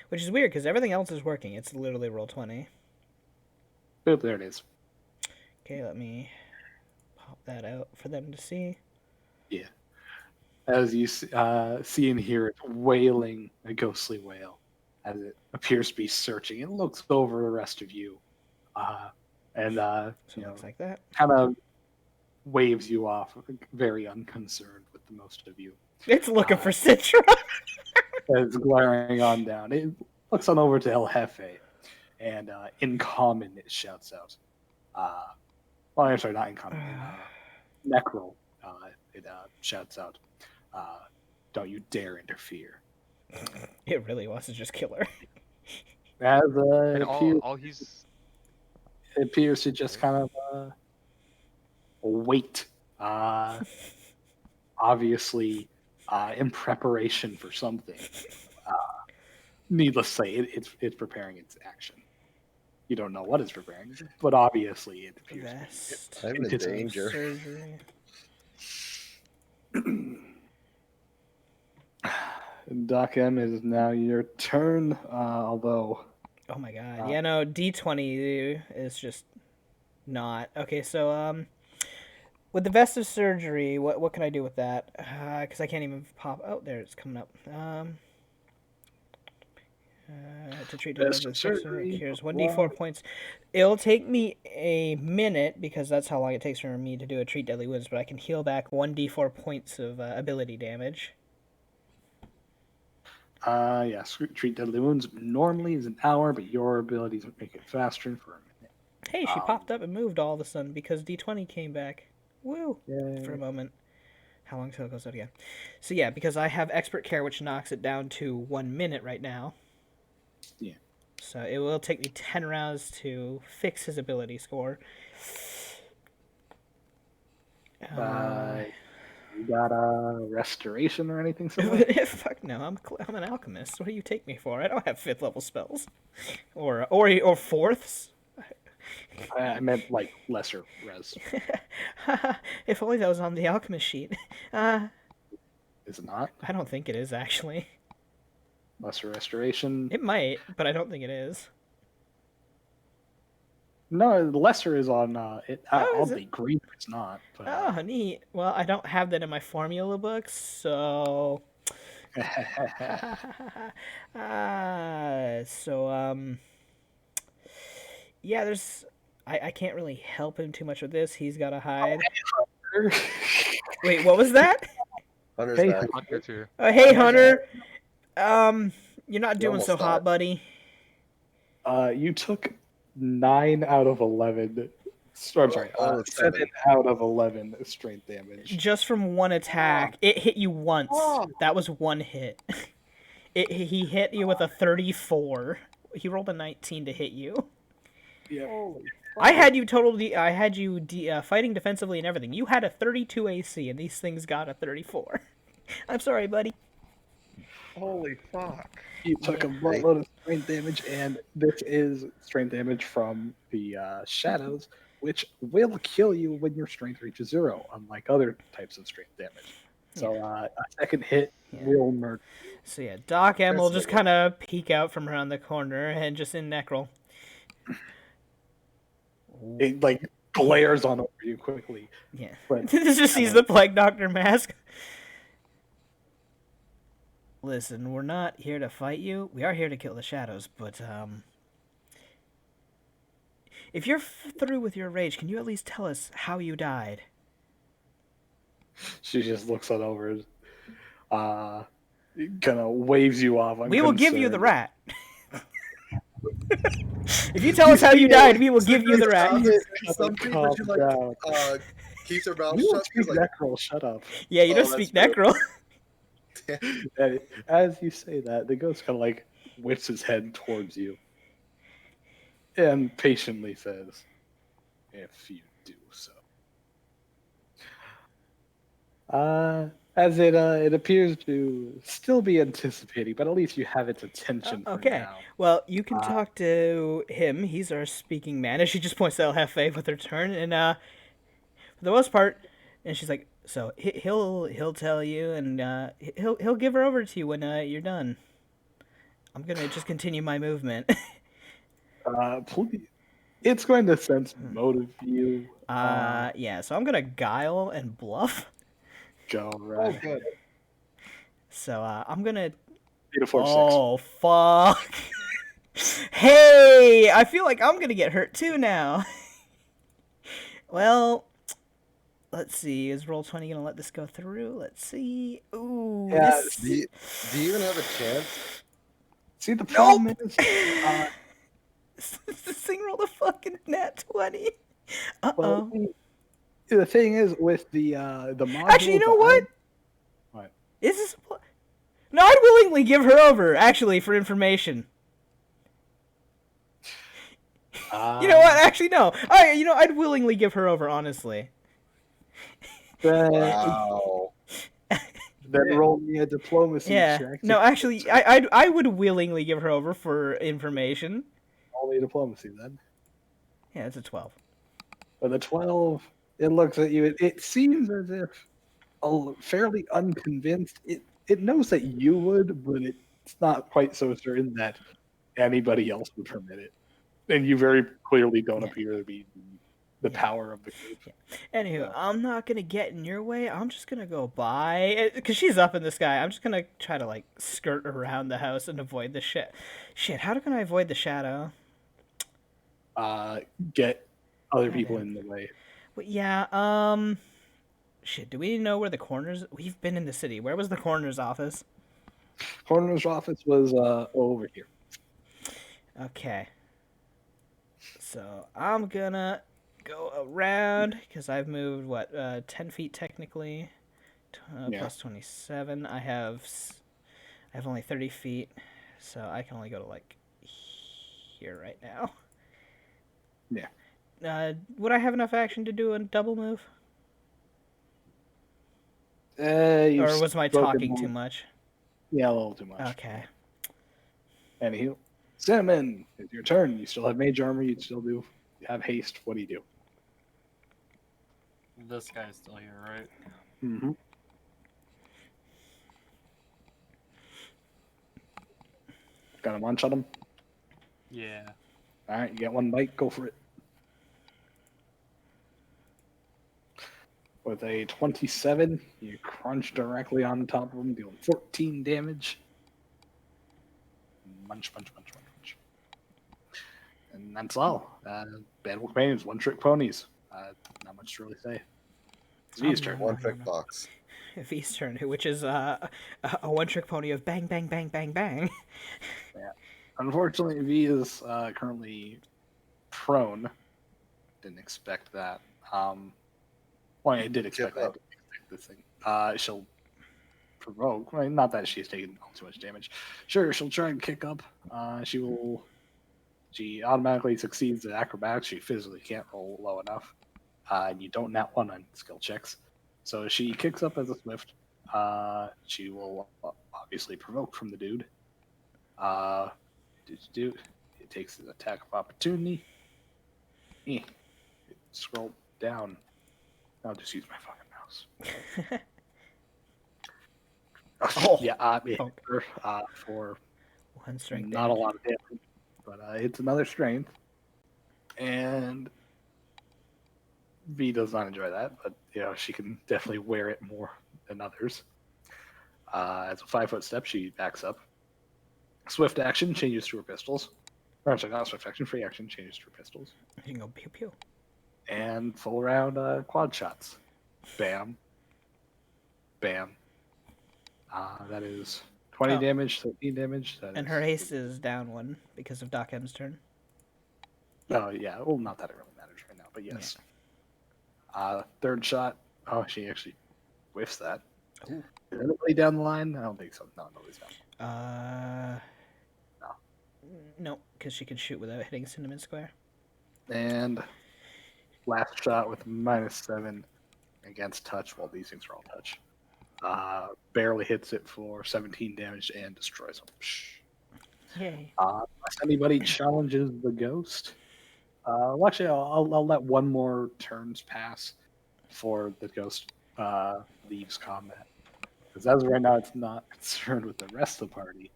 Which is weird, because everything else is working. It's literally roll 20. Boop, there it is. Okay, let me pop that out for them to see. Yeah. As you see and hear it wailing a ghostly wail, as it appears to be searching. It looks over the rest of you, and So it looks like that. kind of waves you off, very unconcerned with the most of you. It's looking for Citra. As glaring on down, it looks on over to El Jefe, and in common it shouts out. Well, I'm sorry, not in common. In Necro, it shouts out, "Don't you dare interfere!" It really wants to just kill her. As And all he's it appears to just kind of wait, obviously in preparation for something. Needless to say, it's preparing its action. You don't know what it's preparing, but obviously it appears Vest. to be. I'm in danger. Surgery. Doc M, is now your turn, although... Oh my god. Yeah, no, D20 is just not. Okay, so, with the vestige surgery, what can I do with that? Because I can't even pop. Oh, there it's coming up. To treat damage Vestige with surgery, cures blah, 1d4 blah. points. It'll take me a minute because that's how long it takes for me to do a treat deadly wounds, but I can heal back 1d4 points of ability damage. Yes, treat deadly wounds normally is an hour, but your abilities make it faster for a minute. Hey, she popped up and moved all of a sudden because D20 came back. Woo! Yay. For a moment. How long till it goes out again? So yeah, because I have expert care, which knocks it down to 1 minute right now. Yeah. So it will take me 10 rounds to fix his ability score. You got a restoration or anything similar? Fuck no, I'm an alchemist. What do you take me for? I don't have 5th level spells, or fourths. I meant like lesser res. If only that was on the alchemist sheet. Is it not? I don't think it is actually. Lesser restoration. It might, but I don't think it is. No, the lesser is on it. I'll is be it? green if it's not. But, Oh, neat. Well, I don't have that in my formula books, so. Yeah, there's. I can't really help him too much with this. He's got to hide. Wait, what was that? Hunter's Hey, back. Hunter's here. Hey, Hunter. You're not doing almost so hot, died. buddy. You took 9 out of 11. I'm sorry, Oh, 7 7. out of 11 strength damage. Just from one attack. It hit you once. That was one hit. He hit you with a 34. He rolled a 19 to hit you. Yeah. I had you fighting defensively and everything. You had a 32 AC, and these things got a 34. I'm sorry, buddy. Holy fuck. You took a buttload of strength damage, and this is strength damage from the shadows, which will kill you when your strength reaches 0, unlike other types of strength damage. So a second hit will murder. So yeah, Doc M will That's just kind of peek out from around the corner and just in Necrol. It like glares on over you quickly. Yeah. But This just sees the Plague Doctor mask. Listen, we're not here to fight you. We are here to kill the shadows, but if you're through with your rage, can you at least tell us how you died? She just looks on over, kind of waves you off. We will give you the rat. If you tell us how you died, we will give you the rat. Some people should like keep their mouth You don't shut. speak Like, Necrol, shut up. Yeah, you don't that's speak true. Necrol. And as you say that, the ghost kind of like whips his head towards you and patiently says, "If you do so." As it appears to still be anticipating, but at least you have its attention. For Okay. now. Well, you can talk to him. He's our speaking man. And she just points out halfway with her turn, and for the most part, and she's like, "So he'll tell you, and he'll give her over to you when you're done. I'm gonna just continue my movement." Please. It's going to sense motive you. Yeah. So I'm gonna guile and bluff. Go Oh, right. good. So I'm gonna. 8 4 6. Oh fuck! Hey, I feel like I'm gonna get hurt too now. Well, let's see. Is Roll20 gonna let this go through? Let's see. Ooh. Yeah, This... do you even have a chance? See, the problem is, this thing rolled a fucking nat 20. well, the thing is with the module. Actually, you know what? What? Is this? No, I'd willingly give her over. Actually, for information. You know what? Actually, no. I'd willingly give her over. Honestly. Wow. Then roll me a diplomacy Yeah. check. No, actually, I would willingly give her over for information. Roll me a diplomacy then. Yeah, it's a 12. But the 12, it looks at you. It seems as if fairly unconvinced. It knows that you would, but it's not quite so certain that anybody else would permit it. And you very clearly don't appear to be the Yeah. power of the group. Anywho, I'm not gonna get in your way. I'm just gonna go by, cause she's up in the sky. I'm just gonna try to like skirt around the house and avoid the shit. Shit, how can I avoid the shadow? Get other God people damn. in the way. But yeah, shit. Do we know where the coroner's? We've been in the city. Where was the coroner's office? Coroner's office was over here. Okay. So I'm gonna go around because I've moved 10 feet technically, Yeah. plus 27. I have only 30 feet, so I can only go to like here right now. Yeah. Would I have enough action to do a double move, You've or was my spoken talking too more- much? Yeah, a little too much. Okay. Anywho, Cinnamon, it's your turn. You still have mage armor. You still do have haste. What do you do? This guy's still here, right? Mm-hmm. Got a munch on him. Yeah. All right, you get one bite. Go for it. With a 27, you crunch directly on top of him, dealing 14 damage. Munch, munch, munch, munch, munch. And that's all. Bad Wolf Companions, one-trick ponies. Not much to really say. It's V's turn. One trick box. V's turn, which is a one-trick pony of bang, bang, bang, bang, bang. Unfortunately, V is currently prone. Didn't expect that. Well, I did expect that. I didn't expect this thing. She'll provoke. Well, not that she's taken all too much damage. Sure, she'll try and kick up. She automatically succeeds at acrobatics. She physically can't roll low enough. And you don't nat one on skill checks. So she kicks up as a swift. She will obviously provoke from the dude. It takes an attack of opportunity. Scroll down. I'll just use my fucking mouse. Oh, yeah, it hit her, for one strength. not a lot of damage, but it's another strength. And V does not enjoy that, but she can definitely wear it more than others. As a 5-foot step, she backs up. Swift action changes to her pistols. Or actually, not swift action, free action changes to her pistols. You can go pew pew. And full round quad shots. Bam. Bam. That is 20 damage, 13 damage. And her haste is down 1 because of Doc M's turn. Oh, yeah. Well, not that it really matters right now, but yes. Yeah. Third shot. Oh, she actually whiffs that. Ooh. Is anybody down the line? I don't think so. No, nobody's down. No. No, because she can shoot without hitting Cinnamon Square. And last shot with -7 against touch. Well, these things are all touch. Barely hits it for 17 damage and destroys him. Yay. Unless anybody challenges the ghost. Well, actually, I'll let one more turns pass before the ghost leaves combat. Because as of right now, it's not concerned with the rest of the party.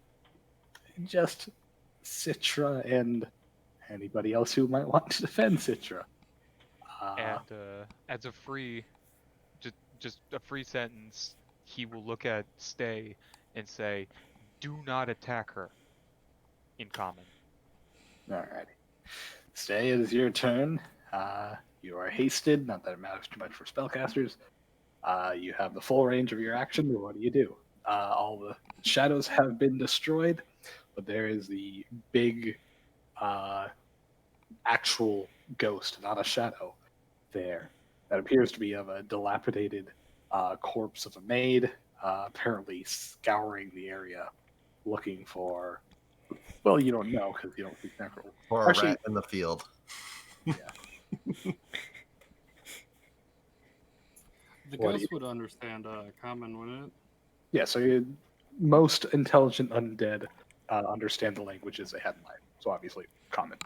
Just Citra and anybody else who might want to defend Citra. And as a free, just a free sentence, he will look at Stay and say, "Do not attack her." In common. Alrighty. Stay, it is your turn. You are hasted. Not that it matters too much for spellcasters. You have the full range of your action. What do? All the shadows have been destroyed, but there is the big actual ghost, not a shadow, there that appears to be of a dilapidated corpse of a maid, apparently scouring the area looking for. Well, you don't know because you don't speak necro. Or a rat in the field. Yeah. The ghost would understand common, wouldn't it? Yeah, so most intelligent undead understand the languages they had in life. So obviously, common.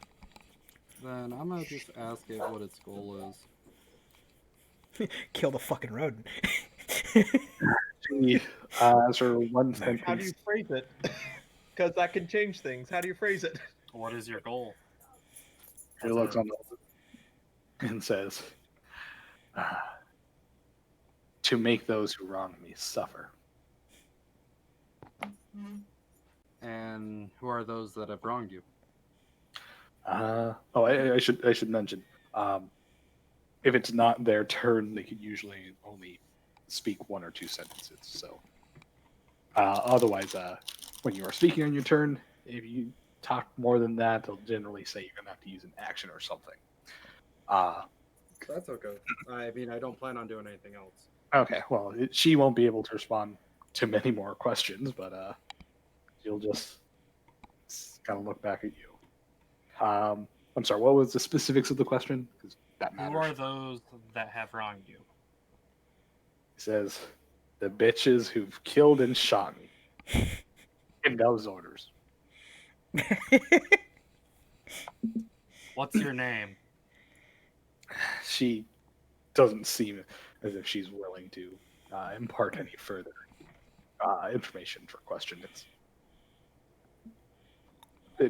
Then I'm gonna just ask it what its goal is. Kill the fucking rodent. As her one sentence. How do you phrase it? Because that can change things. How do you phrase it? What is your goal? She looks on the. and says, "To make those who wrong me suffer." And who are those that have wronged you? I should mention, if it's not their turn, they can usually only speak 1 or 2 sentences. So, otherwise, when you are speaking on your turn, if you talk more than that, they'll generally say you're gonna have to use an action or something. That's okay. I mean, I don't plan on doing anything else. Okay, well, she won't be able to respond to many more questions, but she'll just kind of look back at you. I'm sorry, what was the specifics of the question? Because that Who matters. are those that have wronged you? He says, "The bitches who've killed and shot me." In those orders. What's your name? She doesn't seem as if she's willing to impart any further information for question. It's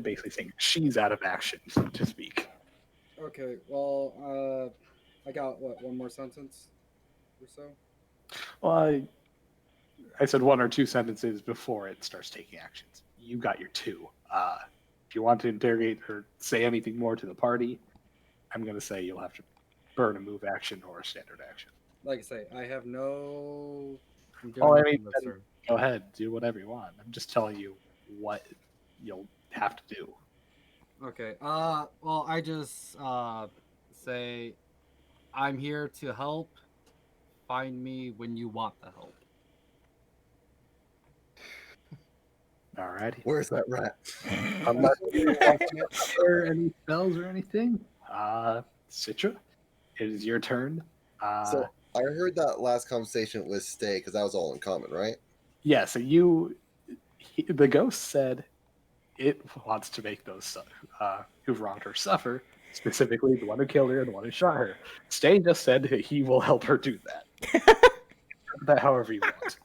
basically saying she's out of action to speak. Okay, well, I got, what, one more sentence or so? Well, I said 1 or 2 sentences before it starts taking actions. You got your 2. If you want to interrogate or say anything more to the party, I'm going to say you'll have to burn a move action or a standard action. Like I say, I have no... I'm Oh, doing I mean, nothing this turn. go ahead, do whatever you want. I'm just telling you what you'll have to do. Okay, well, I just, say, I'm here to help. Find me when you want the help. Alrighty. Where's that rat? I'm not or any spells or anything. Citra, it is your turn. So I heard that last conversation with Stay because that was all in common, right? Yeah, so the ghost said it wants to make those who've wronged her suffer, specifically the one who killed her and the one who shot her. Stay just said that he will help her do that. That however you want.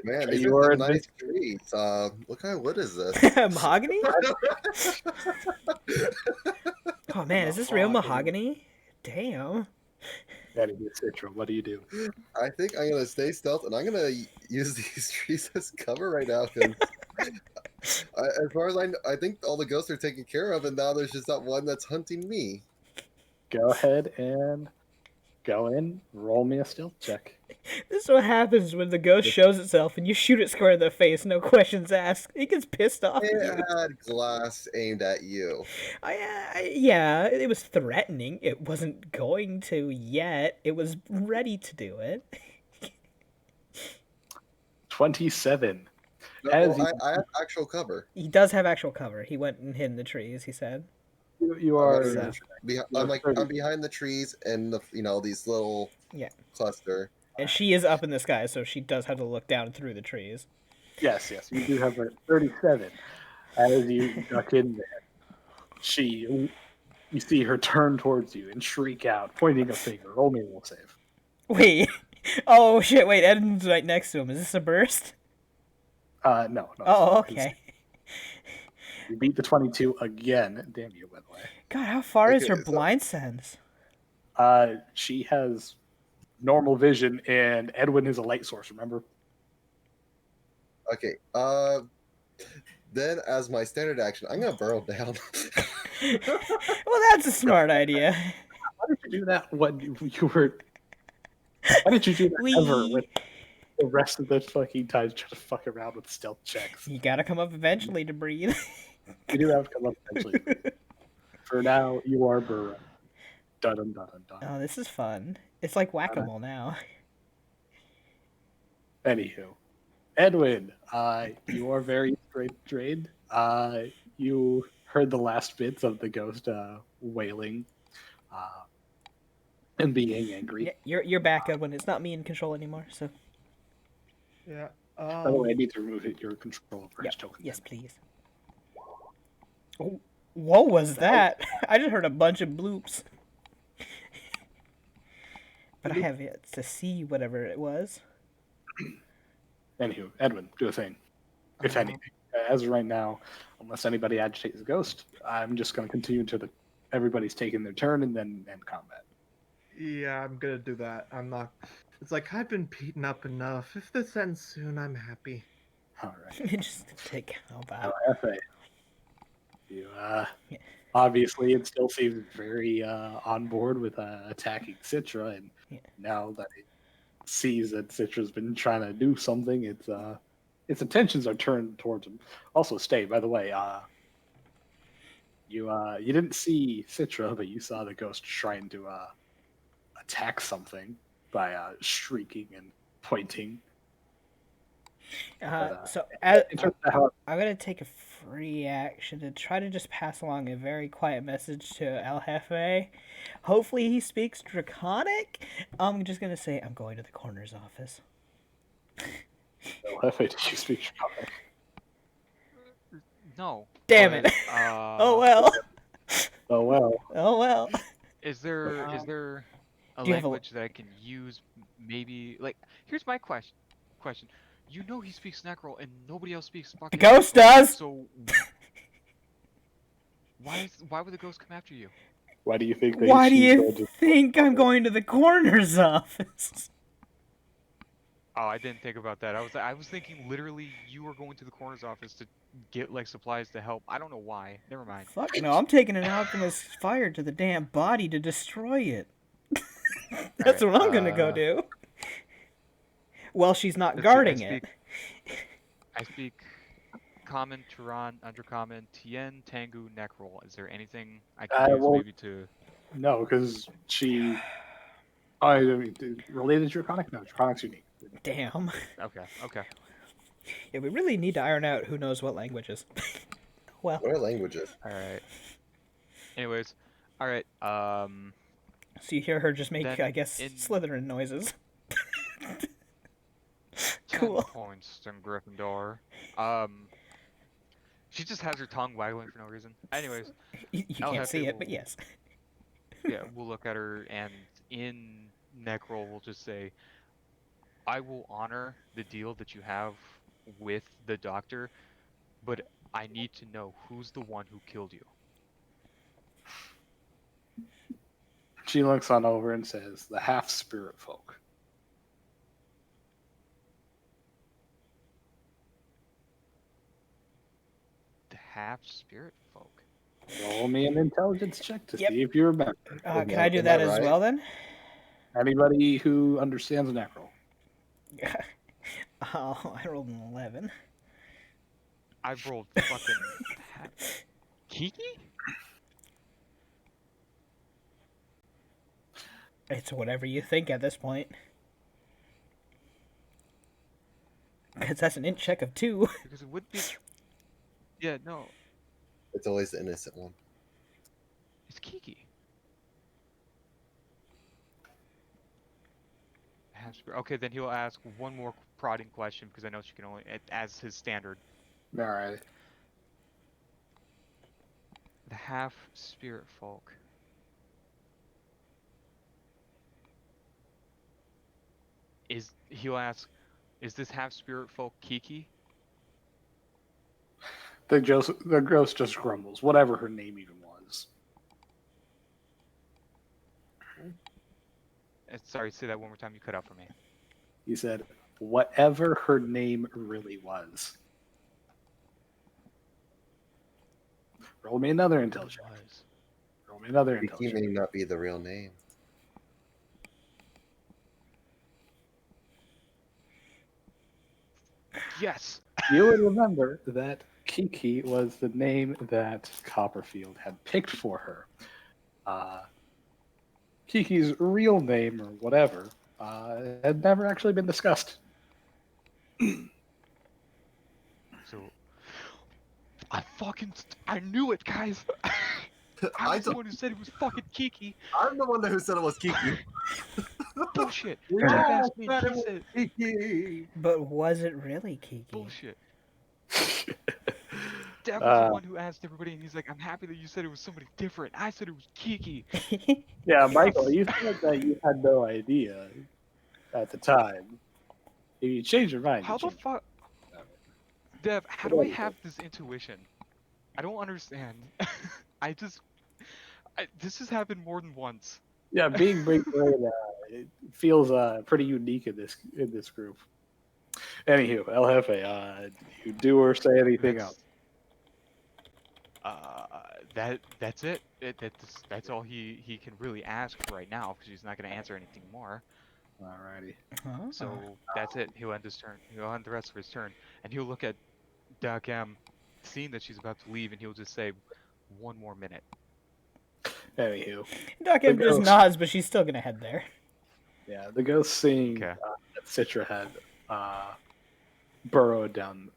Man, these You are are some nice trees. What kind of wood is this? Mahogany? Oh man, is this real mahogany? Damn. That is Citra. What do you do? I think I'm gonna stay stealth and I'm gonna use these trees as cover right now. Cause as far as I think all the ghosts are taken care of, and now there's just that one that's hunting me. Go ahead and go in. Roll me a stealth check. This is what happens when the ghost shows itself and you shoot it square in the face, no questions asked. It gets pissed off at It you. had glass aimed at you. Yeah, it was threatening. It wasn't going to yet. It was ready to do it. 27. No, As I have actual cover. He does have actual cover. He went and hid in the trees, he said. You are. I'm behind the trees and these little cluster. And she is up in the sky, so she does have to look down through the trees. Yes, you do have a 37. As you duck in there, you see her turn towards you and shriek out, pointing a finger. Roll me a will save. Wait. Oh shit, wait, Edmund's right next to him. Is this a burst? No. Oh, okay. You beat the 22 again. Damn you, by the way. God, how far is her blind sense? She has normal vision, and Edwin is a light source, remember? Okay, then as my standard action, I'm gonna burrow down. Well, that's a smart idea. Why did you do that when you were... Why did you do that ever with the rest of the fucking times trying to fuck around with stealth checks? You gotta come up eventually to breathe. You do have to come up eventually. For now, you are burrowing. Dun dun dun dun. Oh, this is fun. It's like whack-a-mole now. Anywho, Edwin, you are very drained. You heard the last bits of the ghost wailing and being angry. Yeah, you're back, Edwin. It's not me in control anymore, so... Yeah. By the way, I need to remove your control over his token. Yes, please. Oh, what was that? I just heard a bunch of bloops. But I have yet to see whatever it was. Anywho, Edwin, do a thing. If anything. as of right now, unless anybody agitates the ghost, I'm just going to continue until everybody's taking their turn and then end combat. Yeah, I'm gonna do that. I'm not. It's like I've been beaten up enough. If this ends soon, I'm happy. All right. Just take combat. FA. You obviously it still seems very on board with attacking Citra, and now that it sees that Citra's been trying to do something, its attentions are turned towards him. Also, Stay, by the way, you didn't see Citra, but you saw the ghost trying to attack something by shrieking and pointing. So in terms of how I'm gonna take a free action to try to just pass along a very quiet message to El Jefe. Hopefully he speaks Draconic. I'm just gonna say I'm going to the coroner's office. El Jefe, did you speak Draconic? No. Damn it. Oh well. Oh well. Oh well. Is there a Do you have a- language that I can use? Maybe like here's my question. You know he speaks Necro and nobody else speaks fucking The ghost Necro, does. So why would the ghost come after you? Why do you think? That Why do she's you going to- think I'm going to the coroner's office? Oh, I didn't think about that. I was thinking literally you were going to the coroner's office to get like supplies to help. I don't know why. Never mind. Fuck no, I'm taking an alchemist's fire to the damn body to destroy it. That's Alright, what I'm gonna go do. Well, she's not let's see, guarding it. I speak Common, Turan, Undercommon, Tien, Tengu, Necrol. Is there anything I can use well, maybe to... No, because she. I mean, related to Draconic? No, Draconic's unique. Damn. Okay. Yeah, we really need to iron out who knows what languages. Well. What are languages? Alright. Anyways, alright, So you hear her just make, then I guess, in- Slytherin noises. 10 Cool. points to Gryffindor. She just has her tongue waggling for no reason. Anyways, You El can't see Jefe it, but will- yes. yeah, we'll look at her, and in Necrol, we'll just say, I will honor the deal that you have with the doctor, but I need to know who's the one who killed you. She looks on over and says, "The half spirit folk." The half-spirit folk. Roll me an intelligence check to Yep. see if you remember. Can I do that as right? well then? Anybody who understands Necrol. Oh, I rolled an 11. I've rolled fucking... Kiki? It's whatever you think at this point. Because that's an int check of 2. Because it would be... Yeah, no, It's always the innocent one. it's Kiki. Half-spirit. Okay, then he'll ask one more prodding question, because I know she can only... As his standard. Alright. The half-spirit folk. He'll ask, is this half-spirit folk Kiki? The ghost just grumbles, whatever her name even was. Sorry, say that one more time. You cut out for me. He said, whatever her name really was. Roll me another intelligence. Roll me another He intelligence. may not be the real name. Yes. You would remember that Kiki was the name that Copperfield had picked for her. Kiki's real name, or whatever, had never actually been discussed. So, I knew it, guys. I was the one who said it was fucking Kiki. I'm the one who said it was Kiki. Bullshit. We Jeff all asked me, said and it he was said Kiki. But was it really Kiki? bullshit. Jeff was the one who asked everybody, and he's like, "I'm happy that you said it was somebody different." I said it was Kiki. Yeah, Michael, you said that you had no idea at the time. If you change your mind, How you the change fuck? Dev, how do I have this intuition? I don't understand. I just, this has happened more than once. Yeah, being big brain it feels pretty unique in this group. Anywho, El Jefe, you do or say anything else? That's it. That's all he can really ask for right now because he's not going to answer anything more. Alrighty. So that's it. He'll end his turn. He'll end the rest of his turn, and he'll look at Doc M, seeing that she's about to leave, and he'll just say, "1 more minute." Anywho, Doc the M just ghost- nods, but she's still gonna head there. Yeah, the ghost seeing Okay. that Citra had burrowed down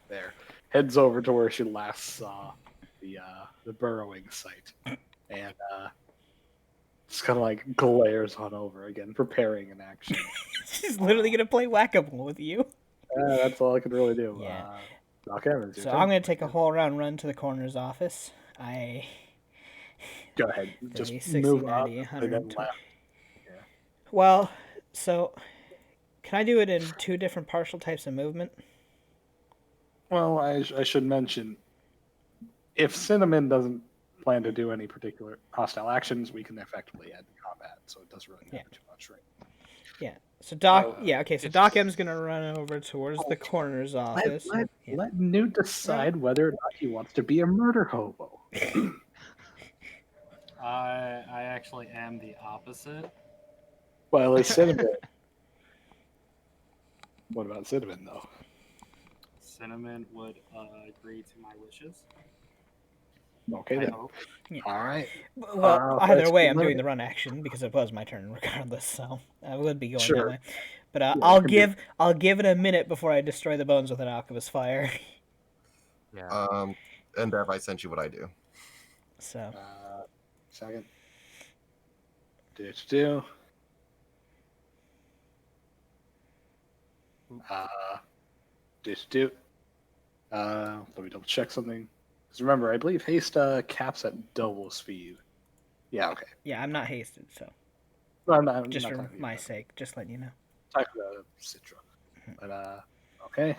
there, heads over to where she last saw the burrowing site, and just kind of like glares on over again, preparing an action. She's literally gonna play whack-a-mole with you. That's all I can really do. Yeah. Doc Evans, your So turn. I'm gonna take a whole round run to the coroner's office. Go ahead. 30, Just 60, move 90, up and then 120. left. Well, so can I do it in 2 different partial types of movement? Well, I should mention, if Cinnamon doesn't plan to do any particular hostile actions, we can effectively end the combat, so it doesn't really matter too much, right? Yeah. So Doc, So, yeah, okay. So Doc M's gonna run over towards the coroner's office. Let Newt decide whether or not he wants to be a murder hobo. I actually am the opposite. Well, it's Cinnamon. What about Cinnamon, though? Cinnamon would agree to my wishes. Okay, I then. hope. All right. Well, either let's way, get I'm doing moving. the run action because it was my turn regardless. So I would be going that Sure. way. But Yeah, you I'll can do give it a minute before I destroy the bones with an alchemist fire. Yeah. And Dev, I sent you what I do. So Second. Do. Do. Let me double check something. Because remember, I believe haste caps at double speed. Yeah, okay. yeah, I'm not hasted. So No, I'm just not for talking to you my about sake, just letting you know. that. Talking about Citra. But okay.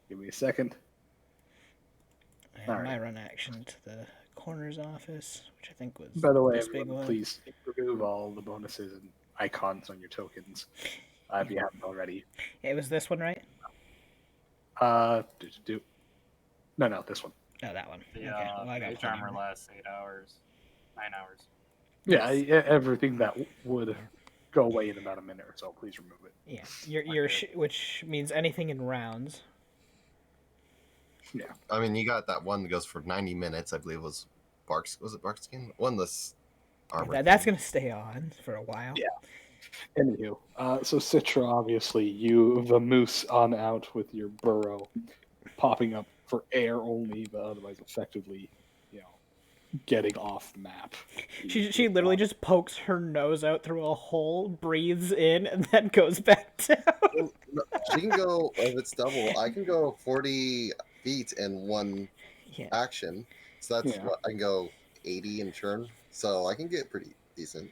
Give me a second. And All my right. run action to the coroner's office, which I think was By the way, this big everyone, one. please remove all the bonuses and icons on your tokens if you haven't already. It was this one, right? No, this one. No, that one. The Okay. Well, I got mage plenty armor of- lasts 8 hours. 9 hours. Yeah, everything that would go away in about a minute or so. Please remove it. Yeah, your which means anything in rounds. Yeah. I mean, you got that one that goes for 90 minutes. I believe it was Barkskin? One this armor. That's gonna stay on for a while. Yeah. Anywho, so Citra, obviously, you vamoose on out with your burrow, popping up for air only, but otherwise effectively, getting off the map. She literally just pokes her nose out through a hole, breathes in, and then goes back down. No, she can go, if it's double, I can go 40 feet in one action. So that's what I can go 80 in turn. So I can get pretty decent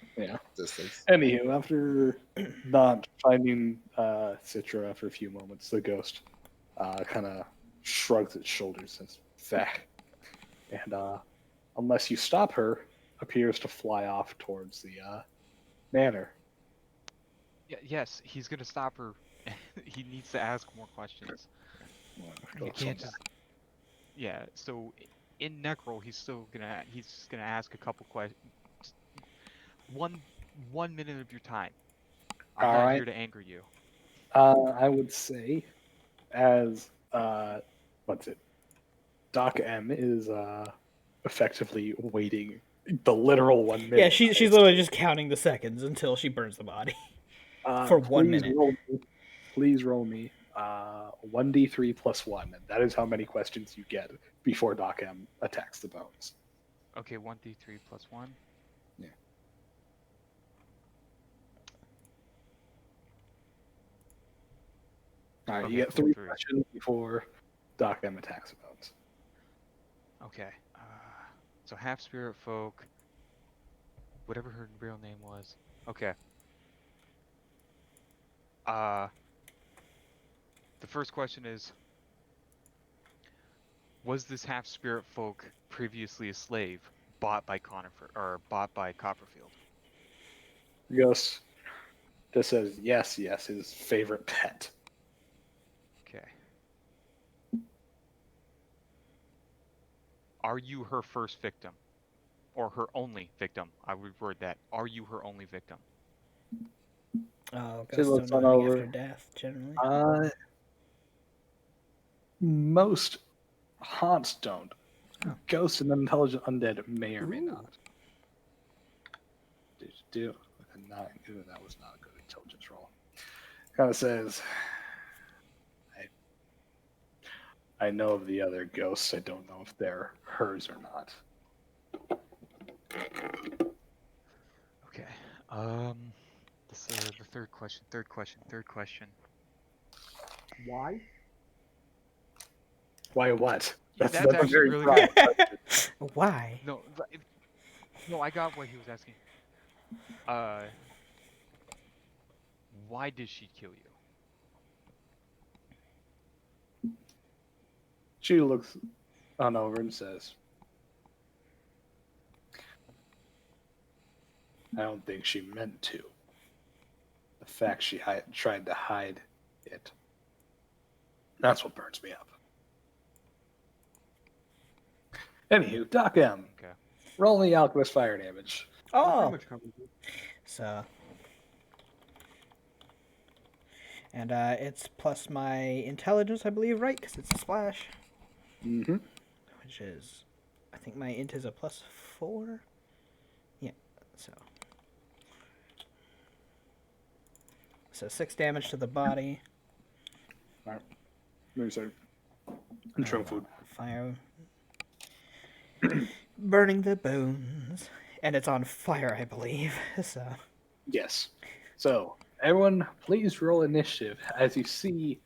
distance. Anywho, after not finding Citra after a few moments, the ghost kind of shrugs its shoulders and says, "Fact." And unless you stop her, appears to fly off towards the manor. Yes, he's gonna stop her. He needs to ask more questions. You can't just. Yeah. So in Necro, he's just gonna ask a couple questions. 1 minute of your time. I'm All not right. here to anger you. I would say, as Doc M is effectively waiting the literal 1 minute. Yeah, she's literally just counting the seconds until she burns the body for 1 minute. Please roll me 1d3 plus 1, and that is how many questions you get before Doc M attacks the bones. Okay, 1d3 plus 1. Yeah. All right, Okay, you get cool, 3 3. questions before Doc M attacks the bones. Okay. So half spirit folk. Whatever her real name was. Okay. The first question is, was this half spirit folk previously a slave bought by Copperfield? Ghost just says yes, his favorite pet. Okay. Are you her first victim? Or her only victim? I would word that. Are you her only victim? Oh, She ghosts looks don't on know anything over. after death, generally. Most haunts don't. Oh. Ghosts and intelligent undead may or may not. Did you do with a 9? Ooh, that was not a good intelligence roll. Kind of says, I know of the other ghosts. I don't know if they're hers or not. Okay. The third question. Why? Why what? That's a actually very really broad good. question. Why? No, I got what he was asking. Why did she kill you? She looks on over and says, I don't think she meant to. The fact she tried to hide it, that's what burns me up. Anywho, Doc M. Okay. Roll the alchemist fire damage. Oh! Pretty much covered it. So. And it's plus my intelligence, I believe, right? Because it's a splash. Mm-hmm. Which is, I think my int is a +4. Yeah, so. So 6 damage to the body. Alright. Maybe so. Intro food. Fire. Burning the bones. And it's on fire, I believe. So. Yes. So, everyone, please roll initiative as you see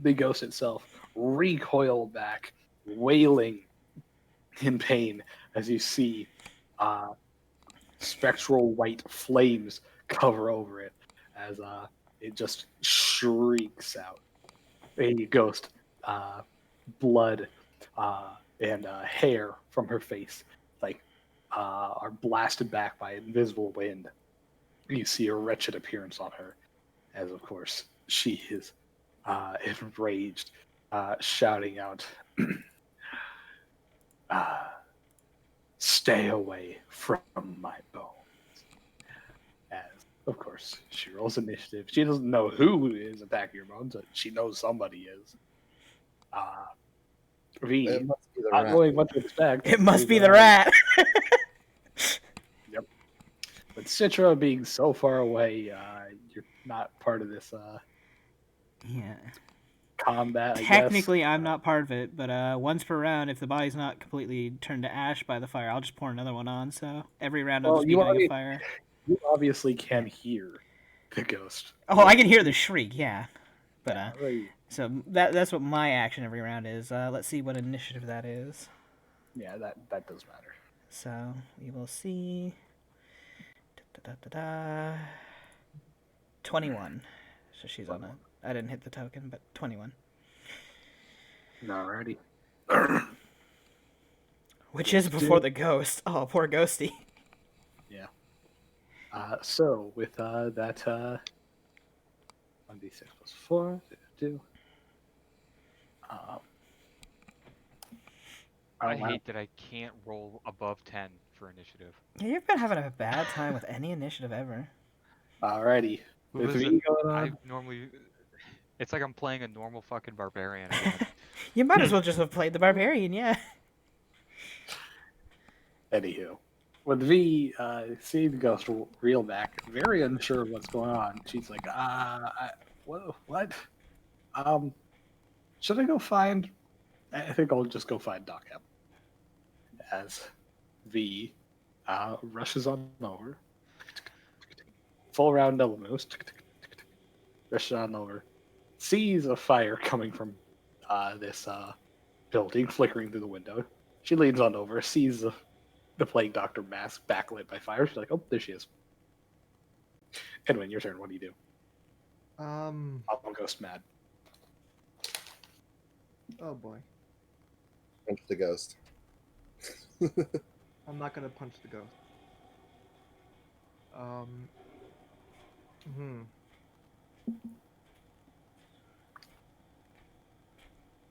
the ghost itself recoil back, wailing in pain as you see spectral white flames cover over it as it just shrieks out. A ghost, blood, and hair from her face, are blasted back by invisible wind. You see a wretched appearance on her, as of course she is enraged, shouting out, "Stay away from my bones!" As of course she rolls initiative. She doesn't know who is attacking her bones, but she knows somebody is. It must be the Not rat. knowing what to expect. It must be the rat! Yep. But Citra being so far away, you're not part of this Yeah. combat, I guess. Technically, I'm not part of it, but once per round, if the body's not completely turned to ash by the fire, I'll just pour another one on. So every round I'll just be doing a fire. You obviously can hear the ghost. Oh, I can hear the shriek, yeah. But right. so that's what my action every round is. Let's see what initiative that is. Yeah, that does matter. So we will see. 21. So she's on I didn't hit the token, but 21. Alrighty. Which is before the ghost. Oh, poor ghosty. Yeah. So with that 1d6 plus 4, 2. I hate that I can't roll above 10 for initiative. Yeah, you've been having a bad time with any initiative ever. Alrighty. With Listen, me going on. I normally, it's like I'm playing a normal fucking barbarian again. You might as well just have played the barbarian, yeah. Anywho, with V, seeing the ghost reel back, very unsure of what's going on. She's like, what? Should I go find? I think I'll just go find Doc M. As V rushes on over, full round double moves, rushes on over, sees a fire coming from this building, flickering through the window. She leans on over, sees the plague doctor mask backlit by fire. She's like, "Oh, there she is." Edwin, your turn. What do you do? Um, I'm ghost mad. Oh boy. Punch the ghost. I'm not gonna punch the ghost. Hmm.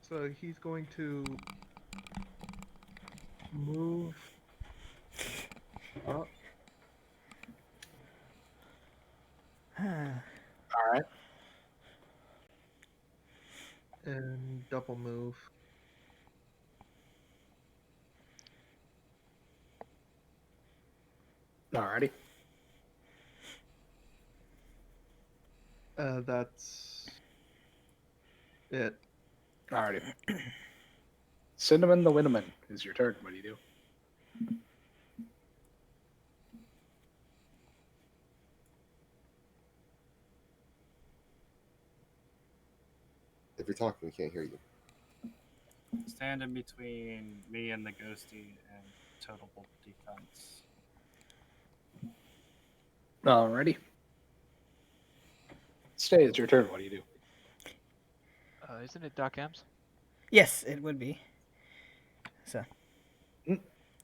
So he's going to move up. All right. And double move. Alrighty. That's it. Alrighty. Cinnamon the Winneman is your turn. What do you do? If you're talking, we can't hear you. Stand in between me and the ghosty and total defense. Alrighty. Stay, it's your turn. What do you do? Isn't it Doc M's? Yes, it would be. So. Mm.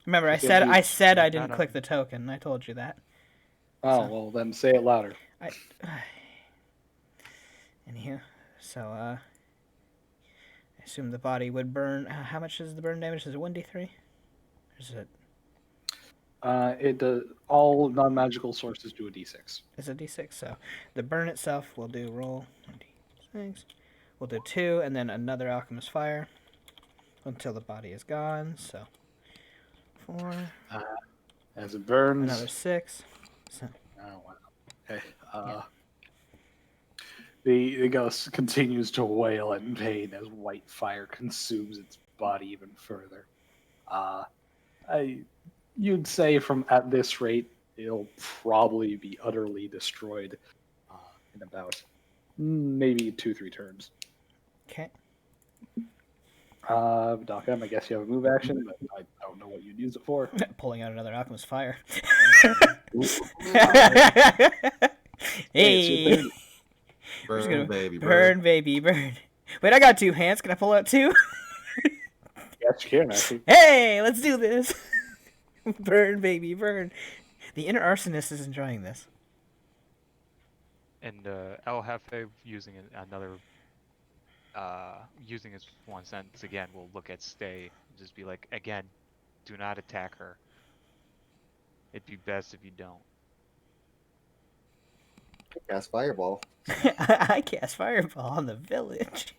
Remember, I Okay, said you- I said I Not didn't on- click the token. I told you that. Oh, So- well, then say it louder. Anywho, so I assume the body would burn. How much is the burn damage? Is it 1d3? Or is it? It does. All non-magical sources do a d6. Is it d6? So the burn itself will do roll 1d6. We'll do 2, and then another alchemist fire until the body is gone. So 4, As it burns. another 6. So Oh wow. Okay. Yeah. The ghost continues to wail in pain as white fire consumes its body even further. You'd say from at this rate, it'll probably be utterly destroyed in about maybe 2-3 turns. okay. Doc M, I guess you have a move action, but I don't know what you'd use it for. Pulling out another alchemist fire. It's your Hey. turn. Burn, gonna baby, Burn, baby, burn. Wait, I got 2 hands. Can I pull out 2? Yes, you can actually. Hey, let's do this. Burn, baby, burn. The inner arsonist is enjoying this. And El Jefe using another, using his one sentence again, will look at Stay and just be like, again, do not attack her. It'd be best if you don't. Cast fireball. I cast fireball on the village.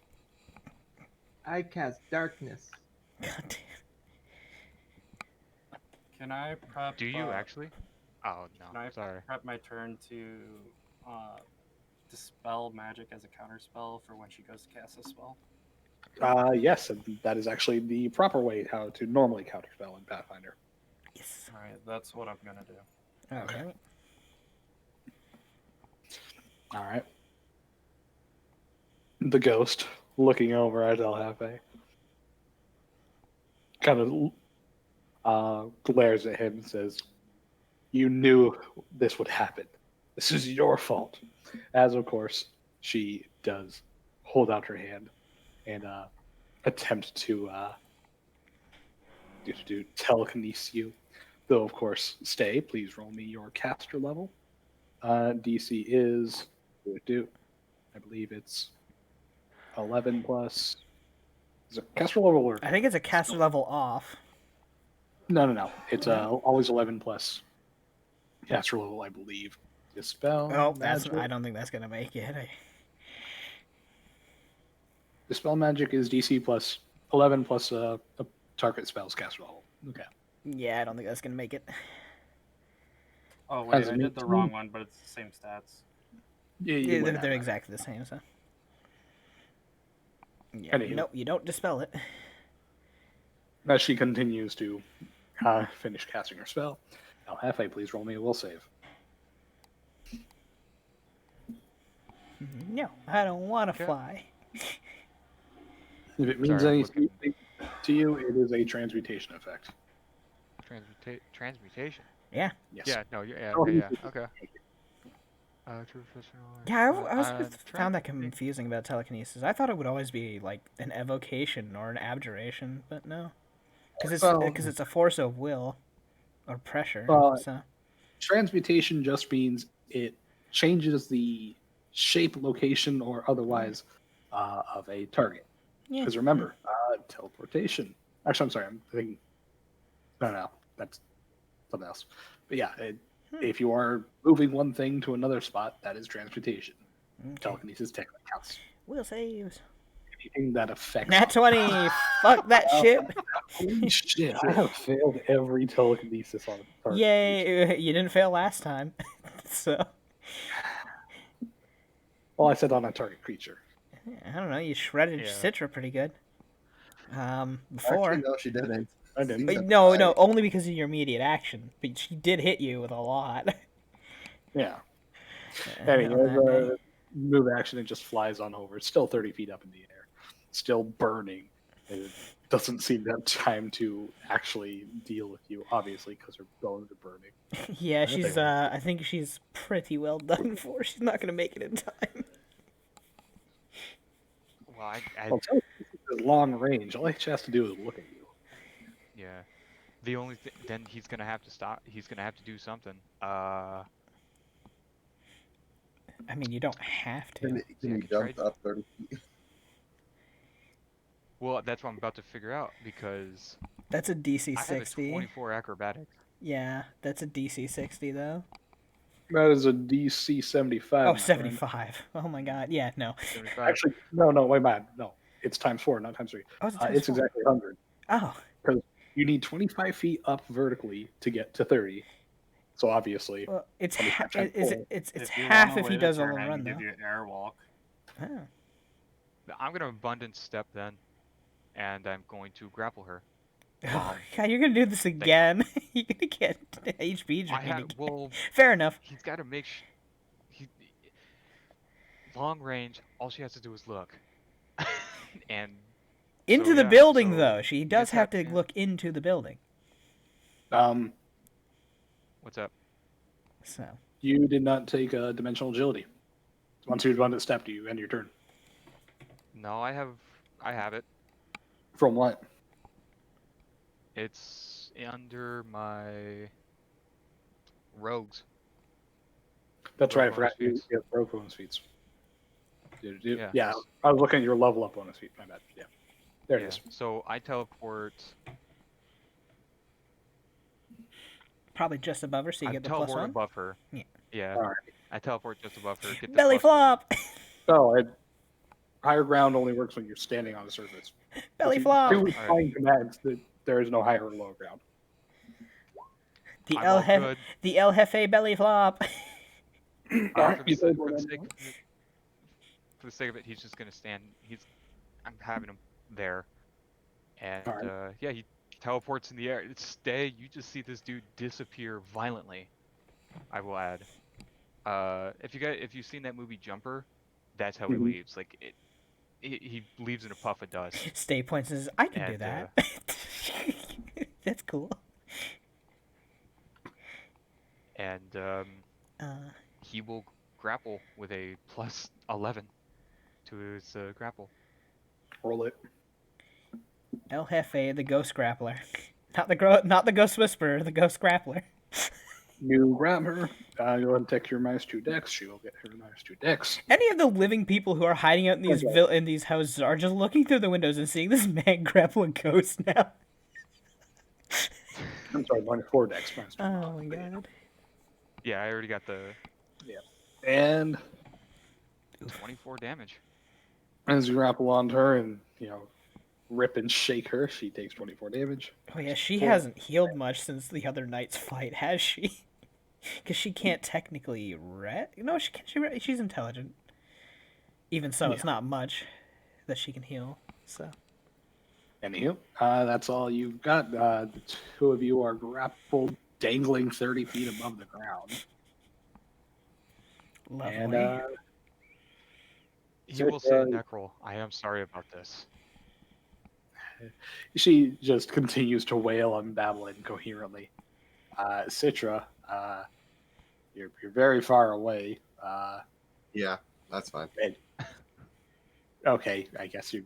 I cast darkness. God damn. Can I prep? Do you actually? Oh Can no, I sorry. prep my turn to dispel magic as a counter spell for when she goes to cast a spell? Yes, and that is actually the proper way how to normally counterspell in Pathfinder. Yes. All right, that's what I'm gonna do. Okay. All right. The ghost looking over at El Jefe kind of glares at him and says, "You knew this would happen. This is your fault." As of course she does hold out her hand and attempt to telekinesis you. Though of course, Stay, please roll me your caster level. DC is I believe it's 11 plus. Is it caster level or I think it's a caster level off. no? It's always 11 plus caster level, I believe. Dispel. Oh, that's. magic. I don't think that's gonna make it. Dispel magic is DC plus 11 plus a target spell's caster level. Okay. Yeah, I don't think that's gonna make it. Oh wait, As I me did the too. wrong one, but it's the same stats. Yeah, Yeah, wouldn't they're have exactly the same. So. Yeah. Anywho. Nope, you don't dispel it. that. As she continues to finish casting her spell, El Jefe, please roll me a will save. No, I don't want to Okay. fly. If it means Sorry, I'm anything to you, it is a transmutation effect. Transmutation. Yeah. Yes. Yeah. No. Yeah. Oh, Okay. Yeah. Okay. Yeah, I was found that confusing about telekinesis. I thought it would always be like an evocation or an abjuration, but no, because it's a force of will or pressure. So transmutation just means it changes the shape, location, or otherwise of a target. yeah, Because remember, teleportation. Actually, I'm sorry. I'm thinking. No, that's something else. But yeah, if you are moving one thing to another spot, that is transmutation. Okay. Telekinesis technically counts. Will saves. Anything that affects. Nat 20. Fuck that shit. Holy shit! I have failed every telekinesis on target. Yay! You didn't fail last time, so. Well, I said on a target creature. I don't know. You shredded Citra pretty good. Before. Actually, no, she didn't. I didn't. No, only because of your immediate action. But she did hit you with a lot. Yeah. Anyway, the move action, it just flies on over. It's still 30 feet up in the air. Still burning. It doesn't seem to have time to actually deal with you, obviously, because her bones are burning. Yeah, she's, I think she's pretty well done for. She's not going to make it in time. Well, long range. All she has to do is look at you. Yeah. The only then he's gonna have to stop. He's gonna have to do something. I mean, you don't have to. Can you jump up 30 feet? Well, that's what I'm about to figure out because that's a DC 60. I have a 24 acrobatics. Yeah, that's a DC 60 though. That is a DC 75. Oh, 75. Oh my god. Yeah, no. 75. Actually, no, wait, man. No. It's times 4, not times 3. Oh, it's exactly 100. Oh. Because you need 25 feet up vertically to get to 30. So obviously, well, it's half if he does a little run, though. Give you an airwalk. Oh. I'm gonna abundant step then, and I'm going to grapple her. Oh, God, you're gonna do this again. You're gonna get HP again. Well, fair enough. He's got to make. Long range. All she has to do is look. And into the building, though. She does have to look into the building. What's up? So you did not take dimensional agility. Once you've abundant step, you end your turn. No, I have it. From what? It's under my rogues. That's right. I forgot you have rogue bonus feats. Yeah, I was looking at your level up bonus feat. My bad. Yeah, there it is. So I teleport. Probably just above her, so you get the plus 1. Above her. Yeah. All right. I teleport just above her. Get the belly flop. Higher ground only works when you're standing on a surface. Belly flop. Two flying commands that there is no higher or lower ground. The El Jefe belly flop. For the sake of it, he's just gonna stand. I'm having him there, and he teleports in the air. Stay. You just see this dude disappear violently. I will add. If you've seen that movie Jumper, that's how he leaves. Like he leaves in a puff of dust. Stay points says, I can do that. That's cool. And he will grapple with a plus 11 to his grapple. Roll it. El Jefe, the Ghost Grappler. Not the Ghost Whisperer, the Ghost Grappler. You grab her, go ahead and take your -2 dex. She will get her -2 dex. Any of the living people who are hiding out in these houses are just looking through the windows and seeing this man grapple a ghost now. I'm sorry, -4 dex. Oh my god. Yeah, I already got the... Yeah. And... 24 damage. As you grapple onto her and, rip and shake her, she takes 24 damage. Oh yeah, she hasn't healed much since the other night's fight, has she? Because she can't technically No, she can. She's intelligent. Even so, it's not much that she can heal. So. Anywho, that's all you've got. The two of you are grappled, dangling 30 feet above the ground. Lovely. And, you will say, Necrol, I am sorry about this. She just continues to wail and babble incoherently. Citra, you're very far away. Yeah, that's fine. Okay, I guess you.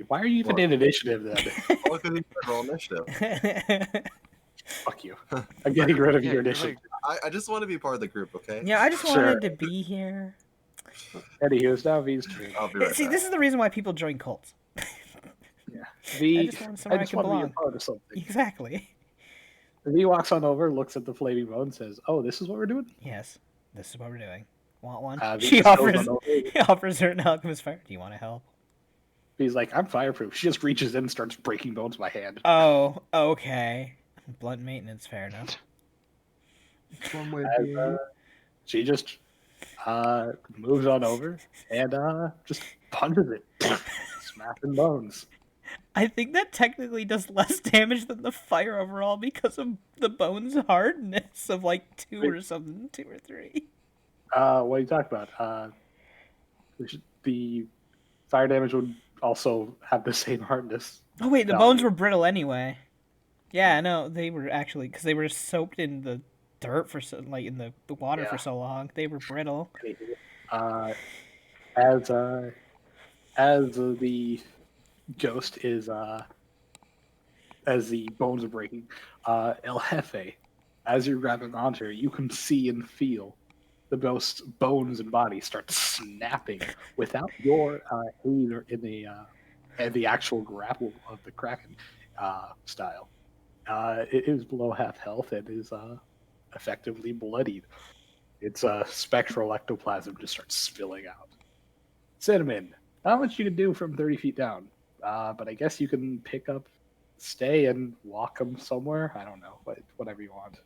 Why are you even in initiative then? Well, because you roll initiative. Fuck you. I'm getting rid of Yeah, your you're initiative. I just want to be part of the group, okay? Yeah, I just Sure. wanted to be here. Anywho, it's now V's turn. I'll be right See, back. this is the reason why people join cults. Yeah. I V, just want somewhere I can want to be a belong. part of something. Exactly. V walks on over, looks at the flaming bone, and says, "Oh, this is what we're doing." Yes, this is what we're doing. Want one? V She just goes offers. on over. He offers her an alchemist fire. Do you want to help? He's like, "I'm fireproof." She just reaches in and starts breaking bones by hand. Oh, okay. Blunt maintenance, fair enough. One way As, she just moves on over and just punches it, smashing bones. I think that technically does less damage than the fire overall because of the bone's hardness of like 2 or something, 2 or 3. What are you talking about? The fire damage would also have the same hardness. Oh wait, the value. bones were brittle anyway. Yeah, no, they were actually because they were soaked in the dirt for so, like in the water for so long. They were brittle. As the ghost is as the bones are breaking, El Jefe, as you're grabbing onto her, you can see and feel the ghost's bones and body start snapping without your aid or in the actual grapple of the Kraken style. It is below half health and is effectively bloodied. Its spectral ectoplasm just starts spilling out. Cinnamon, not much you can do from 30 feet down, but I guess you can pick up, stay, and walk them somewhere. I don't know, but whatever you want.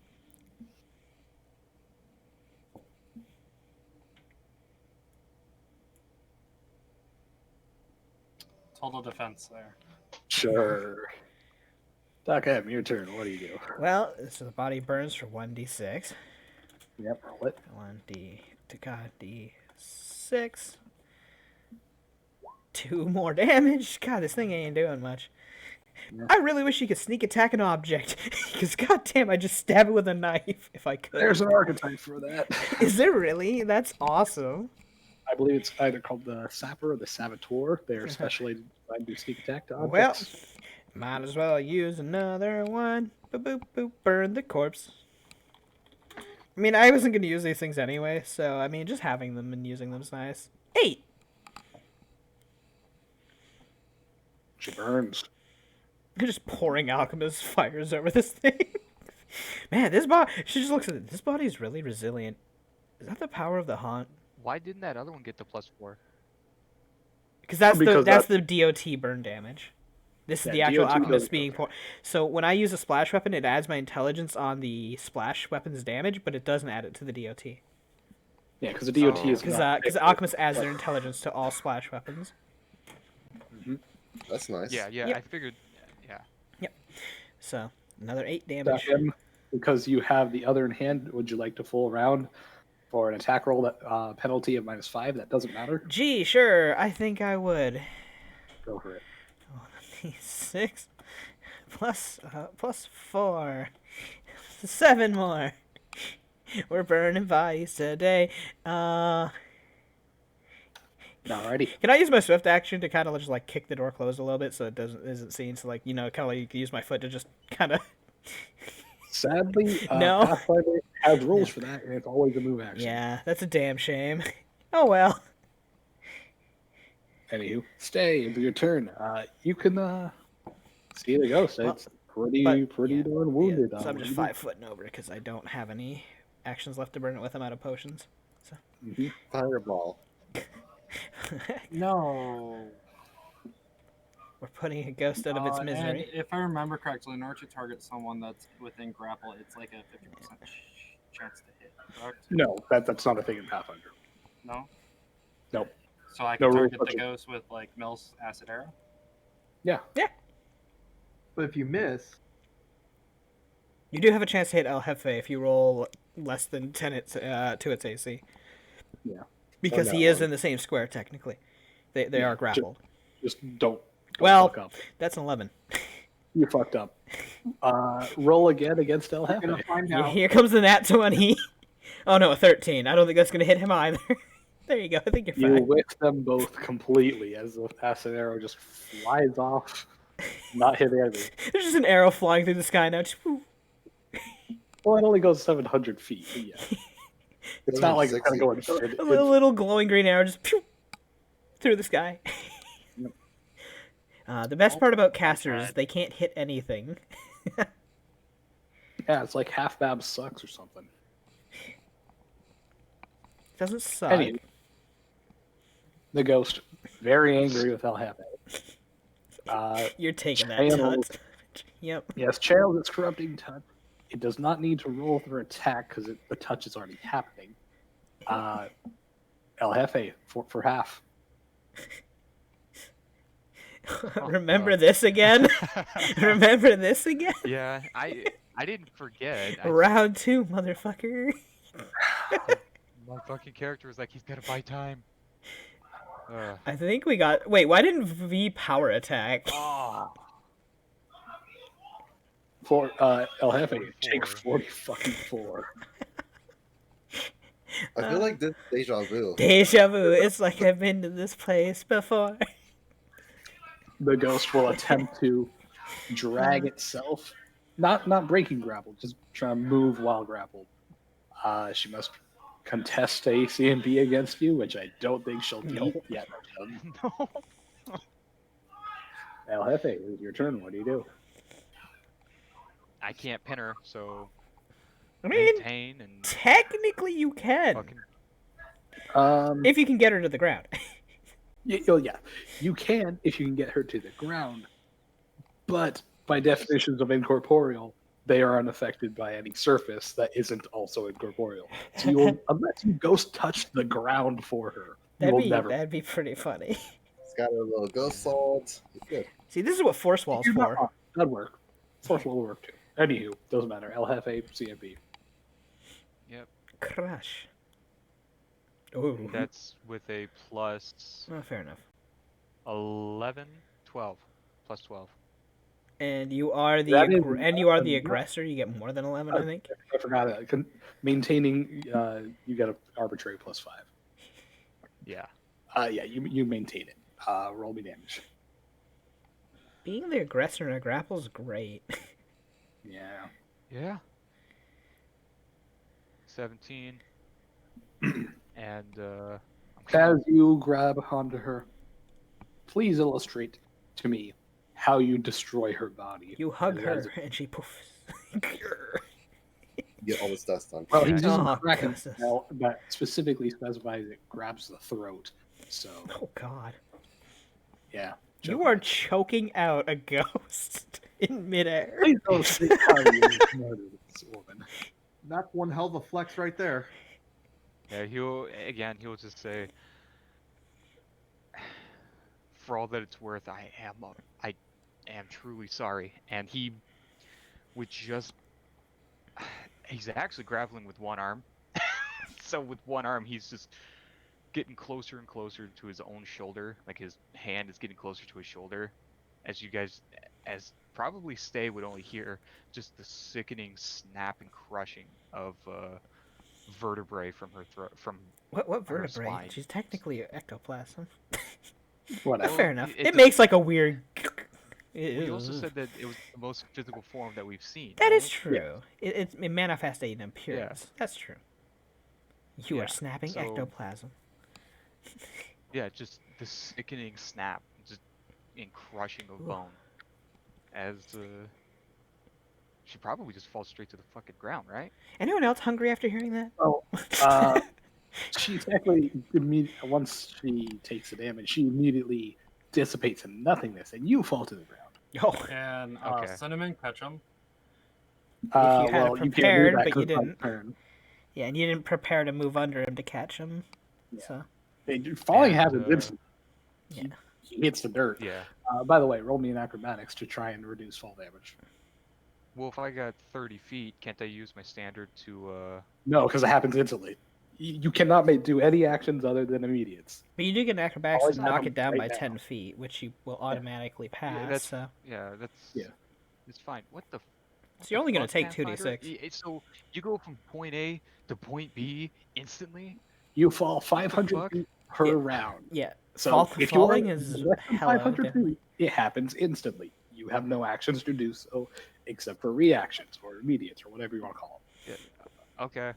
Total defense there. Sure. Doc M, your turn. What do you do? Well, so the body burns for 1d6. Yep, roll it. 1d6. 2 more damage. God, this thing ain't doing much. Yeah. I really wish you could sneak attack an object, because goddamn, I just stab it with a knife if I could. There's an archetype for that. Is there really? That's awesome. I believe it's either called the Sapper or the Saboteur. They're specially designed to sneak attack to Well, objects. might as well use another one. Boop, boop, boop. Burn the corpse. I mean, I wasn't going to use these things anyway, so, I mean, just having them and using them is nice. 8! She burns. They're just pouring alchemist fires over this thing. Man, this body... She just looks at it. This body is really resilient. Is that the power of the haunt? Why didn't that other one get the +4? Because that's Because the DOT burn damage. This is Yeah, the actual DOT alchemist doesn't being go poured. So when I use a splash weapon, it adds my intelligence on the splash weapon's damage, but it doesn't add it to the DOT. Yeah, because the DOT is Because not. the alchemist adds their intelligence to all splash weapons. That's nice. Yeah, Yep. I figured. Yeah. So another 8 damage. Doc M, because you have the other in hand, would you like to full round for an attack roll that penalty of -5? That doesn't matter. Gee, sure. I think I would. Go for it. 6 plus 4. 7 more. We're burning bodies today. Alrighty. Can I use my swift action to kind of just like kick the door closed a little bit so it isn't seen? So like kind of like you can use my foot to just kind of. Sadly, No. Pathfinder has rules for that, and it's always a move action. Yeah, that's a damn shame. Oh well. Anywho, stay. It'll be your turn. You can see the ghost. Well, It's pretty yeah, darn wounded. So I'm what just do you 5 footing over because I don't have any actions left to burn it with. I'm out of potions. So. do? Fireball. No. We're putting a ghost out of its And misery. if I remember correctly, in order to target someone that's within grapple, it's like a 50% chance to hit, correct? No, that's not a thing in Pathfinder. No? Nope. So I No can rule target the touching. ghost with, like, Mel's acid arrow? Yeah. But if you miss, You do have a chance to hit El Jefe if you roll less than 10 to its AC. Yeah. Because he is in the same square, technically. They are grappled. Just don't Well, fuck up. that's an 11. You fucked up. Roll again against El you're gonna Jefe. find out. Here comes the nat 20. Oh no, a 13. I don't think that's gonna hit him either. There you go. I think you're You fine. whiff them both completely as the acid arrow just flies off, not hitting anything. There's just an arrow flying through the sky now. Just, woo. Well, it only goes 700 feet. But yeah, it's not like it's gonna go A little glowing green arrow just pew, through the sky. The best part about casters is they can't hit anything. Yeah, it's like half Bab sucks or something. Doesn't suck. Anyway, the ghost, very angry with El Jefe. You're taking that channels- touch. Yep. Yes, channels its corrupting touch. It does not need to roll for attack because the touch is already happening. El Jefe for half. Remember this again? Remember this again? Yeah, I didn't forget. Round 2, motherfucker. My fucking character was like, he's gotta buy time. I think we got... Wait, why didn't V power attack? For El Jefe, take 40 fucking 4. I feel like this is deja vu. Deja vu. It's like I've been to this place before. The ghost will attempt to drag itself, not breaking grapple, just trying to move while grappled. She must contest a CMB against you, which I don't think she'll beat. Yeah, No. El Jefe, it's your turn. What do you do? I can't pin her, so I mean, maintain and technically you can. fucking... If you can get her to the ground. Yeah, you can if you can get her to the ground, but by definitions of incorporeal, they are unaffected by any surface that isn't also incorporeal. So you'll, unless you ghost touch the ground for her, you will never. That'd be pretty funny. It's got a little ghost salt. It's good. See, this is what force wall's for. That'd work. Force wall will work too. Anywho, doesn't matter. El Jefe, CMB. Yep. Crush. Ooh. That's with a plus... Oh, fair enough. 11, 12. Plus 12. And you are the aggressor. You get more than 11, I think. I forgot it. Maintaining, you get an arbitrary plus 5. Yeah. Yeah, you maintain it. Roll me damage. Being the aggressor in a grapple is great. Yeah. Yeah. 17. And, As you grab onto her, please illustrate to me how you destroy her body. You hug her, and she poofs. Get all this dust on. Well, he's using Oh, Kraken Jesus. spell that specifically specifies it grabs the throat. So, Oh, God. yeah. You are choking out a ghost in midair. Please don't say how you murdered this woman. That's one hell of a flex right there. yeah, he'll just say, for all that it's worth, I am truly sorry. And he would just... He's actually grappling with one arm. So with one arm, he's just getting closer and closer to his own shoulder. Like his hand is getting closer to his shoulder. As you guys, as probably Stay would only hear just the sickening snap and crushing of vertebrae from her throat. From What her vertebrae? spine. She's technically ectoplasm. Whatever. Fair enough. It It makes like a weird... We also said that it was the most physical form that we've seen. That is right? true. It manifests in appearance. That's true. You Yeah, are snapping so- ectoplasm. Yeah, just the sickening snap, just in crushing of Ooh. bone. As she probably just falls straight to the fucking ground, right? Anyone else hungry after hearing that? Oh, she technically, once she takes the damage, she immediately dissipates in nothingness, and you fall to the ground. Oh, Can Okay. Cinnamon catch him? you had it You can't do prepared, that but 'cause you it's my didn't. turn. yeah, and you didn't prepare to move under him to catch him. Yeah. So Hey, dude, falling And, happens instantly. yeah. He hits the dirt. Yeah. By the way, roll me an acrobatics to try and reduce fall damage. Well, if I got 30 feet, can't I use my standard to, No, because it happens instantly. You cannot do any actions other than immediates. But you do get an acrobatics Always to have knock them it down right by now. 10 feet, which you will automatically pass. that's- so yeah, that's... Yeah. It's fine. What the... So you're only gonna Fuck, take Pathfinder? 2d6. So you go from point A to point B instantly? You fall What the 500 fuck? feet per Yeah. round. Yeah. So if you are Falling is less than hella 500 definitely. feet, it happens instantly. You have no actions to do so, except for reactions or immediates or whatever you want to call Yeah. Okay.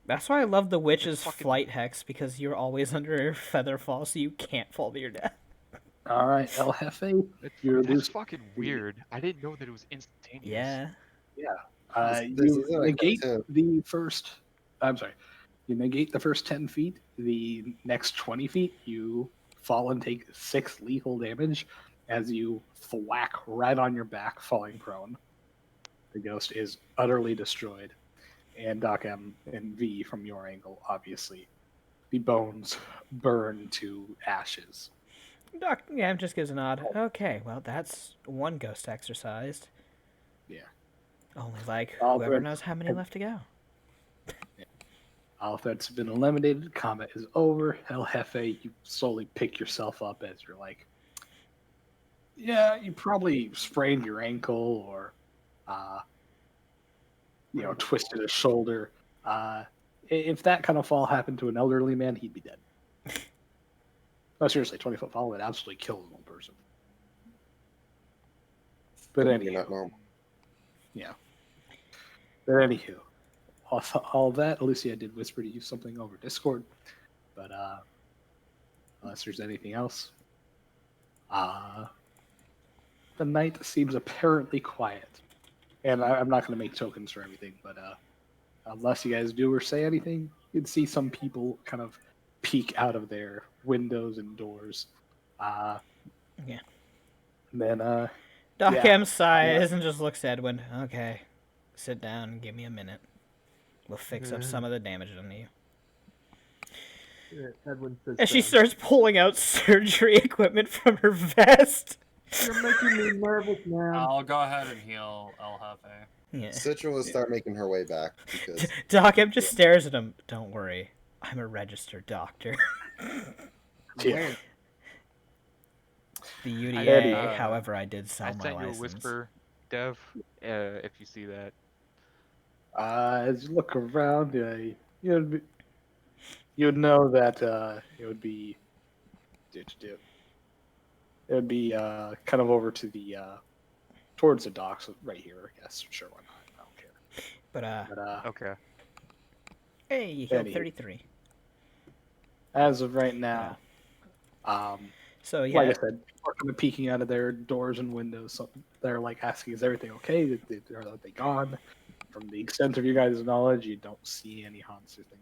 That's why I love the witch's fucking- flight hex, because you're always under feather fall, so you can't fall to your death. them. All right, El Jefe, you're That's loose. fucking weird. I didn't know that it was instantaneous. Yeah. Yeah. This You isn't a negate cartoon. the first. I'm sorry. You negate the first 10 feet. The next 20 feet, you fall and take 6 lethal damage as you thwack right on your back, falling prone. The ghost is utterly destroyed. And Doc M and V, from your angle, obviously, the bones burn to ashes. Doc, yeah, just gives a nod. Okay, well, that's one ghost exercised. Yeah. Only like All whoever good. knows how many left to go. All threats have been eliminated. Combat is over. El Jefe, you slowly pick yourself up as you're like, yeah, you probably sprained your ankle or, twisted a shoulder. If that kind of fall happened to an elderly man, he'd be dead. No, seriously, 20-foot fall would absolutely kill a normal person. But You're anywho, not normal. yeah. But anywho, all that, Alicia did whisper to you something over Discord, but unless there's anything else, the night seems apparently quiet. And I'm not going to make tokens for everything, but unless you guys do or say anything, you'd see some people kind of peek out of their windows and doors. Yeah. Then, Doc yeah. M sighs and just looks at Edwin. Okay, sit down and give me a minute. We'll fix up some of the damage done to you. Edwin says, And she starts pulling out surgery equipment from her vest. "You're making me nervous, man." I'll go ahead and heal El Jefe. Yeah. Citra will start making her way back because Doc M just stares at him. Don't worry, I'm a registered doctor. Yeah. The UDA, I- however, I did sell I my sent you a license. whisper, Dev, if you see that. As you look around, you'd know that it would be kind of over to the towards the docks right here. I guess sure, why not? I don't care. But Okay. Hey, you healed Anywho. 33. as of right now, So yeah, like I said, people are kind of peeking out of their doors and windows. So they're like asking, "Is everything okay? Are they gone?" From the extent of your guys' knowledge, you don't see any haunts or things.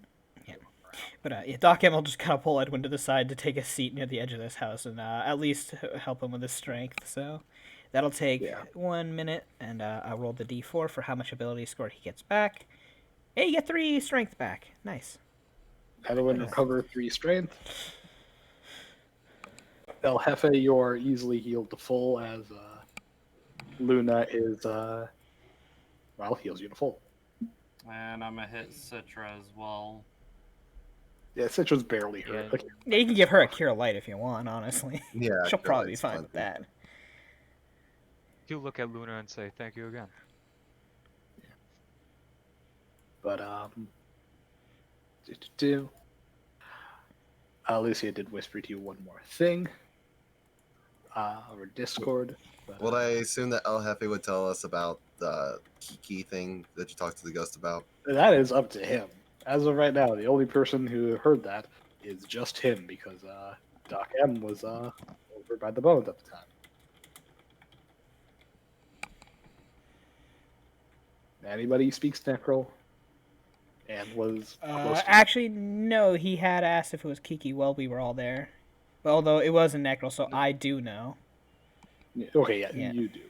but yeah, Doc M will just kind of pull Edwin to the side to take a seat near the edge of this house and at least help him with his strength. So that'll take 1 minute, and I'll roll the d4 for how much ability score he gets back. Hey, you get 3 strength back. Nice. Edwin recover 3 strength. El Jefe, you're easily healed to full as Luna is heals you to full. And I'm gonna hit Citra as well. Yeah, Citra's barely hurt. Yeah. Like, Yeah, you can give her a cure light if you want, honestly. yeah, She'll Cure probably be Light's fine fine. with that. You look at Luna and say, thank you again. but Lucia did whisper to you one more thing over Discord. But, Would I assume that El Jefe would tell us about the Kiki thing that you talked to the ghost about? that is up to him. As of right now, the only person who heard that is just him because Doc M was over by the bones at the time. Anybody who speaks Necro and was close to Actually, no, he had asked if it was Kiki while we were all there. Although it wasn't Necro, so I do know. Okay, yeah, Yeah. you do.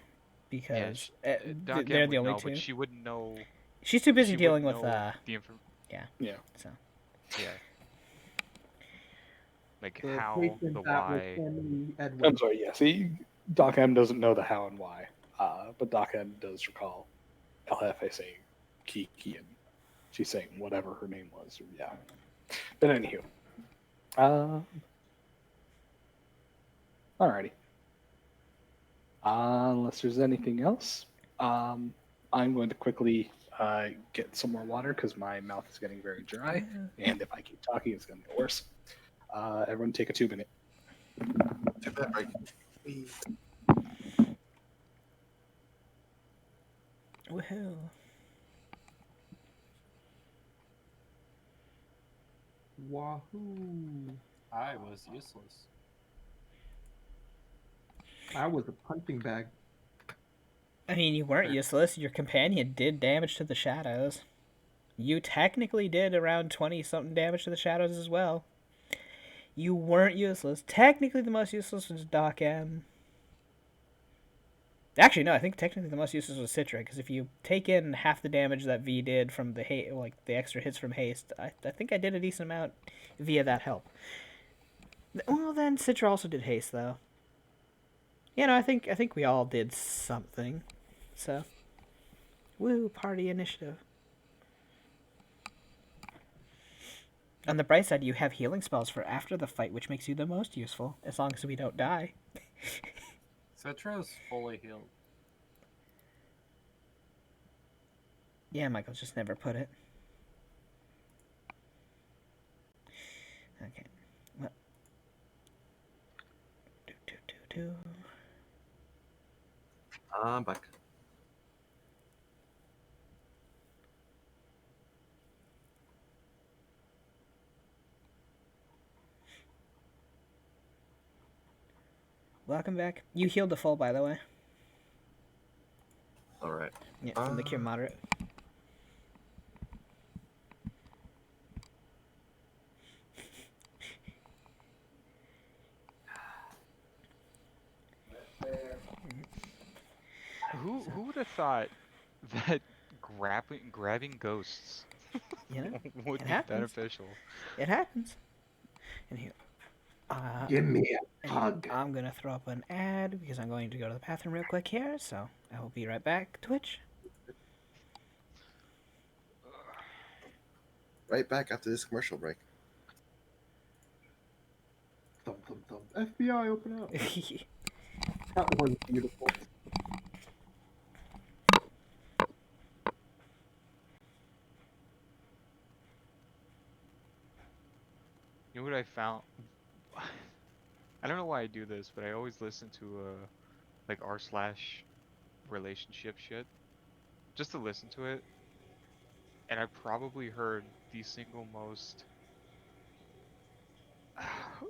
Because Doc they're M the would only know, two. but she wouldn't know. She's too busy she dealing wouldn't with know the information. Yeah. So Yeah. Like The how, patient the that was why. sending Edwin. I'm sorry, yeah. See, Doc M doesn't know the how and why, but Doc M does recall El Jefe saying Kiki, and she's saying whatever her name was. Yeah. But anywho. Alrighty. Unless there's anything else. I'm going to quickly get some more water because my mouth is getting very dry, and if I keep talking, it's going to get worse. Everyone, take a 2-minute. 2-minute break. Woohoo! Wahoo! I was useless. I was a punching bag. I mean, you weren't useless. Your companion did damage to the shadows. You technically did around 20-something damage to the shadows as well. You weren't useless. Technically, the most useless was Doc M. Actually, no, I think technically the most useless was Citra, because if you take in half the damage that V did from the the extra hits from haste, I think I did a decent amount via that help. Well, then Citra also did haste, though. You know, I think we all did something. So, woo, party initiative. On the bright side, you have healing spells for after the fight, which makes you the most useful, as long as we don't die. Citra's fully healed. Yeah, Michael just never put it. Okay. Well. I'm back. Welcome back. You healed the full, by the way. All right. Yeah, from the cure moderate. Who would have thought that grabbing ghosts You know, would it be happens. beneficial? It happens. And here, Give me a hug. I'm gonna throw up an ad because I'm going to go to the bathroom real quick here. So I will be right back. Twitch. Right back after this commercial break. Thump, thump, thump. FBI, open up. That one's beautiful. You know what I found? I don't know why I do this, but I always listen to like r/relationship shit, just to listen to it, and I probably heard the single most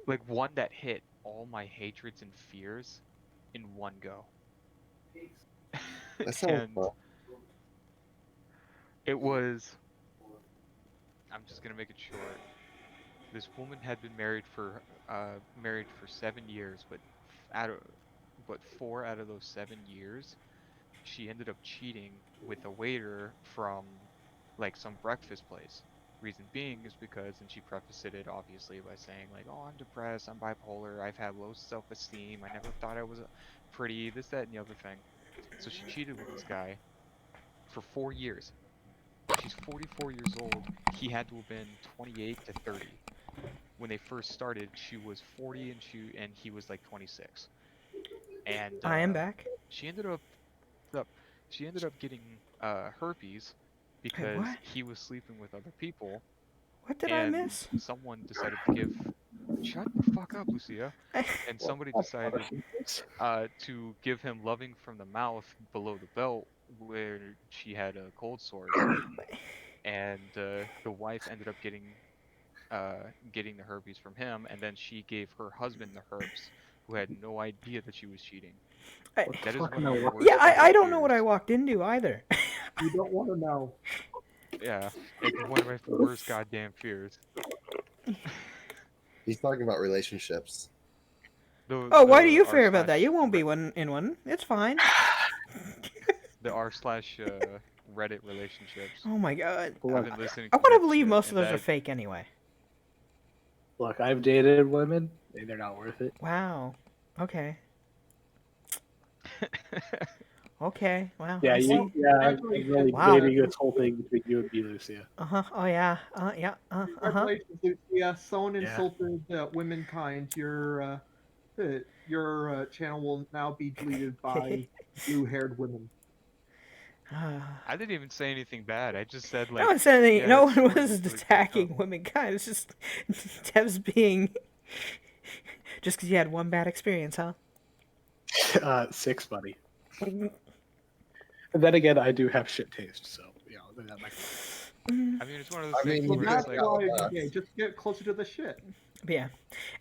like one that hit all my hatreds and fears in one go. That sounds And fun. it was, I'm just gonna make it short. This woman had been married for 7 years, but 4 out of those 7 years, she ended up cheating with a waiter from like some breakfast place. Reason being is because, and she prefaced it obviously by saying like, "Oh, I'm depressed, I'm bipolar, I've had low self-esteem, I never thought I was pretty, this, that, and the other thing." So she cheated with this guy for 4 years. She's 44 years old. He had to have been 28 to 30. When they first started, she was 40 and he was like 26. And I am back. she ended up getting herpes because what? he was sleeping with other people, What did I and miss? someone decided to give shut the fuck up, Lucia. And somebody decided to give him loving from the mouth below the belt where she had cold sores, and the wife ended up getting the herpes from him, and then she gave her husband the herpes, who had no idea that she was cheating. That is one of the worst. Yeah, I don't know what I walked into either. You don't want to know. Yeah, it's one of my worst goddamn fears. He's talking about relationships. Why do you fear about that? You won't be in one. It's fine. The r/Reddit relationships. Oh my god. I've been listening I to want to that believe shit, most of and those are fake anyway. Look, I've dated women, and they're not worth it. Wow. Okay. Okay. Wow. Yeah, I'm really dating this whole thing between you and me, Lucia. Oh yeah. Yeah. Congratulations, Lucia. Someone insulted womankind. Your channel will now be deleted by blue-haired women. I didn't even say anything bad. I just said No like, one said anything. yeah, No that one story was really fucked attacking up. women. God, it's just Dev's being just because you had one bad experience, huh? 6, buddy. And then again, I do have shit taste, so that might be. I mean, it's one of those I things mean, Well, you where it's that's could like, why tell yeah, just get closer to the shit. But yeah.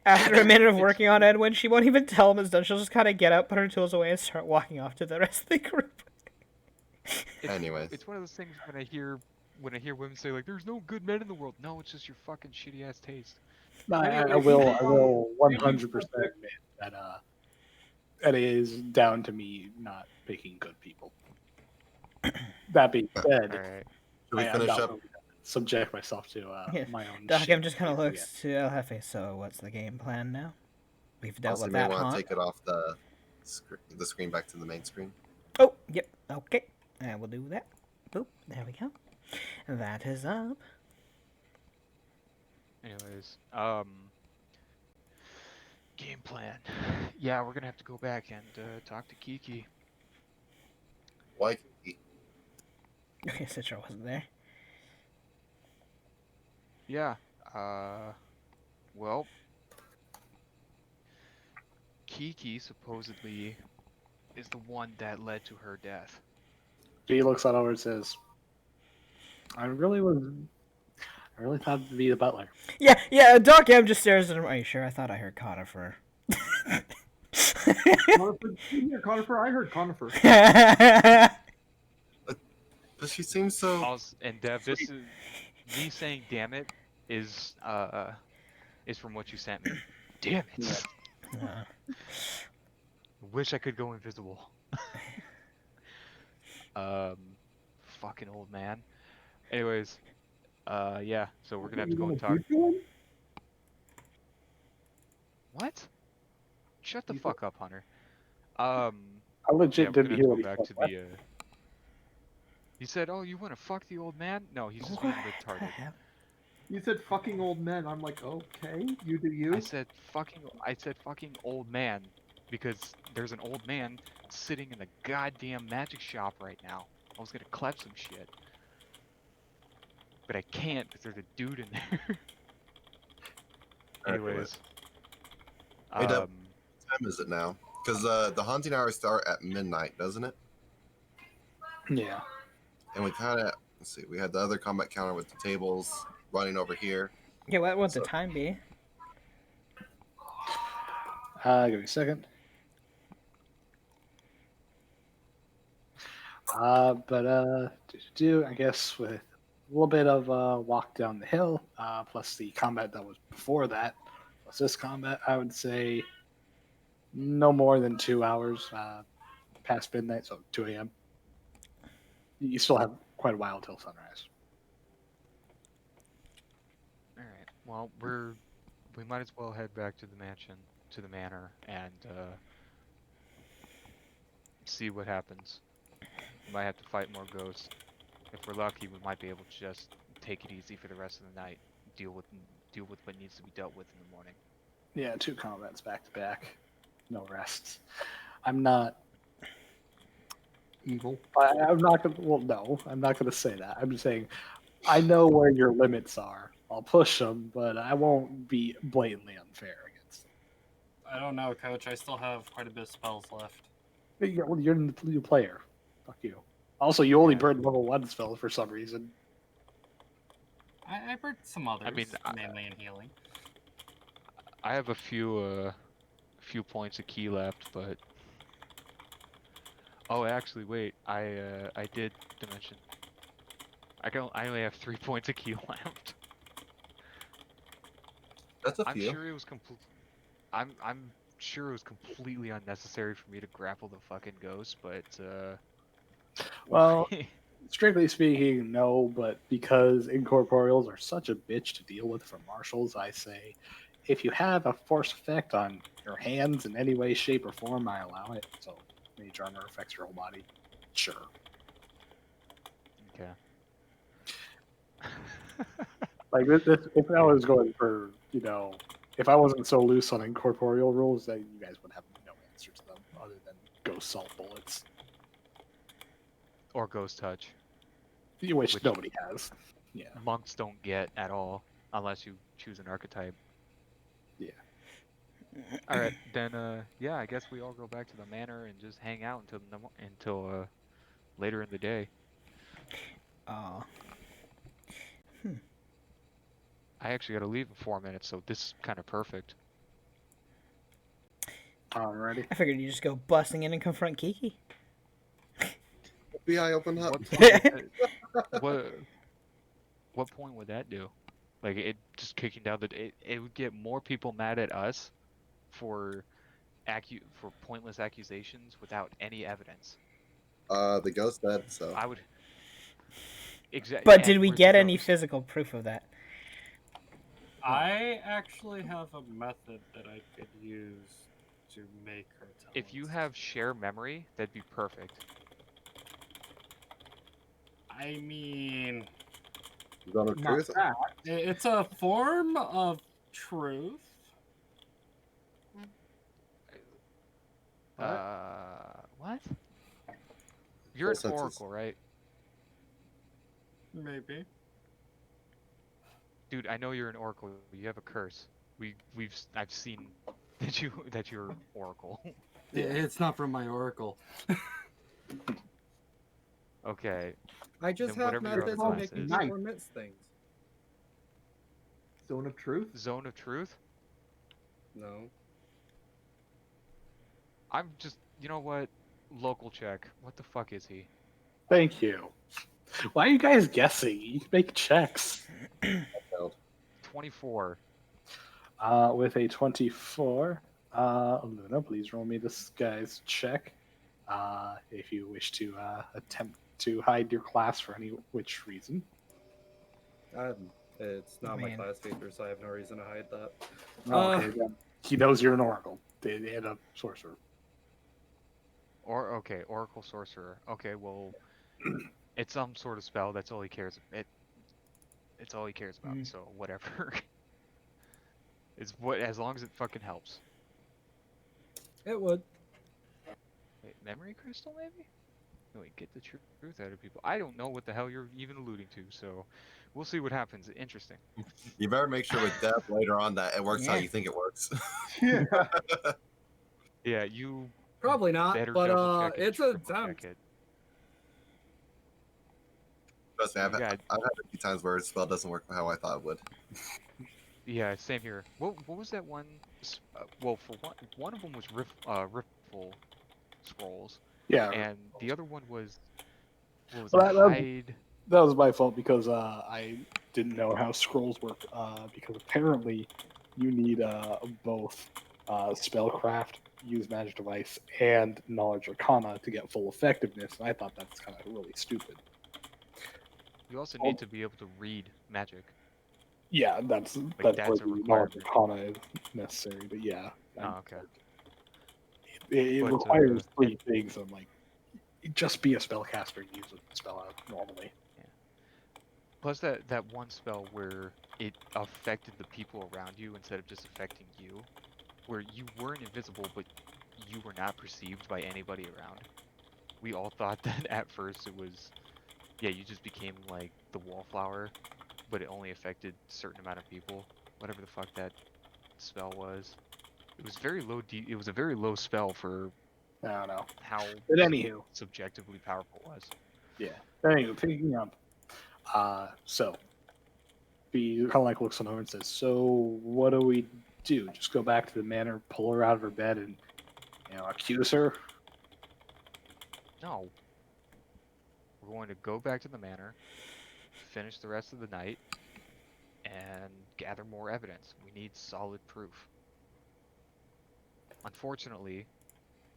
After a minute of It's- working on Edwin, she won't even tell him it's done. She'll just kind of get up, put her tools away, and start walking off to the rest of the group. Anyways. it's one of those things when I hear women say like, "There's no good men in the world." No, it's just your fucking shitty ass taste. I will 100% admit that that is down to me not picking good people. That being said, All right. Should we I'm finish not up? really gonna subject myself to Yeah. my own Doc shit. M just kind of looks to El Jefe. So what's the game plan now? We've dealt Also, with you may that want to haunt. take it off the screen back to the main screen. Oh, yep. Okay. And we'll do that. Boop. There we go. That is up. Anyways, game plan. Yeah, we're gonna have to go back and talk to Kiki. Why? Okay, Citra wasn't there. Yeah. Well, Kiki supposedly is the one that led to her death. He looks on over and says, I really thought it'd be the butler. Yeah. Doc M just stares at him. Are you sure? I thought I heard Conifer. Conifer, I heard Conifer. But she seems so. And Dev, this is me saying "damn it" is from what you sent me. Damn it! Wish I could go invisible. Fucking old man. Anyways, yeah. So we're gonna have to go and talk. What? Shut the fuck up, Hunter. I legit yeah, we're didn't gonna hear have to what go he back said. to the. He said, "Oh, you want to fuck the old man?" No, he's just being retarded. You said fucking old men. I'm like, okay, you do you. I said fucking old man because there's an old man sitting in the goddamn magic shop right now. I was gonna clap some shit, but I can't because there's a dude in there. Anyways, Hey, Deb, what time is it now? Because the haunting hours start at midnight, doesn't it? Yeah. And we kind of let's see. We had the other combat counter with the tables running over here. Yeah, what would the time be? Give me a second. I guess with a little bit of walk down the hill, plus the combat that was before that, plus this combat, I would say no more than 2 hours past midnight, so 2 a.m. You still have quite a while till sunrise. all right. Well, we might as well head back to the mansion, to the manor, and see what happens. We might have to fight more ghosts. If we're lucky, we might be able to just take it easy for the rest of the night. Deal with what needs to be dealt with in the morning. Yeah, 2 combats back to back, no rests. I'm not evil. I'm not gonna. Well, no, I'm not gonna say that. I'm just saying, I know where your limits are. I'll push them, but I won't be blatantly unfair against them. I don't know, Coach. I still have quite a bit of spells left. You're the new player. Fuck you. Also, you only burned level 1 spells for some reason. I burned some others, I mean, mainly in healing. I have a few points of key left, but oh, actually, wait. I did dimension. I only have 3 points of key left. That's a I'm few. sure it was I'm sure it was completely unnecessary for me to grapple the fucking ghost, but Well, strictly speaking, no, but because incorporeals are such a bitch to deal with for martials, I say if you have a force effect on your hands in any way, shape, or form, I allow it. So, mage armor affects your whole body. Sure. Okay. Like, this, if I was going for, if I wasn't so loose on incorporeal rules, then you guys would have no answer to them other than ghost salt bullets. Or Ghost Touch. Which nobody has. Yeah. Monks don't get at all unless you choose an archetype. Yeah. All right, then yeah, I guess we all go back to the manor and just hang out until later in the day. Oh. I actually got to leave in 4 minutes, so this is kind of perfect. Alrighty. I figured you just go busting in and confront Kiki. FBI open up. What point would that do? Like it just kicking down it would get more people mad at us for pointless accusations without any evidence. The ghost dead, so. I would. Exactly. But did we get any physical proof of that? I actually have a method that I could use to make her tell If you have share memory, that'd be perfect. I mean, Zone of not truth? that. It's a form of truth. What? You're an Full senses. oracle, right? Maybe. Dude, I know you're an oracle. You have a curse. I've seen that you're oracle. It's not from my oracle. Okay. I just then have whatever your methods other of class making is. people miss things. Zone of truth? Zone of truth? No. I'm just, you know what? Local check. What the fuck is he? Thank you. Why are you guys guessing? You make checks. 24. With a 24, Luna, please roll me this guy's check. If you wish to attempt to hide your class for any which reason. It's not my class feature, so I have no reason to hide that. Okay, then he knows you're an oracle and a sorcerer. Okay, oracle sorcerer. Okay, well, it's some sort of spell. That's all he cares. It's all he cares about. So whatever. As long as it fucking helps. It would. Wait, memory crystal maybe? No, wait, get the truth out of people. I don't know what the hell you're even alluding to, so we'll see what happens. Interesting. You better make sure with Deb later on that it works how Yeah. you think it works. Yeah. Yeah, you Probably not, better but double check and it's a triple check it. Trust me, I've had a few times where a spell doesn't work how I thought it would. Yeah, same here. What was that one? Well, for one of them was riffle scrolls. Yeah. And the other one was what was Well, it? Hide. That was my fault because I didn't know how scrolls work. Because apparently you need both spellcraft, use magic device, and knowledge arcana to get full effectiveness. And I thought that's kind of really stupid. You also need to be able to read magic. Yeah, that's a where the knowledge arcana is necessary. But yeah, Oh, okay. it But, requires three things. I'm like, just be a spellcaster and use a spell out normally. Yeah. Plus that one spell where it affected the people around you instead of just affecting you, where you weren't invisible but you were not perceived by anybody around. We all thought that at first it was, yeah, you just became like the wallflower, but it only affected a certain amount of people. Whatever the fuck that spell was. It was very low. It was a very low spell for. I don't know how. But anywho, subjectively powerful it was. Yeah. Anyway, picking up. So he kind of like looks on her and says, "So what do we do? Just go back to the manor, pull her out of her bed, and accuse her?" No. We're going to go back to the manor, finish the rest of the night, and gather more evidence. We need solid proof. Unfortunately,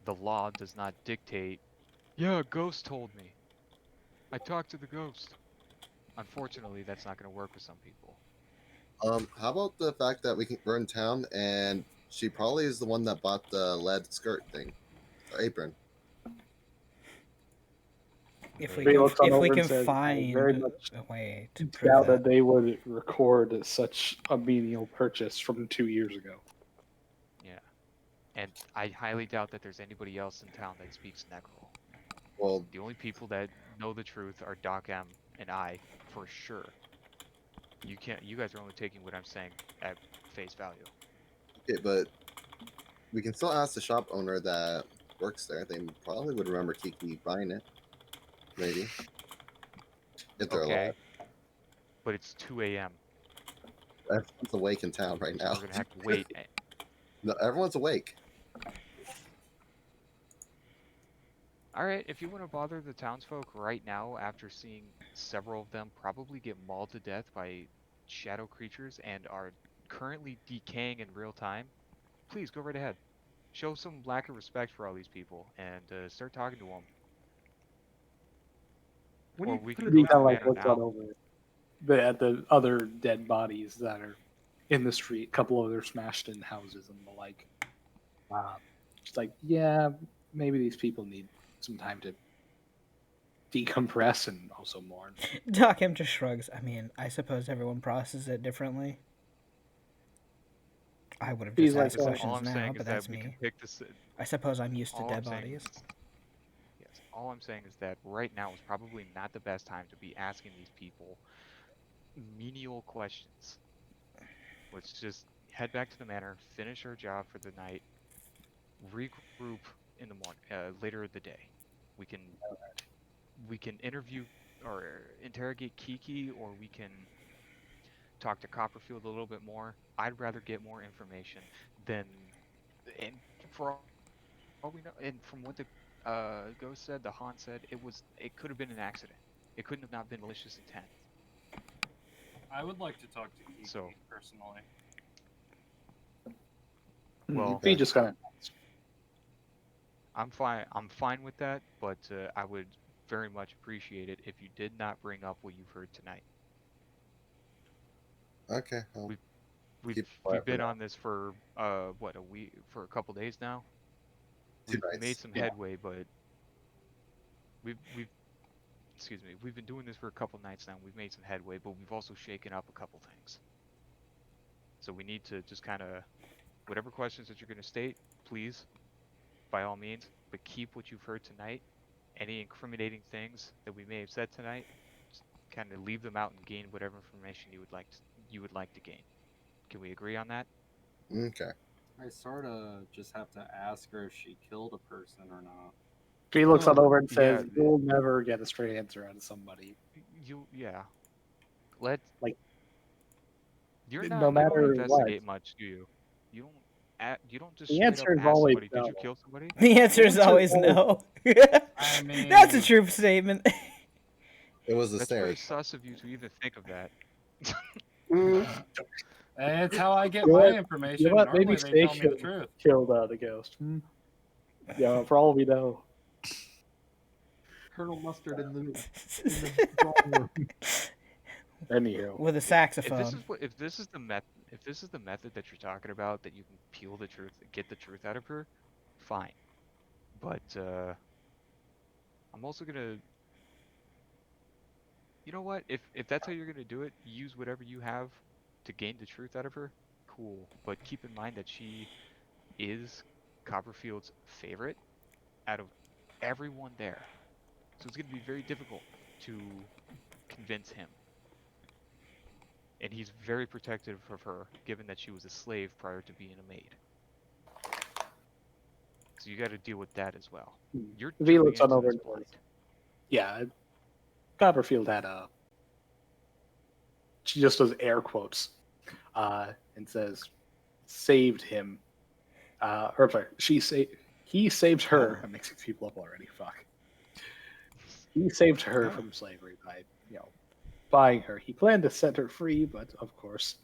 the law does not dictate, yeah, a ghost told me. I talked to the ghost. Unfortunately, that's not going to work with some people. How about the fact that we're in town and she probably is the one that bought the lead skirt thing, or apron. If we can find a way to prove doubt that they would record such a menial purchase from 2 years ago. Yeah. And I highly doubt that there's anybody else in town that speaks Necrol. Well, The only people that know the truth are Doc M and I, for sure. You can't. You guys are only taking what I'm saying at face value. okay, but we can still ask the shop owner that works there. They probably would remember Kiki buying it. Maybe. If they're Okay, alive. but it's 2 a.m. Everyone's awake in town right So now. we're gonna have to wait. No, everyone's awake. All right, if you want to bother the townsfolk right now, after seeing several of them probably get mauled to death by shadow creatures and are currently decaying in real time, please go right ahead. Show some lack of respect for all these people and start talking to them. When Or you we put can it go He to kind the of like manor looks out now. over the other dead bodies that are in the street. A couple of them are smashed in houses and the like. It's like, yeah, maybe these people need some time to decompress and also mourn. Doc M just shrugs. I mean, I suppose everyone processes it differently. I would have He's just like, asked Listen, all questions I'm now, saying but is that that's we can me. pick this. I suppose I'm used to All dead I'm saying bodies. is, yes, all I'm saying is that right now is probably not the best time to be asking these people menial questions. Let's just head back to the manor, finish our job for the night, regroup in the morning, later in the day. We can interview or interrogate Kiki, or we can talk to Copperfield a little bit more. I'd rather get more information than, and for all we know, and from what the ghost said, the haunt said, it could have been an accident. It couldn't have not been malicious intent. I would like to talk to Kiki So, personally. well, He just kind of I'm fine. I'm fine with that, but I would very much appreciate it if you did not bring up what you've heard tonight. Okay. I'll We've we've keep we've quiet for been now. on this for what, a week, for a couple days now. 2 We've made nights. some Yeah. headway, but we've excuse me, we've been doing this for a couple nights now. We've made some headway, but we've also shaken up a couple things. So we need to just kind of, whatever questions that you're going to state, please, by all means, but keep what you've heard tonight. Any incriminating things that we may have said tonight, just kind of leave them out and gain whatever information you would like to gain. Can we agree on that? Okay. I sort of just have to ask her if she killed a person or not. he looks out over and Yeah, says, "You'll never get a straight answer out of somebody. yeah. Let Like, you're no not you don't matter what, investigate much, do you? You don't just the straight up answer is ask always somebody, did no. you kill somebody? The answer is always no. I mean, That's a true statement. It was the That's very stairs. sus of you to even think of that. it's how I get You know my what? information. You know what? Normally Maybe they Stay tell me the truth. killed the ghost. Yeah, for all we know. Colonel Mustard in the drawing room. Anywho, With a saxophone. If this is the method that you're talking about, that you can peel the truth, get the truth out of her, fine. But I'm also gonna, you know what? If that's how you're gonna do it, use whatever you have to gain the truth out of her. Cool. But keep in mind that she is Copperfield's favorite out of everyone there. So it's gonna be very difficult to convince him. And he's very protective of her, given that she was a slave prior to being a maid. So you got to deal with that as well. You're V jumping looks on into over this and blind. says, "Yeah, Copperfield had a." She just does air quotes, and says, "Saved him." Or sorry, he saved her. I'm mixing people up already. Fuck. He saved her from slavery by, buying her. He planned to set her free, but of course,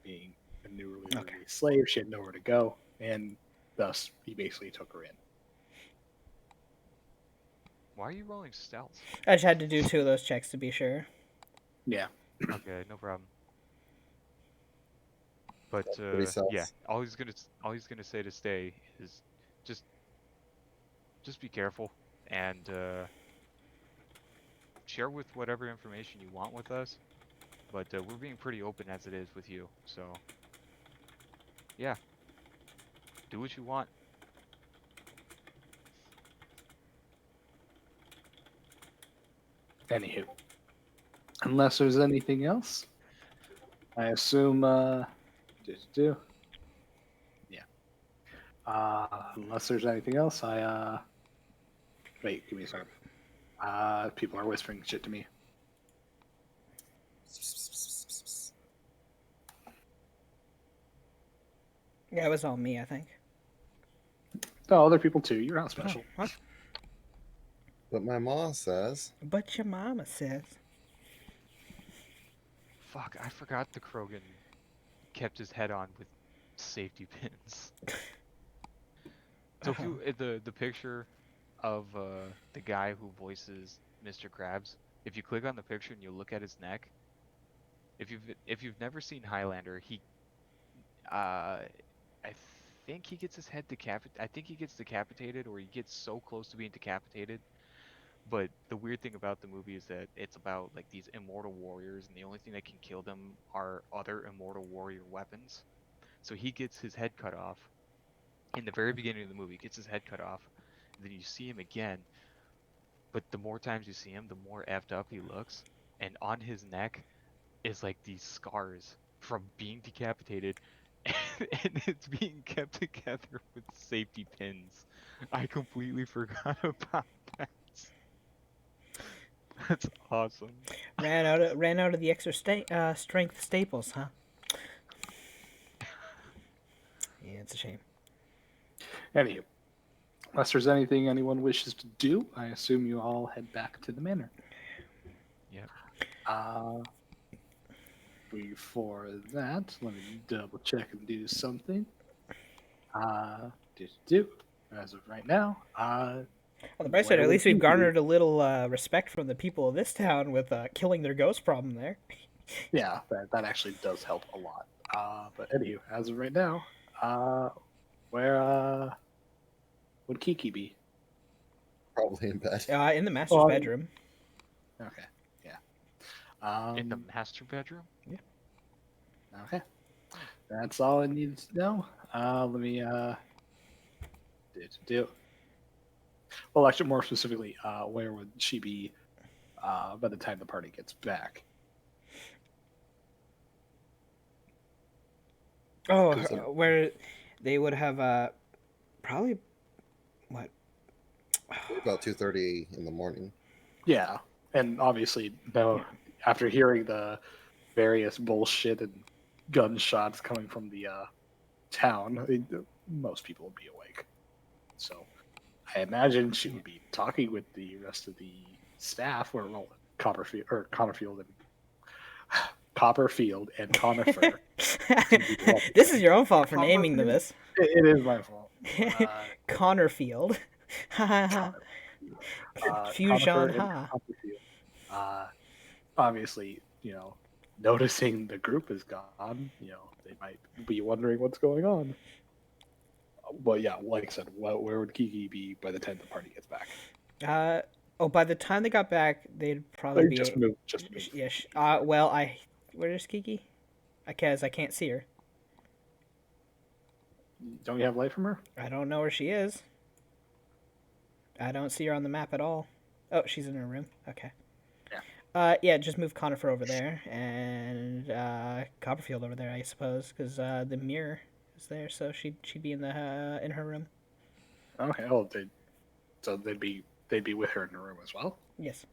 being a newly released slave, she had nowhere to go, and thus he basically took her in. Why are you rolling stealth? I just had to do 2 of those checks to be sure. Yeah. Okay, no problem. But yeah, all he's gonna say to stay is just be careful and share with whatever information you want with us. But we're being pretty open as it is with you, so yeah, do what you want. Anywho, unless there's anything else, I assume. Yeah. Unless there's anything else, wait. Give me a second. People are whispering shit to me. Yeah, it was all me, I think. Oh, other people too. You're not special. Oh, But my mom says. but your mama says. Fuck, I forgot the Krogan kept his head on with safety pins. So if you the picture of the guy who voices Mr. Krabs, if you click on the picture and you look at his neck, if you've never seen Highlander, I think he gets his head decapitated. I think he gets decapitated, or he gets so close to being decapitated. But the weird thing about the movie is that it's about like these immortal warriors, and the only thing that can kill them are other immortal warrior weapons. So he gets his head cut off in the very beginning of the movie. He gets his head cut off, and then you see him again. But the more times you see him, the more effed up he looks. And on his neck is like these scars from being decapitated, and it's being kept together with safety pins. I completely forgot about that. That's awesome. Ran out of the extra strength staples, huh? Yeah, it's a shame. Anywho, unless there's anything anyone wishes to do, I assume you all head back to the manor. Yep. Before that, let me double check and do something. As of right now, On the bright side, at least we've garnered a little respect from the people of this town with killing their ghost problem there. Yeah, that actually does help a lot. But anywho, as of right now, where would Kiki be? Probably in bed. In the master's bedroom. Okay, yeah. In the master bedroom? Yeah. Okay. That's all I needed to know. Let me do. Well, actually, more specifically, where would she be by the time the party gets back? Oh, where they would have probably what? About 2:30 in the morning. Yeah, and obviously, after hearing the various bullshit and gunshots coming from the town, most people would be awake. So I imagine she would be talking with the rest of the staff, or well, Copperfield and Conifer. This is your own fault for naming them this. It is my fault. Connorfield. Fusion, obviously, noticing the group is gone, they might be wondering what's going on. But yeah, like I said, where would Kiki be by the time the party gets back? By the time they got back, they'd probably be just move. Yeah. Where's Kiki? I can't see her. Don't you have light from her? I don't know where she is. I don't see her on the map at all. Oh, she's in her room. Okay. Yeah. Just move Conifer over there and Copperfield over there, I suppose, because the mirror is there, so she'd be in her room. Okay. Oh, they'd be with her in her room as well. Yes.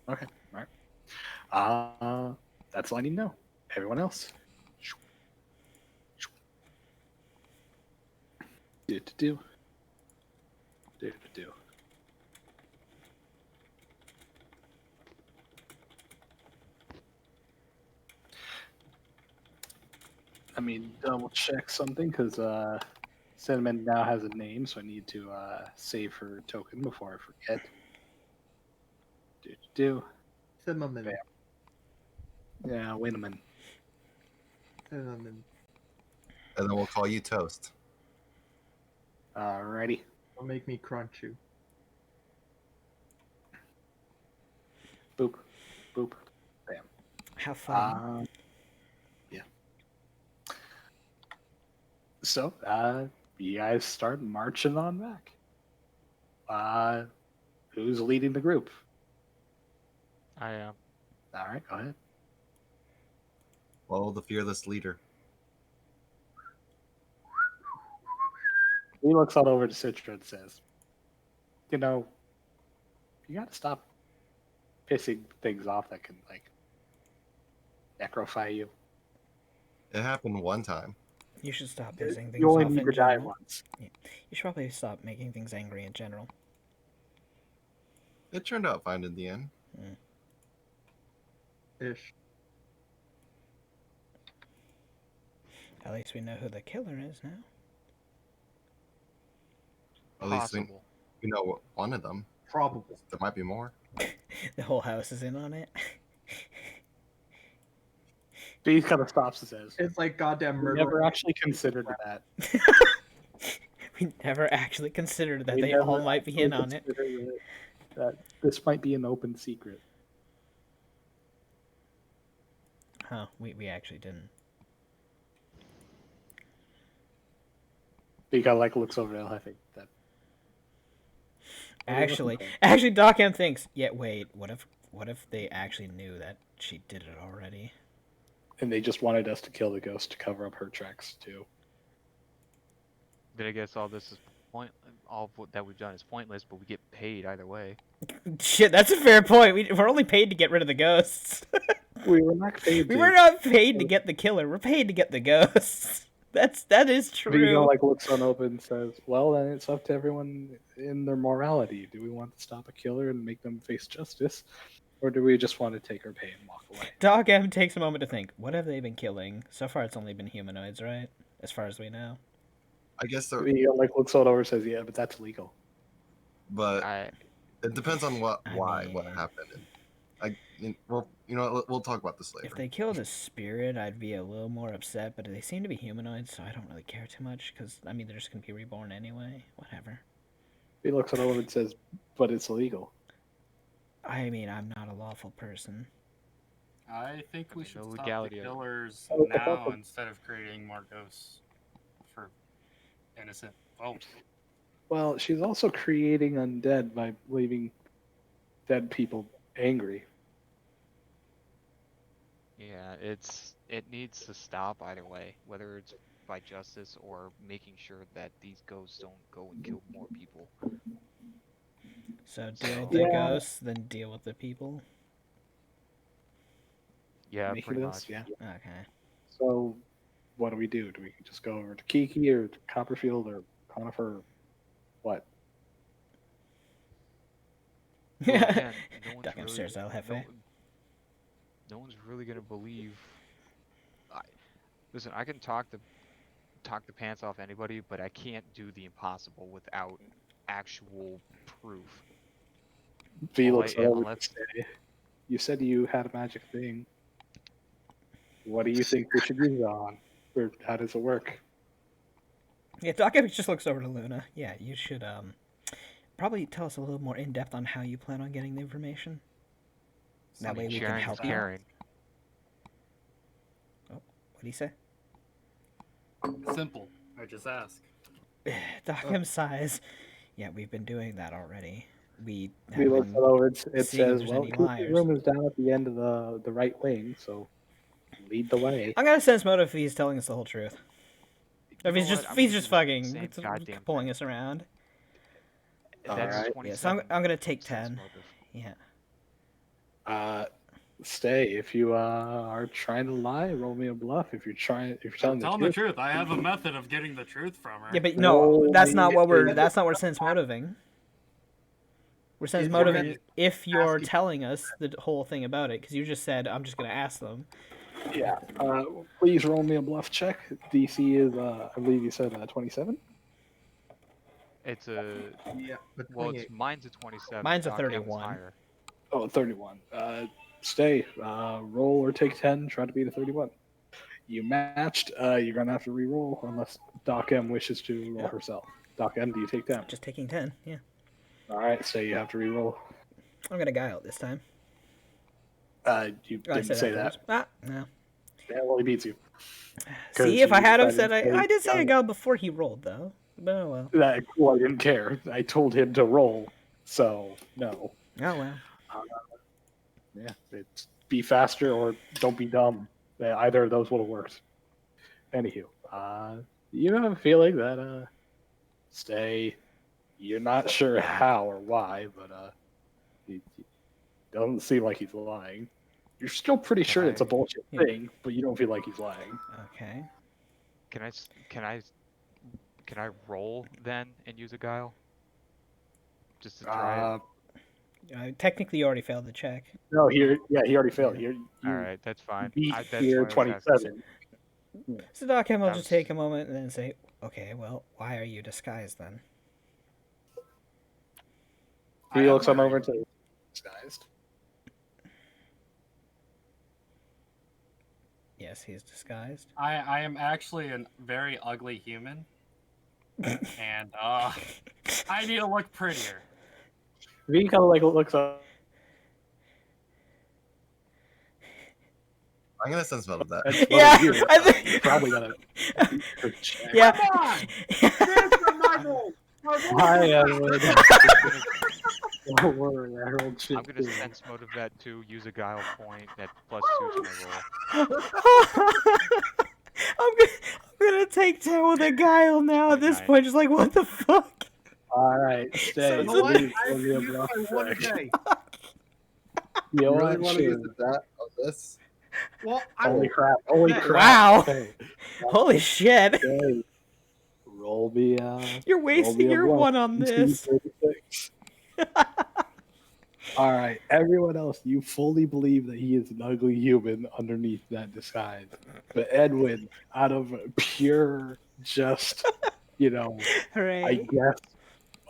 Okay. All right. That's all I need to know. Everyone else. Do. Let me double check something because Cinnamon now has a name, so I need to save her token before I forget. Cinnamon. Yeah, wait a minute. Cinnamon. And then we'll call you Toast. Alrighty. Don't make me crunch you. Boop. Boop. Bam. Have fun. Yeah. So, you guys start marching on back. Who's leading the group? I am. All right, go ahead. Follow the fearless leader. He looks all over to Citra and says, "You know, you got to stop pissing things off that can like necrofy you. It happened one time. You should stop pissing things You only off need in to die general. once." Yeah. You should probably stop making things angry in general. It turned out fine in the end. Ish. At least we know who the killer is now. At least Possible. we know one of them. Probable. There might be more. The whole house is in on it. He kind of stops and says, It's like goddamn "We murder. never actually considered that. We never actually considered that We they never all might be in on it. considered that this might be an open secret." Huh, we actually didn't. He kind of like looks over at El Jefe. That Actually, Doc M thinks, yeah, wait, what if they actually knew that she did it already? and they just wanted us to kill the ghost to cover up her tracks too. Then I guess all this is all of what that we've done is pointless, but we get paid either way. Shit, that's a fair point. We're only paid to get rid of the ghosts. We were not paid. We were not paid to get the killer. We're paid to get the ghosts. That is true. Vito like looks on open and says, "Well, then it's up to everyone in their morality. Do we want to stop a killer and make them face justice, or do we just want to take our pay and walk away?" Doc M takes a moment to think. What have they been killing? So far, it's only been humanoids, right? As far as we know. I guess they're. He like looks on over and says, "Yeah, but that's illegal." But it depends on what mean- happened. We'll talk about this later. If they killed a spirit, I'd be a little more upset, but they seem to be humanoids, so I don't really care too much, because, I mean, they're just going to be reborn anyway. Whatever. He looks on over and says, "But it's illegal." I mean, I'm not a lawful person. I think we should no stop legality the of it. killers Oh, now instead of creating more ghosts for innocent folks. Well, she's also creating undead by leaving dead people angry. Yeah, it needs to stop either way, whether it's by justice or making sure that these ghosts don't go and kill more people. So deal with the ghosts, then deal with the people? Yeah, Making pretty this, much. yeah. Okay. So, what do we do? Do we just go over to Kiki or to Copperfield or Conifer? What? Well, again, no one's Duck upstairs, El Jefe. No one's really gonna believe. Listen, I can talk the pants off anybody, but I can't do the impossible without actual proof. Felix, Unless you said you had a magic thing. What do you think we should use it on? Or how does it work? Yeah, Doc Epic just looks over to Luna. Yeah, you should probably tell us a little more in depth on how you plan on getting the information. That way we can sharing help is you. caring. Oh, what do you say? Simple. I just ask. Doc M sighs. Yeah, we've been doing that already. We We have look been over. It seeing if says, there's "Well, any Kiki's liars." room is down at the end of the right wing, so lead the way." I'm gonna sense motive if he's telling us the whole truth. Or if You he's know just what? I'm he's gonna just do the fucking same goddamn pulling thing. us around. That's Alright. Yeah, so I'm 27 gonna take sense 10. motive. Yeah. Stay. If you are trying to lie, roll me a bluff. If you're telling the truth. I have a method of getting the truth from her. Yeah, but no, that's not what we're. me- That's not what we're sense motiving. We're sense Is motiving your- if you're asking- telling us the whole thing about it, because you just said I'm just gonna ask them. Yeah. Please roll me a bluff check. DC is, I believe you said 27. It's a Yeah, but well, 28. it's mine's a 27. Mine's a Doc M's 31. higher. Oh, 31. Stay. Roll or take 10. Try to beat a 31. You matched. You're gonna have to re-roll unless Doc M wishes to roll herself. Doc M, do you take 10? Just taking 10. Yeah. All right. So you have to re-roll. I'm gonna guile this time. You Oh, I didn't said say that. first. Ah, no. Yeah, well, he beats you. 'Cause See, if I you had him decided said to I did say I guile. guiled before he rolled though. But oh well. Well, I didn't care. I told him to roll, so no. Oh well. Yeah, it's be faster or don't be dumb. Either of those would have worked. Anywho, you have a feeling that Stay. You're not sure how or why, but he doesn't seem like he's lying. You're still pretty sure it's a bullshit thing, but you don't feel like he's lying. Okay. Can I roll then and use a guile? Just to try it. Technically, you already failed the check. No, he already failed. Yeah. All right, that's fine. Beat That's here why I was 27. So Doc M will just take a moment and then say, "Okay, well, why are you disguised then?" He looks on over to disguised. Yes, he's disguised. I am actually a very ugly human, and I need to look prettier. He kind of like looks up. I'm gonna sense motive that. Yeah, I think probably gonna. Yeah. Come on! Transfer my roll! Hi, Edward. Don't worry, I rolled shit. I'm gonna too. sense motive that too. Use a guile point at +2 to my roll. I'm gonna take 10 with a guile now at this point. Just like, what the fuck? All right, stay. You know what? Please, I we'll give use it my a one a sec. day. You You really want want to use to? the dat on this? Well, I Holy will. crap! Holy crap! Wow. Hey, Holy shit. hey. Roll me. You're roll wasting me a your bluff. one on this. 36. All right, everyone else, you fully believe that he is an ugly human underneath that disguise. But Edwin, out of pure, just Hooray. I guess,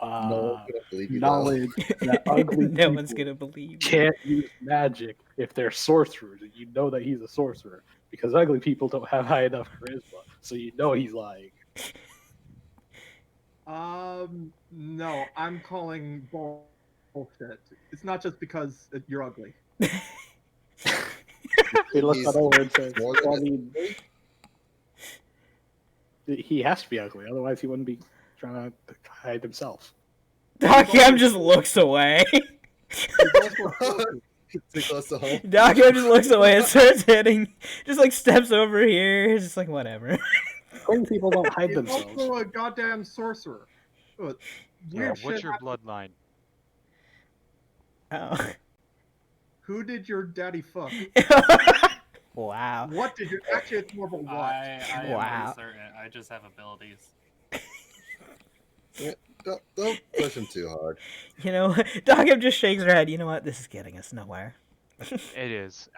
No one's gonna believe you. knowledge that ugly No people one's gonna believe you. can't use magic if they're sorcerers, and you know that he's a sorcerer because ugly people don't have high enough charisma, so you know he's lying. No, I'm calling bullshit. It's not just because you're ugly. He looks He's that over and says, more than "Well, I just mean, he has to be ugly, otherwise he wouldn't be trying to hide himself." Doc M just looks away. Too close to home. Doc M just looks away and starts hitting. Just like steps over here. Just like, whatever. Ugly people don't hide He's themselves. also a goddamn sorcerer. Weird Yeah, shit what's your happened. bloodline? Oh. Who did your daddy fuck? Wow. What did your... Actually, it's more of a what. I am Wow. uncertain. I just have abilities. Yeah, don't push him too hard. You know, Doc M just shakes her head. You know what? This is getting us nowhere. It is.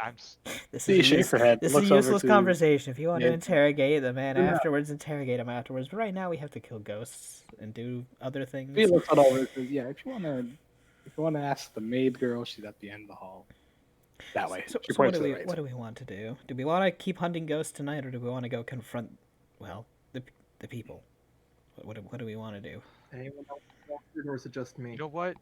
This He is shakes her head, This is looks a over useless to- conversation. If you want to Yeah. interrogate the man Yeah. afterwards, interrogate him afterwards. But right now, we have to kill ghosts and do other things. He looks it over and says, "Yeah, if you want to ask the maid girl, she's at the end of the hall. That way." So, She so what points do to we the right. what do we want to do? Do we want to keep hunting ghosts tonight, or do we want to go confront, well, the people? What do we want to do? Anyone else interested, or is it just me? You know what?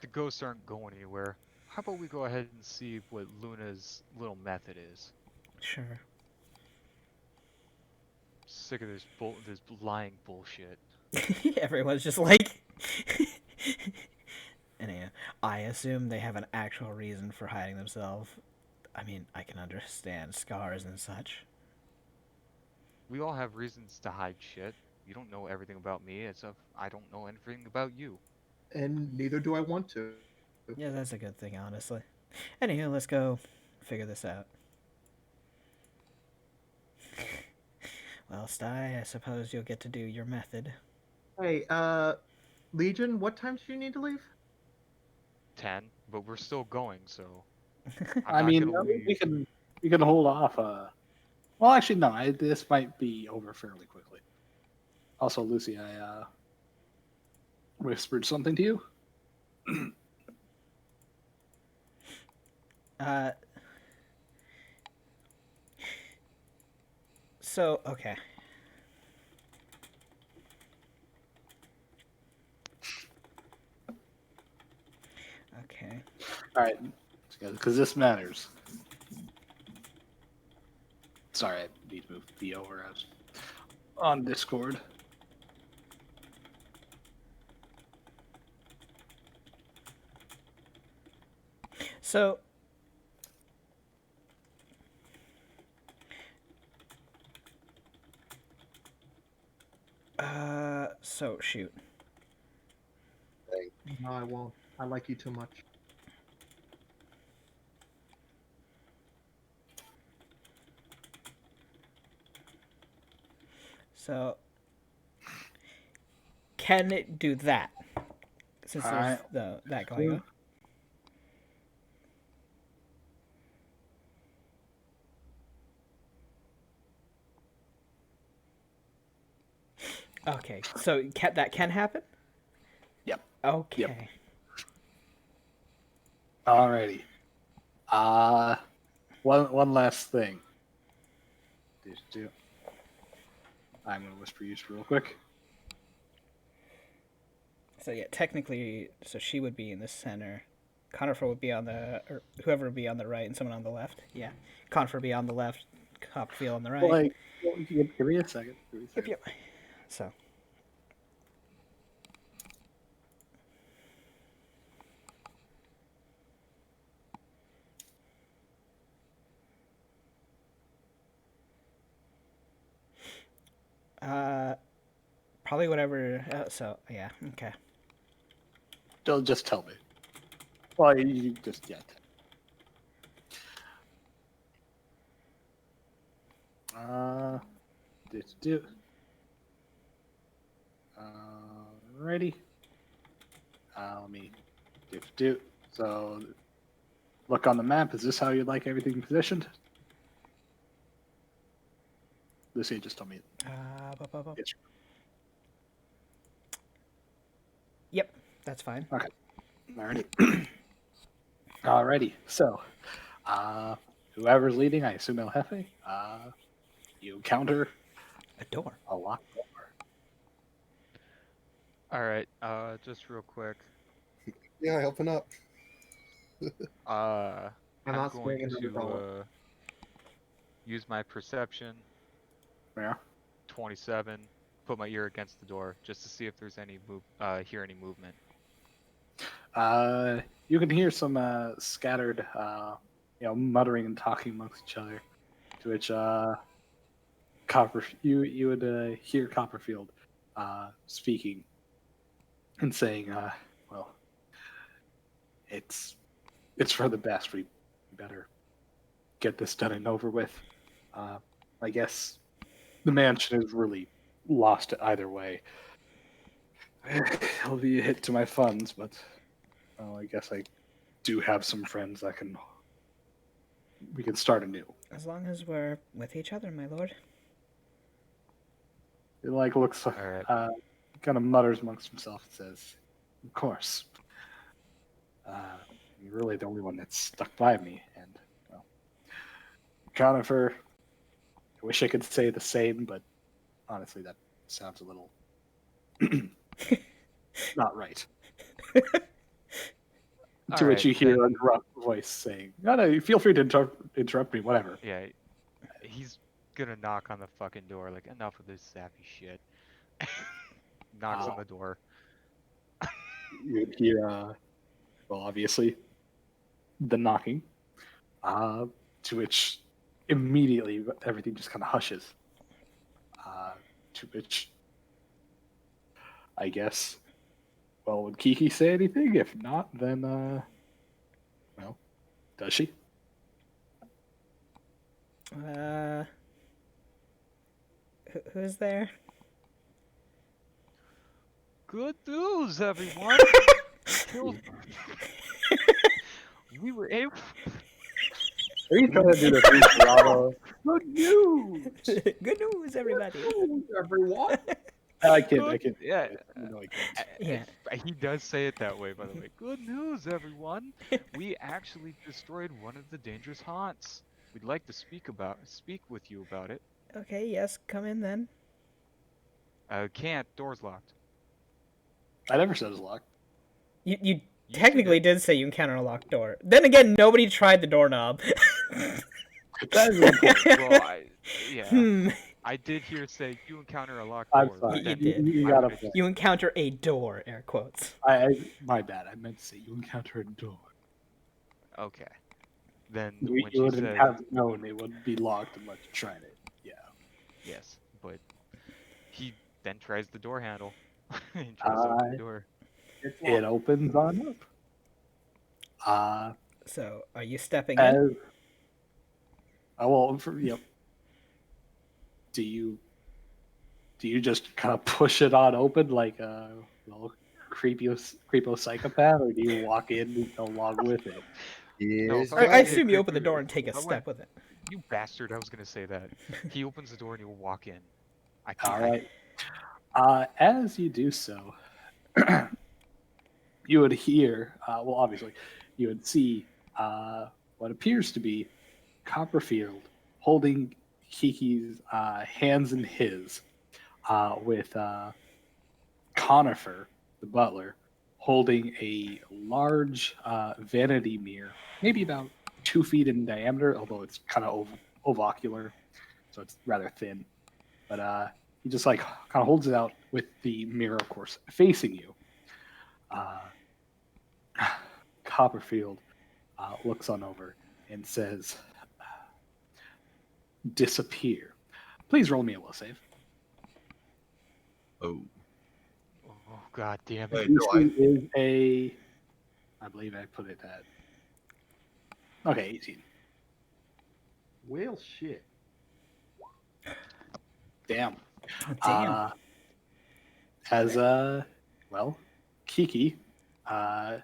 The ghosts aren't going anywhere. How about we go ahead and see what Luna's little method is? Sure. Sick of this this lying bullshit. Everyone's just like. Anyway, I assume they have an actual reason for hiding themselves. I mean, I can understand scars and such. We all have reasons to hide shit. You don't know everything about me, as if I don't know anything about you. And neither do I want to. Yeah, that's a good thing, honestly. Anywho, let's go figure this out. Well, Sty, I suppose you'll get to do your method. Hey, Legion, what time do you need to leave? 10, but we're still going, so. I mean, we can hold off. Well, actually, no. This might be over fairly quickly. Also, Lucy, I whispered something to you. So, okay. Okay. All right, because this matters. Sorry, I need to move the over as on Discord. So. So shoot. No, I won't. I like you too much. So. Can it do that? Since there's that going on. Okay, so that can happen? Yep. Okay. Yep. Alrighty. One last thing. I'm gonna whisper you real quick. So yeah, technically, so she would be in the center. Conifer would be on or whoever would be on the right, and someone on the left. Yeah, Conifer would be on the left, Copperfield on the right. Give me a second. Yep. So. Probably whatever. So yeah, okay. Just tell me. Well, you just Ready? Let me do. So, look on the map. Is this how you'd like everything positioned? Lucy just told me. Yep, that's fine. Okay. Alrighty. Alrighty. So, whoever's leading, I assume El Jefe. You encounter a door. A locked door. All right. Just real quick. Yeah, open up. I'm not going swinging the door. to use my perception. Yeah. 27. Put my ear against the door just to see if there's any hear any movement. You can hear some scattered, muttering and talking amongst each other. To which you would hear Copperfield speaking and saying, "Well, it's for the best. We better get this done and over with. I guess the mansion is really lost either way. It'll be a hit to my funds, but I guess I do have some friends that we can start anew. As long as we're with each other, my lord." He looks, right. Kind of mutters amongst himself and says, "Of course. You're really the only one that's stuck by me, and Conifer, I wish I could say the same, but honestly, that sounds a little not right." To which you hear a gruff voice saying, "No, feel free to interrupt me, whatever." Yeah, he's gonna knock on the fucking door. Like, enough of this sappy shit. Knocks on the door. You hear, well, obviously, the knocking. To which immediately everything just kind of hushes. To which, I guess, well, would Kiki say anything? If not, then, well, does she? Who's there? Good news, everyone! We were able. Are you trying to do the Bravo? Good news! Good news, everybody! Good news, everyone! I can't. Yeah. No, I can't. Yeah. He does say it that way, by the way. Good news, everyone! We actually destroyed one of the dangerous haunts. We'd like to speak with you about it. Okay, yes, come in then. Can't. Door's locked. I never said it was locked. You technically did say you encounter a locked door. Then again, nobody tried the doorknob. Yeah. I did hear say you encounter a locked door. I'm sorry. You did. You encounter a door, air quotes. My bad. I meant to say you encounter a door. Okay. Then You, when you she wouldn't said have known it would be locked unless you tried it. Yeah. yes, but he then tries the door handle and tries to Uh, open the door. it opens on up. So, are you stepping As in? well, yep. Do you just kind of push it on open like a little creepo psychopath, or do you walk in along with it? No, Here's if I I was gonna be a assume you creep, open the door and take a if I step went, with it. you bastard, I was gonna say that. He opens the door and he'll walk in. All right. As you do so, you would hear, well, obviously, you would see what appears to be Copperfield holding Kiki's hands in his, with Conifer, the butler, holding a large vanity mirror, maybe about 2 feet in diameter, although it's kind of ovocular, so it's rather thin. But he just like kind of holds it out with the mirror, of course, facing you. Uh, Copperfield looks on over and says, "Disappear. Please roll me a will save." Oh, Oh god damn it. wait, do I? DC is a, I believe I put it at, okay, 18. Whale shit. Damn. Damn. As well, Kiki, I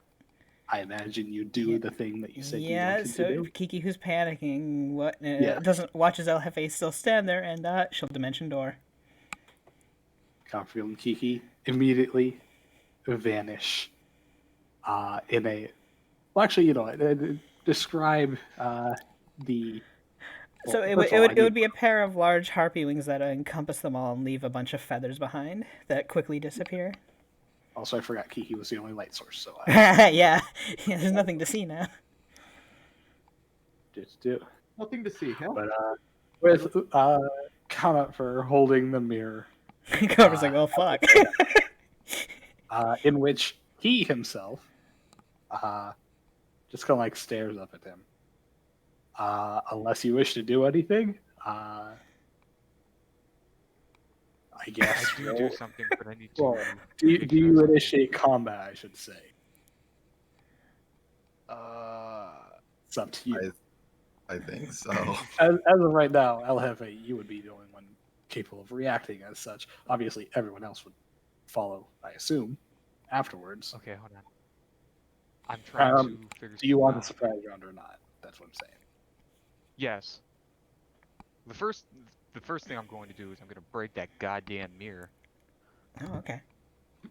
imagine you do the thing that you said you Yeah, wanted to so do. Kiki, who's panicking, Yeah. doesn't watches El Jefe still stand there, and she'll dimension door. Copperfield and Kiki immediately vanish in a. Well, actually, describe the. So Well, it would first it of all, I would it need. would be a pair of large harpy wings that encompass them all and leave a bunch of feathers behind that quickly disappear. Also, I forgot Kiki was the only light source, so yeah, there's nothing to see now. just do. Nothing to see. Hell. But with comment for holding the mirror, Cover's like, well, fuck. in which he himself just kind of like stares up at him. Unless you wish to do anything, I guess. I do something, but I need to. Well, do you something. initiate combat? I should say. It's up to you. I think so. As of right now, El Jefe, you would be the only one capable of reacting as such. Obviously, everyone else would follow, I assume, afterwards. Okay, hold on. I'm trying to figure. Do you want out. a surprise round or not? That's what I'm saying. Yes. The first thing I'm going to do is I'm going to break that goddamn mirror. Oh, okay.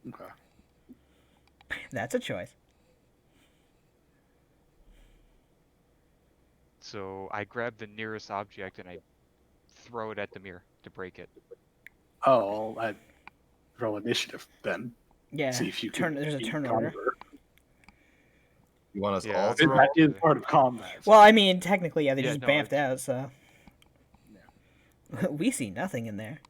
Okay. That's a choice. So I grab the nearest object and I throw it at the mirror to break it. Oh, well, I'd roll initiative then. Yeah. See if you There's a turn order. You want us Yeah, all to roll? That is part of combat. Well, I mean, technically, yeah, they Yeah, just no, bamfed out, so. We see nothing in there.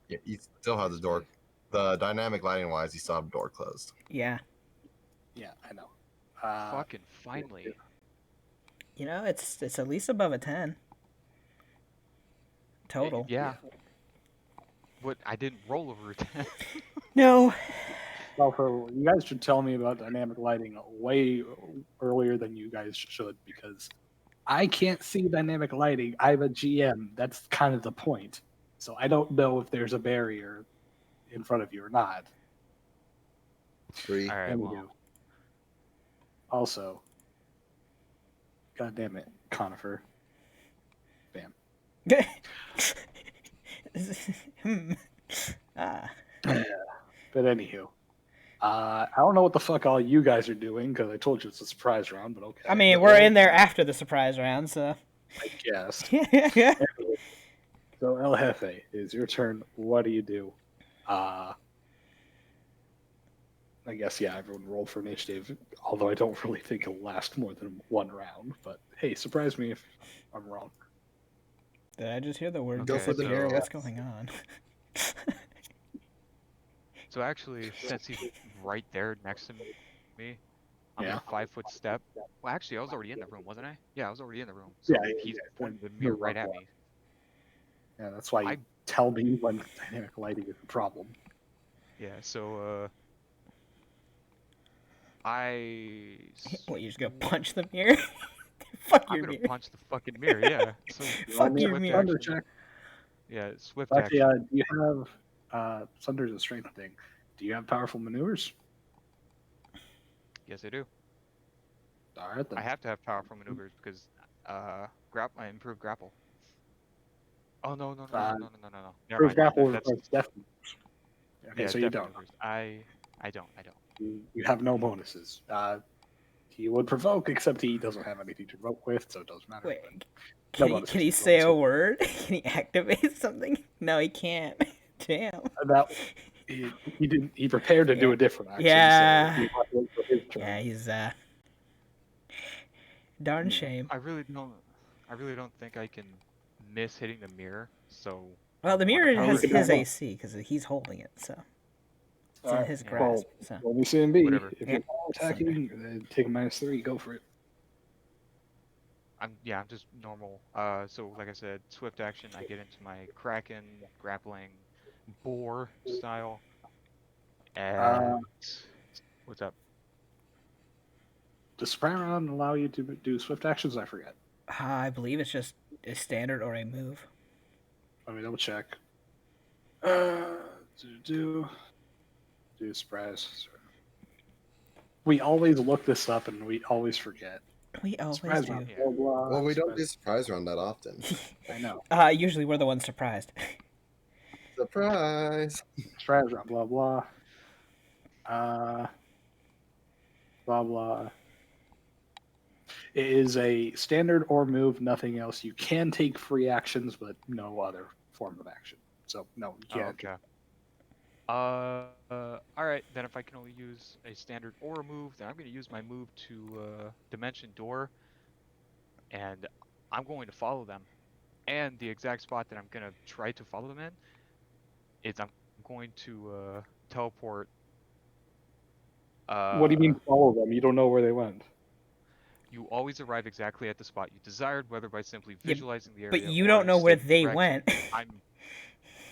Yeah, you still have the door. The dynamic lighting wise, you still have the door closed. Yeah. Yeah, I know. Fucking finally. You know, it's at least above a 10. Total. Yeah. But I didn't roll over a 10. No. Also, you guys should tell me about dynamic lighting way earlier than you guys should, because I can't see dynamic lighting. I'm a GM. That's kind of the point. So I don't know if there's a barrier in front of you or not. 3. All right, And well, also, God damn it, Conifer. Bam. Ah. But anywho, I don't know what the fuck all you guys are doing, because I told you it's a surprise round, but okay. I mean, we're in there after the surprise round, so. I guess. Yeah. So El Jefe, it's your turn. What do you do? I guess, yeah, everyone roll for initiative, although I don't really think it'll last more than one round. But hey, surprise me if I'm wrong. Did I just hear the word Go for the disappear? mirror. What's going on? so actually, since he's right there next to me, I'm Yeah. gonna 5-foot step. Well, actually, I was already in the room, wasn't I? Yeah, I was already in the room. So Yeah, he's pointing the No mirror right at wrong me. Yeah, that's why you I- tell me when dynamic lighting is a problem. Yeah, so I. What, you just gonna punch the mirror? Fuck I'm your gonna mirror. punch the fucking mirror. Yeah. So Fuck your swift mirror. Thunder action. check. Yeah, swift Actually, action. do you have Thunder's a strength thing? Do you have powerful maneuvers? Yes, I do. All right then. I have to have powerful maneuvers because I improve grapple. Oh no. Never Improved mind. grapple That's requires def. Okay, yeah, so you def don't. maneuvers. I don't. You have no bonuses. He would provoke, except he doesn't have anything to provoke with, so it doesn't matter. Wait, No can bonuses. he say a word? Can he activate something? No, he can't. Damn. That he didn't. He prepared to do a different action. Yeah. So he have to wait for his turn. Yeah, he's darn shame. I really don't think I can miss hitting the mirror. So. Well, the I'm on a mirror power has attack. his AC because he's holding it, so it's in his grasp. So Roll me CMB. Whatever. If you're power attacking, then take a -3. Go for it. I'm just normal. So like I said, swift action. I get into my Kraken grappling boar style. And what's up? Does Sprite Round allow you to do swift actions? I forget. I believe it's just a standard or a move. Let me double check. Do surprise. We always look this up and we always forget. We always Surprise do. round, blah, blah, Well, we don't surprise. do surprise round that often. I know. Usually we're the ones surprised. Surprise! Surprise round, blah blah. Blah blah. It is a standard or move, nothing else. You can take free actions, but no other form of action. So no, you can't. Okay. All right. Then if I can only use a standard or a move, then I'm going to use my move to Dimension Door, and I'm going to follow them. And the exact spot that I'm going to try to follow them in is I'm going to teleport. What do you mean follow them? You don't know where they went. You always arrive exactly at the spot you desired, whether by simply visualizing the area. But you or don't know where stating they direction. went.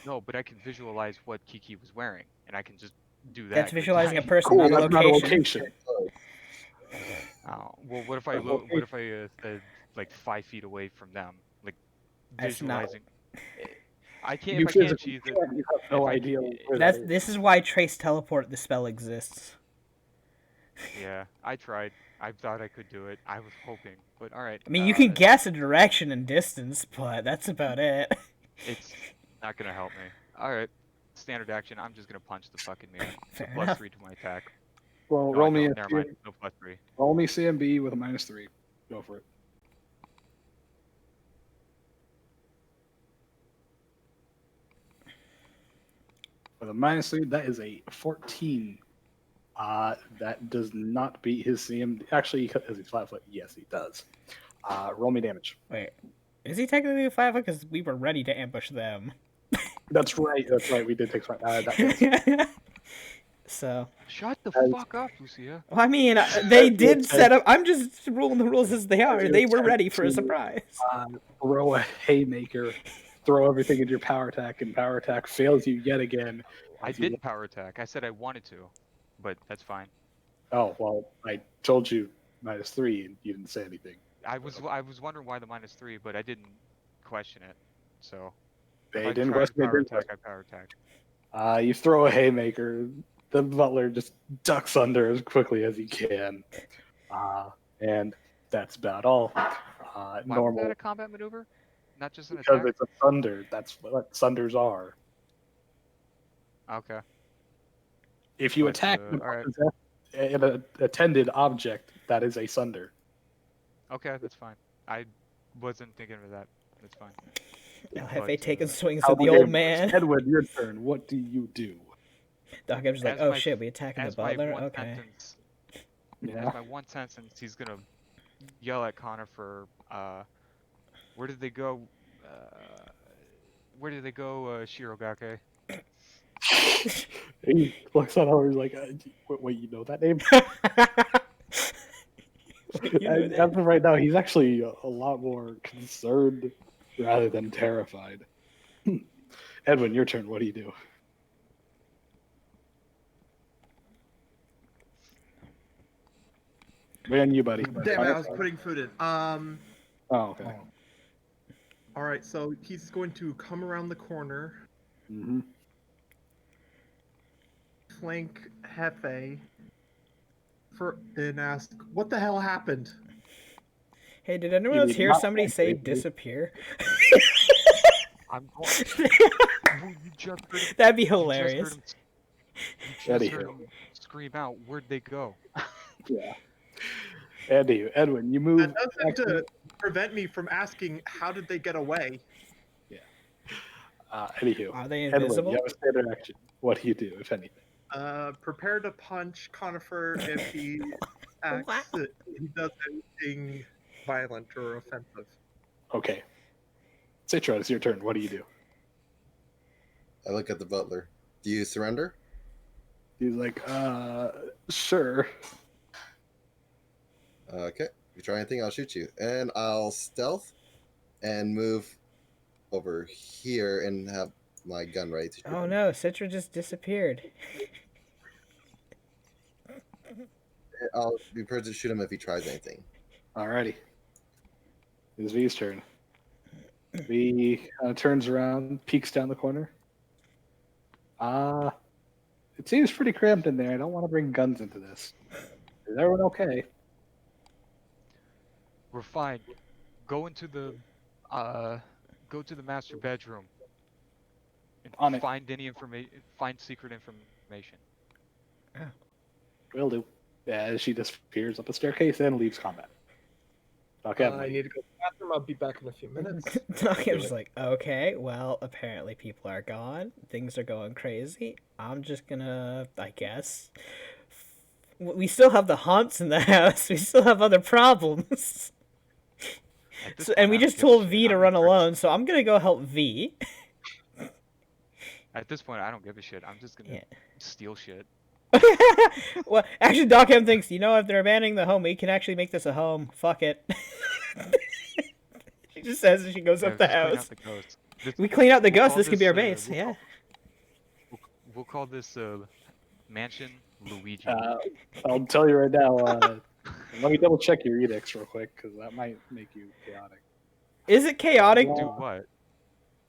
No, but I can visualize what Kiki was wearing, and I can just do that. That's visualizing a quickly. person, not a that's not a location. Oh, well, what if I like 5 feet away from them, like That's not- visualizing? I can't. You If I can't physically cheese it, can't. You have no if I- idea where that is. This is why Trace Teleport the spell exists. Yeah, I tried. I thought I could do it. I was hoping, but all right. I mean, you can guess a direction and distance, but that's about it. It's not gonna help me. All right, standard action. I'm just gonna punch the fucking mirror. It's a Fair enough. +3 to my attack. Well, No, roll I me don't. a Never mind. No +3. roll me CMB with a -3. Go for it. With a -3, that is a 14. That does not beat his CMB. Actually, because he's 5 foot, yes, he does. Roll me damage. Wait, is he technically a 5 foot? Because we were ready to ambush them. That's right. That's right. We did take 5. That hits. So. Shut the fuck up, Lucia. Well, I mean, they did set up. I'm just ruling the rules as they are. They were ready for a to, surprise. Throw a haymaker, throw everything into your power attack, and power attack fails you yet again. I didn't power attack. I said I wanted to, but that's fine. Oh well, I told you -3, and you didn't say anything. I was wondering why the -3, but I didn't question it. So They if I didn't tried question to it. power didn't attack. I power attack. You throw a haymaker. The butler just ducks under as quickly as he can, and that's about all. Why was Normal that a combat maneuver? Not just an because attack? it's a thunder. That's what thunders are. Okay. If you But, attack alright. an attended object, that is a sunder. Okay, that's fine. I wasn't thinking of that. That's fine. Now, have But, they taken swings How at the about old you? man? Edwin, your turn. What do you do? Doc, I'm just like, As oh my- shit, we attacking the As my butler? one Okay. sentence, Yeah. as my one sentence, he's gonna yell at Connor for where did they go? Where did they go, Shirogake? He looks on her. He's like, wait, you know that name? As of right now, he's actually a lot more concerned rather than terrified. Edwin, your turn. What do you do? Way on you, buddy. Damn it, I was putting food in. Oh, okay. All right, so he's going to come around the corner, Mm-hmm. flank Hefe, and ask, "What the hell happened?" Hey, did anyone else hear somebody say disappear? I'm going. Well, you just heard him, That'd be you just hilarious. heard him scream out. Where'd they go? Yeah. Edwin, you move. That doesn't to prevent me from asking, "How did they get away?" Yeah. Anywho, Are they Edwin, invisible? you have a standard action. What do you do, if anything? Prepare to punch Conifer if he acts. Wow. He does anything violent or offensive. Okay. Citra, it's your turn. What do you do? I look at the butler. Do you surrender? He's like, sure. Okay. If you try anything, I'll shoot you. And I'll stealth and move over here and have my gun ready to shoot. Oh him. no, Citra just disappeared. I'll be prepared to shoot him if he tries anything. Alrighty. It's V's turn. V turns around, peeks down the corner. It seems pretty cramped in there. I don't want to bring guns into this. Is everyone okay? We're fine. Go into the master bedroom and On it. find any information. Find secret information. Will do. As she disappears up a staircase and leaves combat. Okay. I need to go to the bathroom. I'll be back in a few minutes. I'm just like, okay, well, apparently people are gone. Things are going crazy. I'm just gonna, I guess. We still have the haunts in the house. We still have other problems. And we just told V to run alone, so I'm gonna go help V. At this point, I don't give a shit. I'm just gonna steal shit. Well, actually, Doc M thinks, if they're abandoning the home, we can actually make this a home. Fuck it. She just says as she goes up the house. We clean out the ghost. This could be our base. Yeah. We'll call this mansion Luigi. I'll tell you right now. Let me double check your edicts real quick, because that might make you chaotic. Is it chaotic? Do what?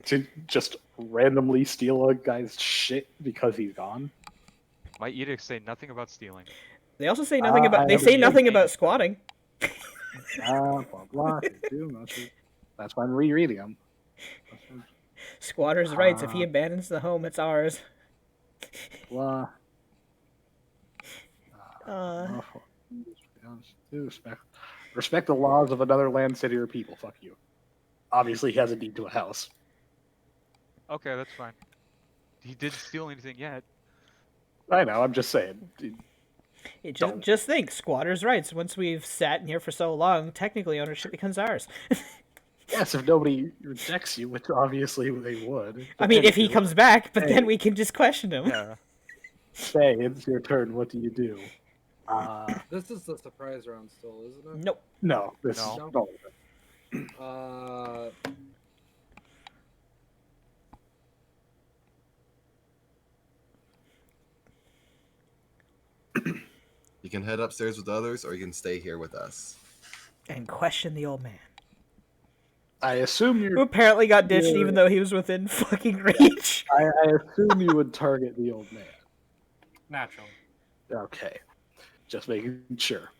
To just randomly steal a guy's shit because he's gone? My edicts say nothing about stealing. They also say nothing about. They say nothing about squatting. Blah blah. That's why I'm rereading them. Squatter's rights. If he abandons the home, it's ours. Blah. Respect the laws of another land, city, or people. Fuck you. Obviously, he has a deed to a house. Okay, that's fine. He didn't steal anything yet. I know. I'm just saying. Just think, squatters' rights. Once we've sat in here for so long, technically ownership becomes ours. Yes, if nobody rejects you, which obviously they would. I mean, if he comes back, but then we can just question him. Yeah. Say, it's your turn. What do you do? This is the surprise round still, isn't it? Nope. No, this No. is You can head upstairs with others, or you can stay here with us. And question the old man. I assume Who you're. apparently got ditched even though he was within fucking reach. I assume you would target the old man. Naturally. Okay, just making sure.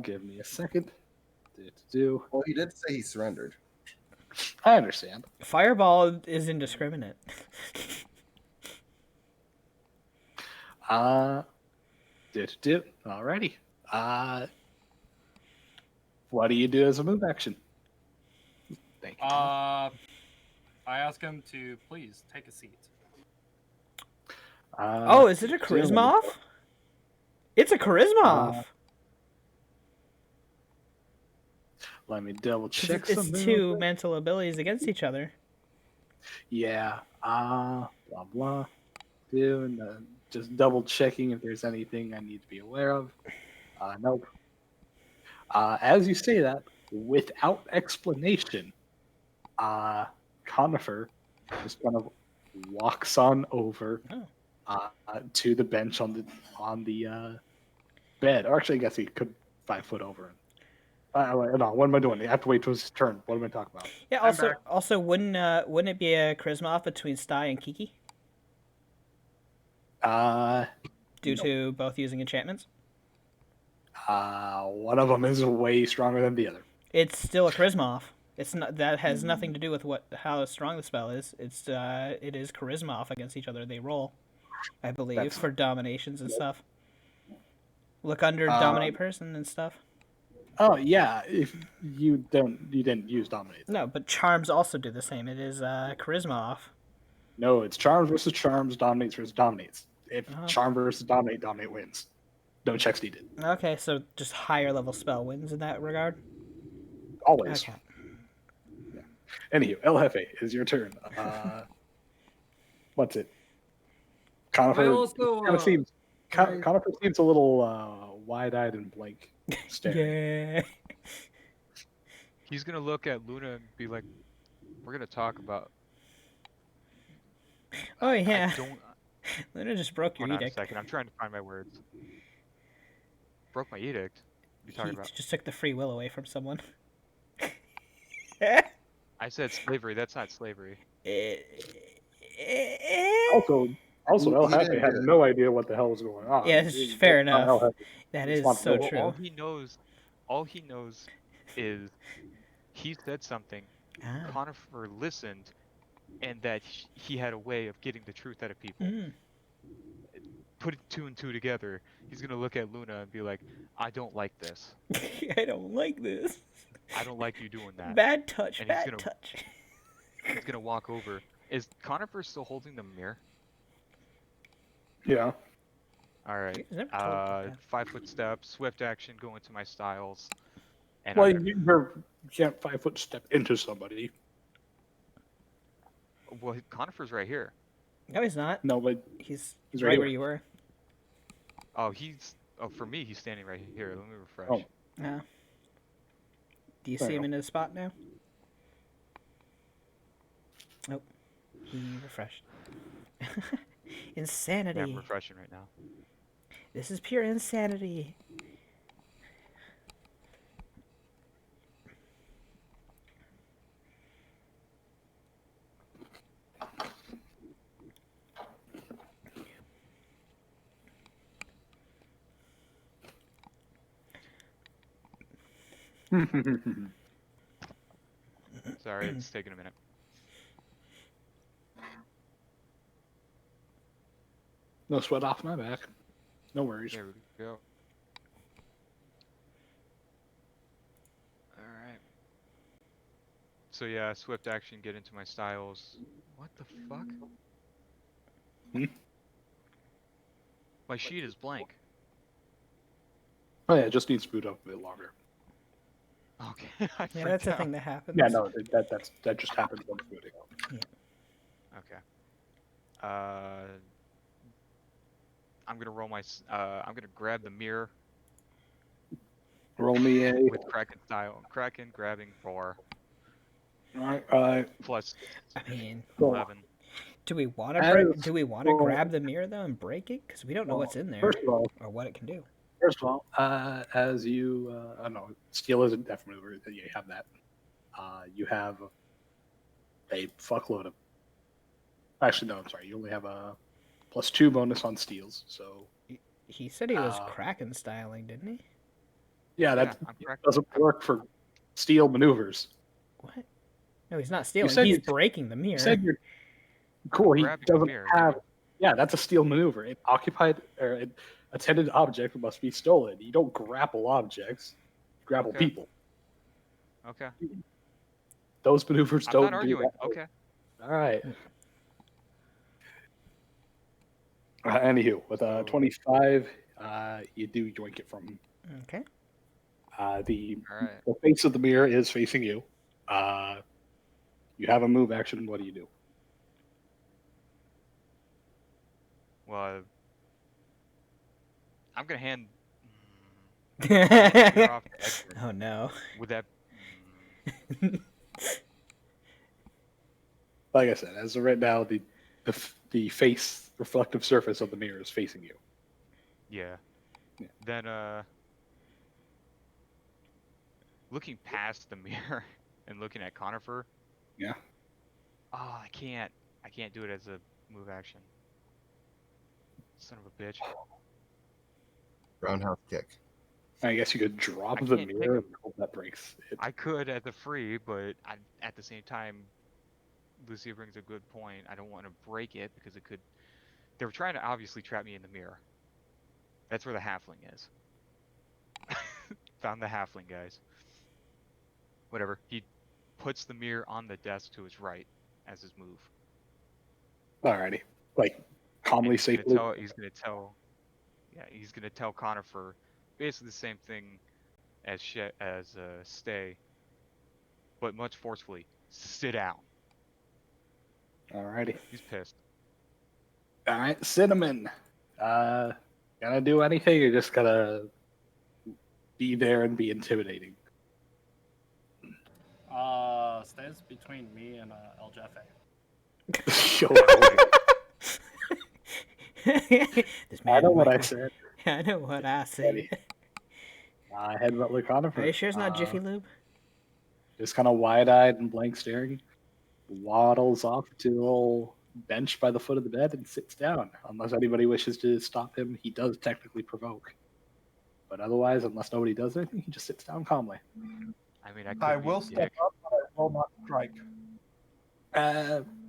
Give me a second. Well, he did say he surrendered. I understand. Fireball is indiscriminate. Alrighty. What do you do as a move action? Thank you. I ask him to please take a seat. Oh, is it a charisma off? It's a charisma off. Let me double check It's something. two mental abilities against each other. Yeah. Blah blah. Doing just double checking if there's anything I need to be aware of. Nope. As you say that, without explanation, Conifer just kind of walks on over to the bench on the bed. Or actually, I guess he could 5 foot over. No, what am I doing? I have to wait till his turn. What am I talking about? Yeah. Also, wouldn't it be a charisma off between Sty and Kiki due to both using enchantments? One of them is way stronger than the other. It's still a charisma off. It's not that has nothing to do with how strong the spell is. It is charisma off against each other. They roll, I believe, for dominations and stuff. Look under dominate person and stuff. Oh yeah, if you didn't use dominate. No, but charms also do the same. It is charisma off. No, it's charms versus charms, dominates versus dominates. If charm versus dominate, dominate wins. No checks needed. Okay, so just higher level spell wins in that regard. Always. Okay. Yeah. Anywho, El Jefe, is your turn. What's it? Conifer Conifer seems a little wide-eyed and blank. Yeah. He's gonna look at Luna and be like, "We're gonna talk about." Oh yeah. I don't. Luna just broke your Hold on a edict. second. I'm trying to find my words. Broke my edict. What are you talking about? Just took the free will away from someone. I said slavery. That's not slavery. Also, El Jefe had no idea what the hell was going on. Yeah, fair enough. That is so Well, true. all he knows is he said something. Conifer listened, and that he had a way of getting the truth out of people. Put 2 and 2 together. He's gonna look at Luna and be like, "I don't like this. I don't like this. I don't like you doing that. Bad touch. And bad touch." He's gonna walk over. Is Conifer still holding the mirror? Yeah. All right. 5 foot step, swift action, go into my styles. And well, you can't 5 foot step into somebody. Well, Conifer's right here. No, he's not. No, but he's right right where you were. Oh, for me, he's standing right here. Let me refresh. Oh. Yeah. Do you see him in his spot now? Oh, he refreshed. Insanity. Yeah, I'm refreshing right now. This is pure insanity. Sorry, it's taking a minute. No sweat off my back. No worries. There we go. Alright. So yeah, swift action, get into my styles. What the fuck? My sheet is blank. Oh yeah, it just needs to boot up a bit longer. Okay. Yeah, that's a thing that happens. Yeah, no, that just happens when booting up. Yeah. Okay. I'm gonna roll I'm gonna grab the mirror. Roll me a with Kraken style. Kraken grabbing 4. Alright. Plus. I mean, 11. Do we want to grab the mirror though and break it? Because we don't know what's in there first of all, or what it can do. First of all, as you, I don't know, steel is a def maneuver. You have that. You have a fuckload of. Actually, no, I'm sorry. You only have a +2 bonus on steals. So. He said he was Kraken styling, didn't he? Yeah, that doesn't work for steel maneuvers. What? No, he's not stealing. He's breaking the mirror. You said you're cool. He doesn't have. Yeah, that's a steel maneuver. It occupied or it attended object must be stolen. You don't grapple objects. You grapple people. Okay. Those maneuvers don't. I'm not arguing. Okay. All right. Anywho, with 25, you do yoink it from him. Okay. The face of the mirror is facing you. You have a move action. What do you do? Well, I'm gonna hand. You're off to Edward. Oh no. Would that? Like I said, as of right now, the face reflective surface of the mirror is facing you. Yeah. Yeah. Then looking past the mirror and looking at Conifer. Yeah. Oh, I can't do it as a move action. Son of a bitch. Roundhouse kick. I guess you could drop I the can't take mirror him. and hope that breaks it. I could at the free, but at the same time, Lucia brings a good point. I don't want to break it because it could. They were trying to obviously trap me in the mirror. That's where the halfling is. Found the halfling, guys. Whatever. He puts the mirror on the desk to his right as his move. Alrighty. Like, calmly, And safely. He's gonna tell Conifer basically the same thing as Stay, but much forcefully. Sit down. Alrighty. He's pissed. Alright, Cinnamon. Gonna do anything, you're just gonna be there and be intimidating. Stays between me and El Jefe. This man I know what I Michael- said. I know what I said. Headbutt with Conifer. Are you sure it's not Jiffy Lube? Just kind of wide-eyed and blank staring. Waddles off to the little bench by the foot of the bed and sits down. Unless anybody wishes to stop him, he does technically provoke. But otherwise, unless nobody does anything, he just sits down calmly. I mean, I I will step up, but I will not strike.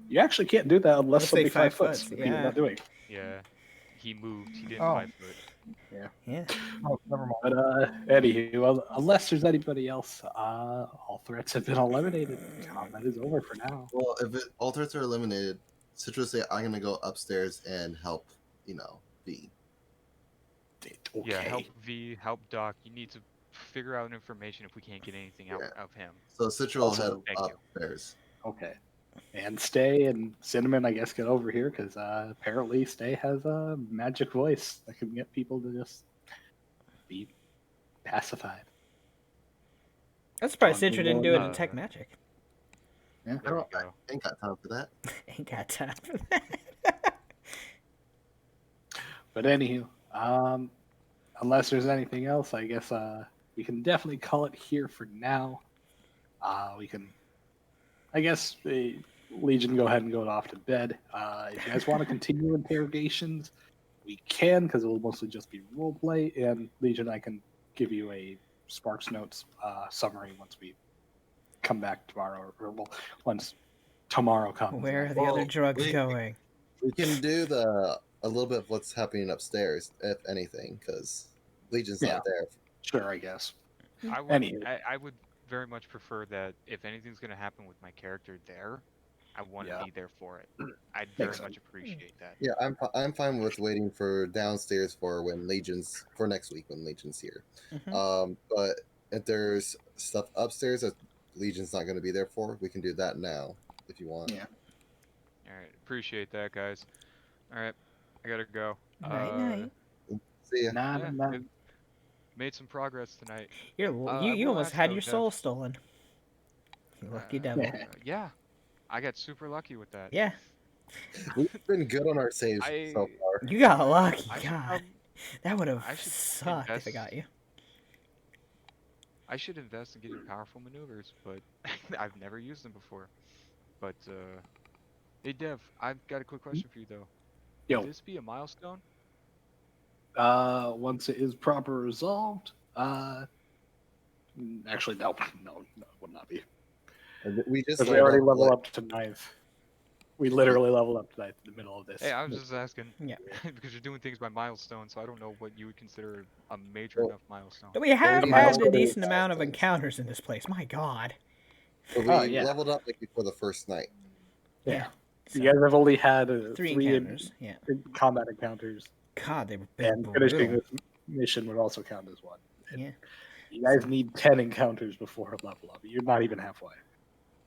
You actually can't do that unless Let's say somebody 5 5 foot. foot, He's yeah. not doing. Yeah. He moved. He didn't Oh. 5 foot. Yeah. Oh, never mind. But anywho, unless there's anybody else, all threats have been eliminated. Combat is over for now. Well, if all threats are eliminated, Citrus say I'm gonna go upstairs and help. V. Okay. Yeah, help V, help Doc. You need to figure out information if we can't get anything out of him. So Citrus will head Thank you. upstairs. Okay. And Stay and Cinnamon, I guess, get over here because apparently Stay has a magic voice that can get people to just be pacified. I'm surprised John, Citra you didn't do it in want- Tech Magic. Yeah. There we go. Ain't got time for that. Ain't got time for that. But anywho, unless there's anything else, I guess we can definitely call it here for now. We can, I guess, Legion go ahead and go off to bed. If you guys want to continue interrogations, we can, because it will mostly just be roleplay. And Legion, I can give you a Sparks Notes summary once we come back tomorrow, or well, once tomorrow comes. Where are the other drugs going? We can do a little bit of what's happening upstairs, if anything, because Legion's Yeah. not there. Sure, I guess. I would, Anywho. I would very much prefer that if anything's going to happen with my character there, I want to Yeah. be there for it. I'd very Makes much appreciate that. Yeah, I'm fine with waiting for downstairs for next week when Legion's here. Mhm. But if there's stuff upstairs that Legion's not going to be there for, we can do that now if you want. Yeah. All right, appreciate that, guys. All right, I gotta go. Night, night. See ya. Yeah, made some progress tonight. You will almost ask had though, your Dev. soul stolen. You lucky devil. Yeah, I got super lucky with that. Yeah. We've been good on our saves so far. You got lucky. I should God. prob- That would have I should sucked if it invest- got you. I should invest in getting powerful maneuvers, but I've never used them before. But hey Dev, I've got a quick question for you though. Yo. Would this be a milestone? Once it is proper resolved, actually, no, it would not be. We just Because we already leveled up to 9th. We literally leveled up to 9th in the middle of this. Hey, I was just asking. Yeah. Because you're doing things by milestone, so I don't know what you would consider a major enough milestone. We have we had also- a decent amount of encounters in this place. My God. But we Oh, yeah. leveled up before the first night. Yeah. So, You guys have only had three three encounters. Yeah. combat encounters, God, they were and brutal. finishing this mission would also count as one. And Yeah. You guys need 10 encounters before a level up. You're not even halfway.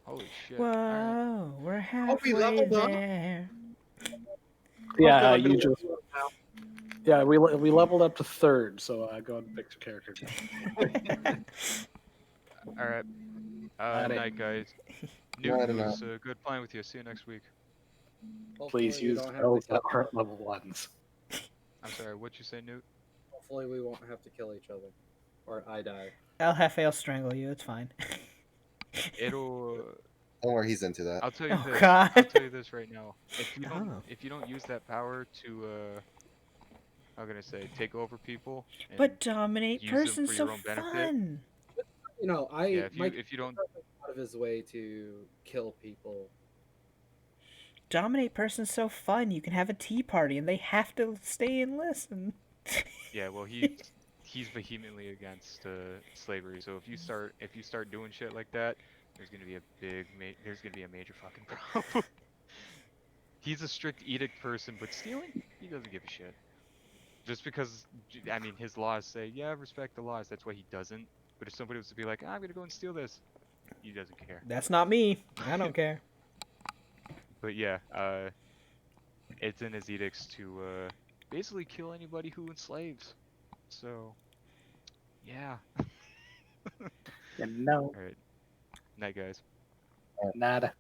Holy shit. Whoa, we're we halfway leveled up. there. Yeah, I'm you gonna just Yeah, we leveled up to third, so go ahead and pick your character. All right. Got it. Night, guys. No, I Newton, don't it know. was good playing with you. See you next week. Hopefully Please we use don't have to spells that kill- aren't level ones. I'm sorry. What'd you say, Newt? Hopefully we won't have to kill each other, or I die. I'll strangle you. It's fine. It'll. Don't worry, he's into that. I'll tell you Oh, this. God. I'll tell you this right now. Oh. If you don't use that power to how can I say, take over people. And But dominate use them person's for so your own benefit. fun. You know, Yeah, if Mike you don't. goes out of his way to kill people. Dominate person's so fun. You can have a tea party and they have to stay and listen. Yeah, well, he's vehemently against slavery. So if you start doing shit like that, there's gonna be a major fucking problem. He's a strict edict person, but stealing, he doesn't give a shit. Just because, I mean, his laws say, yeah, respect the laws. That's why he doesn't. But if somebody was to be like, I'm gonna go and steal this, he doesn't care. That's not me. I don't care. But yeah, it's in his edicts to basically kill anybody who enslaves. So, yeah. No. All right. Night, guys. Nada.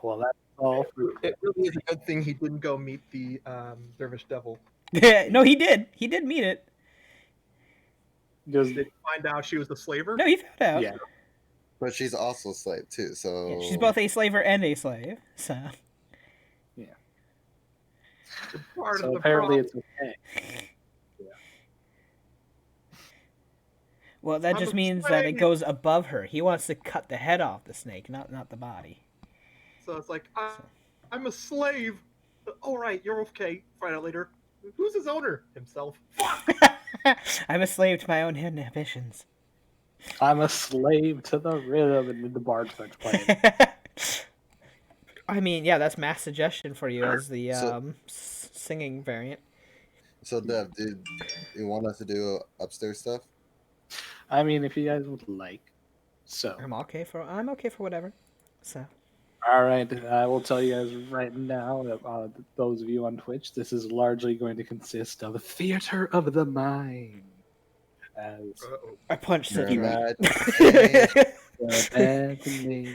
Well, that's all. It really is a good thing he didn't go meet the Dervish Devil. No, he did. He did meet it. Just, Did he find out she was a slaver? No, he found out. yeah. But she's also a slave too, so Yeah, she's both a slaver and a slave. So. Part So of the apparently problem. it's okay. Well, that I'm just a means that it slave. goes above her. He wants to cut the head off the snake, not the body. So it's like, I'm a slave. All right, you're okay. Find out later. Who's his owner? Himself. I'm a slave to my own hidden ambitions. I'm a slave to the rhythm, and then the bard starts playing. I mean, yeah, that's mass suggestion for you as the So- singing variant. So Dev, did you want us to do upstairs stuff? I mean, if you guys would like. So, I'm okay for whatever. So. all right, I will tell you guys right now, those of you on Twitch, this is largely going to consist of theater of the mind. As I punched You're Citra. mad.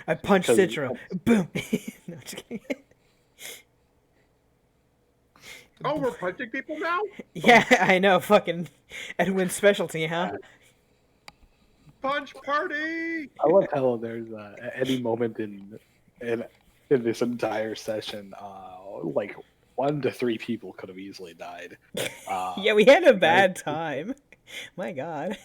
I punched Because- Citra. Boom. No, just kidding. Oh, we're punching people now? Yeah, I know. Fucking Edwin's specialty, huh? Punch party! I love how there's at any moment in this entire session, like 1 to 3 people could have easily died. Yeah, we had a bad time. My God.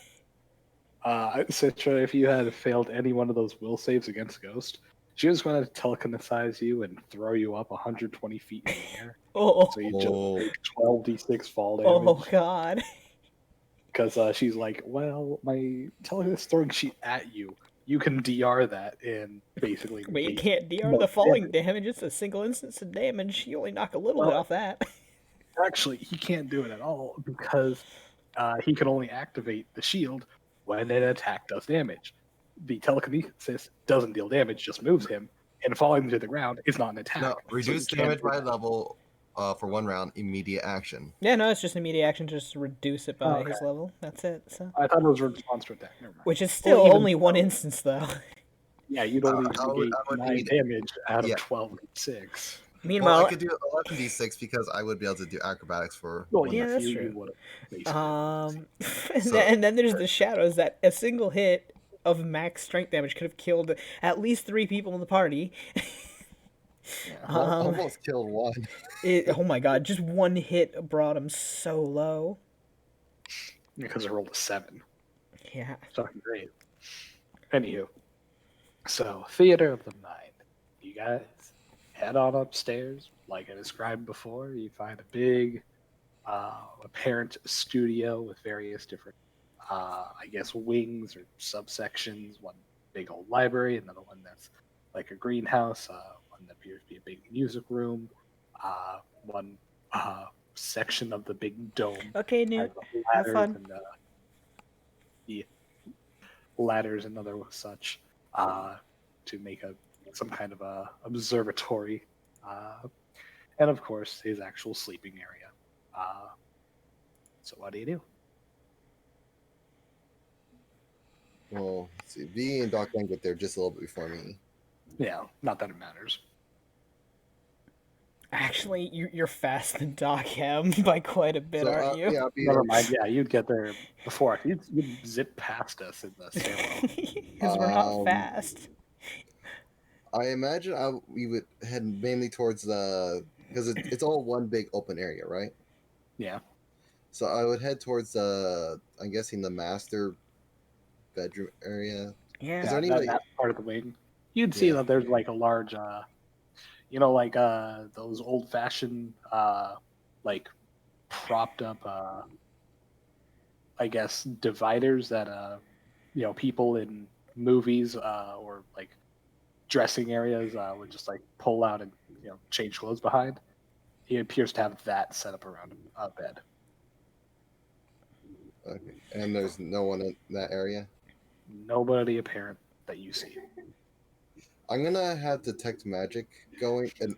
Citra, if you had failed any one of those will saves against Ghost, she was going to telekinesis you and throw you up 120 feet in the air. Oh, So you Oh. just take 12d6 fall damage. oh God. Because she's like, well, my telekinesis throwing sheet at you, you can DR that in basically. But you negate can't DR most the falling damage. It's a single instance of damage. You only knock a little bit Well- off that. Actually, he can't do it at all because he can only activate the shield when an attack does damage. The telekinesis doesn't deal damage, just moves him, and falling to the ground is not an attack. No, So reduce he can't damage do by that. level for 1 round, immediate action. Yeah, no, it's just immediate action to just reduce it by Oh, okay. his level. That's it. So, I thought it was a response to attack. Never mind. which is still even only one so- instance, though. Yeah, you'd only I would negate 9 need- damage out of yeah. 12 and 6. Well, Meanwhile, I could do 11d6 because I would be able to do acrobatics for. Well, one yeah, round. that's you true. would've basically- and, So- then there's the shadows that a single hit of max strength damage could have killed at least 3 people in the party. Almost killed one. Oh my God, just one hit brought him so low. because I rolled a 7. Yeah. Fucking great. Anywho, so theater of the mind. You guys head on upstairs. Like I described before, you find a big, apparent studio with various different, I guess, wings or subsections. One big old library, another one that's like a greenhouse. One that appears to be a big music room. One section of the big dome. Okay, has Newt. the Have ladders fun. and the ladders and other such to make some kind of a observatory. and of course his actual sleeping area. So what do you do? Well, let's see. V and Doc Young get there just a little bit before me. Yeah, not that it matters. Actually, you're faster than Doc M by quite a bit, So, aren't you? yeah, I'll be Never like, mind. Yeah, you'd get there before us. You'd zip past us in the stairwell. Because we're not fast. I imagine we would head mainly towards the because it's all one big open area, right? Yeah. So I would head towards I'm guessing the master bedroom area. Yeah. Is there any way? That part of the wing. You'd see Yeah. that there's like a large, like those old-fashioned, like propped up, I guess, dividers that people in movies or like dressing areas would just like pull out and change clothes behind. He appears to have that set up around a bed. Okay. And there's no one in that area. Nobody apparent that you see. I'm gonna have detect magic going, and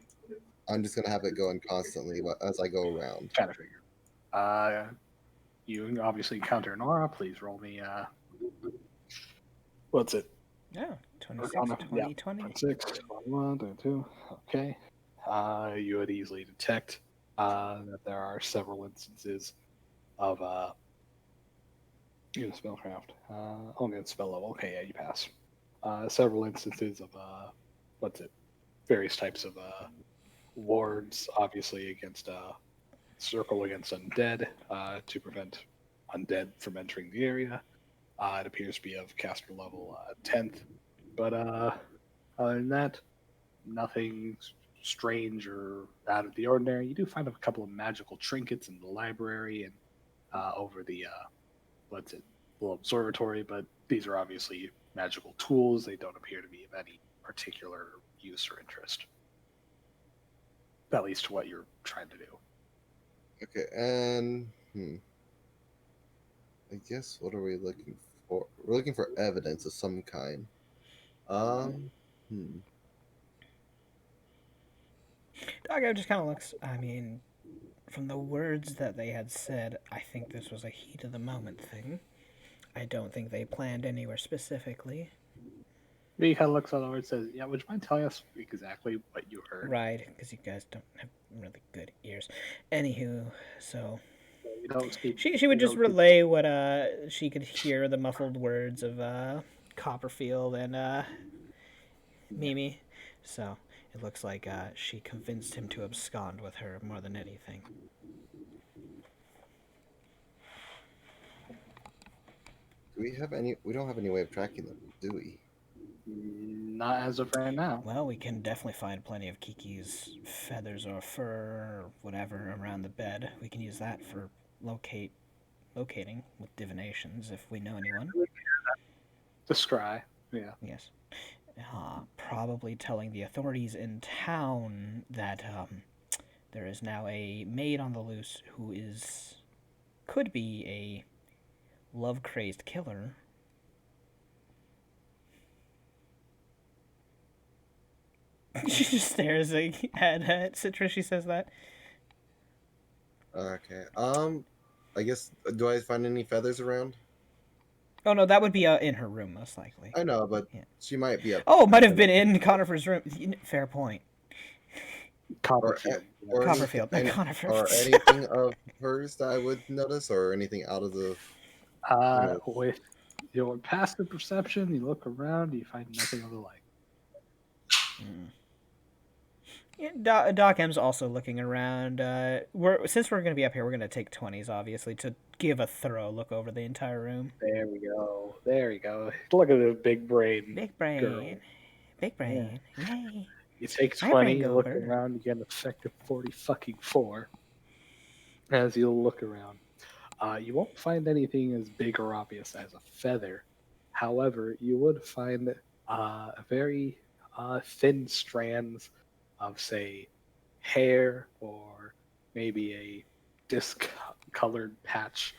I'm just gonna have it going constantly as I go around. Kind of figure. You obviously encounter an aura. Please roll me. What's it? Yeah, 26, Yeah, 20, 20. 26, 21, 22. Okay. You would easily detect that there are several instances of in spellcraft. Only at spell level. Okay, yeah, you pass. Several instances of various types of wards, obviously against circle against undead to prevent undead from entering the area. It appears to be of caster level 10th, but other than that, nothing strange or out of the ordinary. You do find a couple of magical trinkets in the library and over the little observatory, but these are obviously magical tools. They don't appear to be of any particular use or interest, at least to what you're trying to do. Okay, and I guess what are we looking for? We're looking for evidence of some kind. Doggo just kind of looks. I mean, from the words that they had said, I think this was a heat of the moment thing. I don't think they planned anywhere specifically. He kind of looks all over and says, "Yeah, would you mind telling us exactly what you heard?" Right, because you guys don't have really good ears. Anywho, so You don't speak. she would just relay what she could hear the muffled words of Copperfield and Mimi. So it looks like she convinced him to abscond with her more than anything. Do we have any? We don't have any way of tracking them, do we? Not as of right now. Well, we can definitely find plenty of Kiki's feathers or fur or whatever around the bed. We can use that for locating with divinations if we know anyone. The scry, yeah. Yes. Probably telling the authorities in town that there is now a maid on the loose who could be a love-crazed killer. She just stares at Citra. She says that. Okay. I guess do I find any feathers around? Oh no, that would be in her room most likely. I know, but she might be up. Oh, might have been in Conifer's room. Fair point. Copperfield. Copperfield. Or anything of hers that I would notice, or anything out of the. With your passive perception, you look around, you find nothing of the like. Yeah, Doc M's also looking around. Since we're going to be up here, we're going to take 20s, obviously, to give a thorough look over the entire room. There we go. There you go. Look at the big brain. Big brain. Girl. Big brain. Yeah. Yay. You take 20, you look around, you get an effective 44 as you look around. You won't find anything as big or obvious as a feather. However, you would find very thin strands of, say, hair or maybe a discolored patch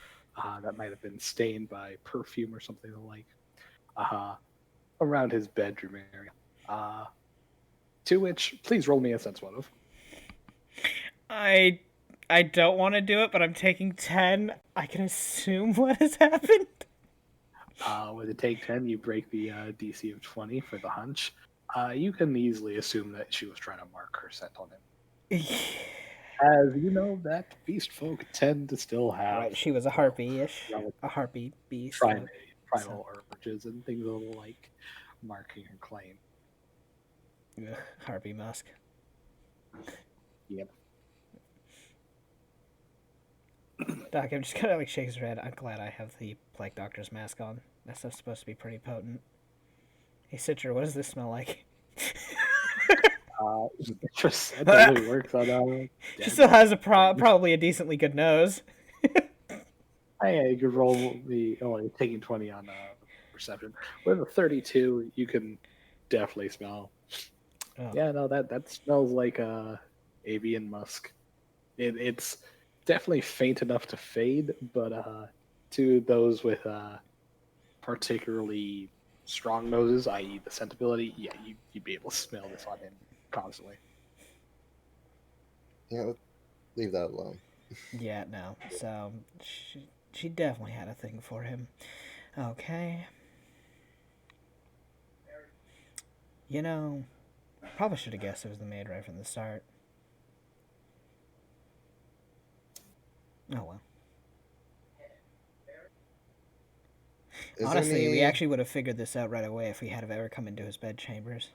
that might have been stained by perfume or something like around his bedroom area. To which, please roll me a sense motive. I don't want to do it, but I'm taking 10. I can assume what has happened. With a take 10, you break the DC of 20 for the hunch. You can easily assume that she was trying to mark her scent on him. As you know, that beast folk tend to still have. Right, she was a harpy-ish, a harpy beast. Primal urges and things of the like, marking her claim. Ugh, harpy musk. Yep. Doc, I'm just kind of like shakes his head. I'm glad I have the plague doctor's mask on. That stuff's supposed to be pretty potent. Hey, Citra, what does this smell like? It totally works on. She still has probably a decently good nose. Yeah, you could roll the taking 20 on perception. With a 32, you can definitely smell. Oh. Yeah, no, that smells like avian musk. It's definitely faint enough to fade, but to those with particularly strong noses, i.e., the scent ability, yeah, you'd be able to smell this on him constantly. Yeah, leave that alone. Yeah, no. So she definitely had a thing for him. Okay. You know, probably should have guessed it was the maid right from the start. Oh well. Honestly, we actually would have figured this out right away if we had ever come into his bedchambers.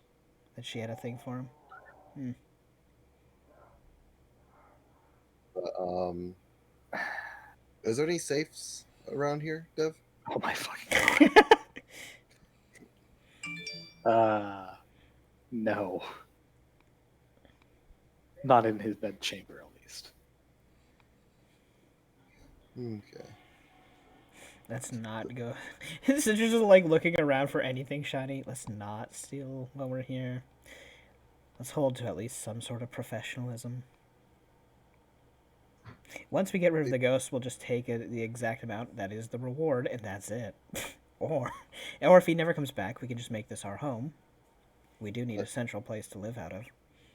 That she had a thing for him. Is there any safes around here, Dev? Oh my fucking god. No. Not in his bedchamber, at least. Okay. Let's not go. This is just like looking around for anything shiny. Let's not steal while we're here. Let's hold to at least some sort of professionalism. Once we get rid of the ghost, we'll just take the exact amount that is the reward, and that's it. or if he never comes back, we can just make this our home. We do need a central place to live out of.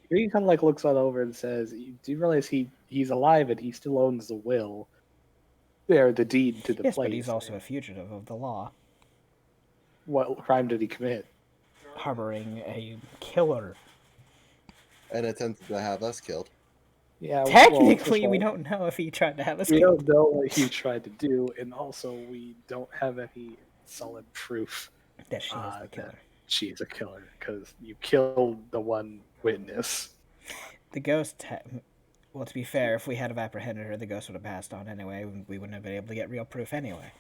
He kind of like looks on over and says, "Do you realize he's alive and he still owns the will, or the deed to the place?" Yes, but he's also a fugitive of the law. What crime did he commit? Harboring a killer. And attempted to have us killed. Yeah. Technically, we don't know if he tried to have us killed. We don't know what he tried to do, and also we don't have any solid proof that she is the killer. She is a killer because you killed the one witness. The ghost. Well, to be fair, if we had have apprehended her, the ghost would have passed on anyway. We wouldn't have been able to get real proof anyway.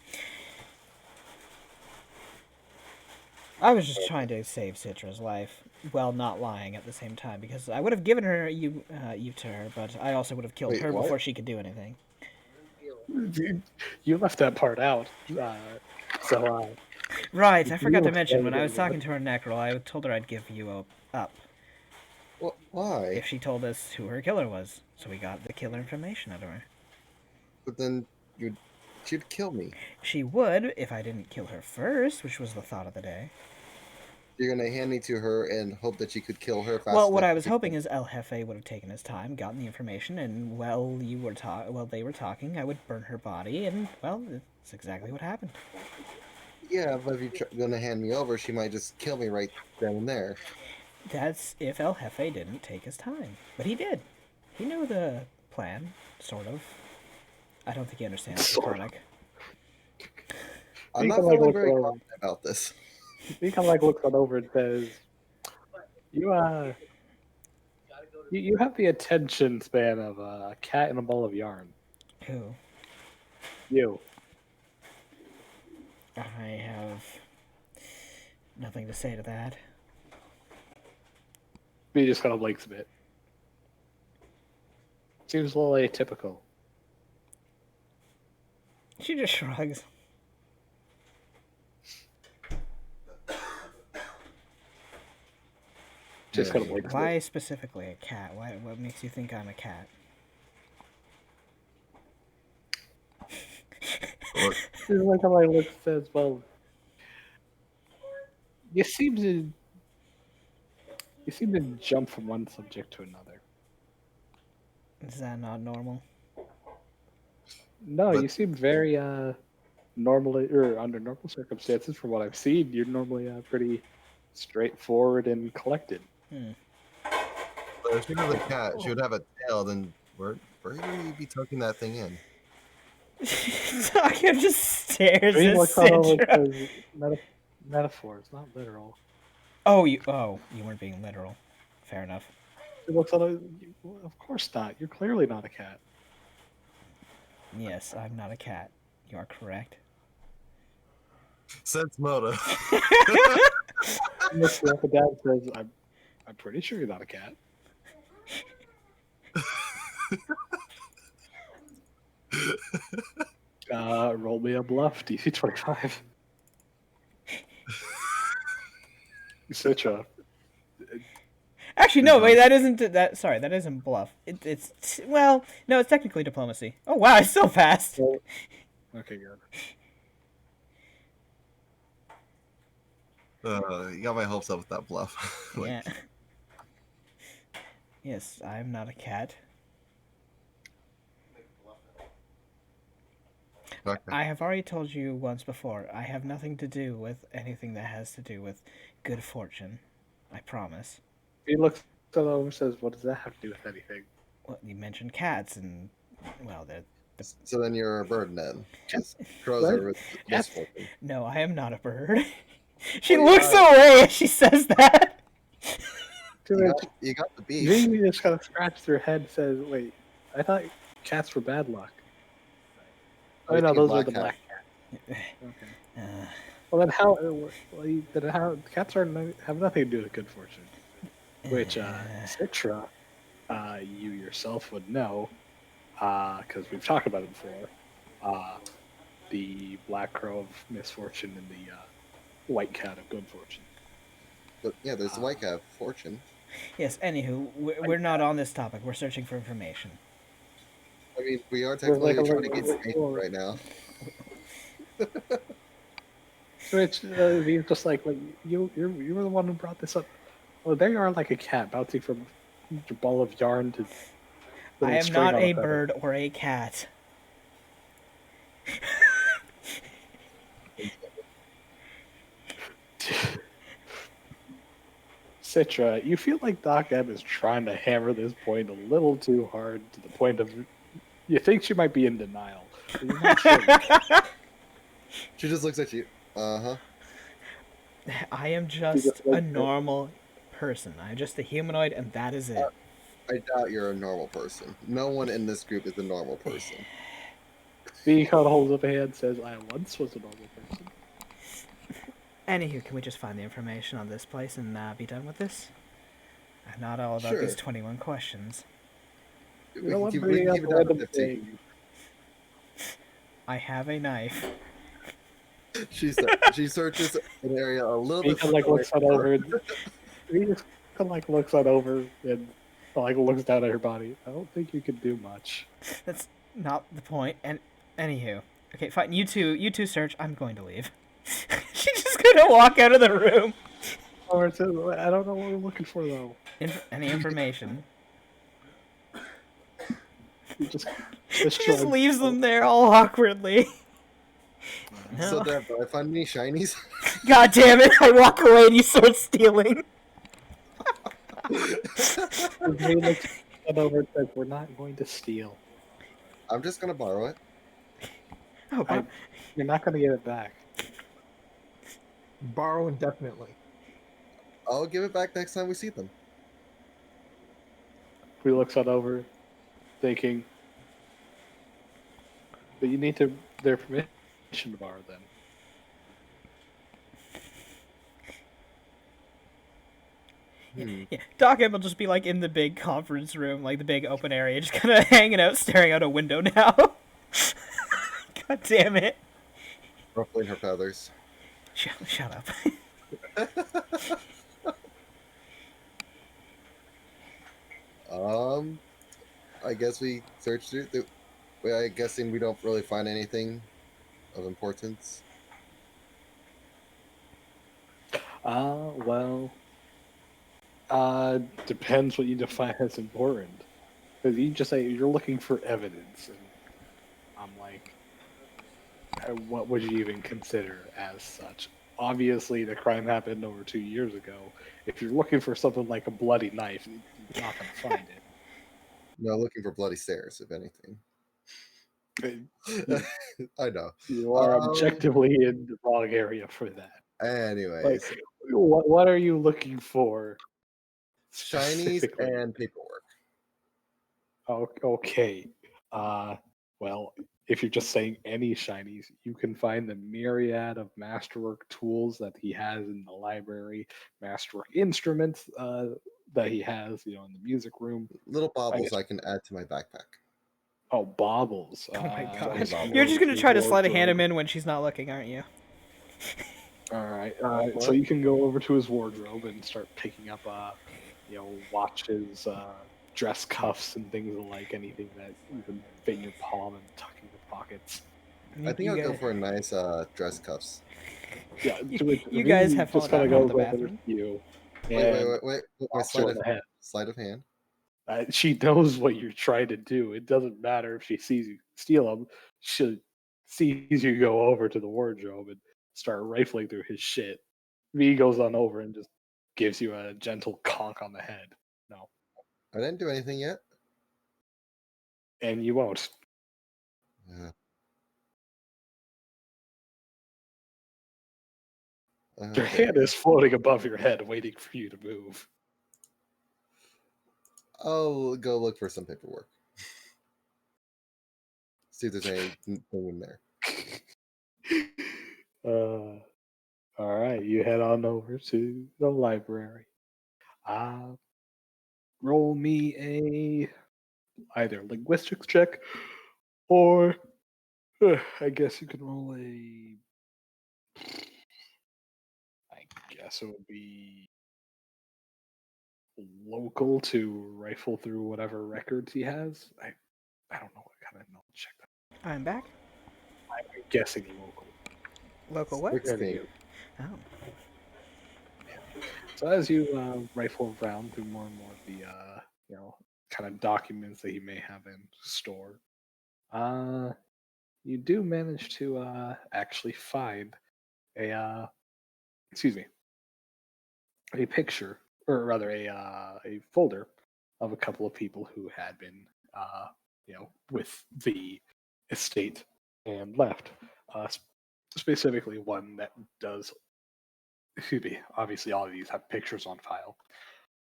I was just trying to save Citra's life, while not lying at the same time, because I would have given her you to her, but I also would have killed her before she could do anything. You left that part out. Right, I forgot to mention, when I was talking to her Necrol, I told her I'd give you up. Why? If she told us who her killer was. So we got the killer information out of her. But then she'd kill me. She would if I didn't kill her first, which was the thought of the day. You're going to hand me to her and hope that you could kill her faster. Well, what I was hoping is El Jefe would have taken his time, gotten the information, and while they were talking, I would burn her body, and, well, that's exactly what happened. Yeah, but if you're going to hand me over, she might just kill me right then and there. That's if El Jefe didn't take his time. But he did. He knew the plan, sort of. I don't think he understands the chronic. I'm not feeling very confident about this. He kind of like looks on over and says, you have the attention span of a cat in a ball of yarn. Who? You. I have nothing to say to that. He just kind of blinks a bit. Seems a little atypical. She just shrugs. Just kind of blinks. Why specifically a cat? What makes you think I'm a cat? Just like how I look says, well, you seem to jump from one subject to another. Is that not normal? No, But- you seem very normally, or under normal circumstances, from what I've seen, you're normally pretty straightforward and collected. But if she was a cat, she would have a tail. Then where would you be tucking that thing in? Doc just stares Green at looks all over Citra. because metaphors, not literal. Oh, you weren't being literal. Fair enough. She looks all over, of course not. You're clearly not a cat. Yes, I'm not a cat. You are correct. Sense motive. Mr. Dad says, I'm pretty sure you're not a cat. Roll me a bluff, DC 25. Citra. Actually, no, wait, that isn't that. Sorry, that isn't bluff. It's well, no, it's technically diplomacy. Oh wow, I still passed. Okay, good. You got my hopes up with that bluff. Yeah. Yes, I'm not a cat. Okay. I have already told you once before. I have nothing to do with anything that has to do with good fortune. I promise. He looks over and says, what does that have to do with anything? Well, you mentioned cats, and well, the So then you're a bird then. Just crows are with misfortune. no, I am not a bird. She looks away as she says that. You got the beak. Jamie just kind of scratched her head and says, wait, I thought cats were bad luck. Oh, no, those are the black cats. Okay. Well, then how cats have nothing to do with good fortune. Which, Citra, you yourself would know, because we've talked about it before. The black crow of misfortune and the white cat of good fortune. But yeah, there's the white cat, fortune. Yes, anywho, we're not on this topic. We're searching for information. I mean, we are technically like a trying to little- get snake right now. Which he's just like you were the one who brought this up. Well, there you are, like a cat bouncing from a ball of yarn to. I am string not on a feather. bird or a cat. Citra, you feel like Doc M is trying to hammer this point a little too hard to the point of you think she might be in denial. But you're not sure. She just looks at you. Uh-huh. I am just a normal person. I'm just a humanoid, and that is it. I doubt you're a normal person. No one in this group is a normal person. B kind of holds up a hand and says, I once was a normal person. Anywho, can we just find the information on this place and be done with this? I'm not all about Sure. these 21 questions. You know what? We Bringing can up keep it down to random 15. thing. I have a knife. She searches an area a little B bit. kind of like looks on over. He just kind of like looks on over and like looks down at her body. I don't think you can do much. That's not the point. And anywho, okay, fine. You two search. I'm going to leave. She's just gonna walk out of the room. Or it says, I don't know what we're looking for though. Any information? You just She just leaves them there all awkwardly. So No. Dad, do I find any shinies? God damn it! I walk away and you start stealing. He looks over and says, we're not going to steal. I'm just gonna borrow it. Oh, You're not going to get it back. Borrow indefinitely. I'll give it back next time we see them. He looks on over, thinking, but you need their permission to borrow them. yeah. Doc M will just be like in the big conference room, like the big open area, just kind of hanging out, staring out a window now. God damn it! Ruffling her feathers. Shut up. I guess we searched through. I'm guessing we don't really find anything of importance. Well, depends what you define as important. Because you just say you're looking for evidence, and I'm like, what would you even consider as such? Obviously, the crime happened over 2 years ago. If you're looking for something like a bloody knife, you're not going to find it. No, looking for bloody stairs, if anything. I know. You are objectively in the wrong area for that. Anyways, Like, what are you looking for? shinies and paperwork. Okay. Well, if you're just saying any shinies, you can find the myriad of masterwork tools that he has in the library, masterwork instruments that he has, in the music room. Little baubles I can add to my backpack. Oh, baubles! Oh my gosh! baubles. You're just gonna try to sleight of hand him in when she's not looking, aren't you? All right. So you can go over to his wardrobe and start picking up, watches, dress cuffs, and things like anything that you can fit in your palm and tuck in your pockets. I think I'll go for a nice dress cuffs. Yeah, you guys have just fallen kind of out of the goes over bathroom. to you. Wait. My sleight of hand. She knows what you're trying to do. It doesn't matter if she sees you steal them. She sees you go over to the wardrobe and start rifling through his shit. V goes on over and just gives you a gentle conk on the head. No. I didn't do anything yet. And you won't. Your hand is floating above your head, waiting for you to move. I'll go look for some paperwork. See if there's anything in there. All right, you head on over to the library. Roll me a either linguistics check, or I guess you can roll a. I guess it would be local to rifle through whatever records he has. I don't know what kind of knowledge check that. I'm back. I'm guessing local. Local what? Oh. So as you rifle around through more and more of the kind of documents that he may have in store, you do manage to actually find a a picture, or rather a folder of a couple of people who had been with the estate and left. Specifically one that does, obviously all of these have pictures on file.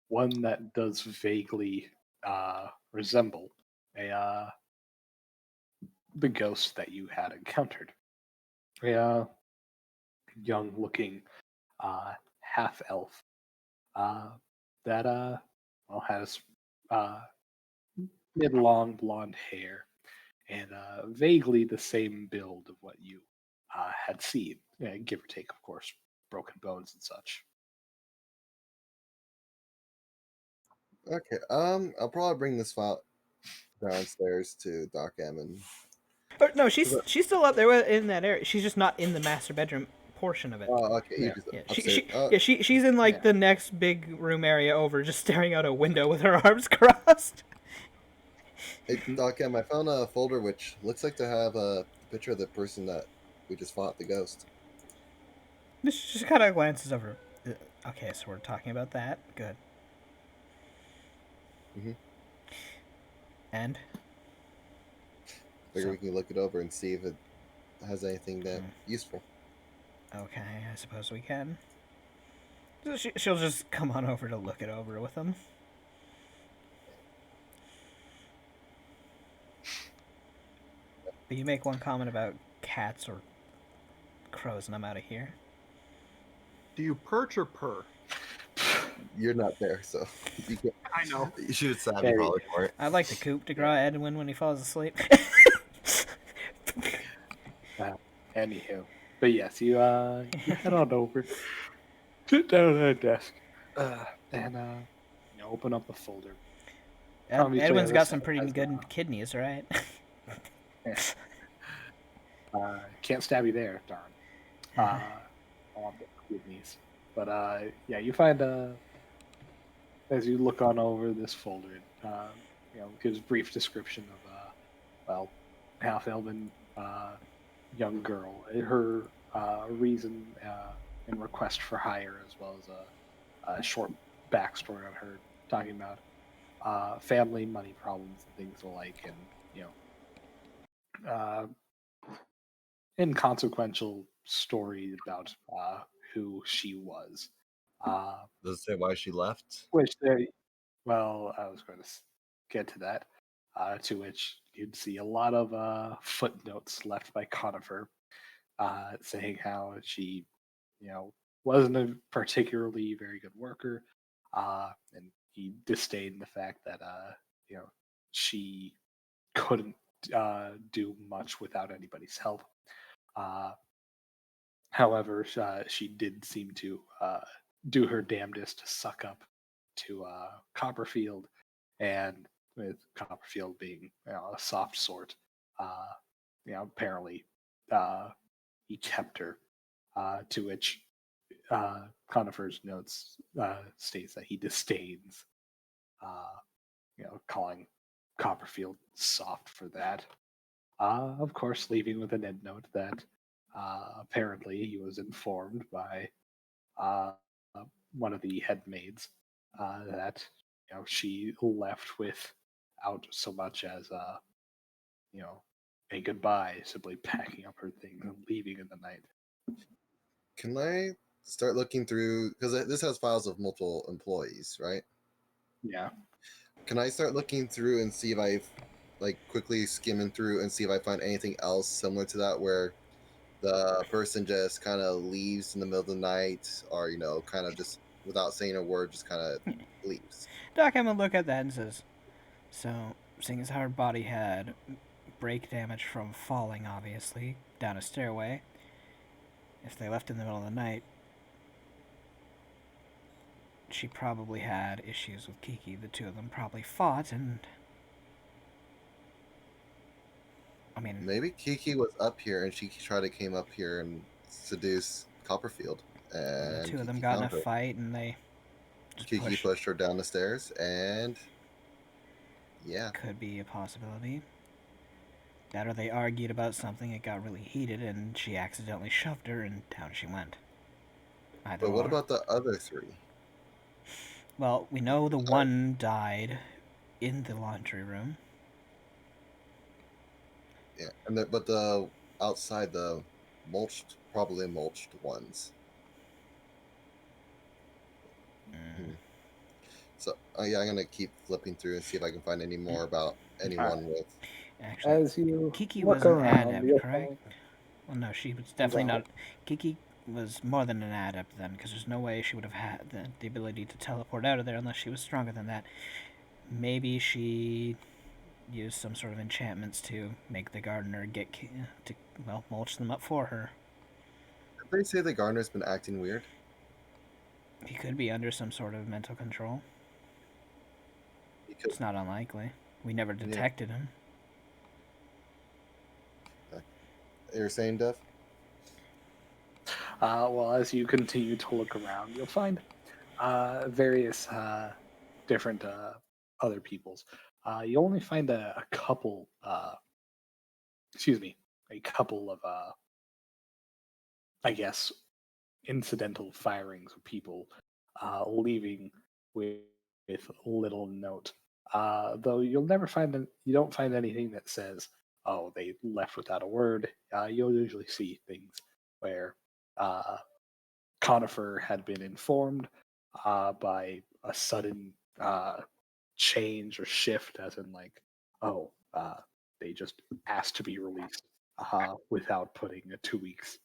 One that does vaguely resemble the ghost that you had encountered. A young-looking half-elf that has mid-long blonde hair and vaguely the same build of what you had seen, give or take, of course, broken bones and such. Okay. I'll probably bring this file downstairs to Doc M and. No, she's still up there in that area. She's just not in the master bedroom portion of it. Oh, okay. Yeah. She's in the next big room area over, just staring out a window with her arms crossed. Hey, Doc M, I found a folder which looks like to have a picture of the person that we just fought, the ghost. She just kind of glances over. Okay, so we're talking about that. Good. Mm-hmm. And? Figure we can look it over and see if it has anything that useful. Okay, I suppose we can. So she'll just come on over to look it over with him. But you make one comment about cats or crows, and I'm out of here. Do you perch or purr? You're not there, so you can't. I know. You should savvy probably for it. I'd like to coup de grace Edwin when he falls asleep. Anywho, but yes, you head on over, sit down at a desk, and open up the folder. Edwin's got some pretty good kidneys, right? Can't stab you there, darn. I want the kidneys. But you find as you look on over this folder, gives brief description of half elven young girl, her reason and request for hire, as well as a short backstory on her, talking about family, money problems, and things alike, and inconsequential story about who she was. Does it say why she left? Which they, well, I was going to get to that. To which you'd see a lot of footnotes left by Conifer, saying how she, wasn't a particularly very good worker, and he disdained the fact that, she couldn't do much without anybody's help. However, she did seem to do her damnedest to suck up to Copperfield, and with Copperfield being a soft sort, apparently he kept her. To which Conifer's notes states that he disdains, calling Copperfield soft for that. Of course, leaving with an end note that apparently he was informed by uh, one of the head maids that she left without so much as a goodbye, simply packing up her things and leaving in the night. Can I start looking through, because this has files of multiple employees, right? Yeah. Can I start looking through and see if I've quickly skimming through and see if I find anything else similar to that where the person just kind of leaves in the middle of the night, or kind of just without saying a word, just kind of leaves. Doc Emma look at that and says, "So, seeing as how her body had break damage from falling, obviously, down a stairway, if they left in the middle of the night, she probably had issues with Kiki. The two of them probably fought, and I mean, maybe Kiki was up here and she tried to came up here and seduce Copperfield, and the two of them Kiki got in found a her. fight, and they just Kiki pushed her down the stairs, and yeah, could be a possibility. That or they argued about something, it got really heated, and she accidentally shoved her, and down she went. Either but what or. about the other three? Well, we know the one died in the laundry room. Yeah, but the outside, the probably mulched ones. So yeah, I'm gonna keep flipping through and see if I can find any more about anyone with. Actually, as you Kiki look was an around, adept, you'll correct? find... Well, no, she was definitely not. Kiki was more than an adept then, because there's no way she would have had the ability to teleport out of there unless she was stronger than that. Maybe she used some sort of enchantments to make the gardener mulch them up for her. Did they say the gardener's been acting weird? He could be under some sort of mental control. It's not unlikely. We never detected him. You're saying, Dev? Well, as you continue to look around, you'll find various different other peoples. You only find a couple, a couple of, I guess, incidental firings of people leaving with little note. Though you don't find anything that says, "Oh, they left without a word." You'll usually see things where Conifer had been informed by a sudden change or shift, as in they just asked to be released without putting a 2 weeks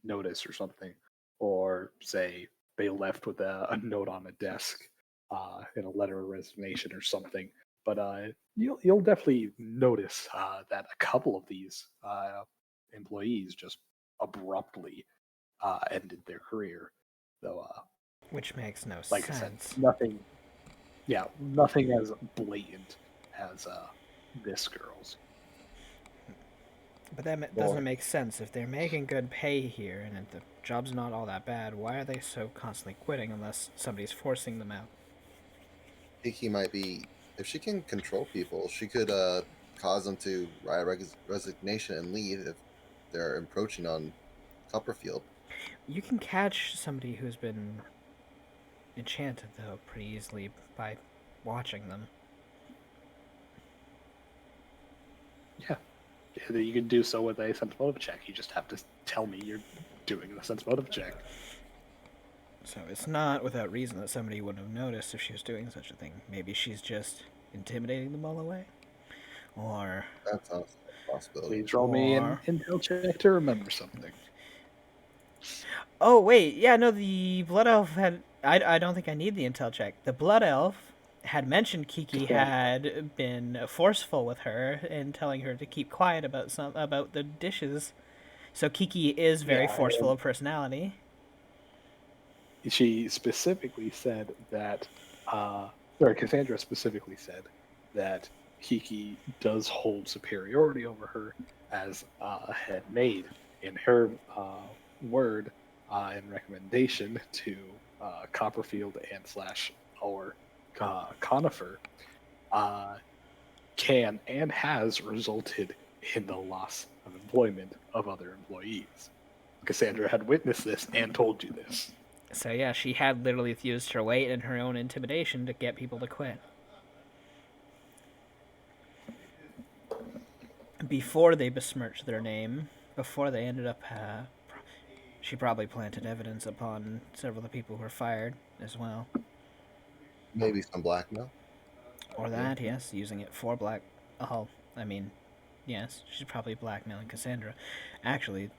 notice or something, or say they left with a note on a desk in a letter of resignation or something. But you'll definitely notice that a couple of these employees just abruptly ended their career, though. Which makes no like sense. I said, nothing as blatant as this girl's. But that doesn't make sense. If they're making good pay here and if the job's not all that bad, why are they so constantly quitting unless somebody's forcing them out? Kiki might be if she can control people, she could cause them to write resignation and leave if they're encroaching on Copperfield. You can catch somebody who's been enchanted, though, pretty easily by watching them. Yeah. You can do so with a sense motive check. You just have to tell me you're doing the sense motive check. So it's not without reason that somebody wouldn't have noticed if she was doing such a thing. Maybe she's just intimidating them all away. Or... That's a possibility. Please roll me an intel check to remember something. Oh, wait. Yeah, no, the Blood Elf had... I don't think I need the intel check. The Blood Elf had mentioned Kiki had been forceful with her in telling her to keep quiet about the dishes. So Kiki is very forceful of personality. She specifically said that, or Cassandra specifically said that Kiki does hold superiority over her as a head maid. In her word and recommendation to Copperfield and / or Conifer, can and has resulted in the loss of employment of other employees. Cassandra had witnessed this and told you this. So yeah, she had literally used her weight and her own intimidation to get people to quit. Before they besmirched their name, before they ended up... she probably planted evidence upon several of the people who were fired as well. Maybe some blackmail. Or that, yes, using it for black... Oh, I mean, yes, she's probably blackmailing Cassandra. Actually,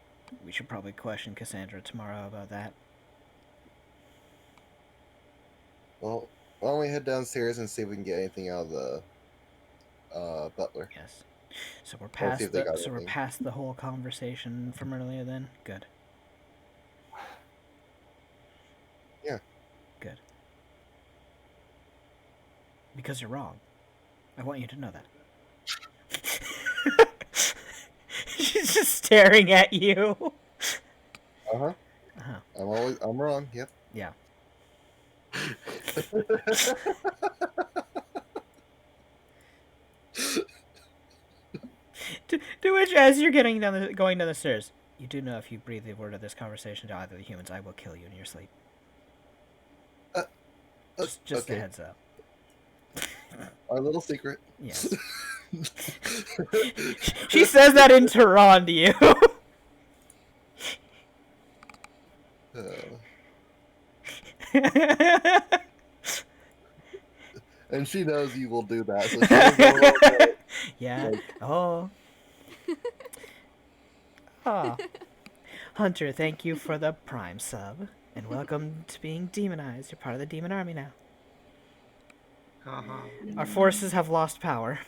we should probably question Cassandra tomorrow about that. Well, why don't we head downstairs and see if we can get anything out of the butler? Yes. So we're past the whole conversation from earlier then? Good. Yeah. Good. Because you're wrong. I want you to know that. She's just staring at you. Uh-huh. I'm wrong, yep. Yeah. to which, as you're going down the stairs, you do know if you breathe the word of this conversation to either of the humans, I will kill you in your sleep. Just okay. a heads up. Our little secret. Yes. She says that in Tehran to you. And she knows you will do that. So she yeah. Oh. Oh. Hunter, thank you for the Prime sub. And welcome to being demonized. You're part of the demon army now. Our forces have lost power.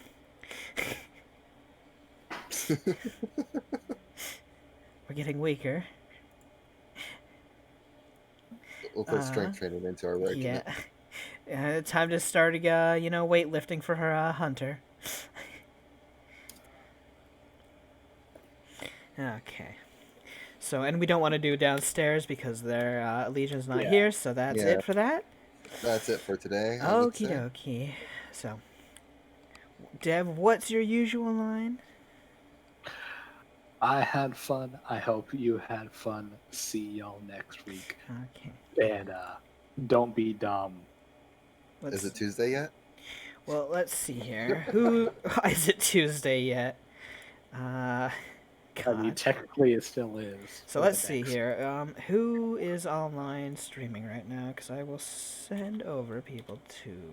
We're getting weaker. We'll put strength training into our work. Yeah. Time to start, weightlifting for her Hunter. Okay. So, and we don't want to do downstairs because their Legion's not here, so that's it for that. That's it for today. Okie dokie. So, Dev, what's your usual line? I had fun. I hope you had fun. See y'all next week. Okay. And don't be dumb. Is it Tuesday yet? Well, let's see here. Who is it Tuesday yet? I mean, technically it still is. So let's see here. Who is online streaming right now? Because I will send over people to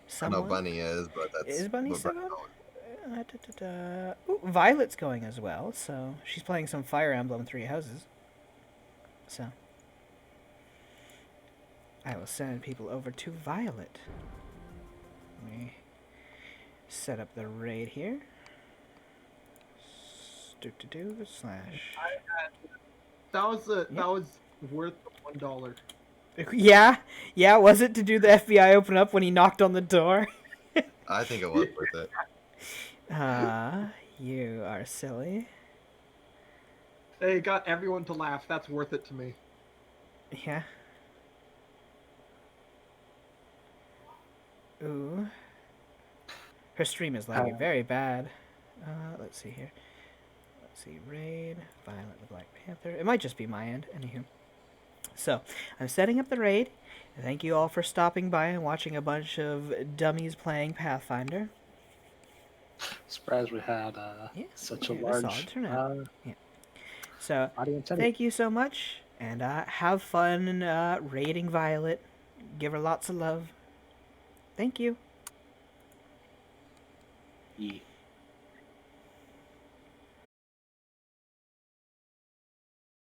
someone. I know Bunny is, but that's... Is Bunny still on? Ooh, Violet's going as well, so she's playing some Fire Emblem 3 Houses. So I will send people over to Violet. Let me set up the raid here. Slash. That was worth $1. Yeah. Was it to do the FBI open up when he knocked on the door? I think it was worth it. You are silly. Hey, got everyone to laugh. That's worth it to me. Yeah. Ooh. Her stream is lagging very bad. Let's see here. Let's see, Raid, Violet the Black Panther. It might just be my end. Anywho. So, I'm setting up the raid. Thank you all for stopping by and watching a bunch of dummies playing Pathfinder. Surprised we had such a large solid turnout. So, thank you so much, and have fun raiding Violet. Give her lots of love. Thank you. Yeah.